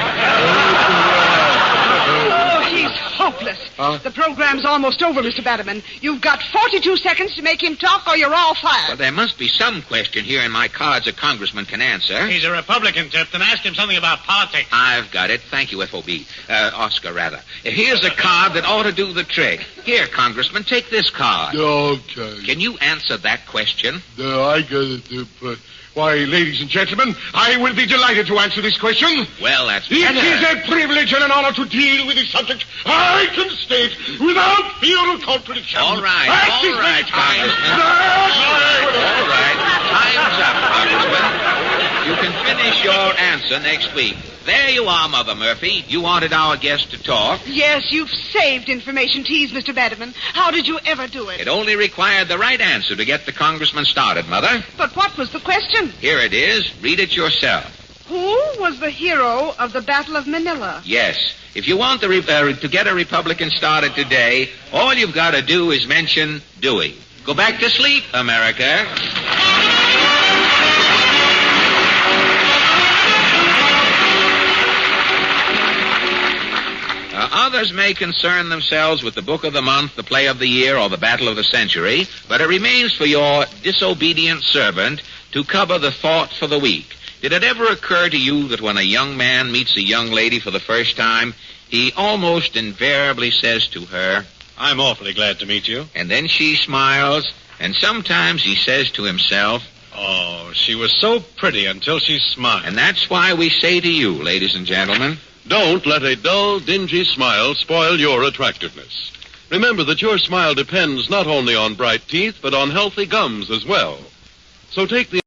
Oh, he's hopeless. The program's almost over, Mr. Batterman. You've got 42 seconds to make him talk or you're all fired. Well, there must be some question here in my cards a congressman can answer. He's a Republican, Tipton. Ask him something about politics. I've got it. Thank you, FOB. Oscar, rather. Here's a card that ought to do the trick. Here, Congressman, take this card. Okay. Can you answer that question? I got it. Why, ladies and gentlemen, I will be delighted to answer this question. Well, that's It better. is a privilege and an honor to deal with this subject. I can state without fear of contradiction. All right, Congressman. All right. Time's up, Congressman. You can finish your answer next week. There you are, Mother Murphy. You wanted our guest to talk. Yes, you've saved information tease, Mr. Batterman. How did you ever do it? It only required the right answer to get the congressman started, Mother. But what was the question? Here it is. Read it yourself. Who was the hero of the Battle of Manila? Yes. If you want to get a Republican started today, all you've got to do is mention Dewey. Go back to sleep, America. Others may concern themselves with the book of the month, the play of the year, or the battle of the century, but it remains for your disobedient servant to cover the thought for the week. Did it ever occur to you that when a young man meets a young lady for the first time, he almost invariably says to her, I'm awfully glad to meet you. And then she smiles, and sometimes he says to himself, Oh, she was so pretty until she smiled. And that's why we say to you, ladies and gentlemen, don't let a dull, dingy smile spoil your attractiveness. Remember that your smile depends not only on bright teeth, but on healthy gums as well. So take the...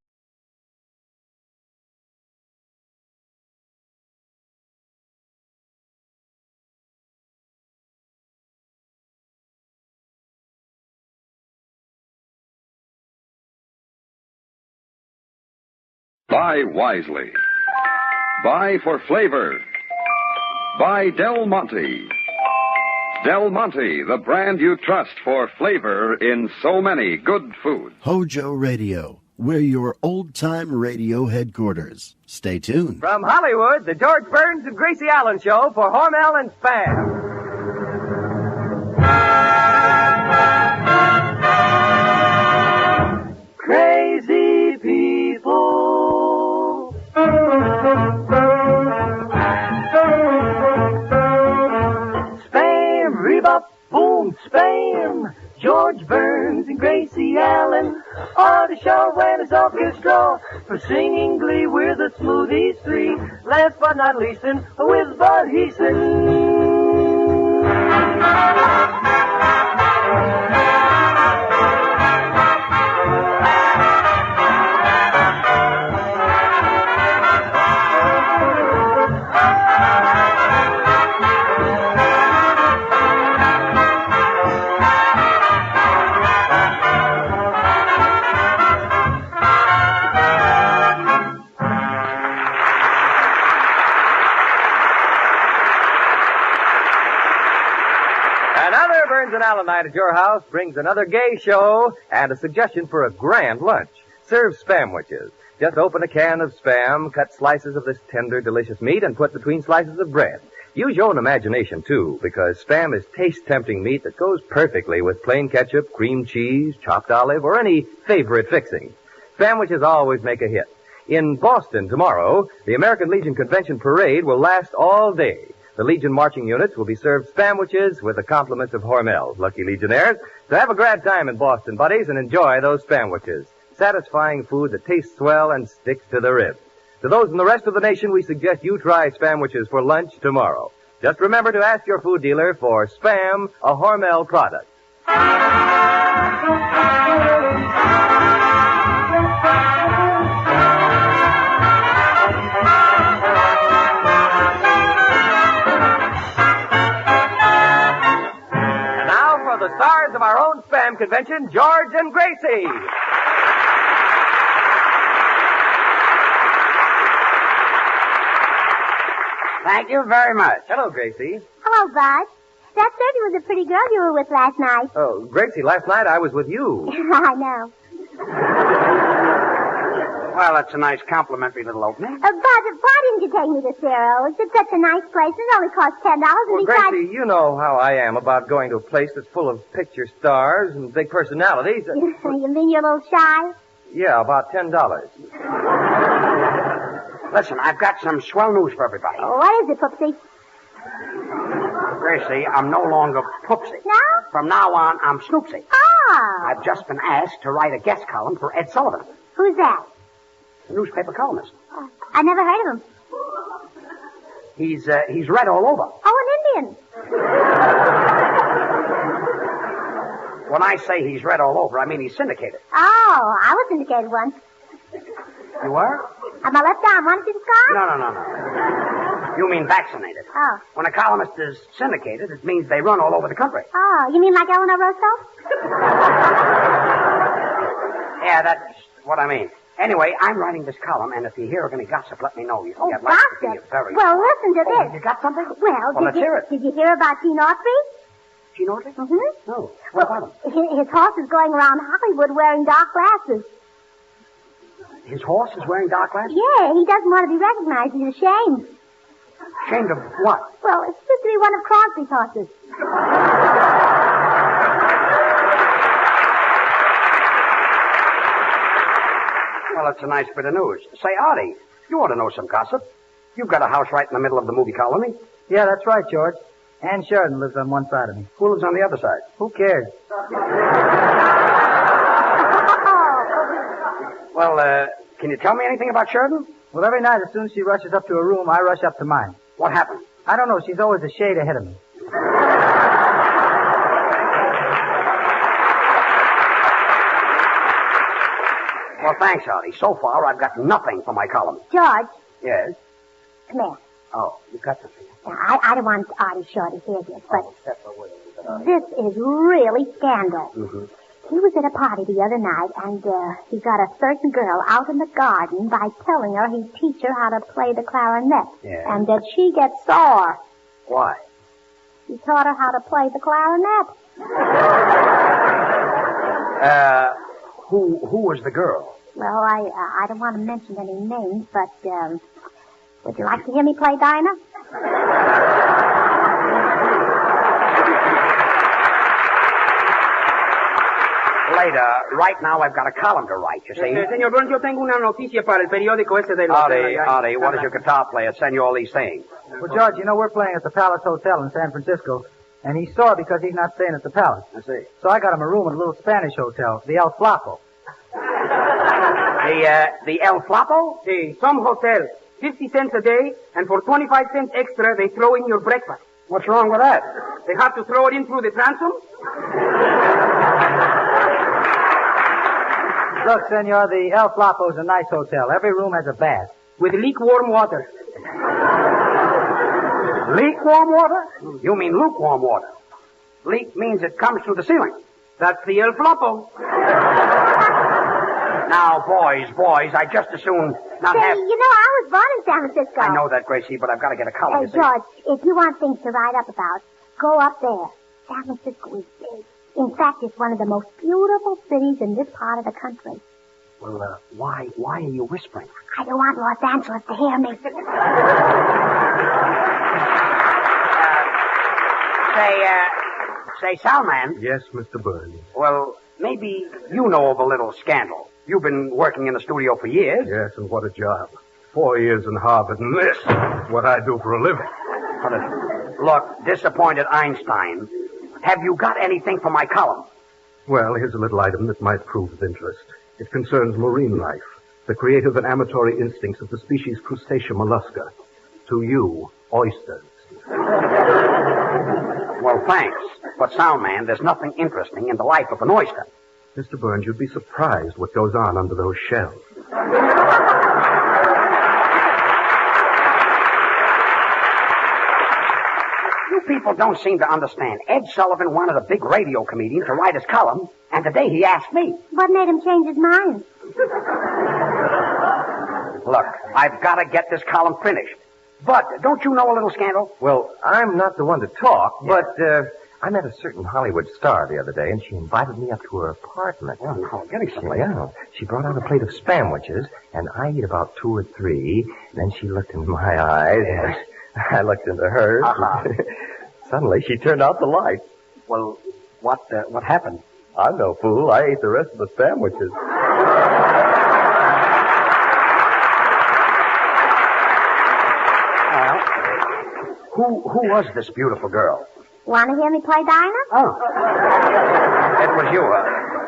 Buy wisely. Buy for flavor. Buy Del Monte. Del Monte, the brand you trust for flavor in so many good foods. HOJO Radio, we're your old-time radio headquarters. Stay tuned. From Hollywood, the George Burns and Gracie Allen Show for Hormel and Spam. Crazy people. Spam, rebop, boom, spam. George Burns and Gracie Allen are the show when it's orchestra for singing glee. We're the Smoothies Three. Last but not least, with Bud Heason. Burns and Allen Night at your house brings another gay show and a suggestion for a grand lunch. Serve Spamwiches. Just open a can of Spam, cut slices of this tender, delicious meat, and put between slices of bread. Use your own imagination, too, because Spam is taste-tempting meat that goes perfectly with plain ketchup, cream cheese, chopped olive, or any favorite fixing. Spamwiches always make a hit. In Boston tomorrow, the American Legion Convention Parade will last all day. The Legion marching units will be served Spamwiches with the compliments of Hormel. Lucky Legionnaires. So have a grand time in Boston, buddies, and enjoy those Spamwiches. Satisfying food that tastes well and sticks to the ribs. To those in the rest of the nation, we suggest you try Spamwiches for lunch tomorrow. Just remember to ask your food dealer for Spam, a Hormel product. The stars of our own Spam convention, George and Gracie. Thank you very much. Hello, Gracie. Hello, Bud. That certainly was a pretty girl you were with last night. Oh, Gracie, last night I was with you. I know. Well, that's a nice complimentary little opening. Bud, why didn't you take me to Ciro's? It's such a nice place. It only costs $10. Well, Gracie, you know how I am about going to a place that's full of picture stars and big personalities. You mean you're a little shy? Yeah, about $10. Listen, I've got some swell news for everybody. Oh, what is it, Poopsie? Gracie, I'm no longer Poopsie. No? From now on, I'm Snoopsie. Oh. I've just been asked to write a guest column for Ed Sullivan. Who's that? The newspaper columnist. I never heard of him. He's read all over. Oh, an Indian. When I say he's read all over, I mean he's syndicated. Oh, I was syndicated once. You were? On my left arm. Want to see the scar? No. You mean vaccinated. Oh. When a columnist is syndicated, it means they run all over the country. Oh, you mean like Eleanor Roosevelt? Yeah, that's what I mean. Anyway, I'm writing this column, and if you hear of any gossip, let me know. You can get lots to be very... Well, listen to this. You got something? Well, let's hear it. Did you hear about Gene Autry? Gene Autry? Mm-hmm. No. What about him? His horse is going around Hollywood wearing dark glasses. His horse is wearing dark glasses? Yeah, he doesn't want to be recognized. He's ashamed. Ashamed of what? Well, it's supposed to be one of Crosby's horses. Well, it's a nice bit of news. Say, Artie, you ought to know some gossip. You've got a house right in the middle of the movie colony. Yeah, that's right, George. Ann Sheridan lives on one side of me. Who lives on the other side? Who cares? Well, can you tell me anything about Sheridan? Well, every night as soon as she rushes up to her room, I rush up to mine. What happened? I don't know. She's always a shade ahead of me. Well, thanks, Artie. So far, I've got nothing for my column. George, Yes? come here. Oh, you've got something. Now, I don't want Artie Shaw to hear this, but Step away. this is really scandal. Mm-hmm. He was at a party the other night, and he got a certain girl out in the garden by telling her he'd teach her how to play the clarinet. Yeah. And that she gets sore. Why? He taught her how to play the clarinet. Who was the girl? Well, I don't want to mention any names, but would you like to hear me play Dinah? Later. Right now, I've got a column to write, you see. Señor Burns, yo tengo una noticia para el periódico ese de los... Artie, what does your guitar player send you all these things? Well, George, you know we're playing at the Palace Hotel in San Francisco, and he's sore because he's not staying at the Palace. I see. So I got him a room at a little Spanish hotel, the El Flaco. The El Flapo? Sí, some hotel. 50 cents a day, and for 25 cents extra, they throw in your breakfast. What's wrong with that? They have to throw it in through the transom? Look, senor, the El Flapo's a nice hotel. Every room has a bath. With lukewarm water. Lukewarm water? You mean lukewarm water. Leak means it comes through the ceiling. That's the El Flapo. Now, boys, I just as soon not Say, have... you know, I was born in San Francisco. I know that, Gracie, but I've got to get a column, Hey, you see. George, if you want things to write up about, go up there. San Francisco is big. In fact, it's one of the most beautiful cities in this part of the country. Well, why are you whispering? I don't want Los Angeles to hear me. Say, Salman. Yes, Mr. Burns. Well, maybe you know of a little scandal. You've been working in the studio for years. Yes, and what a job. 4 years in Harvard, and this is what I do for a living. Look, disappointed Einstein. Have you got anything for my column? Well, here's a little item that might prove of interest. It concerns marine life, the creative and amatory instincts of the species Crustacea mollusca. To you, oysters. Well, thanks. But, Soundman, there's nothing interesting in the life of an oyster. Mr. Burns, you'd be surprised what goes on under those shells. You people don't seem to understand. Ed Sullivan wanted a big radio comedian to write his column, and today he asked me. What made him change his mind? Look, I've got to get this column finished. But don't you know a little scandal? Well, I'm not the one to talk, but I met a certain Hollywood star the other day, and she invited me up to her apartment. Oh, getting someplace. Yeah. She brought out a plate of sandwiches, and I ate about 2 or 3. Then she looked into my eyes, and I looked into hers. Suddenly, she turned out the lights. Well, what happened? I'm no fool. I ate the rest of the sandwiches. Who was this beautiful girl? Want to hear me play Dinah? Oh. It was you,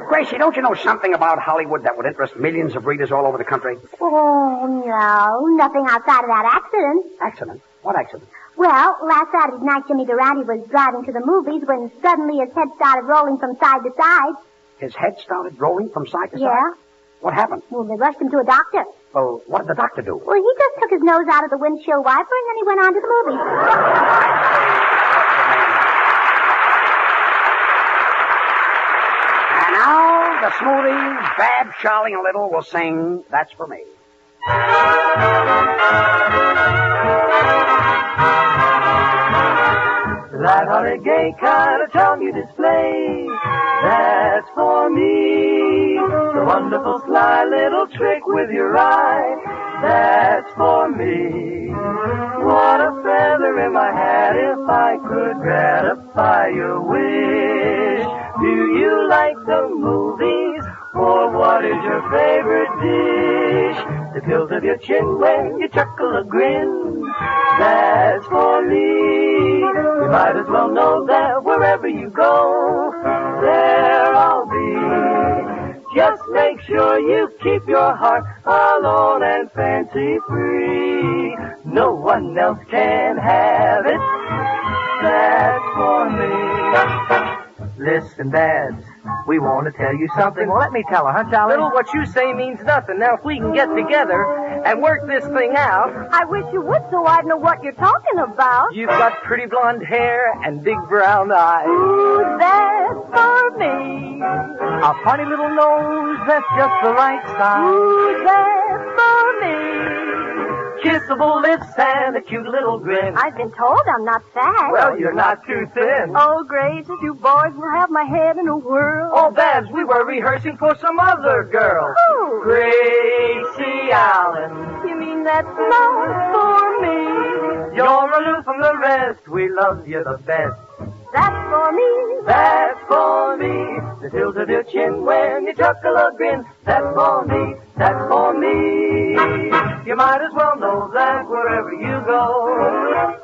Gracie, don't you know something about Hollywood that would interest millions of readers all over the country? Oh, no. Nothing outside of that accident. Accident? What accident? Well, last Saturday night, Jimmy Durante was driving to the movies when suddenly his head started rolling from side to side. His head started rolling from side to side? Yeah. What happened? Well, they rushed him to a doctor. Well, what did the doctor do? Well, he just took his nose out of the windshield wiper and then he went on to the movies. And now, the Smoothies, Bab, Charlie, and Little will sing That's For Me. The light-hearted, gay kind of tongue you display, that's for me. The wonderful, sly little trick with your eye, That's for me. What a feather in my hat if I could gratify your wish. Do you like the movies, or what is your favorite dish? The tilt of your chin when you chuckle a grin. That's for me. You might as well know that wherever you go, there I'll be. Just make sure you keep your heart alone and fancy free. No one else can have it. That's for me. Listen, Babs, we want to tell you something. Well, let me tell her, huh, Charlie? Little, what you say means nothing. Now, if we can get together and work this thing out. I wish you would so I'd know what you're talking about. You've got pretty blonde hair and big brown eyes. Ooh, that's for me. A funny little nose that's just the right size. Ooh, that's for me. Kissable lips and a cute little grin. I've been told I'm not fat. Well, you're not too thin. Oh, gracious, you boys will have my head in a whirl. Oh, Babs, we were rehearsing for some other girl. Who? Gracie Allen. You mean that's not for me? You're aloof from the rest. We love you the best. That's for me. That's for me. The tilt of your chin when you chuckle a grin. That's for me. That's for me. You might as well know that wherever you go,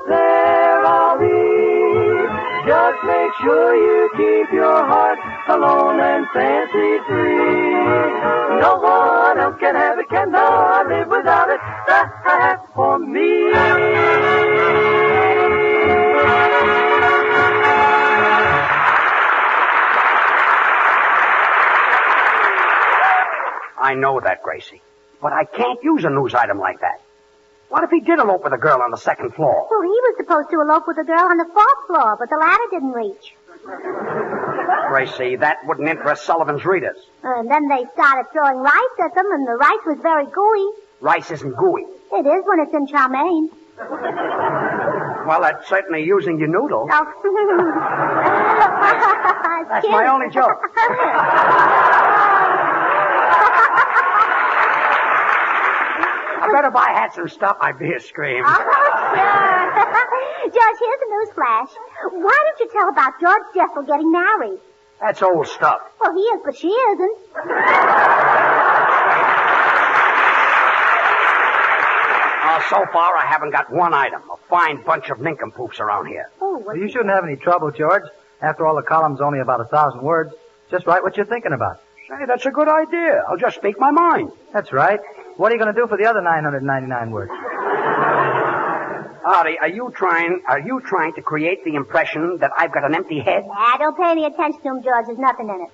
there I'll be. Just make sure you keep your heart alone and fancy free. No one else can have it, cannot live without it. That's for me. I know that, Gracie. But I can't use a news item like that. What if he did elope with a girl on the second floor? Well, he was supposed to elope with a girl on the 4th floor, but the ladder didn't reach. Gracie, that wouldn't interest Sullivan's readers. And then they started throwing rice at them, and the rice was very gooey. Rice isn't gooey. It is when it's in chow mein. Well, that's certainly using your noodle. Oh. That's my only joke. I better buy hats and stuff. I'd be a scream. Oh, sure. George, here's a news flash. Why don't you tell about George Jessel getting married? That's old stuff. Well, he is, but she isn't. So far, I haven't got one item. A fine bunch of nincompoops around here. Oh, well, you shouldn't have any trouble, George. After all, the column's only about 1,000 words. Just write what you're thinking about. Say, that's a good idea. I'll just speak my mind. That's right. What are you going to do for the other 999 words? Artie, are you trying to create the impression that I've got an empty head? Don't pay any attention to him, George. There's nothing in it.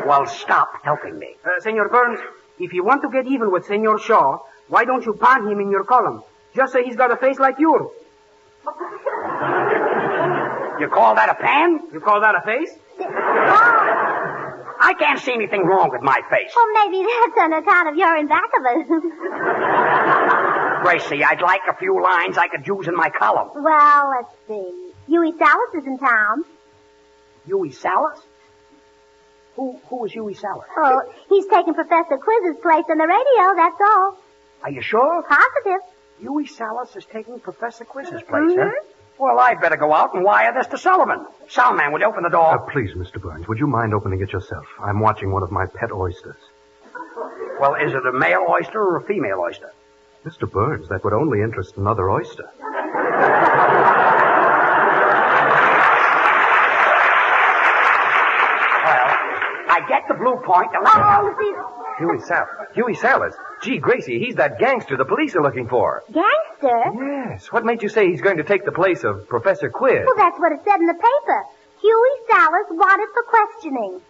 Well, stop helping me. Senor Burns, if you want to get even with Senor Shaw, why don't you pan him in your column? Just say he's got a face like yours. You call that a pan? You call that a face? I can't see anything wrong with my face. Well, maybe that's on account of you're in back of it. Gracie, I'd like a few lines I could use in my column. Well, let's see. Huey Salas is in town. Huey Salas? Who is Huey Salas? Oh, he's taking Professor Quiz's place on the radio, that's all. Are you sure? Positive. Huey Salas is taking Professor Quiz's place, huh? Well, I'd better go out and wire this to Sullivan. Soundman, will you open the door? Please, Mr. Burns, would you mind opening it yourself? I'm watching one of my pet oysters. Well, is it a male oyster or a female oyster? Mr. Burns, that would only interest another oyster. I get the blue point. Huey Salas. Gee, Gracie, he's that gangster the police are looking for. Gangster? Yes. What made you say he's going to take the place of Professor Quiz? Well, that's what it said in the paper. Huey Salas wanted for questioning.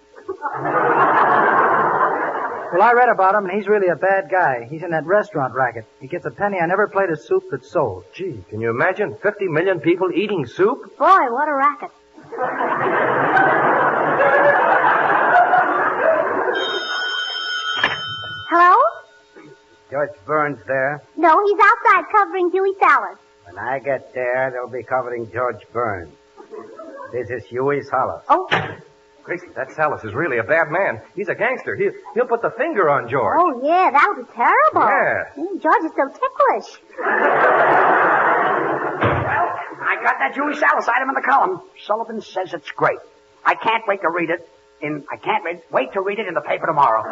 Well, I read about him, and he's really a bad guy. He's in that restaurant racket. He gets a penny on every plate of soup that's sold. Gee, can you imagine 50 million people eating soup? Boy, what a racket. Hello? George Burns there. No, he's outside covering Huey Salas. When I get there, they'll be covering George Burns. This is Huey Salas. Oh, Gracie, that Salas is really a bad man. He's a gangster. He'll put the finger on George. Oh, yeah, that would be terrible. Yeah. George is so ticklish. I got that Jewish Salas item in the column. Sullivan says it's great. I can't wait to read it in the paper tomorrow.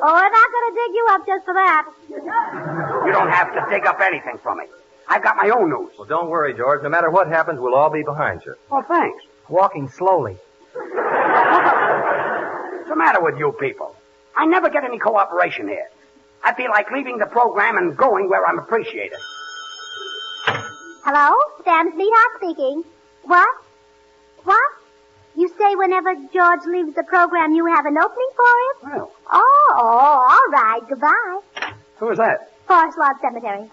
Oh, we're not going to dig you up just for that. You don't have to dig up anything from me. I've got my own news. Well, don't worry, George. No matter what happens, we'll all be behind you. Well, thanks. Walking slowly. What's the matter with you people? I never get any cooperation here. I feel like leaving the program and going where I'm appreciated. Hello? Sam Sweetheart speaking. What? What? You say whenever George leaves the program, you have an opening for him? Well. Oh, all right. Goodbye. Who is that? Forest Lawn Cemetery.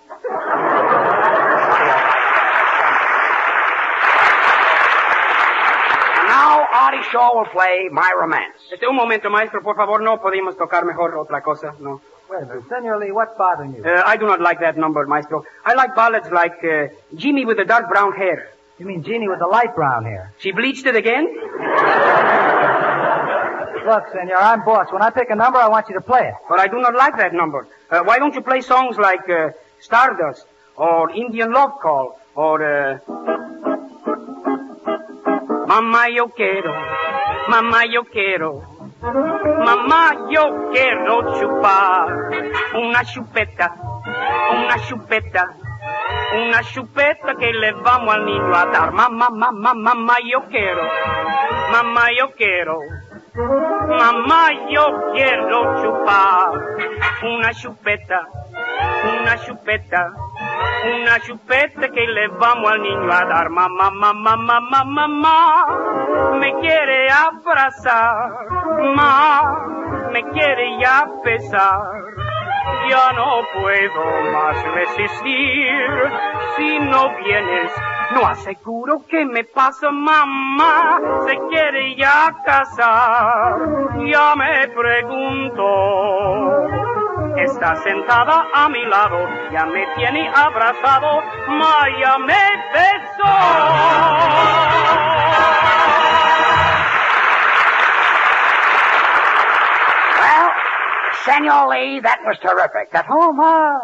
And now Artie Shaw will play My Romance. Un momento, maestro, por favor, no podemos tocar mejor otra cosa, no. Wait a minute. Senor Lee, what's bothering you? I do not like that number, maestro. I like ballads like Jimmy with the dark brown hair. You mean Jeannie with the light brown hair? She bleached it again? Look, senor, I'm boss. When I pick a number, I want you to play it. But I do not like that number. Why don't you play songs like Stardust or Indian Love Call or Mama yo quiero, Mama yo quiero, Mama yo quiero chupar una chupeta, una chupeta. Una chupeta que le vamos al niño a dar. Mamá, mamá, mamá, yo quiero. Mamá, yo quiero. Mamá, yo quiero chupar. Una chupeta, una chupeta. Una chupeta que le vamos al niño a dar. Mamá, mamá, mamá, mamá. Me quiere abrazar. Mamá, me quiere ya besar. Ya no puedo más resistir. Si no vienes, no aseguro que me pasa, mamá. Se quiere ya casar. Ya me pregunto. Está sentada a mi lado. Ya me tiene abrazado. Ya me besó. Senor Lee, that was terrific. That Oh, Ma,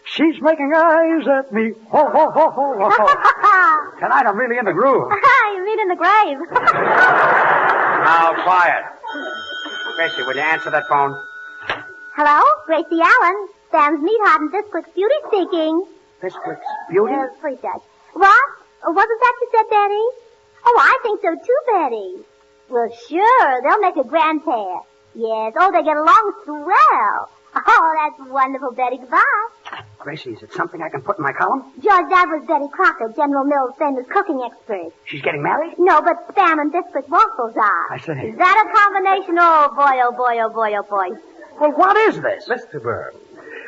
she's making eyes at me. Ho, ho, ho, ho, ho, ho. Tonight I'm really in the groove. You mean in the grave. Now, quiet. Gracie, will you answer that phone? Hello? Gracie Allen. Sam's Meatheart and Bisquick's Beauty speaking. Bisquick's Beauty? Please, Judge. What? Wasn't that you said, Betty? Oh, I think so too, Betty. Well, sure. They'll make a grand pair. Yes. Oh, they get along swell. Oh, that's wonderful, Betty. Goodbye. Gracie, is it something I can put in my column? George, that was Betty Crocker, General Mills' famous cooking expert. She's getting married? No, but Spam and Bisquick waffles are. I see. Is that a combination? Oh, boy, oh, boy, oh, boy, oh, boy. Well, what is this? Mr. Byrne.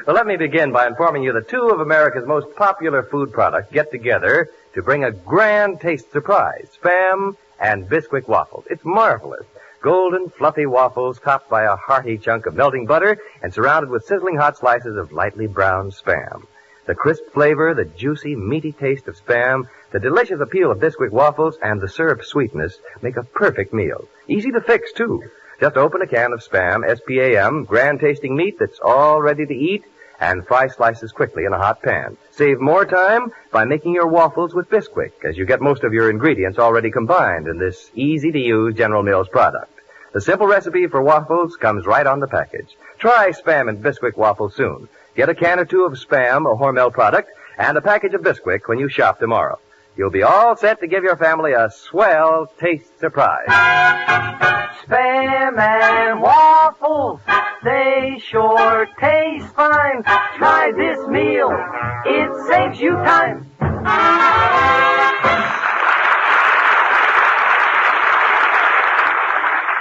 Well, let me begin by informing you that two of America's most popular food products get together to bring a grand taste surprise. Spam and Bisquick waffles. It's marvelous. Golden, fluffy waffles topped by a hearty chunk of melting butter and surrounded with sizzling hot slices of lightly browned Spam. The crisp flavor, the juicy, meaty taste of Spam, the delicious appeal of Bisquick waffles, and the syrup sweetness make a perfect meal. Easy to fix, too. Just open a can of Spam, S-P-A-M, grand-tasting meat that's all ready to eat, and fry slices quickly in a hot pan. Save more time by making your waffles with Bisquick, as you get most of your ingredients already combined in this easy-to-use General Mills product. The simple recipe for waffles comes right on the package. Try Spam and Bisquick waffles soon. Get a can or two of Spam, a Hormel product, and a package of Bisquick when you shop tomorrow. You'll be all set to give your family a swell taste surprise. Spam and waffles, they sure taste fine. Try this meal, it saves you time.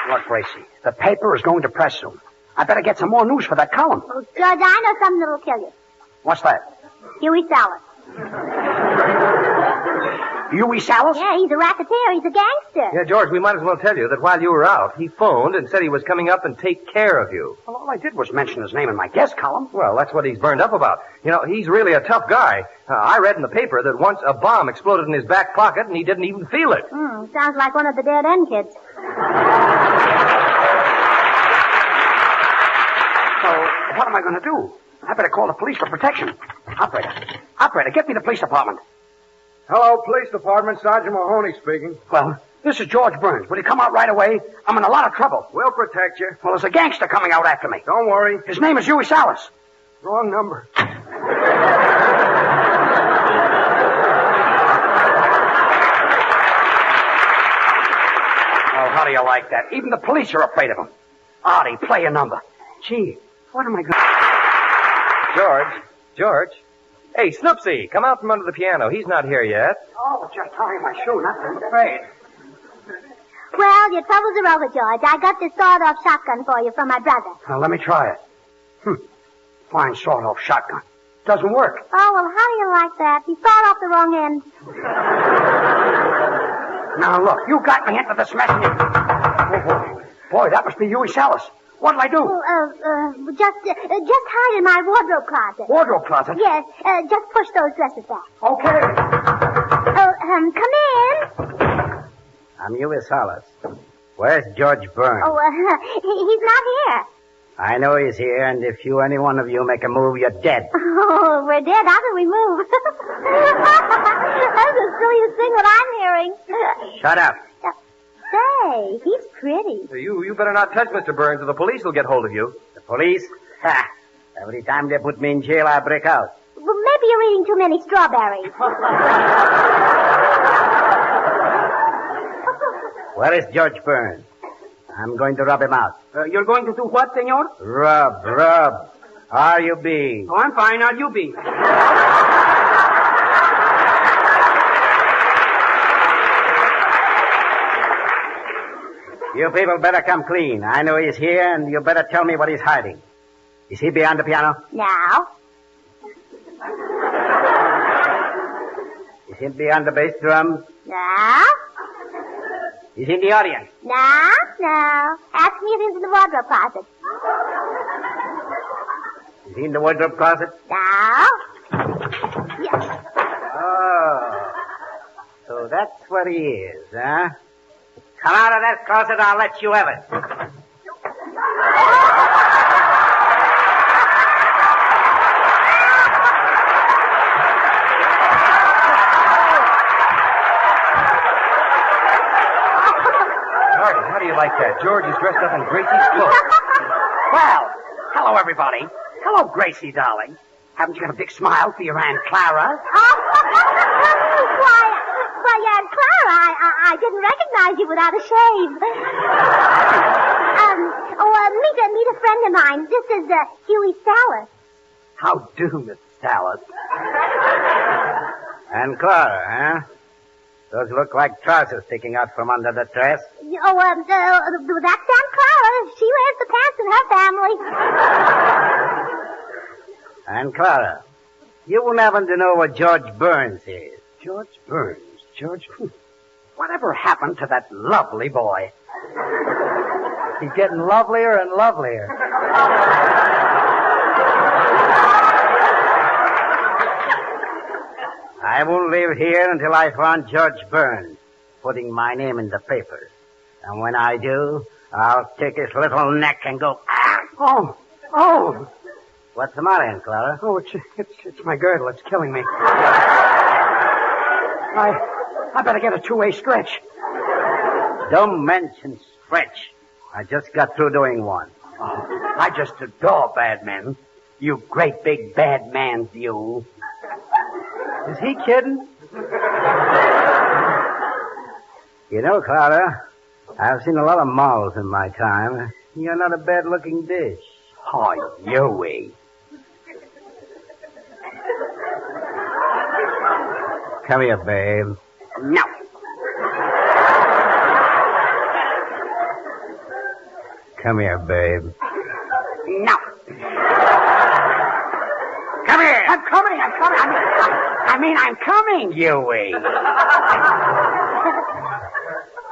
Look, Gracie, the paper is going to press soon. I better get some more news for that column. Oh, Judge, I know something that'll kill you. What's that? Huey salad. Huey Salas? Yeah, he's a racketeer. He's a gangster. Yeah, George, we might as well tell you that while you were out, he phoned and said he was coming up and take care of you. Well, all I did was mention his name in my guest column. Well, that's what he's burned up about. You know, he's really a tough guy. I read in the paper that once a bomb exploded in his back pocket and he didn't even feel it. Sounds like one of the dead end kids. So, what am I going to do? I better call the police for protection. Operator, get me the police department. Hello, police department. Sergeant Mahoney speaking. Well, this is George Burns. Will you come out right away? I'm in a lot of trouble. We'll protect you. Well, there's a gangster coming out after me. Don't worry. His name is Huey Salas. Wrong number. Oh, how do you like that? Even the police are afraid of him. Artie, play a number. Gee, what am I going to... George. Hey, Snoopsy, come out from under the piano. He's not here yet. Oh, just tying my shoe, nothing. Afraid. Well, your troubles are over, George. I got this sawed-off shotgun for you from my brother. Now, let me try it. Fine sawed-off shotgun. Doesn't work. Oh, well, how do you like that? He sawed off the wrong end. Now, look, you got me into this mess. Oh, boy, that must be Huey Salas. What'll I do? Just hide in my wardrobe closet. Wardrobe closet? Yes, just push those dresses back. Okay. Come in. I'm Huey Salas. Where's George Burns? Oh, he's not here. I know he's here, and if any one of you make a move, you're dead. Oh, we're dead. How can we move? That's the silliest thing that I'm hearing. Shut up. Say, he's pretty. You better not touch Mr. Burns or the police will get hold of you. The police? Ha! Every time they put me in jail, I break out. Well, maybe you're eating too many strawberries. Where is George Burns? I'm going to rub him out. You're going to do what, senor? Rub. How you be? Oh, I'm fine. How you be? You people better come clean. I know he's here, and you better tell me what he's hiding. Is he behind the piano? Now? Is he behind the bass drum? Now? Is he in the audience? Now? Ask me if he's in the wardrobe closet. Is he in the wardrobe closet? Now? Yes. Oh. So that's what he is, huh? Come out of that closet, I'll let you have it. Artie, how do you like that? George is dressed up in Gracie's clothes. Well, hello, everybody. Hello, Gracie, darling. Haven't you got a big smile for your Aunt Clara? Why, Aunt Clara, I didn't recognize you without a shave. Meet a friend of mine. This is Huey Salas. How do, Miss Salas? And Clara, huh? Those look like trousers sticking out from under the dress. Oh, that's Aunt Clara. She wears the pants in her family. And Clara, you wouldn't happen to know what George Burns is. George Burns? Whatever happened to that lovely boy? He's getting lovelier and lovelier. I won't leave here until I find George Burns putting my name in the papers. And when I do, I'll take his little neck and go, ah! Oh! What's the matter, Aunt Clara? Oh, it's my girdle. It's killing me. I better get a two-way stretch. Don't mention stretch. I just got through doing one. Oh, I just adore bad men. You great big bad man, you. Is he kidding? You know, Clara, I've seen a lot of malls in my time. You're not a bad-looking dish. Oh, Huey. Come here, babe. No. Come here, babe. No. Come here. I'm coming. I mean, I'm coming, Huey.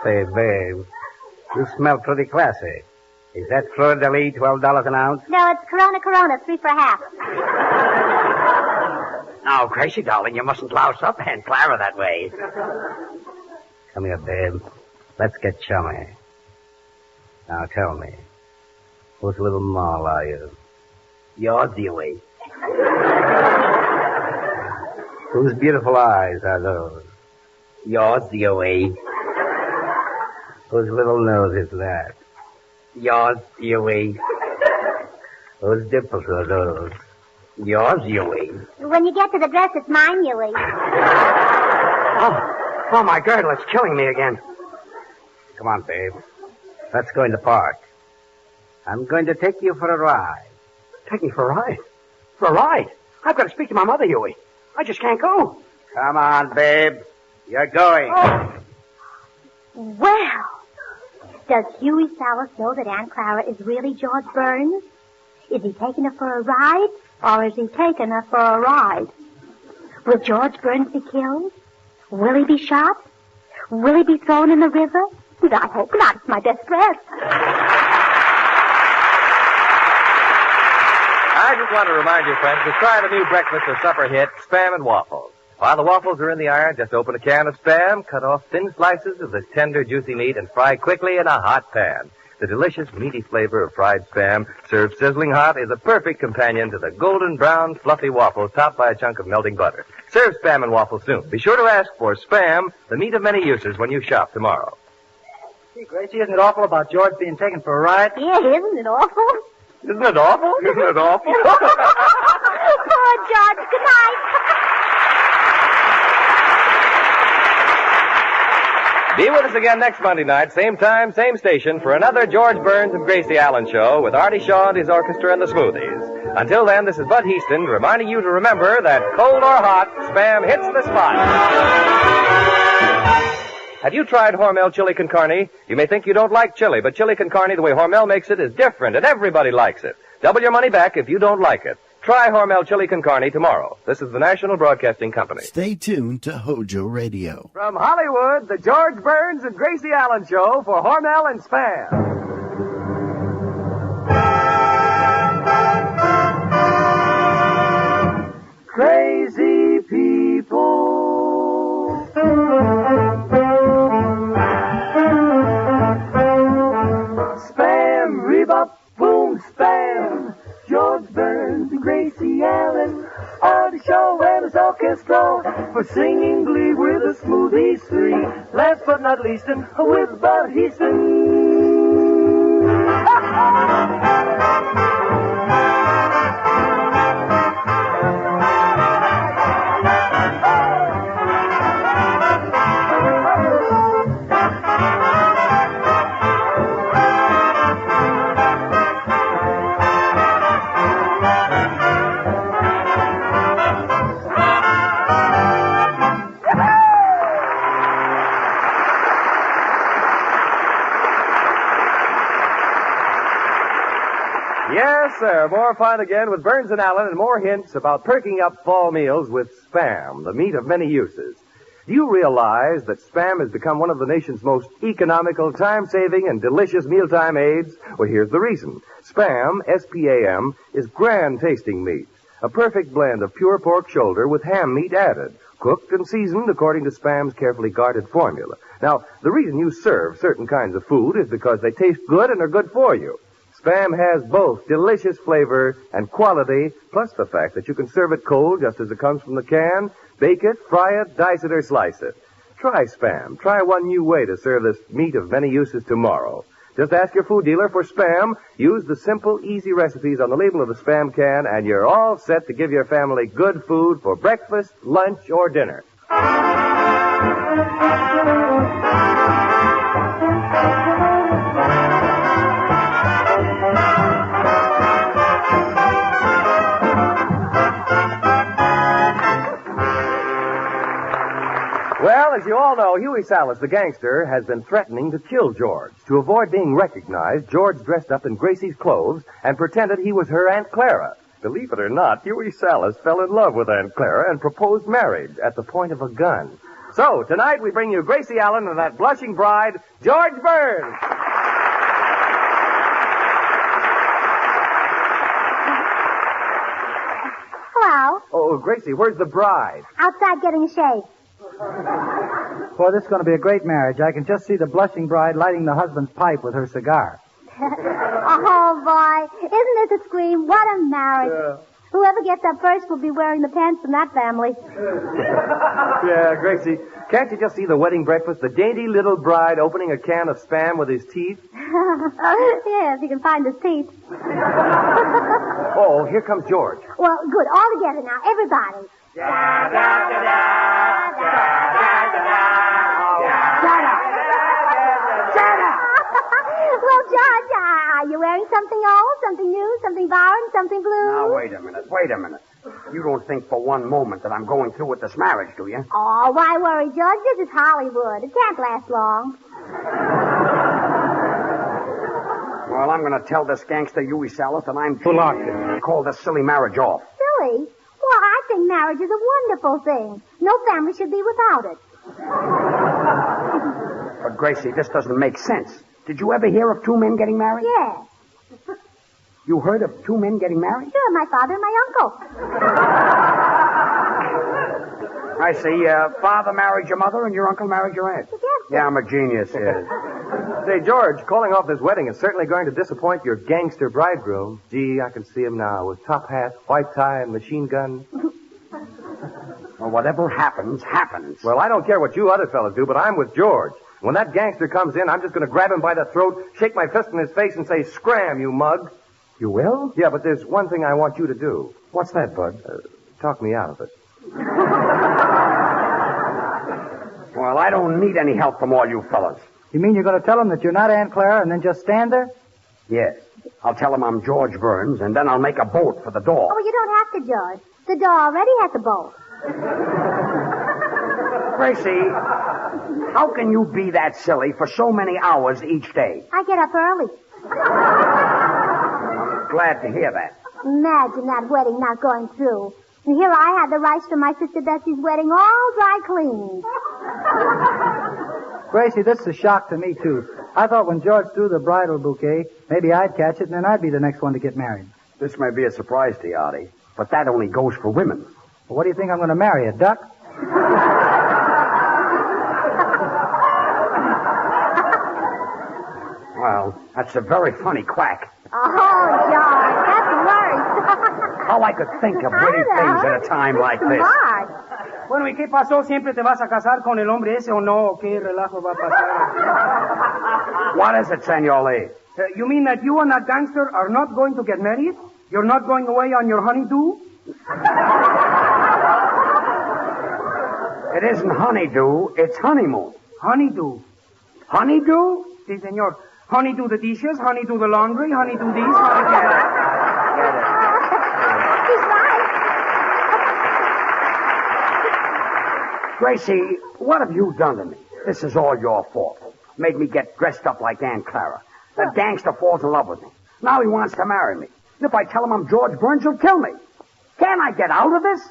Say, babe, you smell pretty classy. Is that Fleur de Lis, $12 an ounce? No, it's Corona, 3 for half. Oh, Gracie, darling, you mustn't louse up Aunt Clara that way. Come here, babe. Let's get chummy. Now tell me, whose little Moll are you? Yours, Huey. Whose beautiful eyes are those? Yours, Huey. Whose little nose is that? Yours, Huey. Whose dimples are those? Yours, Huey. When you get to the dress, it's mine, Huey. Oh, my girdle, it's killing me again. Come on, babe. Let's go in the park. I'm going to take you for a ride. Take me for a ride? For a ride? I've got to speak to my mother, Huey. I just can't go. Come on, babe. You're going. Oh. Well, does Huey Salas know that Aunt Clara is really George Burns? Is he taking her for a ride, or is he taking her for a ride? Will George Burns be killed? Will he be shot? Will he be thrown in the river? I hope not. It's my best dress. I just want to remind you, friends, to try the new breakfast or supper hit, Spam and Waffles. While the waffles are in the iron, just open a can of Spam, cut off thin slices of this tender, juicy meat, and fry quickly in a hot pan. The delicious, meaty flavor of fried Spam, served sizzling hot, is a perfect companion to the golden brown, fluffy waffles topped by a chunk of melting butter. Serve Spam and Waffles soon. Be sure to ask for Spam, the meat of many uses, when you shop tomorrow. Gee, Gracie, isn't it awful about George being taken for a ride? Yeah, isn't it awful? Isn't it awful? Isn't it awful? Poor George. Good night. Be with us again next Monday night, same time, same station, for another George Burns and Gracie Allen show with Artie Shaw and his orchestra and the Smoothies. Until then, this is Bud Heaston reminding you to remember that cold or hot, Spam hits the spot. Have you tried Hormel chili con carne? You may think you don't like chili, but chili con carne, the way Hormel makes it, is different, and everybody likes it. Double your money back if you don't like it. Try Hormel chili con carne tomorrow. This is the National Broadcasting Company. Stay tuned to HOJO Radio. From Hollywood, the George Burns and Gracie Allen show for Hormel and Spam. Crazy people. Spam, rebop, boom, spam. George Burns and Gracie Allen are the show and his orchestra for singing glee with the Smoothies 3. Last but not least, and with Bud Heaston. Yes, sir. More fun again with Burns and Allen and more hints about perking up fall meals with Spam, the meat of many uses. Do you realize that Spam has become one of the nation's most economical, time-saving, and delicious mealtime aids? Well, here's the reason. Spam, S-P-A-M, is grand-tasting meat. A perfect blend of pure pork shoulder with ham meat added, cooked and seasoned according to Spam's carefully guarded formula. Now, the reason you serve certain kinds of food is because they taste good and are good for you. Spam has both delicious flavor and quality, plus the fact that you can serve it cold just as it comes from the can, bake it, fry it, dice it, or slice it. Try Spam. Try one new way to serve this meat of many uses tomorrow. Just ask your food dealer for Spam, use the simple, easy recipes on the label of the Spam can, and you're all set to give your family good food for breakfast, lunch, or dinner. Well, as you all know, Huey Salas, the gangster, has been threatening to kill George. To avoid being recognized, George dressed up in Gracie's clothes and pretended he was her Aunt Clara. Believe it or not, Huey Salas fell in love with Aunt Clara and proposed marriage at the point of a gun. So, tonight we bring you Gracie Allen and that blushing bride, George Burns. Hello. Oh, Gracie, where's the bride? Outside getting a shave. Boy, this is going to be a great marriage. I can just see the blushing bride lighting the husband's pipe with her cigar. Oh, boy. Isn't this a scream? What a marriage. Yeah. Whoever gets up first will be wearing the pants from that family. Yeah, Gracie, can't you just see the wedding breakfast? The dainty little bride opening a can of Spam with his teeth? Yes, he can find his teeth. Oh, here comes George. Well, good. All together now. Everybody. Well, George, are you wearing something old, something new, something borrowed, something blue? Now, wait a minute. You don't think for one moment that I'm going through with this marriage, do you? Oh, why worry, George? This is Hollywood. It can't last long. Well, I'm going to tell this gangster Huey Salas that I'm too locked in. Call this silly marriage off. Silly? Well, I think marriage is a wonderful thing. No family should be without it. But, Gracie, this doesn't make sense. Did you ever hear of two men getting married? Yes. You heard of two men getting married? Sure, my father and my uncle. I see. Father married your mother and your uncle married your aunt. Yes. Yeah, I'm a genius, yes. Say, George, calling off this wedding is certainly going to disappoint your gangster bridegroom. Gee, I can see him now with top hat, white tie, and machine gun. Well, whatever happens, happens. Well, I don't care what you other fellas do, but I'm with George. When that gangster comes in, I'm just going to grab him by the throat, shake my fist in his face, and say, "Scram, you mug." You will? Yeah, but there's one thing I want you to do. What's that, Bud? Talk me out of it. Well, I don't need any help from all you fellas. You mean you're going to tell him that you're not Aunt Clara and then just stand there? Yes. I'll tell him I'm George Burns, and then I'll make a bolt for the door. Oh, you don't have to, George. The door already has a bolt. Gracie, how can you be that silly for so many hours each day? I get up early. I'm glad to hear that. Imagine that wedding not going through. And here I had the rice from my sister Bessie's wedding all dry cleaned. Gracie, this is a shock to me, too. I thought when George threw the bridal bouquet, maybe I'd catch it and then I'd be the next one to get married. This may be a surprise to you, Artie, but that only goes for women. Well, what do you think I'm going to marry, a duck? Well, that's a very funny quack. Oh, George, that's worse. How I could think of witty things at a time like this. Bueno, ¿y qué pasó? ¿Siempre te vas a casar con el hombre ese o no? ¿Qué relajo va a pasar? What is it, Senor Lee? You mean that you and that gangster are not going to get married? You're not going away on your honeydew? It isn't honeydew, it's honeymoon. Honeydew? Honeydew? Si, senor. Honeydew the dishes, honeydew the laundry, honeydew these, honeydew... He's right. Gracie, what have you done to me? This is all your fault. Made me get dressed up like Aunt Clara. That gangster falls in love with me. Now he wants to marry me. And if I tell him I'm George Burns, he'll kill me. Can't I get out of this?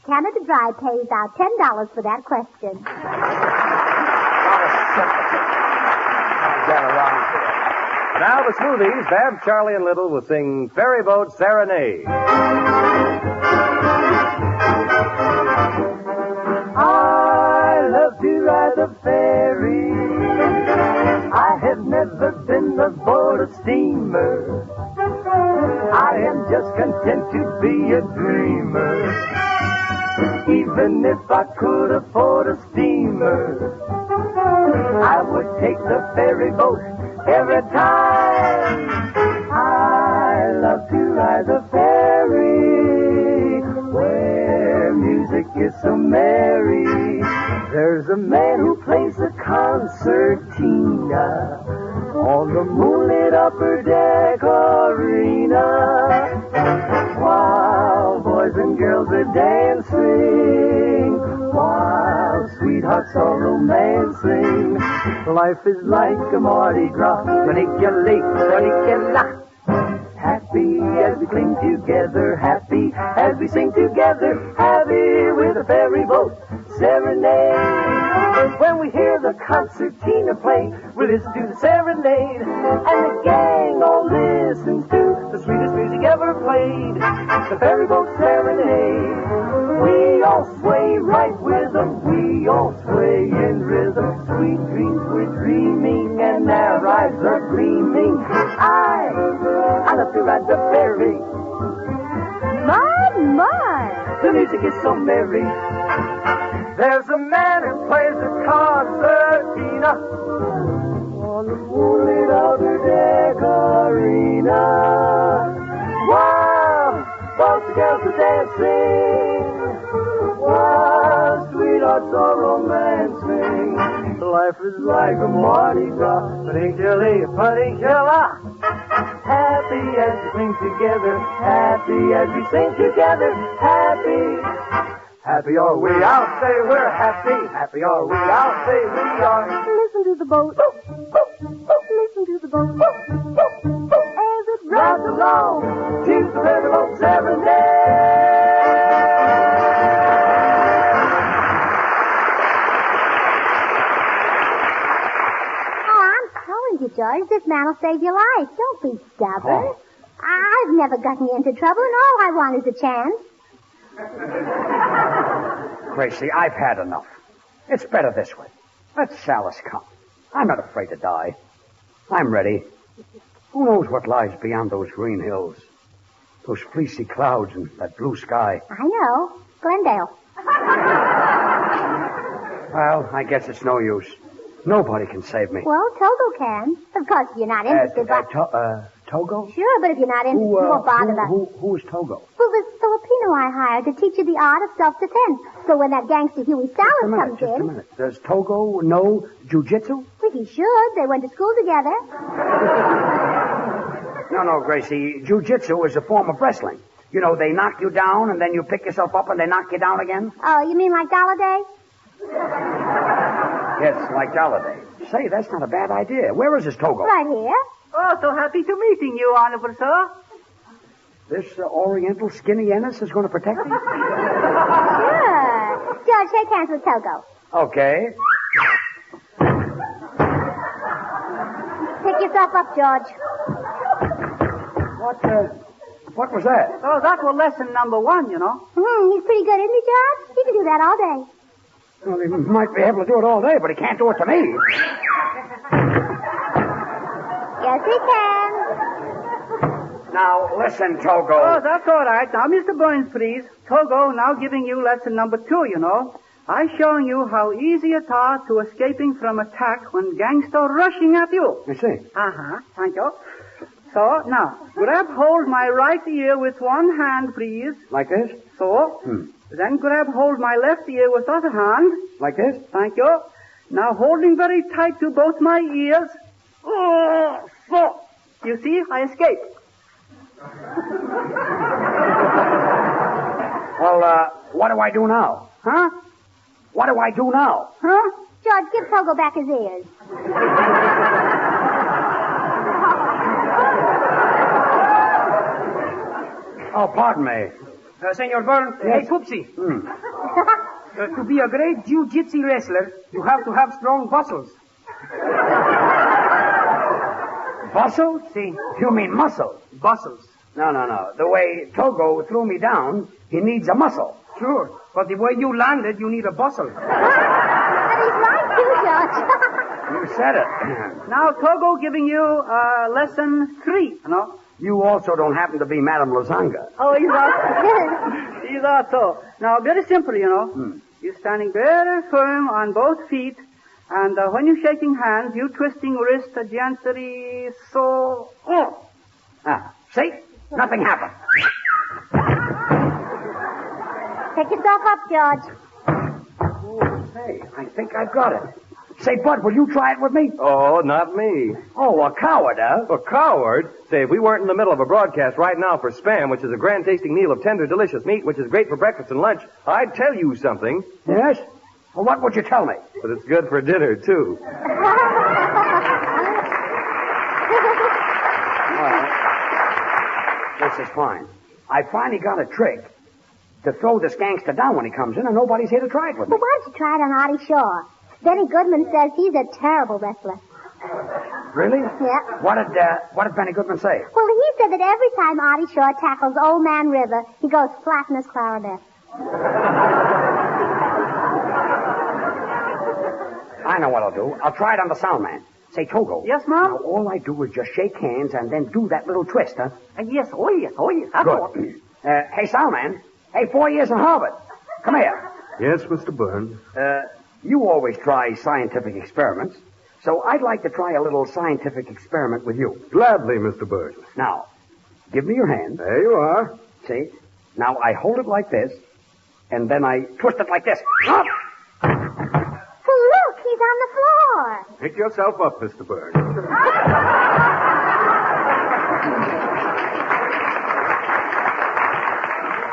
Canada Dry pays out $10 for that question. Get around here. Now the Smoothies, Babs, Charlie, and Little will sing Ferry Boat Serenade. I love to ride the ferry. I have never been aboard a steamer. I am just content to be a dreamer. Even if I could afford a steamer, I would take the ferry boat every time. I love to ride the ferry where music is so merry. There's a man who plays the concertina on the moonlit upper deck arena, while boys and girls are dancing, while sweethearts are romancing. Life is like a Mardi Gras, Canicule, Canicula. Hat happy as we cling together, happy as we sing together, happy with a ferry boat serenade. When we hear the concertina play, we listen to the serenade, and the gang all listens to the sweetest music ever played, the ferry boat serenade. We all sway right with them, we all sway in rhythm, sweet dreams we're dreaming, and our eyes are gleaming. I love to ride the ferry. My. The music is so merry. There's a man who plays the concertina on the moonlit outer deck arena. Wow, both the girls are dancing. Wow, sweethearts are romancing. Life is like a Mardi Gras, panicula. Happy as we sing together, happy as we sing together, happy. Happy are we, I'll say we're happy. Happy are we, I'll say we are. Listen to the boat. Listen to the boat. As it Drives along, keeps the rhythm of serenade. George, this man will save your life. Don't be stubborn. Oh. I've never gotten you into trouble, and all I want is a chance. Gracie, I've had enough. It's better this way. Let Salis come. I'm not afraid to die. I'm ready. Who knows what lies beyond those green hills? Those fleecy clouds and that blue sky. I know. Glendale. Well, I guess it's no use. Nobody can save me. Well, Togo can. Of course, if you're not interested, but... Togo? Sure, but if you're not interested, you won't bother about... Who is Togo? Well, this Filipino I hired to teach you the art of self-defense. So when that gangster Huey Salas comes in... Just a minute. Does Togo know jujitsu? Well, he should. They went to school together. No, Gracie. Jujitsu is a form of wrestling. You know, they knock you down, and then you pick yourself up, and they knock you down again. Oh, you mean like Galladay? Yes, like Galladay. Say, that's not a bad idea. Where is this Togo? Right here. Oh, so happy to meeting you, Oliver, sir. This Oriental skinny Ennis is going to protect me? Sure. George, shake hands with Togo. Okay. Pick yourself up, George. What was that? Oh, that was lesson number 1, you know. He's pretty good, isn't he, George? He can do that all day. Well, he might be able to do it all day, but he can't do it to me. Yes, he can. Now, listen, Togo. Oh, that's all right. Now, Mr. Burns, please. Togo, now giving you lesson number 2, you know. I'm showing you how easy it is to escaping from attack when gangster rushing at you. I see. Thank you. So, now, grab hold my right ear with one hand, please. Like this? So. Then grab hold my left ear with other hand. Like this? Thank you. Now holding very tight to both my ears. Oh, so. You see, I escaped. Well, what do I do now? Huh? What do I do now? Huh? George, give Togo back his ears. Oh, pardon me. Senor Burns, yes. Hey, Poopsie. To be a great jiu-jitsu wrestler, you have to have strong muscles. Muscles? See? You mean muscle? Muscles. No. The way Togo threw me down, he needs a muscle. Sure. But the way you landed, you need a bustle. But he's right, too, George. You said it. Now, Togo giving you lesson 3, you know. You also don't happen to be Madame Lozanga. Oh, he's not. He's not so. Now, very simple, you know. You're standing very firm on both feet, and when you're shaking hands, you twisting wrist gently, so... Oh. See? Nothing happened. Pick yourself up, George. Oh, hey, I think I've got it. Say, Bud, will you try it with me? Oh, not me. Oh, a coward, huh? A coward? Say, if we weren't in the middle of a broadcast right now for Spam, which is a grand tasting meal of tender, delicious meat, which is great for breakfast and lunch, I'd tell you something. Yes? Well, what would you tell me? But it's good for dinner, too. this is fine. I finally got a trick to throw this gangster down when he comes in, and nobody's here to try it with me. Well, why don't you try it on Artie Shaw? Benny Goodman says he's a terrible wrestler. Really? Yeah. What did Benny Goodman say? Well, he said that every time Artie Shaw tackles Old Man River, he goes flat in his clarinet. I know what I'll do. I'll try it on the sound man. Say, Togo. Yes, Mom? Now, all I do is just shake hands and then do that little twist, huh? Yes, oh yes. Good. Hey, sound man. Hey, 4 years in Harvard. Come here. Yes, Mr. Burns. You always try scientific experiments, so I'd like to try a little scientific experiment with you. Gladly, Mr. Burns. Now, give me your hand. There you are. See? Now, I hold it like this, and then I twist it like this. Up! Look, he's on the floor. Pick yourself up, Mr. Burns.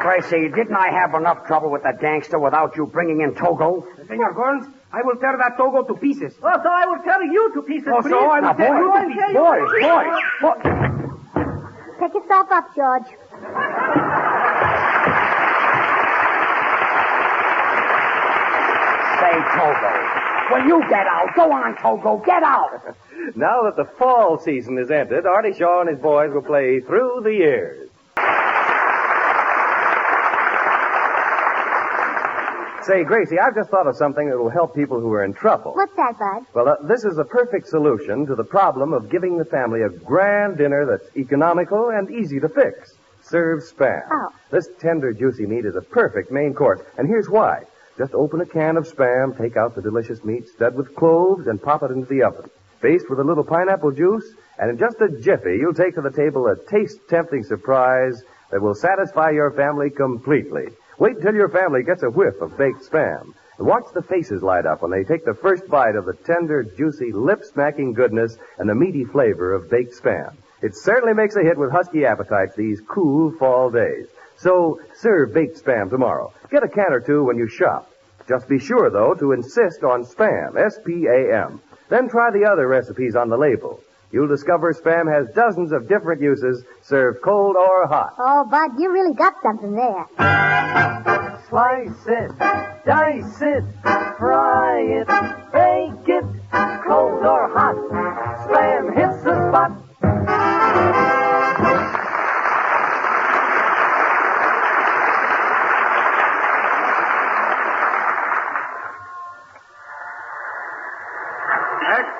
Gracie, didn't I have enough trouble with that gangster without you bringing in Togo? Senor Burns, I will tear that Togo to pieces. Oh, so I will tear you to pieces, Oh, please. so I will tear you to pieces. Boys. Pick yourself up, George. Say, Togo, will you get out? Go on, Togo, get out. Now that the fall season is ended, Artie Shaw and his boys will play Through the Years. Say, Gracie, I've just thought of something that will help people who are in trouble. What's that, Bud? Well, this is a perfect solution to the problem of giving the family a grand dinner that's economical and easy to fix. Serve Spam. Oh. This tender, juicy meat is a perfect main course, and here's why. Just open a can of Spam, take out the delicious meat, stud with cloves, and pop it into the oven. Baste with a little pineapple juice, and in just a jiffy, you'll take to the table a taste-tempting surprise that will satisfy your family completely. Wait until your family gets a whiff of baked Spam. And watch the faces light up when they take the first bite of the tender, juicy, lip-smacking goodness and the meaty flavor of baked Spam. It certainly makes a hit with husky appetites these cool fall days. So, serve baked Spam tomorrow. Get a can or two when you shop. Just be sure, though, to insist on Spam, S-P-A-M. Then try the other recipes on the label. You'll discover Spam has dozens of different uses, served cold or hot. Oh, Bud, you really got something there. Slice it, dice it, fry it, bake it, cold or hot. Spam hits the spot.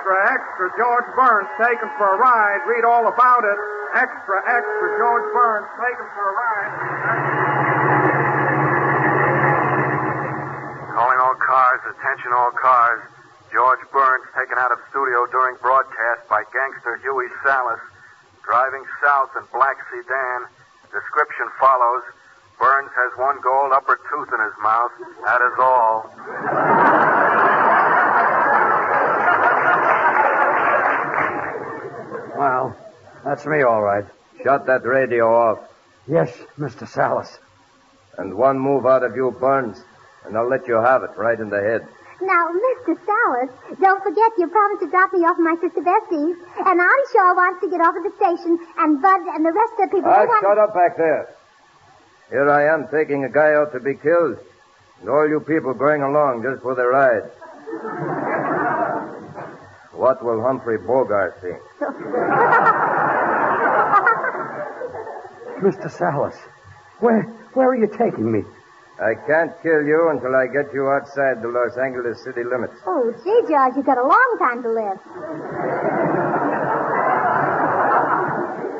Extra, George Burns taken for a ride. Read all about it. Extra, George Burns taken for a ride. Calling all cars, attention all cars. George Burns taken out of studio during broadcast by gangster Huey Salas. Driving south in black sedan. Description follows. Burns has one gold upper tooth in his mouth. That is all. Well, that's me, all right. Shut that radio off. Yes, Mr. Salas. And one move out of you, Burns, and I'll let you have it right in the head. Now, Mr. Salas, don't forget you promised to drop me off at my sister Bessie's, and Artie Shaw wants to get off at the station, and Bud and the rest of the people... Shut up back there. Here I am taking a guy out to be killed, and all you people going along just for the ride. What will Humphrey Bogart think? Mr. Salas, where are you taking me? I can't kill you until I get you outside the Los Angeles city limits. Oh, gee, George, you've got a long time to live.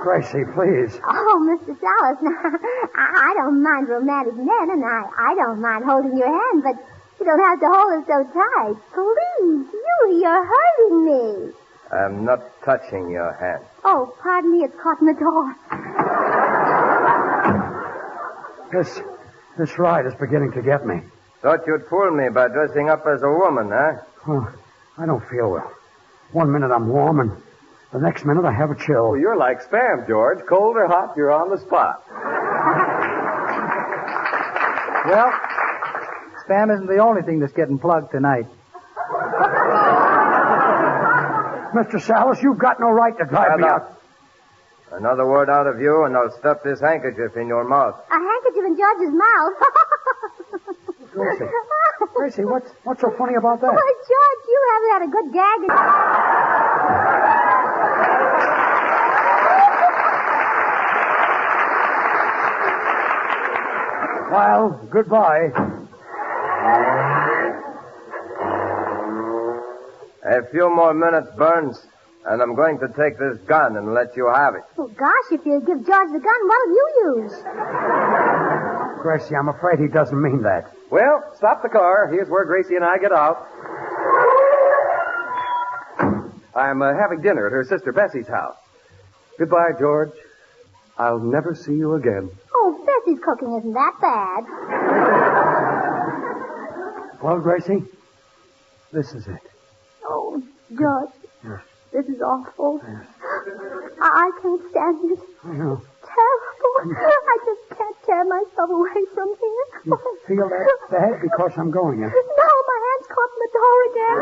Gracie, please. Oh, Mr. Salas, now, I don't mind romantic men, and I don't mind holding your hand, but you don't have to hold it so tight. Please, you're hurting me. I'm not touching your hand. Oh, pardon me, it's caught in the door. This ride is beginning to get me. Thought you'd fool me by dressing up as a woman, huh? Well, I don't feel well. 1 minute I'm warm, and the next minute I have a chill. Well, you're like Spam, George. Cold or hot, you're on the spot. Well, Spam isn't the only thing that's getting plugged tonight. Mr. Salas, you've got no right to drive me out. Another word out of you, and I'll stuff this handkerchief in your mouth. A handkerchief in George's mouth. Gracie, what's so funny about that? Oh, George, you haven't had a good gag. Well, goodbye. A few more minutes, Burns, and I'm going to take this gun and let you have it. Oh, gosh, if you give George the gun, what'll you use? Gracie, I'm afraid he doesn't mean that. Well, stop the car. Here's where Gracie and I get out. I'm having dinner at her sister Bessie's house. Goodbye, George. I'll never see you again. Oh, Bessie's cooking isn't that bad. Well, Gracie, this is it. Oh, George, Yes. this is awful. I can't stand it. I know. Terrible. I just can't tear myself away from here. You feel that bad because I'm going, huh? No, my hand's caught in the door again.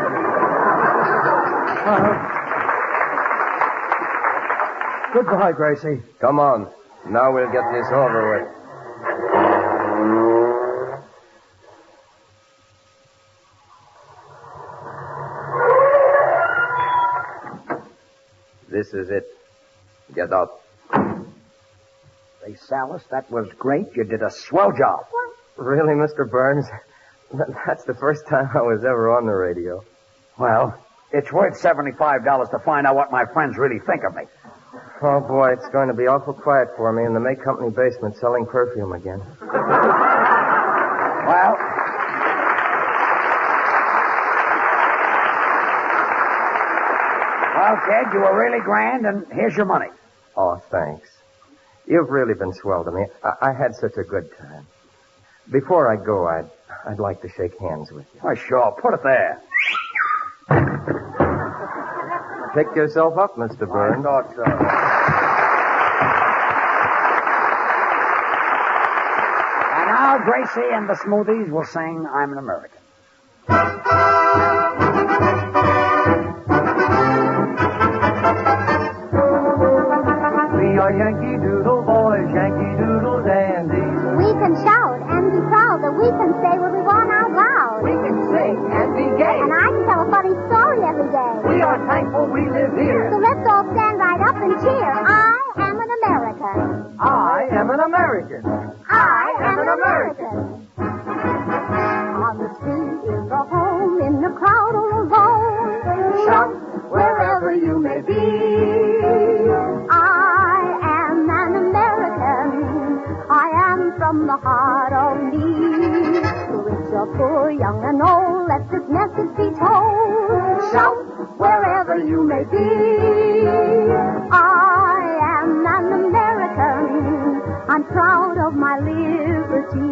Goodbye, Gracie. Come on. Now we'll get this over with. This is it. Get out. Say, Salas, that was great. You did a swell job. Really, Mr. Burns? That's the first time I was ever on the radio. Well, it's worth $75 to find out what my friends really think of me. Oh, boy, it's going to be awful quiet for me in the May Company basement selling perfume again. Well, kid, you were really grand, and here's your money. Oh, thanks. You've really been swell to me. I had such a good time. Before I go, I'd like to shake hands with you. Oh, sure. Put it there. Pick yourself up, Mr. Burns. I thought so. And now Gracie and the Smoothies will sing I'm an American. We are Yankee Doodle boys, Yankee Doodle dandies. We can shout and be proud that we can say what we want out loud. We can sing and be gay. And I can tell a funny story every day. We are thankful we live here. So let's all stand right up and cheer. I am an American. I am an American. I am an American. On the street is a home, in the crowd or alone. Shout wherever you may be. From the heart of me, rich or poor, young and old, let this message be told. Shout wherever you may be. I am an American. I'm proud of my liberty.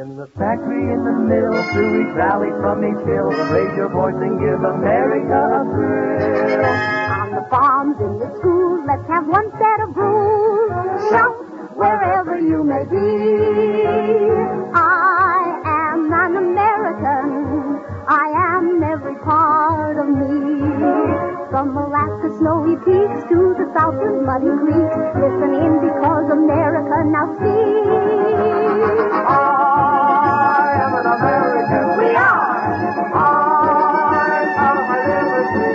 In the factory, in the mill, through each valley, from each hill, raise your voice and give America a thrill. On the farms, in the schools, let's have one set of rules. Shout wherever you may be. I am an American. I am every part of me. From Alaska's snowy peaks to the southern muddy creeks, listen in because America now speaks. I am an American. We are. I'm proud of my liberty.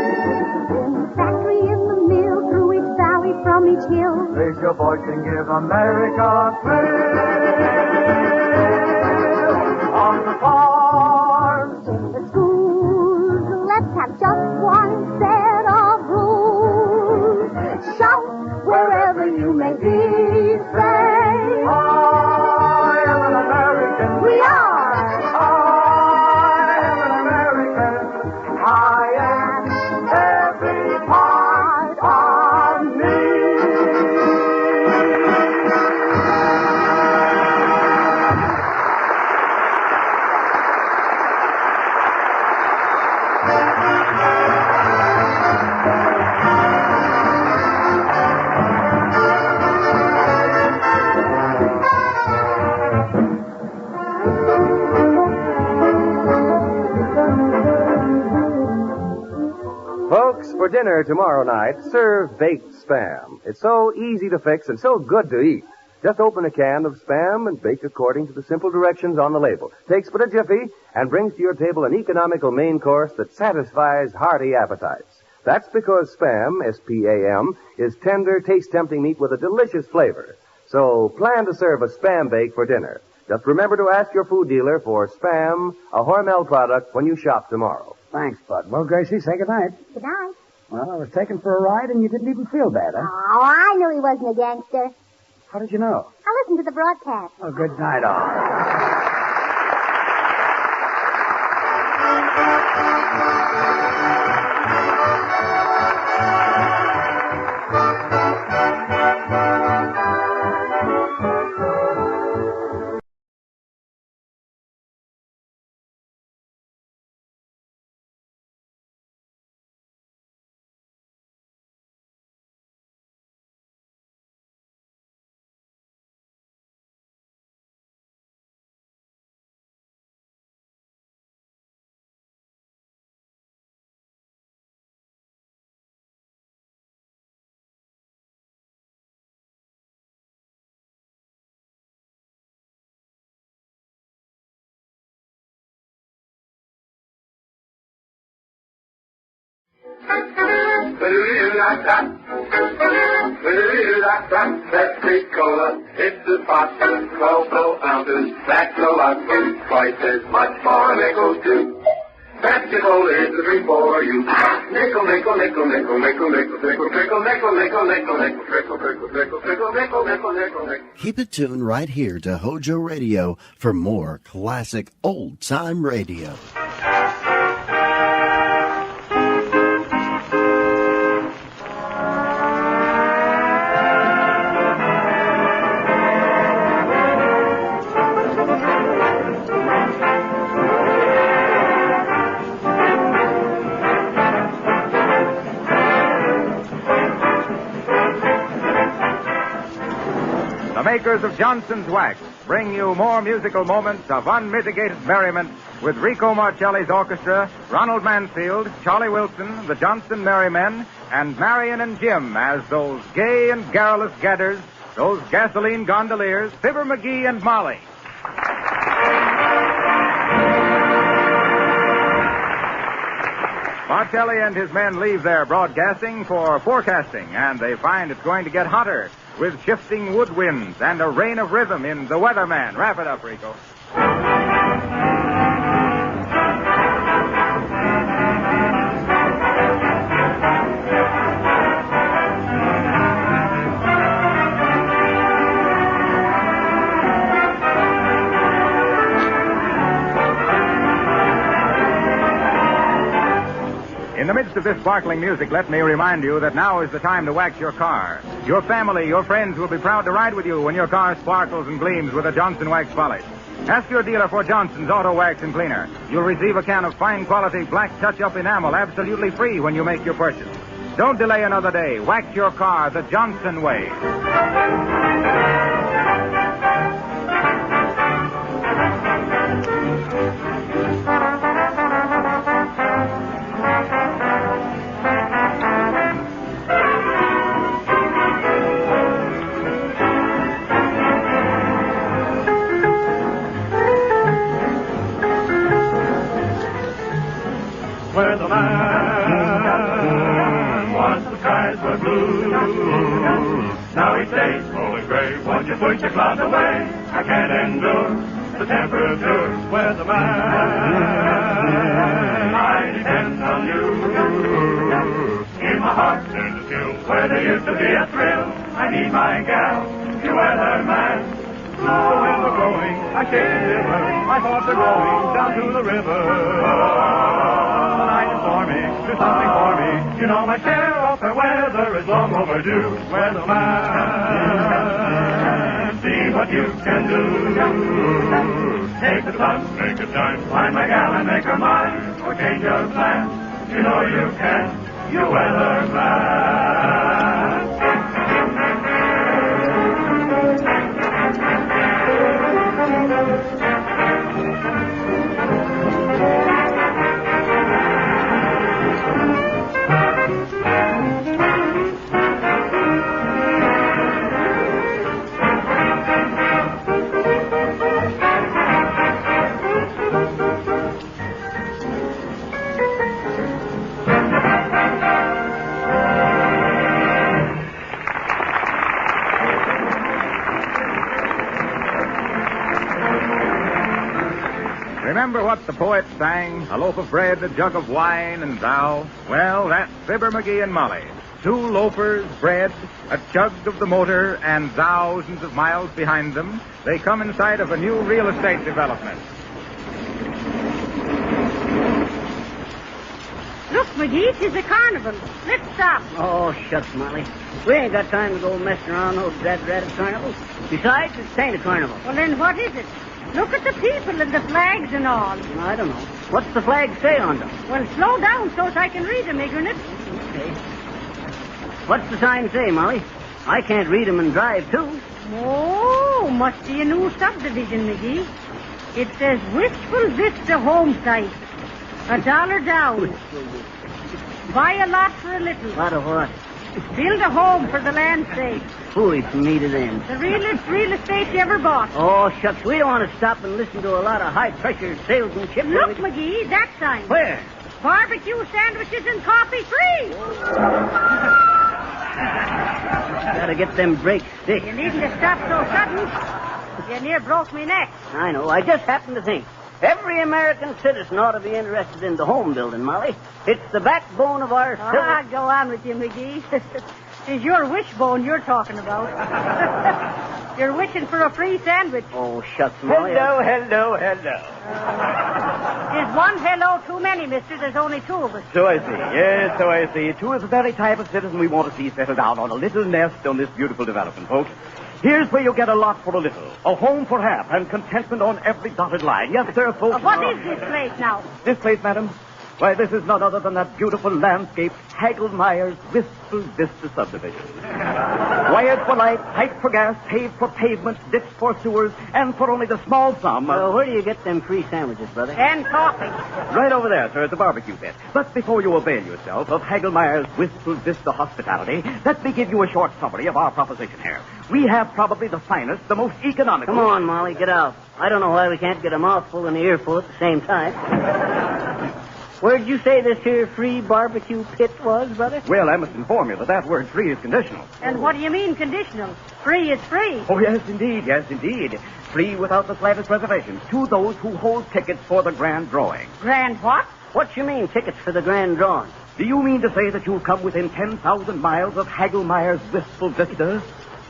In the factory, in the mill, through each valley, from each hill, Raise your voice and give America a thrill. On the farms, in the schools, let's have just one set of rules. Shout wherever you may be, say, I am an American. We are. I am an American. I am every part of me. For dinner tomorrow night, serve baked Spam. It's so easy to fix and so good to eat. Just open a can of Spam and bake according to the simple directions on the label. Takes but a jiffy and brings to your table an economical main course that satisfies hearty appetites. That's because Spam, S-P-A-M, is tender, taste-tempting meat with a delicious flavor. So plan to serve a Spam bake for dinner. Just remember to ask your food dealer for Spam, a Hormel product, when you shop tomorrow. Thanks, Bud. Well, Gracie, say goodnight. Good night. Well, I was taken for a ride and you didn't even feel bad, huh? Oh, I knew he wasn't a gangster. How did you know? I listened to the broadcast. Oh, good night, all. Pepsi-Cola, it's a pot, 12 ounces, that's a lot, twice as much for nickel too. Pepsi-Cola is the drink for you. Nickel, nickel, nickel, nickel, nickel, nickel, nickel, nickel, nickel, nickel, nickel, nickel, nickel, nickel, nickel, nickel, nickel, nickel, nickel, nickel. Keep it tuned right here to HOJO Radio for more classic old-time radio. Makers of Johnson's Wax bring you more musical moments of unmitigated merriment with Rico Marcelli's orchestra, Ronald Mansfield, Charlie Wilson, the Johnson Merrymen, and Marion and Jim as those gay and garrulous gadders, those gasoline gondoliers, Fibber McGee and Molly. Marcelli and his men leave their broadcasting for forecasting, and they find it's going to get hotter with shifting wood winds and a rain of rhythm in The Weatherman. Wrap it up, Rico. In the midst of this sparkling music, let me remind you that now is the time to wax your car. Your family, your friends will be proud to ride with you when your car sparkles and gleams with a Johnson Wax polish. Ask your dealer for Johnson's Auto Wax and Cleaner. You'll receive a can of fine quality black touch-up enamel absolutely free when you make your purchase. Don't delay another day. Wax your car the Johnson way. Where the man once the skies were blue. Now each day's cold and gray. Won't you push the clouds away? I can't endure the temperature. Where the man I depend on you. In my heart there's a skill where there used to be a thrill. I need my gal, you weatherman. Blow in the blowing, I can't shiver. My thoughts are going down to the river. For me, do something for me. You know my share of the weather is long overdue. Weatherman, see what you can do. Take the time, make the time. Find my gal and make her mine. Or change your plans. You know you can. You weatherman. the poet sang, a loaf of bread, a jug of wine, and thou. Well, that's Fibber McGee and Molly. 2 loafers, bread, a chug of the motor, and thousands of miles behind them. They come inside of a new real estate development. Look, McGee, it's a carnival. Let's stop. Oh, shucks, Molly. We ain't got time to go messing around those rat carnivals. Besides, it ain't a carnival. Well, then what is it? Look at the people and the flags and all. I don't know. What's the flag say on them? Well, slow down so I can read them, ignorant. Okay. What's the sign say, Molly? I can't read them and drive, too. Oh, must be a new subdivision, McGee. It says Wistful Vista Home Site. $1 down. Buy a lot for a little. Lot of what? Build a home for the land's sake. Fooey from me to them. The realest real estate you ever bought. Oh, shucks, we don't want to stop and listen to a lot of high-pressure salesmanship. Look, McGee, that sign. Where? Barbecue sandwiches and coffee free. Gotta get them brakes thick. You needn't have stopped so sudden. You near broke me neck. I know. I just happened to think. Every American citizen ought to be interested in the home building, Molly. It's the backbone of our civil... Go on with you, McGee. It's your wishbone you're talking about. You're wishing for a free sandwich. Oh, shucks, Molly. Hello. Is one hello too many, mister? There's only 2 of us. So I see. Yes, so I see. 2 is the very type of citizen we want to see settle down on a little nest on this beautiful development, folks. Here's where you'll get a lot for a little. A home for half and contentment on every dotted line. Yes, sir, folks. What is this place now? This place, madam? Why, this is none other than that beautiful landscape, Hagelmeyer's Wistful Vista subdivision. Wired for light, piped for gas, paved for pavement, ditched for sewers, and for only the small sum of... where do you get them free sandwiches, brother? And coffee. Right over there, sir, at the barbecue pit. But before you avail yourself of Hagelmeyer's Wistful Vista hospitality, let me give you a short summary of our proposition here. We have probably the finest, the most economical... Come on, Molly, get out. I don't know why we can't get a mouthful and an earful at the same time. Where'd you say this here free barbecue pit was, brother? Well, I must inform you that word free is conditional. And what do you mean conditional? Free is free. Oh, yes, indeed. Free without the slightest reservations to those who hold tickets for the grand drawing. Grand what? What you mean, tickets for the grand drawing? Do you mean to say that you'll come within 10,000 miles of Hagelmeyer's Wistful Vista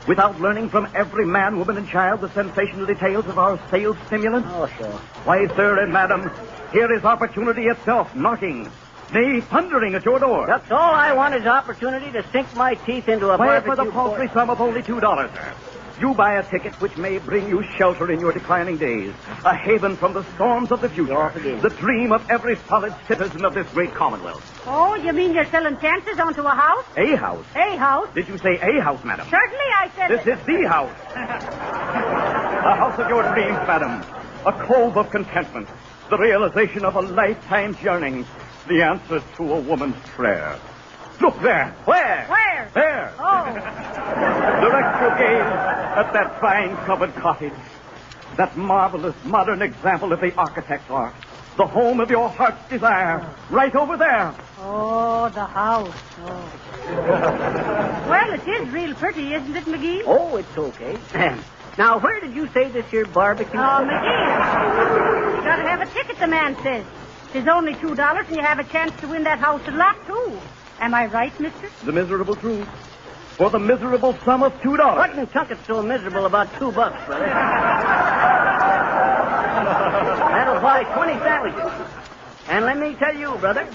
without learning from every man, woman, and child the sensational details of our sales stimulant? Oh, sure. Why, sir and madam, here is opportunity itself knocking, nay, thundering at your door. That's all I want is opportunity to sink my teeth into a barbecue. For the paltry sum of only $2, sir. You buy a ticket which may bring you shelter in your declining days, a haven from the storms of the future, the dream of every solid citizen of this great commonwealth. Oh, you mean you're selling chances onto a house? A house? A house? Did you say a house, madam? Certainly I said This is the house. A house of your dreams, madam. A cove of contentment. The realization of a lifetime's yearning. The answer to a woman's prayer. Look there. Where? Where? There. Oh. Direct your gaze at that vine-covered cottage. That marvelous modern example of the architect's art. The home of your heart's desire. Right over there. Oh, the house. Oh. Well, it is real pretty, isn't it, McGee? Oh, it's okay. Now, where did you say this here barbecue? Oh, McGee. You gotta have a ticket, the man says. It's only $2, and you have a chance to win that house a lot, too. Am I right, mister? The miserable truth. For the miserable sum of $2. What in Tunket's so miserable about $2, brother? That'll buy 20 sandwiches. And let me tell you, brother,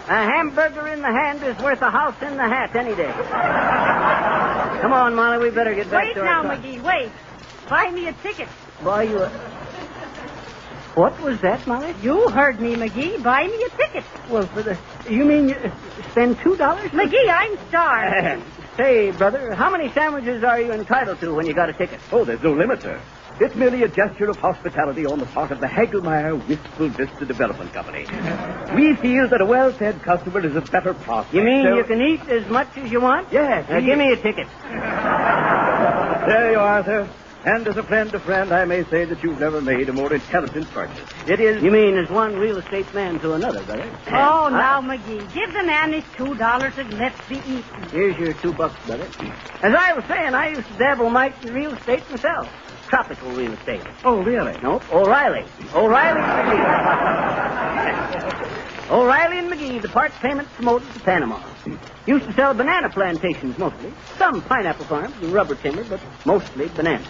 a hamburger in the hand is worth a house in the hat any day. Come on, Molly, we better get back to our... Wait now, McGee, wait. Buy me a ticket. Buy you a... What was that, Molly? You heard me, McGee. Buy me a ticket. Well, for the... You mean you spend $2? McGee, I'm starved. Say, brother, how many sandwiches are you entitled to when you got a ticket? Oh, there's no limit, sir. It's merely a gesture of hospitality on the part of the Hagelmeyer Wistful Vista Development Company. We feel that a well-fed customer is a better prospect. You mean you can eat as much as you want? Yes. Give me a ticket. There you are, sir. And as a friend to friend, I may say that you've never made a more intelligent purchase. It is... You mean as one real estate man to another, brother? Oh, now, McGee, give the man his $2 and let's be eating. Here's your $2, brother. As I was saying, I used to dabble mite in real estate myself. Tropical real estate. Oh, really? No, O'Reilly. O'Reilly and McGee. O'Reilly and McGee, the parts payment promoters of Panama. Used to sell banana plantations mostly. Some pineapple farms and rubber timber, but mostly bananas.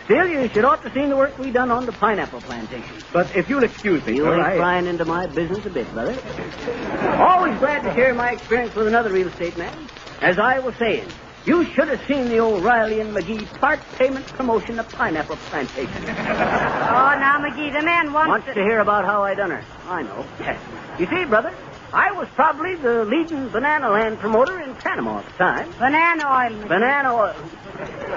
Still, you should ought to seen the work we done on the pineapple plantations. But if you'll excuse me, You sir, ain't prying into my business a bit, brother. Always glad to share my experience with another real estate man. As I was saying, you should have seen the O'Reilly and McGee part payment promotion of pineapple plantation. Oh, now, McGee, the man Wants to hear about how I done her. I know. You see, brother, I was probably the leading banana land promoter in Panama at the time. Banana oil, McGee. Banana oil.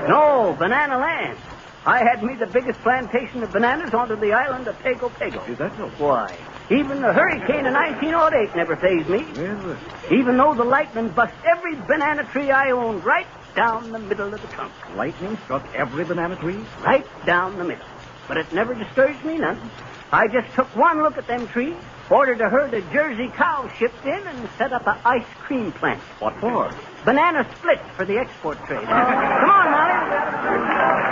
No, banana land. I had me the biggest plantation of bananas onto the island of Pago Pago. Is that so? Why, even the hurricane of 1908 never fazed me. Well, Even though the lightning bust every banana tree I owned right down the middle of the trunk. lightning struck every banana tree? Right down the middle. But it never discouraged me none. I just took one look at them trees, ordered a herd of Jersey cows shipped in, and set up an ice cream plant. What for? Banana splits for the export trade. Come on, Molly.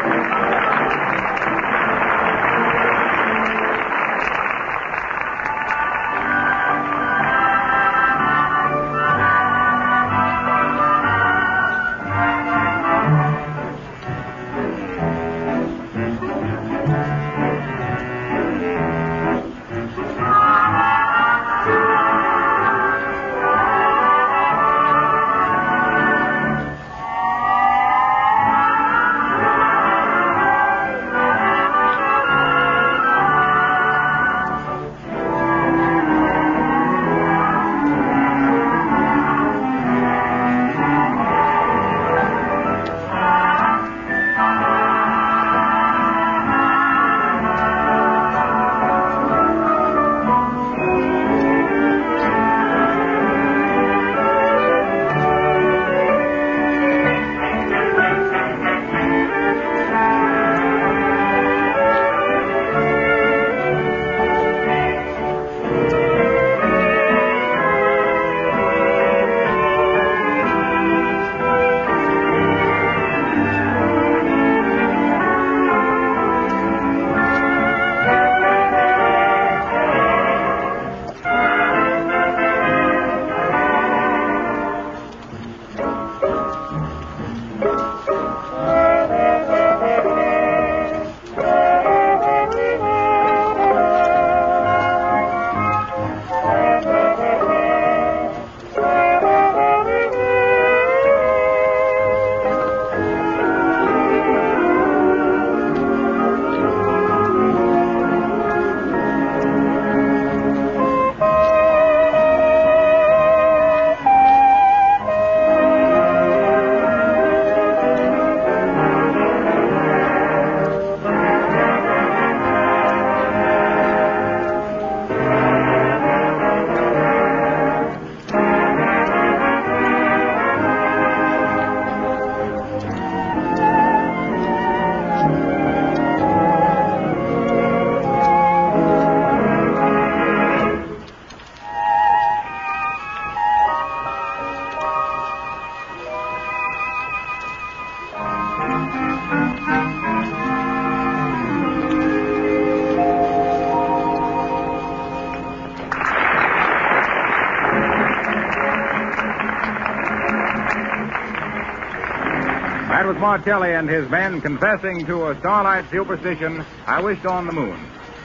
That was Martelli and his men confessing to a starlight superstition, I wished on the moon.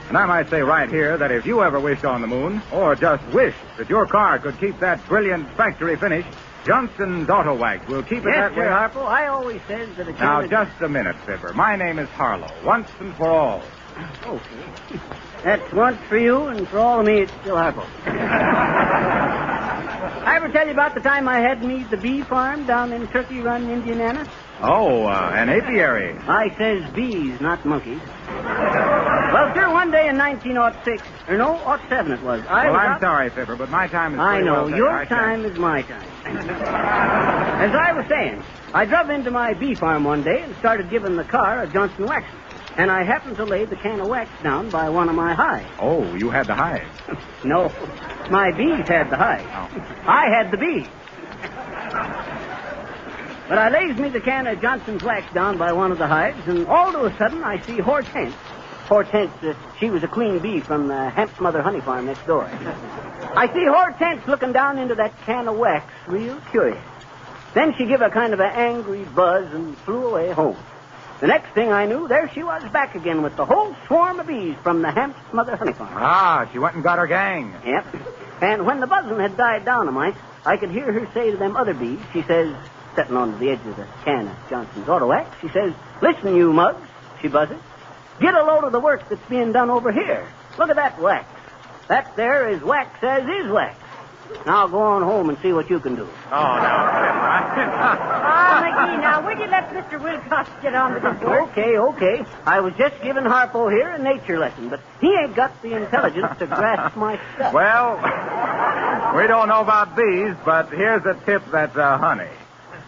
And I might say right here that if you ever wished on the moon, or just wished that your car could keep that brilliant factory finish, Johnston's Auto Wax will keep it Yes, that sir, way. Harpo. I always says that a Now, kind just a minute, Fibber. My name is Harlow, once and for all. Okay. That's once for you, and for all of me, it's still Harpo. I ever tell you about the time I had me the bee farm down in Turkey Run, Indiana? Oh, an apiary. I says bees, not monkeys. Well, sir, one day in 1906, or no, 07 it was. I'm sorry, Fibber, but my time is I pretty know. well Your taken. time is my time. As I was saying, I drove into my bee farm one day and started giving the car a Johnson wax. And I happened to lay the can of wax down by one of my hives. Oh, you had the hive. No, my bees had the hive. Oh. I had the bees. But I lays me the can of Johnson's wax down by one of the hives, and all of a sudden I see Hortense. Hortense, she was a queen bee from the Hamp's Mother honey farm next door. I see Hortense looking down into that can of wax, real curious. Then she give a kind of an angry buzz and flew away home. The next thing I knew, there she was back again with the whole swarm of bees from the Hamp's Mother honey farm. Ah, she went and got her gang. Yep. And when the buzzing had died down a mite, I could hear her say to them other bees, she says, sitting on the edge of the can of Johnson's auto wax, she says, "Listen, you mugs," she buzzes, "get a load of the work that's being done over here. Look at that wax. That there is wax as is wax. Now go on home and see what you can do." Oh, McGee, now, would you let Mr. Wilcox get on with his work? Okay. I was just giving Harpo here a nature lesson, but he ain't got the intelligence to grasp my stuff. Well, we don't know about bees, but here's a tip that's honey.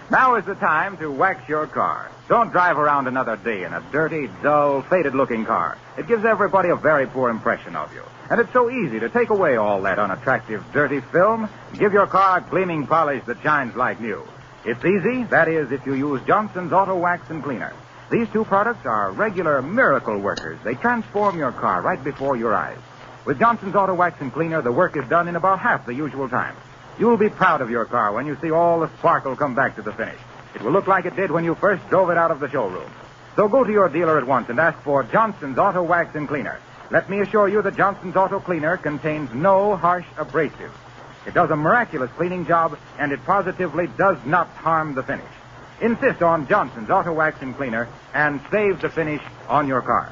Now is the time to wax your car. Don't drive around another day in a dirty, dull, faded-looking car. It gives everybody a very poor impression of you. And it's so easy to take away all that unattractive, dirty film and give your car a gleaming polish that shines like new. It's easy, that is, if you use Johnson's Auto Wax and Cleaner. These two products are regular miracle workers. They transform your car right before your eyes. With Johnson's Auto Wax and Cleaner, the work is done in about half the usual time. You'll be proud of your car when you see all the sparkle come back to the finish. It will look like it did when you first drove it out of the showroom. So go to your dealer at once and ask for Johnson's Auto Wax and Cleaner. Let me assure you that Johnson's Auto Cleaner contains no harsh abrasives. It does a miraculous cleaning job, and it positively does not harm the finish. Insist on Johnson's Auto Wax and Cleaner and save the finish on your car.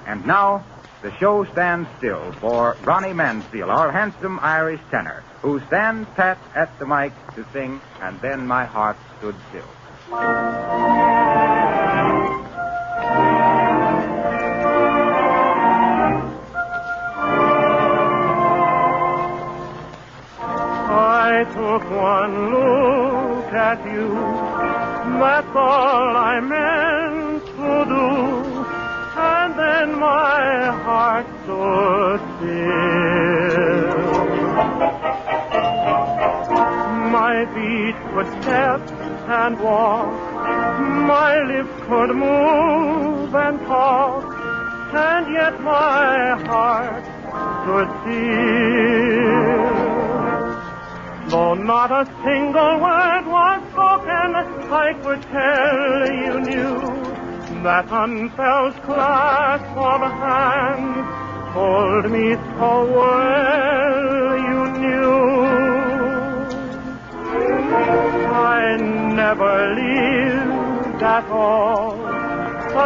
And now, the show stands still for Ronnie Mansfield, our handsome Irish tenor, who stands pat at the mic to sing, And Then My Heart Stood Still. I took one look at you, that's all I meant to do, and then my heart stood still. My feet could step and walk, my lips could move and talk, and yet my heart stood still. Though not a single word was spoken, I could tell you knew that unfelt clasp of hands told me so well you knew. I never lived at all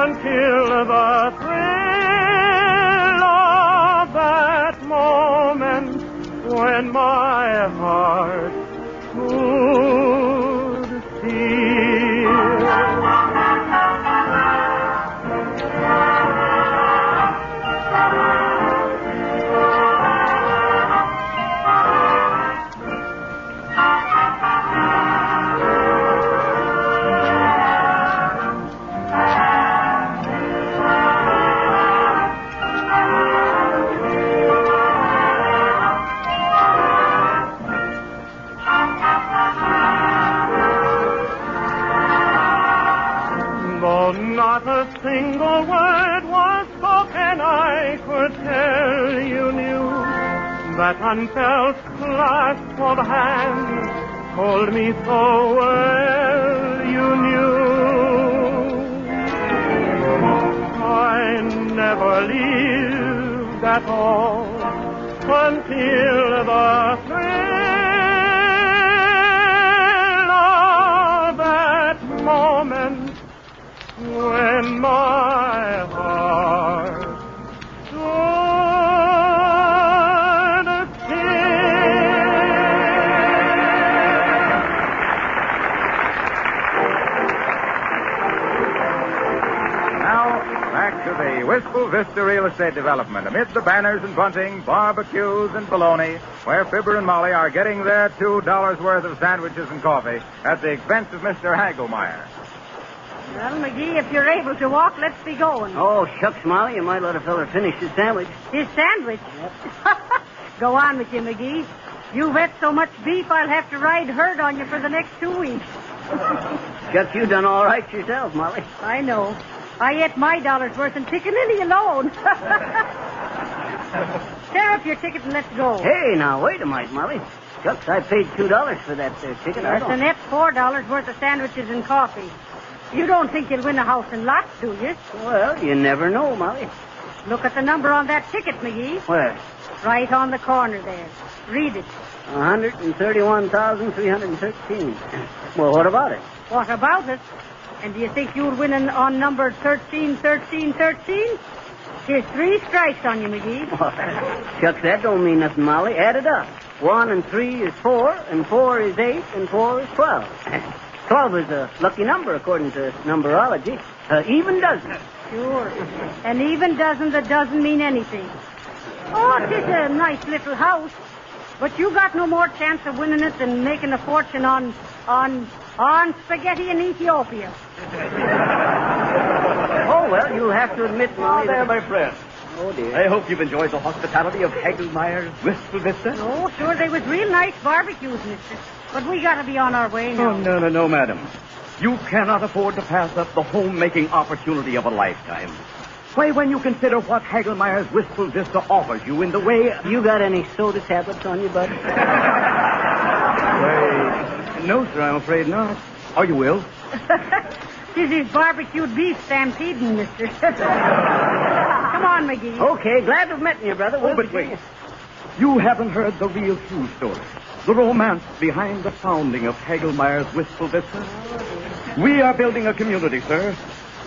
until the thrill of that moment when my heart stood still. Not a single word was spoken, I could tell you knew that unfelt clasp of hands told me so well you knew. I never lived at all until the thrill of that moment when my heart stood still. Now, back to the Wistful Vista Real Estate Development, amid the banners and bunting, barbecues and bologna, where Fibber and Molly are getting their $2 worth of sandwiches and coffee at the expense of Mr. Hagelmeyer. Well, McGee, if you're able to walk, let's be going. Oh, shucks, Molly, you might let a fella finish his sandwich. His sandwich? Yep. Go on with you, McGee. You've ate so much beef, I'll have to ride herd on you for the next 2 weeks. Shucks, you done all right yourself, Molly. I know. I ate my dollar's worth in Piccaninny alone. Tear up your ticket and let's go. Hey, now, wait a minute, Molly. Shucks, I paid $2 for that ticket. Yes, and that's $4 worth of sandwiches and coffee. You don't think you'll win a house in lots, do you? Well, you never know, Molly. Look at the number on that ticket, McGee. Where? Right on the corner there. Read it. 131,313. Well, what about it? What about it? And do you think you'll win on number 131313? Here's 3 strikes on you, McGee. Shucks, that don't mean nothing, Molly. Add it up. 1 and 3 is 4, and 4 is 8, and 4 is 12. 12 is a lucky number, according to numberology. Even dozen. Sure. An even dozen that doesn't mean anything. Oh, it is a nice little house. But you got no more chance of winning it than making a fortune on spaghetti in Ethiopia. Oh, well, you'll have to admit, Molly. There, my friend. Oh, dear. I hope you've enjoyed the hospitality of Hagelmeyer's Wistful Vista. Oh, sure, they was real nice barbecues, mister. But we gotta be on our way now. Oh, no, madam. You cannot afford to pass up the homemaking opportunity of a lifetime. Why, when you consider what Hagelmeyer's Wistful Vista offers you in the way... You got any soda tablets on you, bud? Why, no, sir, I'm afraid not. Oh, you will? This is barbecued beef stampeding, mister. Come on, McGee. Okay, glad to have met you, brother. Oh, but wait. You haven't heard the real true story. The romance behind the founding of Hagelmeyer's Wistful Vista. We are building a community, sir.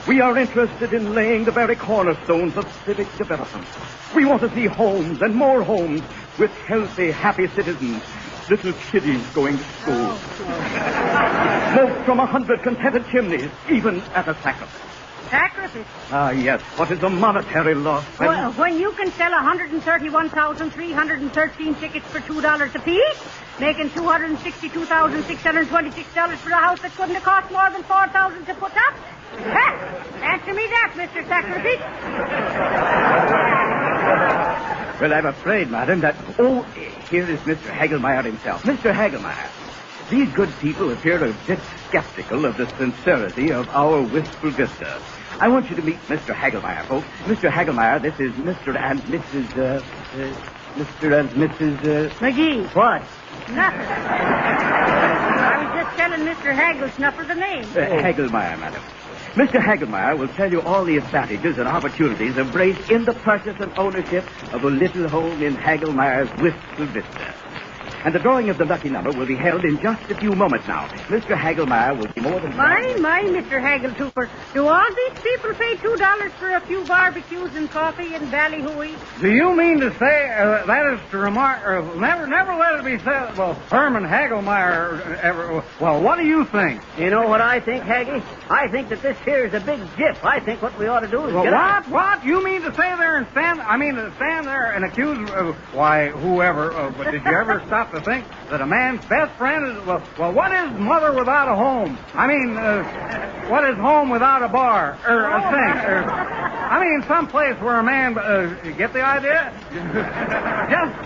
We are interested in laying the very cornerstones of civic development. We want to see homes and more homes with healthy, happy citizens. Little kiddies going to school. Smoke from 100 contented chimneys, even at a sacrifice. Sacrifice? Ah, yes. What is a monetary loss? Well, when you can sell 131,313 tickets for $2 apiece, making $262,626 for a house that couldn't have cost more than $4,000 to put up? Answer me that, Mr. Sacrifice. Well, I'm afraid, madam, that... Oh, here is Mr. Hagelmeyer himself. Mr. Hagelmeyer, these good people appear a bit skeptical of the sincerity of our Wistful Vista. I want you to meet Mr. Hagelmeyer, folks. Mr. Hagelmeyer, this is Mr. and Mrs. Mr. and Mrs. McGee. What? Nothing. I was just telling Mr. Hagelsnuffer the name. Hagelmeyer, madam. Mr. Hagelmeyer will tell you all the advantages and opportunities embraced in the purchase and ownership of a little home in Hagelmeyer's Wistful Vista. And the drawing of the lucky number will be held in just a few moments now. Mr. Hagelmeyer will be more than... My, Mr. Hageltooper. Do all these people pay $2 for a few barbecues and coffee and ballyhooey? Do you mean to say that is to remark... never let it be said... Well, Herman Hagelmeyer... well, what do you think? You know what I think, Haggy? I think that this here is a big dip. I think what we ought to do is get out. What? You mean to say there and stand... stand there and accuse... why, whoever... but did you ever stop to think that a man's best friend is... Well, what is mother without a home? What is home without a bar? A sink? Some place where a man... you get the idea?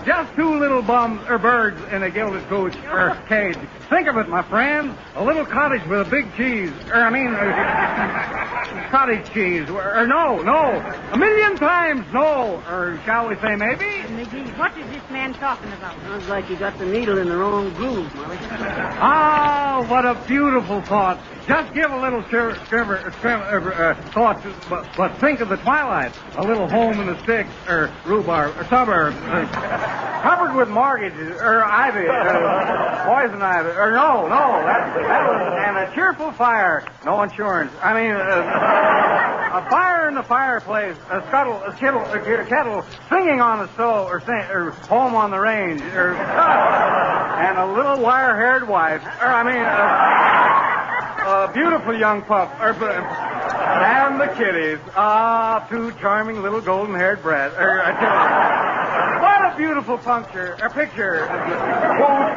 just two little bums or birds in a gilded coach or cage. Think of it, my friend. A little cottage with a big cheese. Cottage cheese. No. A million times no. Or shall we say maybe? McGee, what is this man talking about? Sounds like you got the needle in the wrong groove, Molly. Oh, what a beautiful thought. Just give a little thought, but think of the twilight. A little home in the sticks, or rhubarb, or suburbs, covered with mortgages, or ivy, poison ivy, or no, that was, and a cheerful fire, no insurance. A fire in the fireplace, a kettle singing on the stove, or home on the range, and a little wire-haired wife, a beautiful young pup, and the kitties. Ah, two charming little golden-haired brats. What a that beautiful picture. Who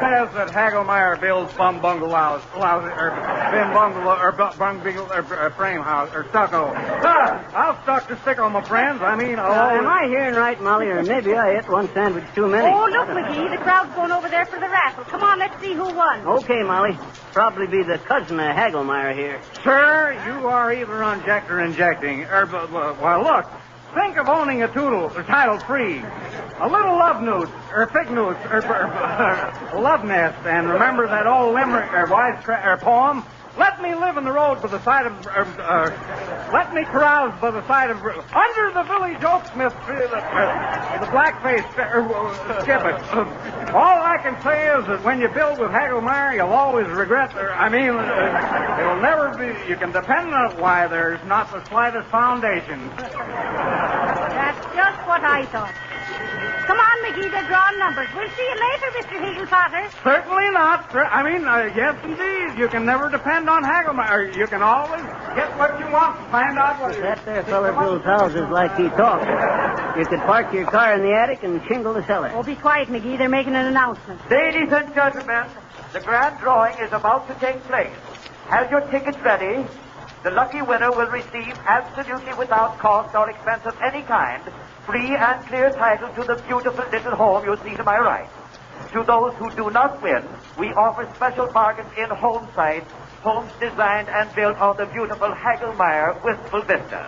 says that Hagelmeyer builds bum bungalows, bin bungalow, or bung beagle, or frame house, or stucco? I'll stuck to stick on my friends. I mean, am I hearing right, Molly, or maybe I ate one sandwich too many? Oh, look, McGee, the crowd's going over there for the raffle. Come on, let's see who won. Okay, Molly. Probably be the cousin of Hagelmeyer here. Sir, you are either on jack or injecting. Well, look. Think of owning a title free. A little love note, or fig note, or love nest. And remember that old limerick, or poem? Let me live in the road by the side of, let me carouse by the side of, under the village oaksmith tree, the blackface, skip it. All I can say is that when you build with Hagelmeyer, you'll always regret, it'll never be, you can depend on it, why there's not the slightest foundation. That's just what I thought. Come on, McGee, they're drawing numbers. We'll see you later, Mr. Higginpotter. Certainly not. Yes, indeed. You can never depend on Hagelmeyer. You can always get what you want and find out what you want. That there feller builds houses like he talks. You could park your car in the attic and shingle the cellar. Oh, be quiet, McGee. They're making an announcement. Ladies and gentlemen, the grand drawing is about to take place. Have your tickets ready. The lucky winner will receive, absolutely without cost or expense of any kind, free and clear title to the beautiful little home you see to my right. To those who do not win, we offer special bargains in home sites, homes designed and built on the beautiful Hagelmeyer Wistful Vista.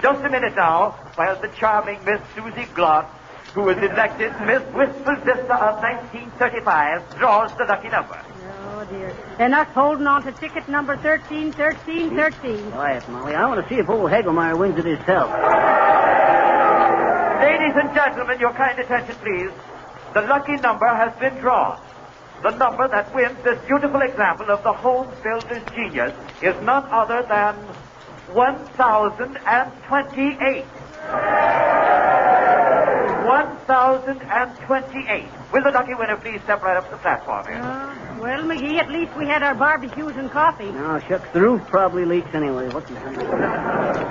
Just a minute now, while the charming Miss Susie Gloss, who was elected Miss Wistful Vista of 1935, draws the lucky number. Oh, dear. They're not holding on to ticket number 131313. Quiet, Molly. I want to see if old Hagelmeyer wins it himself. Ladies and gentlemen, your kind attention, please. The lucky number has been drawn. The number that wins this beautiful example of the home builder's genius is none other than 1028. 1028. Will the lucky winner please step right up to the platform here? Well, McGee, at least we had our barbecues and coffee. No, shucks, the roof probably leaks anyway. What's the matter?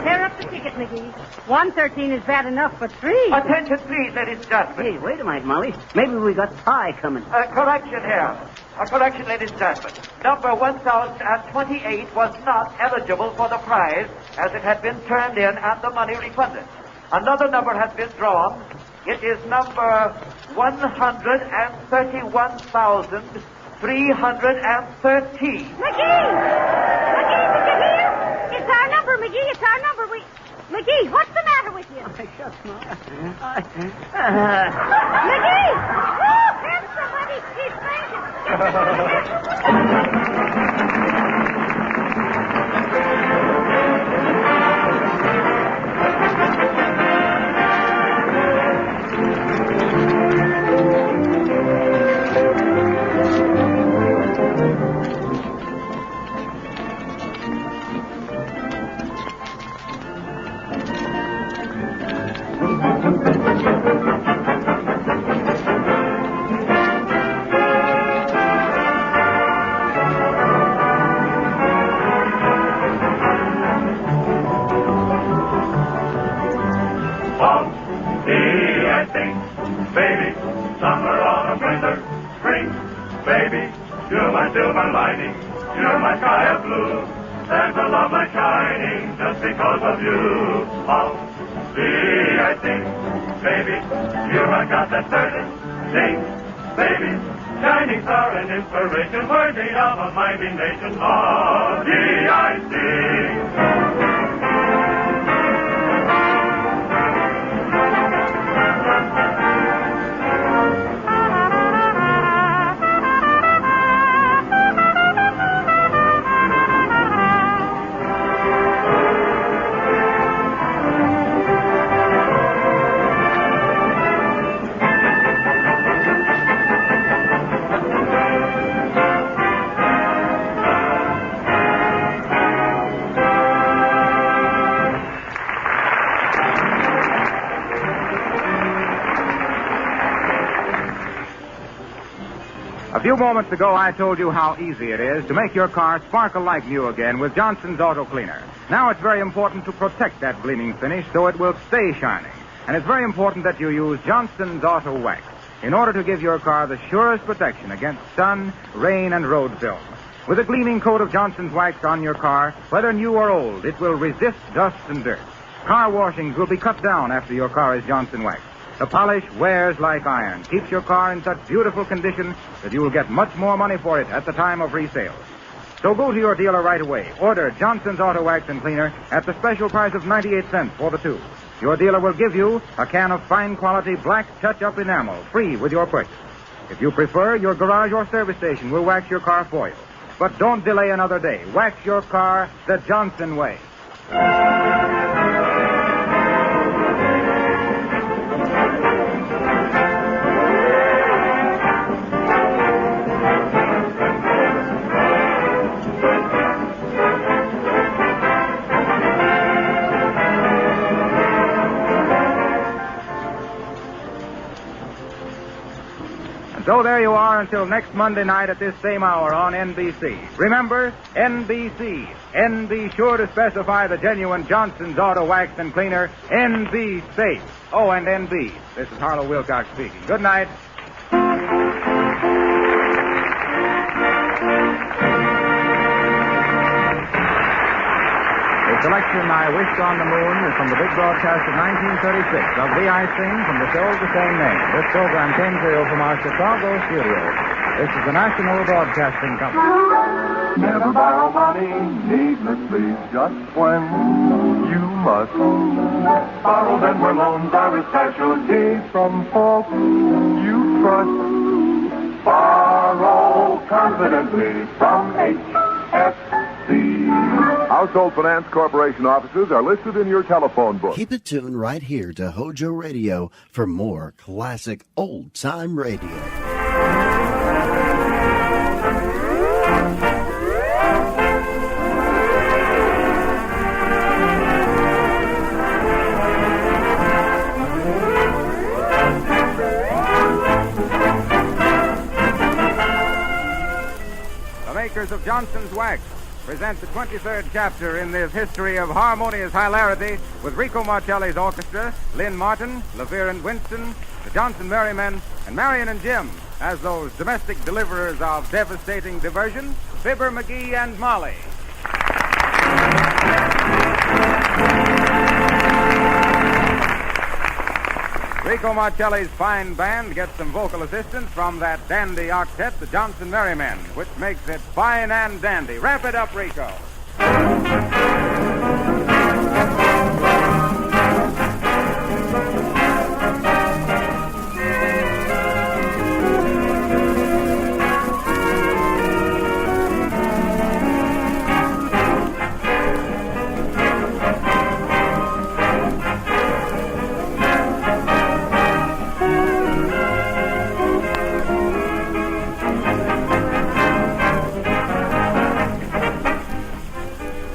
Tear up the ticket, McGee. 113 is bad enough, but 3. Attention, please, ladies and gentlemen. Hey, wait a minute, Molly. Maybe we got pie coming. Correction here. A correction, ladies and gentlemen. Number 1028 was not eligible for the prize as it had been turned in and the money refunded. Another number has been drawn. It is number 131,313. McGee! McGee, did you hear? It's our number, McGee. It's our number. McGee, what's the matter with you? McGee! Oh, help somebody. He's silver lining, you're my sky of blue. There's a love light shining just because of you. Oh, see, I think, baby, you're a God that's certain. Sing, baby, shining star and inspiration worthy of a mighty nation. Oh, gee, I sing. A few moments ago, I told you how easy it is to make your car sparkle like new again with Johnson's Auto Cleaner. Now it's very important to protect that gleaming finish so it will stay shining. And it's very important that you use Johnson's Auto Wax in order to give your car the surest protection against sun, rain, and road film. With a gleaming coat of Johnson's Wax on your car, whether new or old, it will resist dust and dirt. Car washings will be cut down after your car is Johnson Wax. The polish wears like iron, keeps your car in such beautiful condition that you will get much more money for it at the time of resale. So go to your dealer right away. Order Johnson's Auto Wax and Cleaner at the special price of 98 cents for the tube. Your dealer will give you a can of fine quality black touch-up enamel free with your purchase. If you prefer, your garage or service station will wax your car for you. But don't delay another day. Wax your car the Johnson way. So there you are until next Monday night at this same hour on NBC. Remember, NBC. And be sure to specify the genuine Johnson's Auto Wax and Cleaner, NB Safe. Oh, and NB. This is Harlow Wilcox speaking. Good night. The selection I Wished on the Moon is from the big broadcast of 1936 of The I Sing from the show of the same name. This program came to you from our Chicago studio. This is the National Broadcasting Company. Never borrow money needlessly just when you must. Borrow them where loans are a specialty from folks you trust. Borrow confidently from HFC. Household Finance Corporation offices are listed in your telephone book. Keep it tuned right here to HOJO Radio for more classic old-time radio. The makers of Johnson's Wax present the 23rd chapter in this history of harmonious hilarity with Rico Marcelli's orchestra, Lynn Martin, LeVere and Winston, the Johnson Merrymen, and Marion and Jim as those domestic deliverers of devastating diversion, Fibber, McGee, and Molly. Rico Marcelli's fine band gets some vocal assistance from that dandy octet, the Johnson Merrymen, which makes it fine and dandy. Wrap it up, Rico.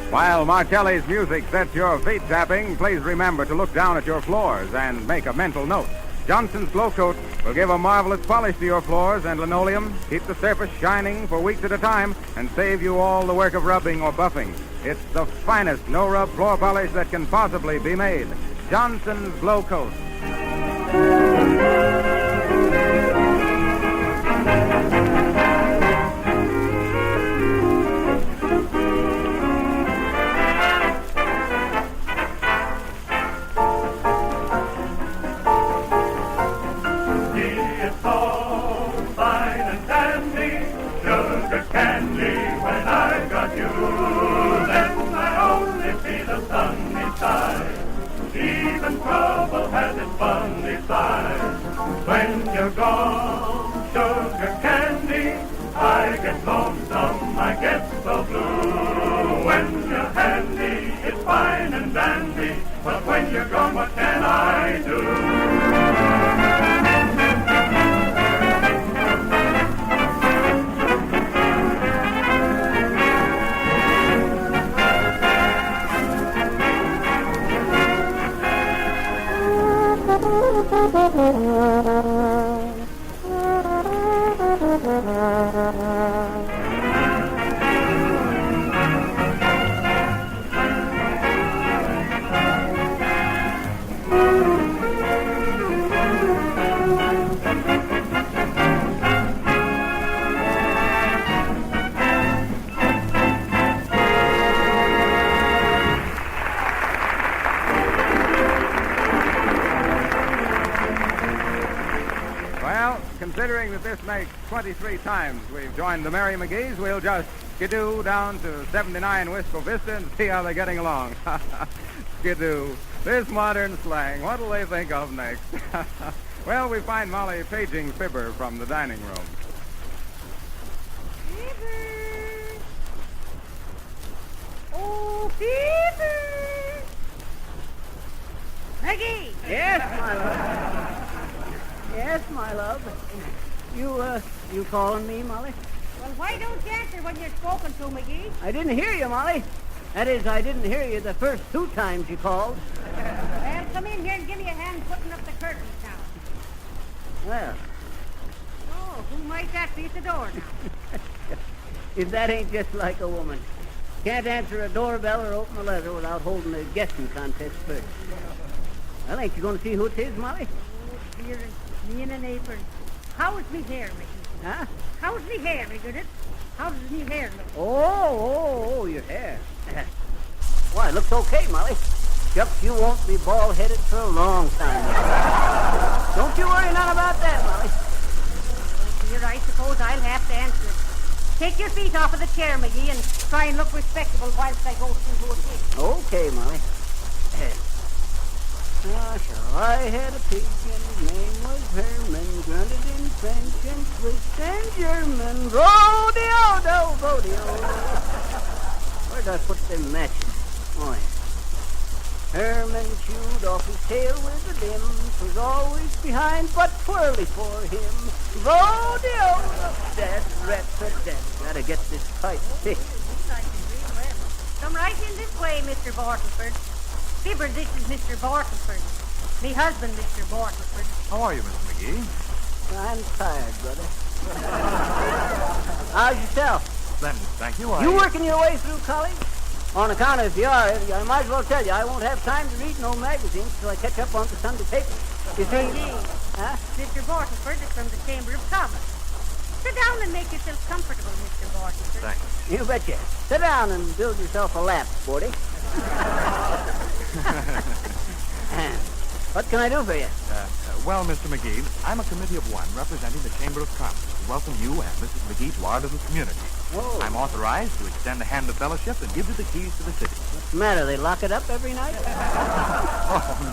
While Marcelli's music sets your feet tapping, please remember to look down at your floors and make a mental note. Johnson's Glow Coat will give a marvelous polish to your floors and linoleum, keep the surface shining for weeks at a time, and save you all the work of rubbing or buffing. It's the finest no-rub floor polish that can possibly be made. Johnson's Glow Coat. Even trouble has its funny side. When you're gone, sugar candy, I get lonesome, I get so blue. When you're handy, it's fine and dandy, but when you're gone, what can I do? considering that this makes 23 times we've joined the Merry McGees, we'll just skidoo down to 79 Wisco Vista and see how they're getting along. Skidoo. This modern slang. What'll they think of next? Well, we find Molly paging Fibber from the dining room. Fibber! Oh, Fibber! Maggie! Yes, my love. Yes, my love. You calling me, Molly? Well, why don't you answer when you're spoken to, McGee? I didn't hear you, Molly. That is, I didn't hear you the first 2 times you called. Well, come in here and give me a hand putting up the curtains now. Well, Oh, who might that be at the door now? if that ain't just like a woman. Can't answer a doorbell or open a letter without holding a guessing contest first. Well, ain't you going to see who it is, Molly? Oh, dear, me in an apron. How is me hair, McGee? Huh? How is me hair, Goodness? How does me hair look? Oh, your hair. Why, it looks okay, Molly. Shucks, you won't be bald-headed for a long time. Don't you worry none about that, Molly. Dear, I suppose I'll have to answer it. Take your feet off of the chair, McGee, and try and look respectable whilst I go through to a pig. Okay, Molly. I had a pig and his name was Herman, grunted in French and Swiss and German. Rodeo, rodeo. Where'd I put them matches? Oh, yeah. Herman chewed off his tail with a limb. 'Twas always behind, but twirly for him. Rodeo, that rat's a dead. Gotta get this pipe fixed. Come right in this way, Mr. Bartleford. Fibber, this is Mr. Bartleford. Me husband, Mr. Bartleford. How are you, Mr. McGee? I'm tired, brother. How's yourself? Splendid, thank you. You working your way through college? On account of if you are, I might as well tell you, I won't have time to read no magazines till I catch up on the Sunday paper. You see? Huh? Mr. Bartleford is from the Chamber of Commerce. Sit down and make yourself comfortable, Mr. Bartleford. Thanks. You betcha. Sit down and build yourself a lap, sporty. What can I do for you? Well, Mr. McGee, I'm a committee of one representing the Chamber of Commerce to welcome you and Mrs. McGee to our little community. Oh. I'm authorized to extend a hand of fellowship and give you the keys to the city. What's the matter? They lock it up every night?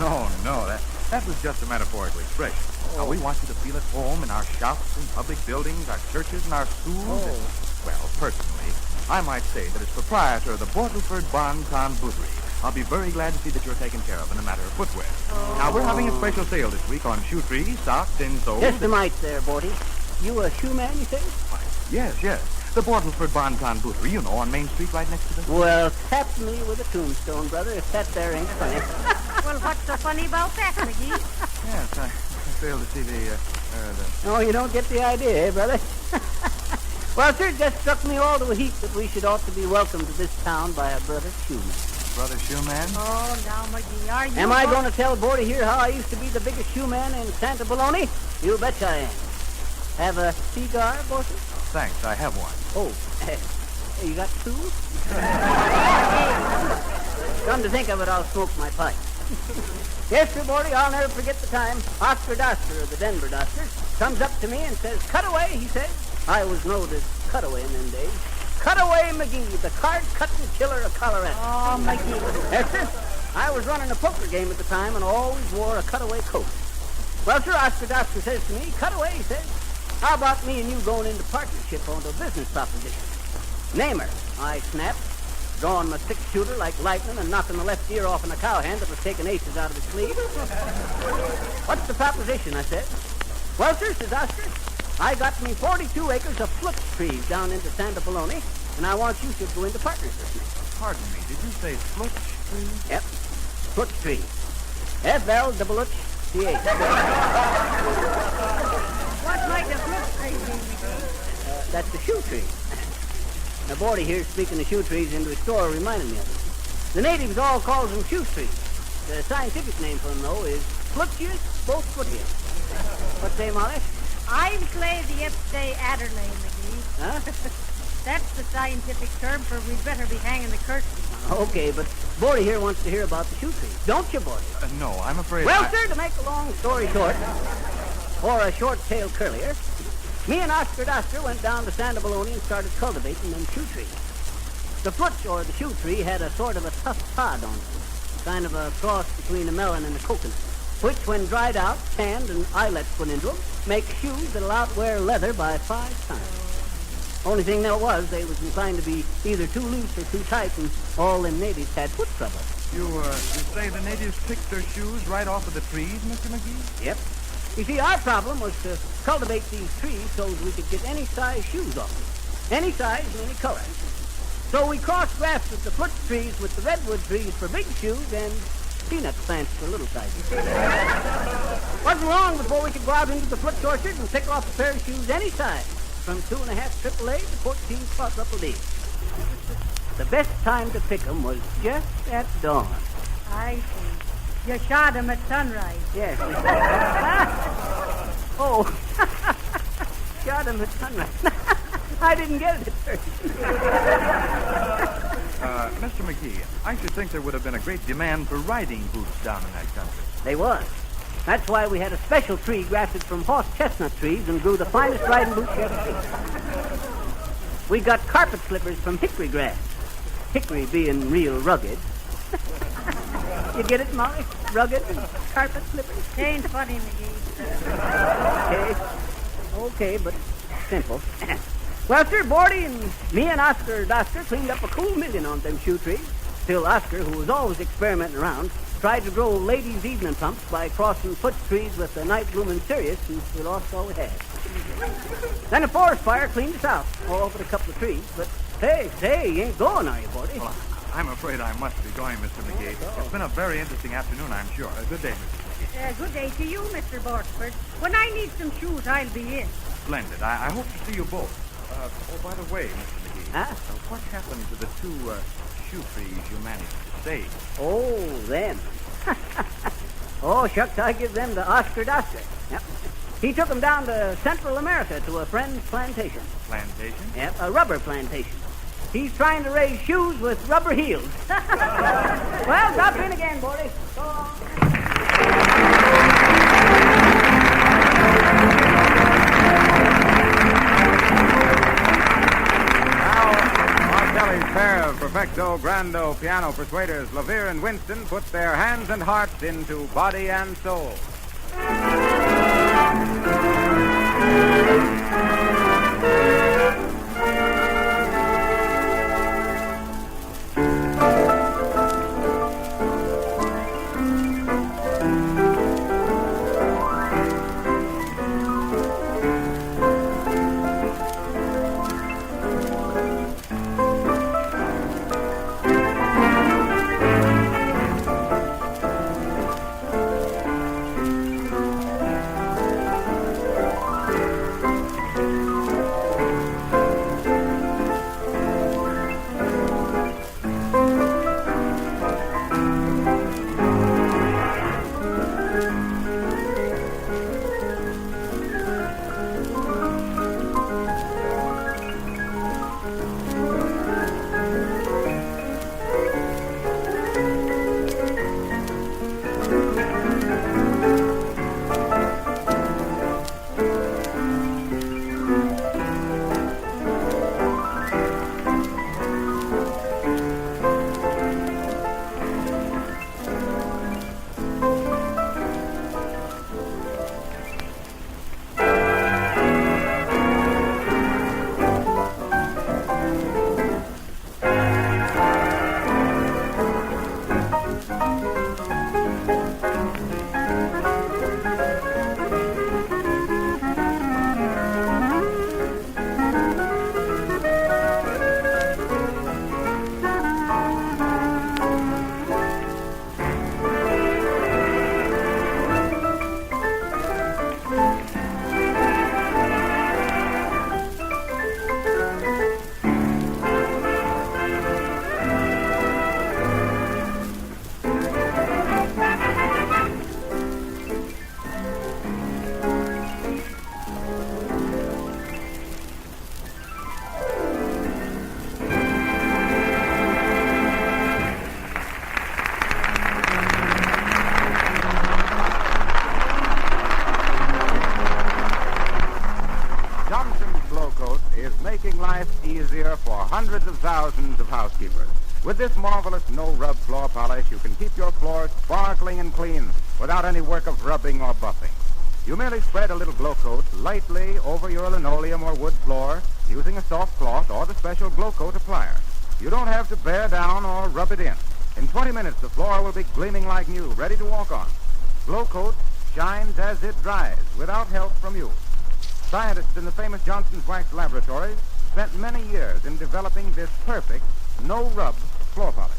Oh, no. That was just a metaphorical expression. Now, we want you to feel at home in our shops and public buildings, our churches and our schools. Oh. Well, personally, I might say that as proprietor of the Bortleford Bon Ton Bootery, I'll be very glad to see that you're taken care of in the matter of footwear. Oh. Now, we're having a special sale this week on shoe trees, socks, insoles. Just a mite there, Borty. You a shoe man, you say? Why, yes. The Bortleford Bon Ton Bootery, you know, on Main Street right next to the... Well, tap me with a tombstone, brother, if that there ain't funny. Well, what's so funny about that, McGee? Yes, I fail to see the... No, you don't get the idea, eh, brother? Well, sir, it just struck me all to a heap that we should ought to be welcomed to this town by a brother shoeman. Brother shoeman? Oh, now, McGee, are you... Am I going to tell Borty here how I used to be the biggest shoeman in Santa Bologna? You betcha I am. Have a cigar, Borty? Thanks, I have one. Oh, you got 2? Come to think of it, I'll smoke my pipe. Yes, sir, Borty, I'll never forget the time Oscar Doster of the Denver Dosters comes up to me and says, "Cut away," he says. I was known as Cutaway in them days. Cutaway McGee, the card-cutting killer of Colorado. Oh, McGee. Yes, sir. I was running a poker game at the time and always wore a cutaway coat. Well, sir, Oscar Doster says to me, "Cutaway," he says, "how about me and you going into partnership on the business proposition?" "Name her," I snapped, drawing my 6-shooter like lightning and knocking the left ear off in a cowhand that was taking aces out of his sleeve. "What's the proposition?" I said. "Well, sir," says Oscar, "I got me 42 acres of flux trees down into Santa Bologna, and I want you to go into partners with me." Pardon me, did you say flux trees? Yep, flux trees. FLCH. What might the flip tree be, McGee? That's the shoe tree. Now, Borty here, speaking of shoe trees into his store, reminded me of it. The natives all calls them shoe trees. The scientific name for them, though, is Fluxius bothfootius. What say, Molly? I'm Clay the Epstay Adderley, McGee. Huh? That's the scientific term for we'd better be hanging the curtain. Okay, but Borty here wants to hear about the shoe trees. Don't you, Borty? No, I'm afraid Well, sir, to make a long story short, or a short-tailed curlier, me and Oscar Doster went down to Santa Bologna and started cultivating them shoe trees. The fruit or the shoe tree had a sort of a tough pod on it, kind of a cross between a melon and a coconut, which, when dried out, tanned, and eyelets put into them, make shoes that'll outwear leather by 5 times. Only thing there was, they was inclined to be either too loose or too tight, and all them natives had foot trouble. You say the natives picked their shoes right off of the trees, Mr. McGee? Yep. You see, our problem was to cultivate these trees so that we could get any size shoes off them. Any size and any color. So we cross-grafted the fruit trees with the redwood trees for big shoes and peanut plants for little sizes. Wasn't long before we could go out into the fruit orchard and pick off a pair of shoes any size, from 2.5 AAA to 14 quadruple D. The best time to pick 'em was just at dawn. I see. You shot 'em at sunrise. Yes. Oh, shot 'em at sunrise. I didn't get it at first. Mr. McGee, I should think there would have been a great demand for riding boots down in that country. They was. That's why we had a special tree grafted from horse chestnut trees and grew the finest riding boots you ever seen. We got carpet slippers from hickory grass. Hickory being real rugged. You get it, Molly? Rugged and carpet slippers? Ain't funny, McGee. Okay, but simple. Well, sir, Bordy and me and Oscar Doster cleaned up a cool million on them shoe trees. Till Oscar, who was always experimenting around, tried to grow ladies' evening pumps by crossing foot trees with the night blooming Sirius, and we lost all we had. Then a forest fire cleaned us out, all over a couple of trees. But hey, you ain't going, are you, Bordy? Well, I'm afraid I must be going, Mr. McGee. It's been a very interesting afternoon, I'm sure. Good day, Mr. McGee. Good day to you, Mr. Borsford. When I need some shoes, I'll be in. Splendid. I hope to see you both. By the way, Mr. McGee, what happened to the 2 shoe trees you managed to save? Oh, them. Oh, shucks, I give them to Oscar Doster. Yep. He took them down to Central America to a friend's plantation. Plantation? Yep, a rubber plantation. He's trying to raise shoes with rubber heels. Well, drop in again, Bordy. So long. Marcelli's pair of Perfecto, Grando, Piano Persuaders, Levere and Winston put their hands and hearts into Body and Soul. marvelous no-rub floor polish, you can keep your floor sparkling and clean without any work of rubbing or buffing. You merely spread a little Glow Coat lightly over your linoleum or wood floor using a soft cloth or the special Glow Coat applier. You don't have to bear down or rub it in. In 20 minutes, the floor will be gleaming like new, ready to walk on. Glow Coat shines as it dries without help from you. Scientists in the famous Johnson's Wax Laboratories spent many years in developing this perfect no-rub floor polish.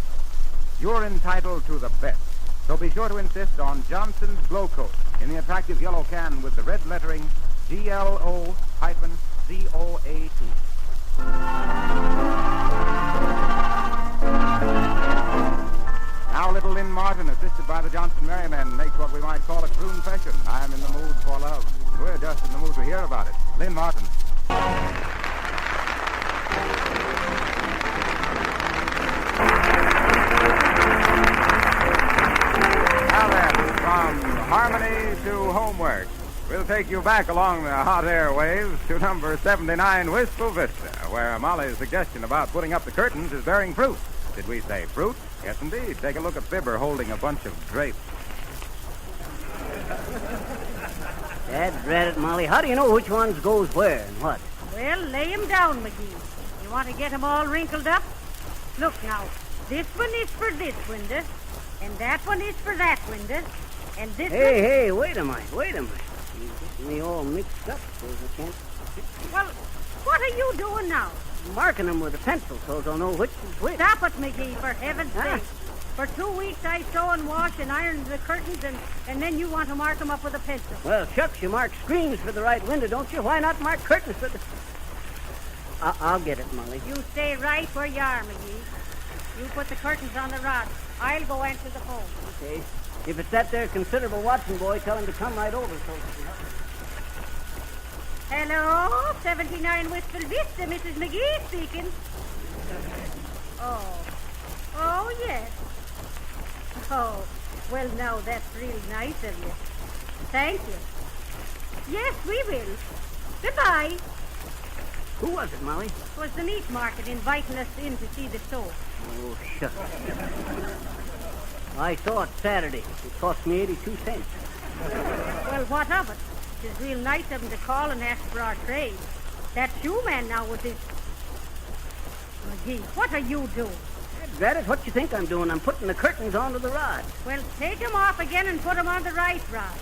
You're entitled to the best, so be sure to insist on Johnson's Glow Coat in the attractive yellow can with the red lettering GLO-COA2. Now little Lynn Martin, assisted by the Johnson Merrymen, makes what we might call a croon fashion. I'm in the mood for love. We're just in the mood to hear about it. Lynn Martin. Now then, from harmony to homework, we'll take you back along the hot airwaves to number 79 Wistful Vista, where Molly's suggestion about putting up the curtains is bearing fruit. Did we say fruit? Yes, indeed. Take a look at Fibber holding a bunch of grapes. Dad, drat it, Molly. How do you know which ones goes where and what? Well, lay 'em down, McGee. You want to get 'em all wrinkled up? Look now, this one is for this window, and that one is for that window, and this one... Hey, wait a minute. You get me all mixed up, so I can't... Well, what are you doing now? Marking them with a pencil so they'll know which is which. Stop it, McGee, for heaven's sake. For 2 weeks I sew and wash and iron the curtains, and then you want to mark them up with a pencil. Well, shucks, you mark screens for the right window, don't you? Why not mark curtains for the... I'll get it, Molly. You stay right where you are, McGee. You put the curtains on the rod. I'll go answer the phone. Okay. If it's that there considerable Watson boy, tell him to come right over so he can help. Hello, 79 Wistful Vista, Mrs. McGee speaking. Oh, yes. Oh, well, now, that's real nice of you. Thank you. Yes, we will. Goodbye. Who was it, Molly? It was the meat market inviting us in to see the show. Oh, shucks. I saw it Saturday. It cost me 82 cents. Well, what of it? It's real nice of him to call and ask for our trade. That shoe man now with his... McGee, what are you doing? Drat it, what you think I'm doing? I'm putting the curtains onto the rod. Well, take them off again and put them on the right rod.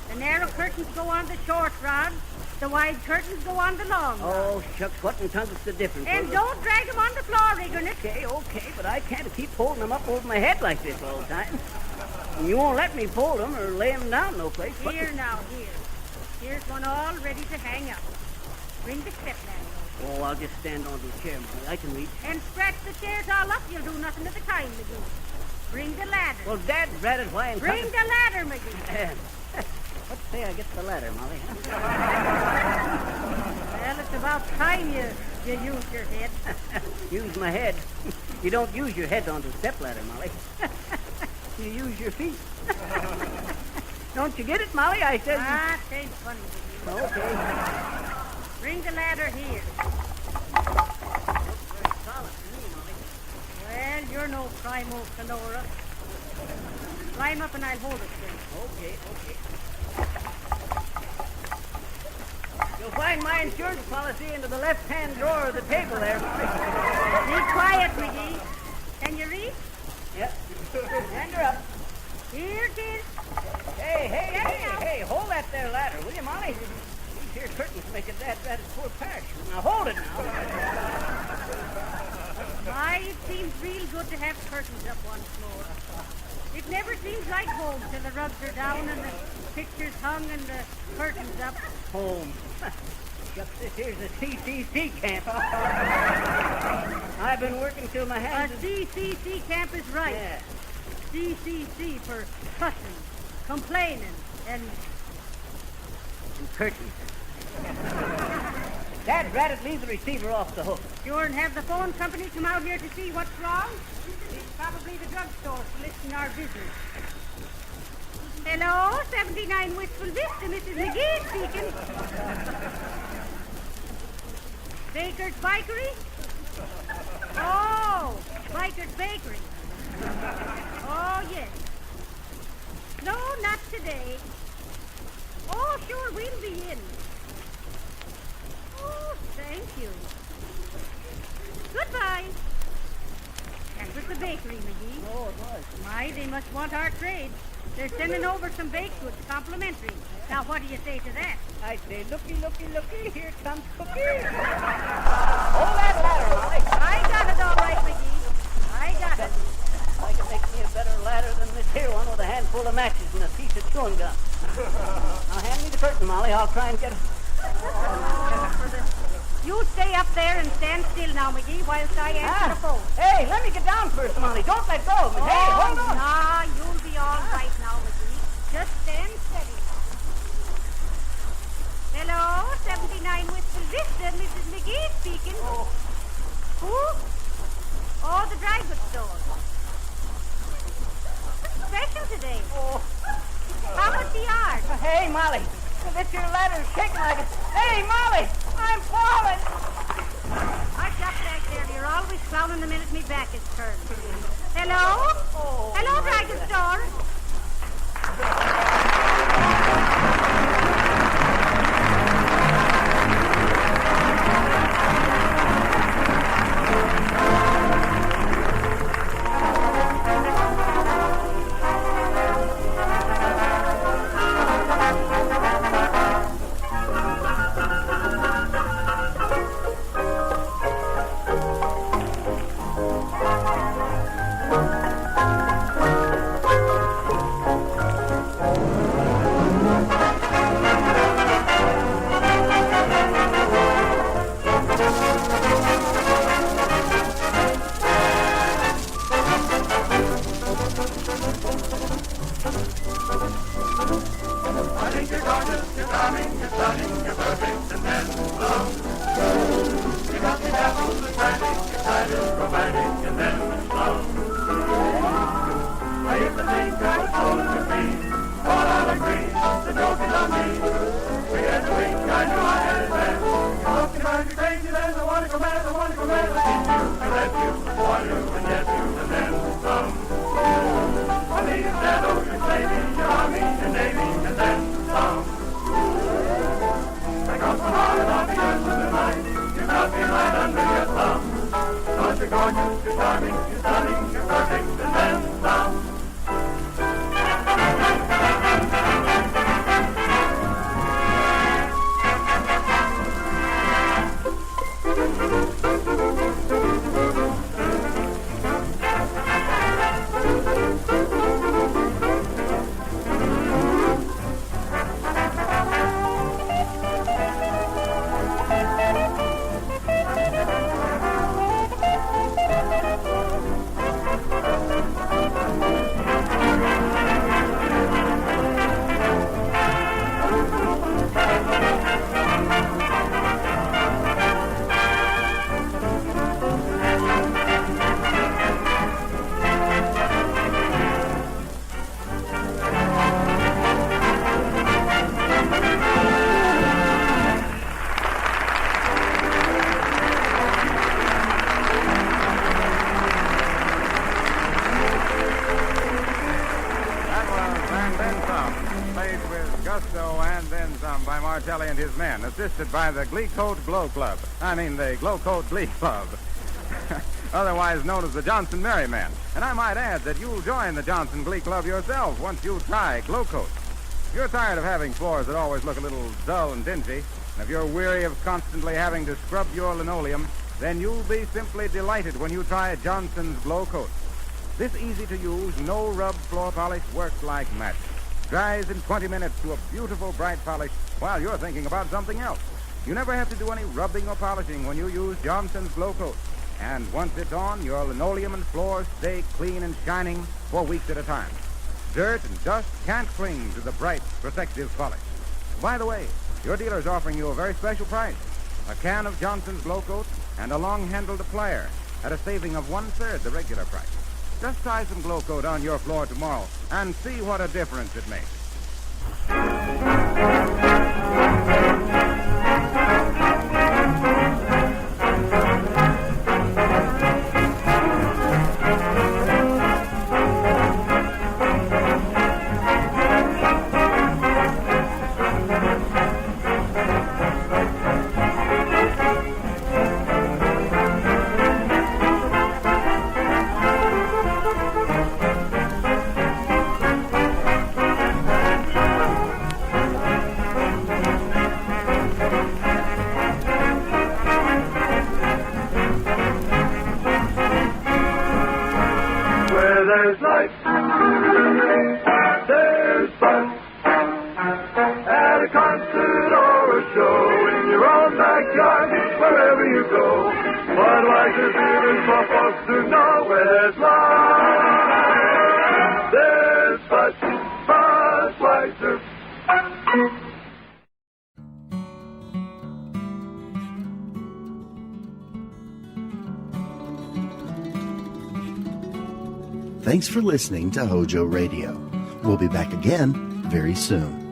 The narrow curtains go on the short rod. The wide curtains go on the long rod. Oh, shucks, what in tongues is the difference? And don't drag them on the floor, Riggerness. Okay, but I can't keep holding them up over my head like this all the time. And you won't let me fold them or lay them down no place. Here. Here's one all ready to hang up. Bring the step ladder. Oh, I'll just stand on the chair, Molly. I can reach. And scratch the chairs all up. You'll do nothing at the time, McGee. Bring the ladder. Well, Dad, drat it, why? Bring the ladder, McGee. Let's say I get the ladder, Molly. Well, it's about time you use your head. Use my head? You don't use your head on the step ladder, Molly. You use your feet. Don't you get it, Molly? I said... Ah, it ain't funny, McGee. Okay. Bring the ladder here. Well, you're no primo Sonora. Climb up and I'll hold it for you. Okay. You'll find my insurance policy into the left-hand drawer of the table there. Be quiet, McGee. Can you reach? Yep. Hand her up. Here it is. Hey, hold that there ladder, will you, Molly? These here curtains make it that poor patch. Now hold it now. My, it seems real good to have curtains up once more. It never seems like home till the rugs are down and the pictures hung and the curtains up. Home. Shucks, this here's a CCC camp. I've been working till my hands... A CCC camp is right. Yeah. CCC for cussing, complaining, and curtains. Dad, drat it, leave the receiver off the hook. Sure, and have the phone company come out here to see what's wrong? It's probably the drugstore soliciting our business. Hello, 79 Wistful Vista, Mrs. McGee speaking. Baker's Bakery? Oh, Biker's Bakery. Oh, yes. No, not today. Oh, sure, we'll be in. Oh, thank you. Goodbye. That was the bakery, McGee. Oh, it was. My, they must want our trade. They're sending over some baked goods, complimentary. Now, what do you say to that? I say, looky, here comes Cookie. Hold that ladder, Molly. I got it all right, McGee. I got it. I can make me a better ladder than this here one with a handful of matches and a piece of chewing gum. Now, hand me the curtain, Molly. I'll try and get it. You stay up there and stand still now, McGee, whilst I answer the phone. Hey, let me get down first, Molly. Don't let go of me. Hey, hold on. Nah, you'll be all right now, McGee. Just stand steady. Hello, 79 Wistful Vista, Mrs. McGee speaking. Who? Oh, the dry goods store. Special today. How much the yard? Hey, Molly. This your ladder's shaking like it. Hey, Molly, I'm falling. Hush up back there. You're always clowning the minute me back is turned. Hello? Hello, dry goods store. And his men, assisted by the Glee Coat Glow Club. The Glow Coat Glee Club. Otherwise known as the Johnson Merrymen. And I might add that you'll join the Johnson Glee Club yourself once you try Glow Coat. If you're tired of having floors that always look a little dull and dingy, and if you're weary of constantly having to scrub your linoleum, then you'll be simply delighted when you try Johnson's Glow Coat. This easy-to-use, no-rub floor polish works like magic. Dries in 20 minutes to a beautiful bright polish while you're thinking about something else. You never have to do any rubbing or polishing when you use Johnson's Glow Coat. And once it's on, your linoleum and floors stay clean and shining for weeks at a time. Dirt and dust can't cling to the bright, protective polish. By the way, your dealer's offering you a very special price. A can of Johnson's Glow Coat and a long-handled plier at a saving of 1/3 the regular price. Just try some Glow Coat on your floor tomorrow and see what a difference it makes. there's life. There's fun at a concert or a show, in your own backyard, wherever you go. But life is even for folks to know where there's life. There's Budweiser. Thanks for listening to HOJO Radio. We'll be back again very soon.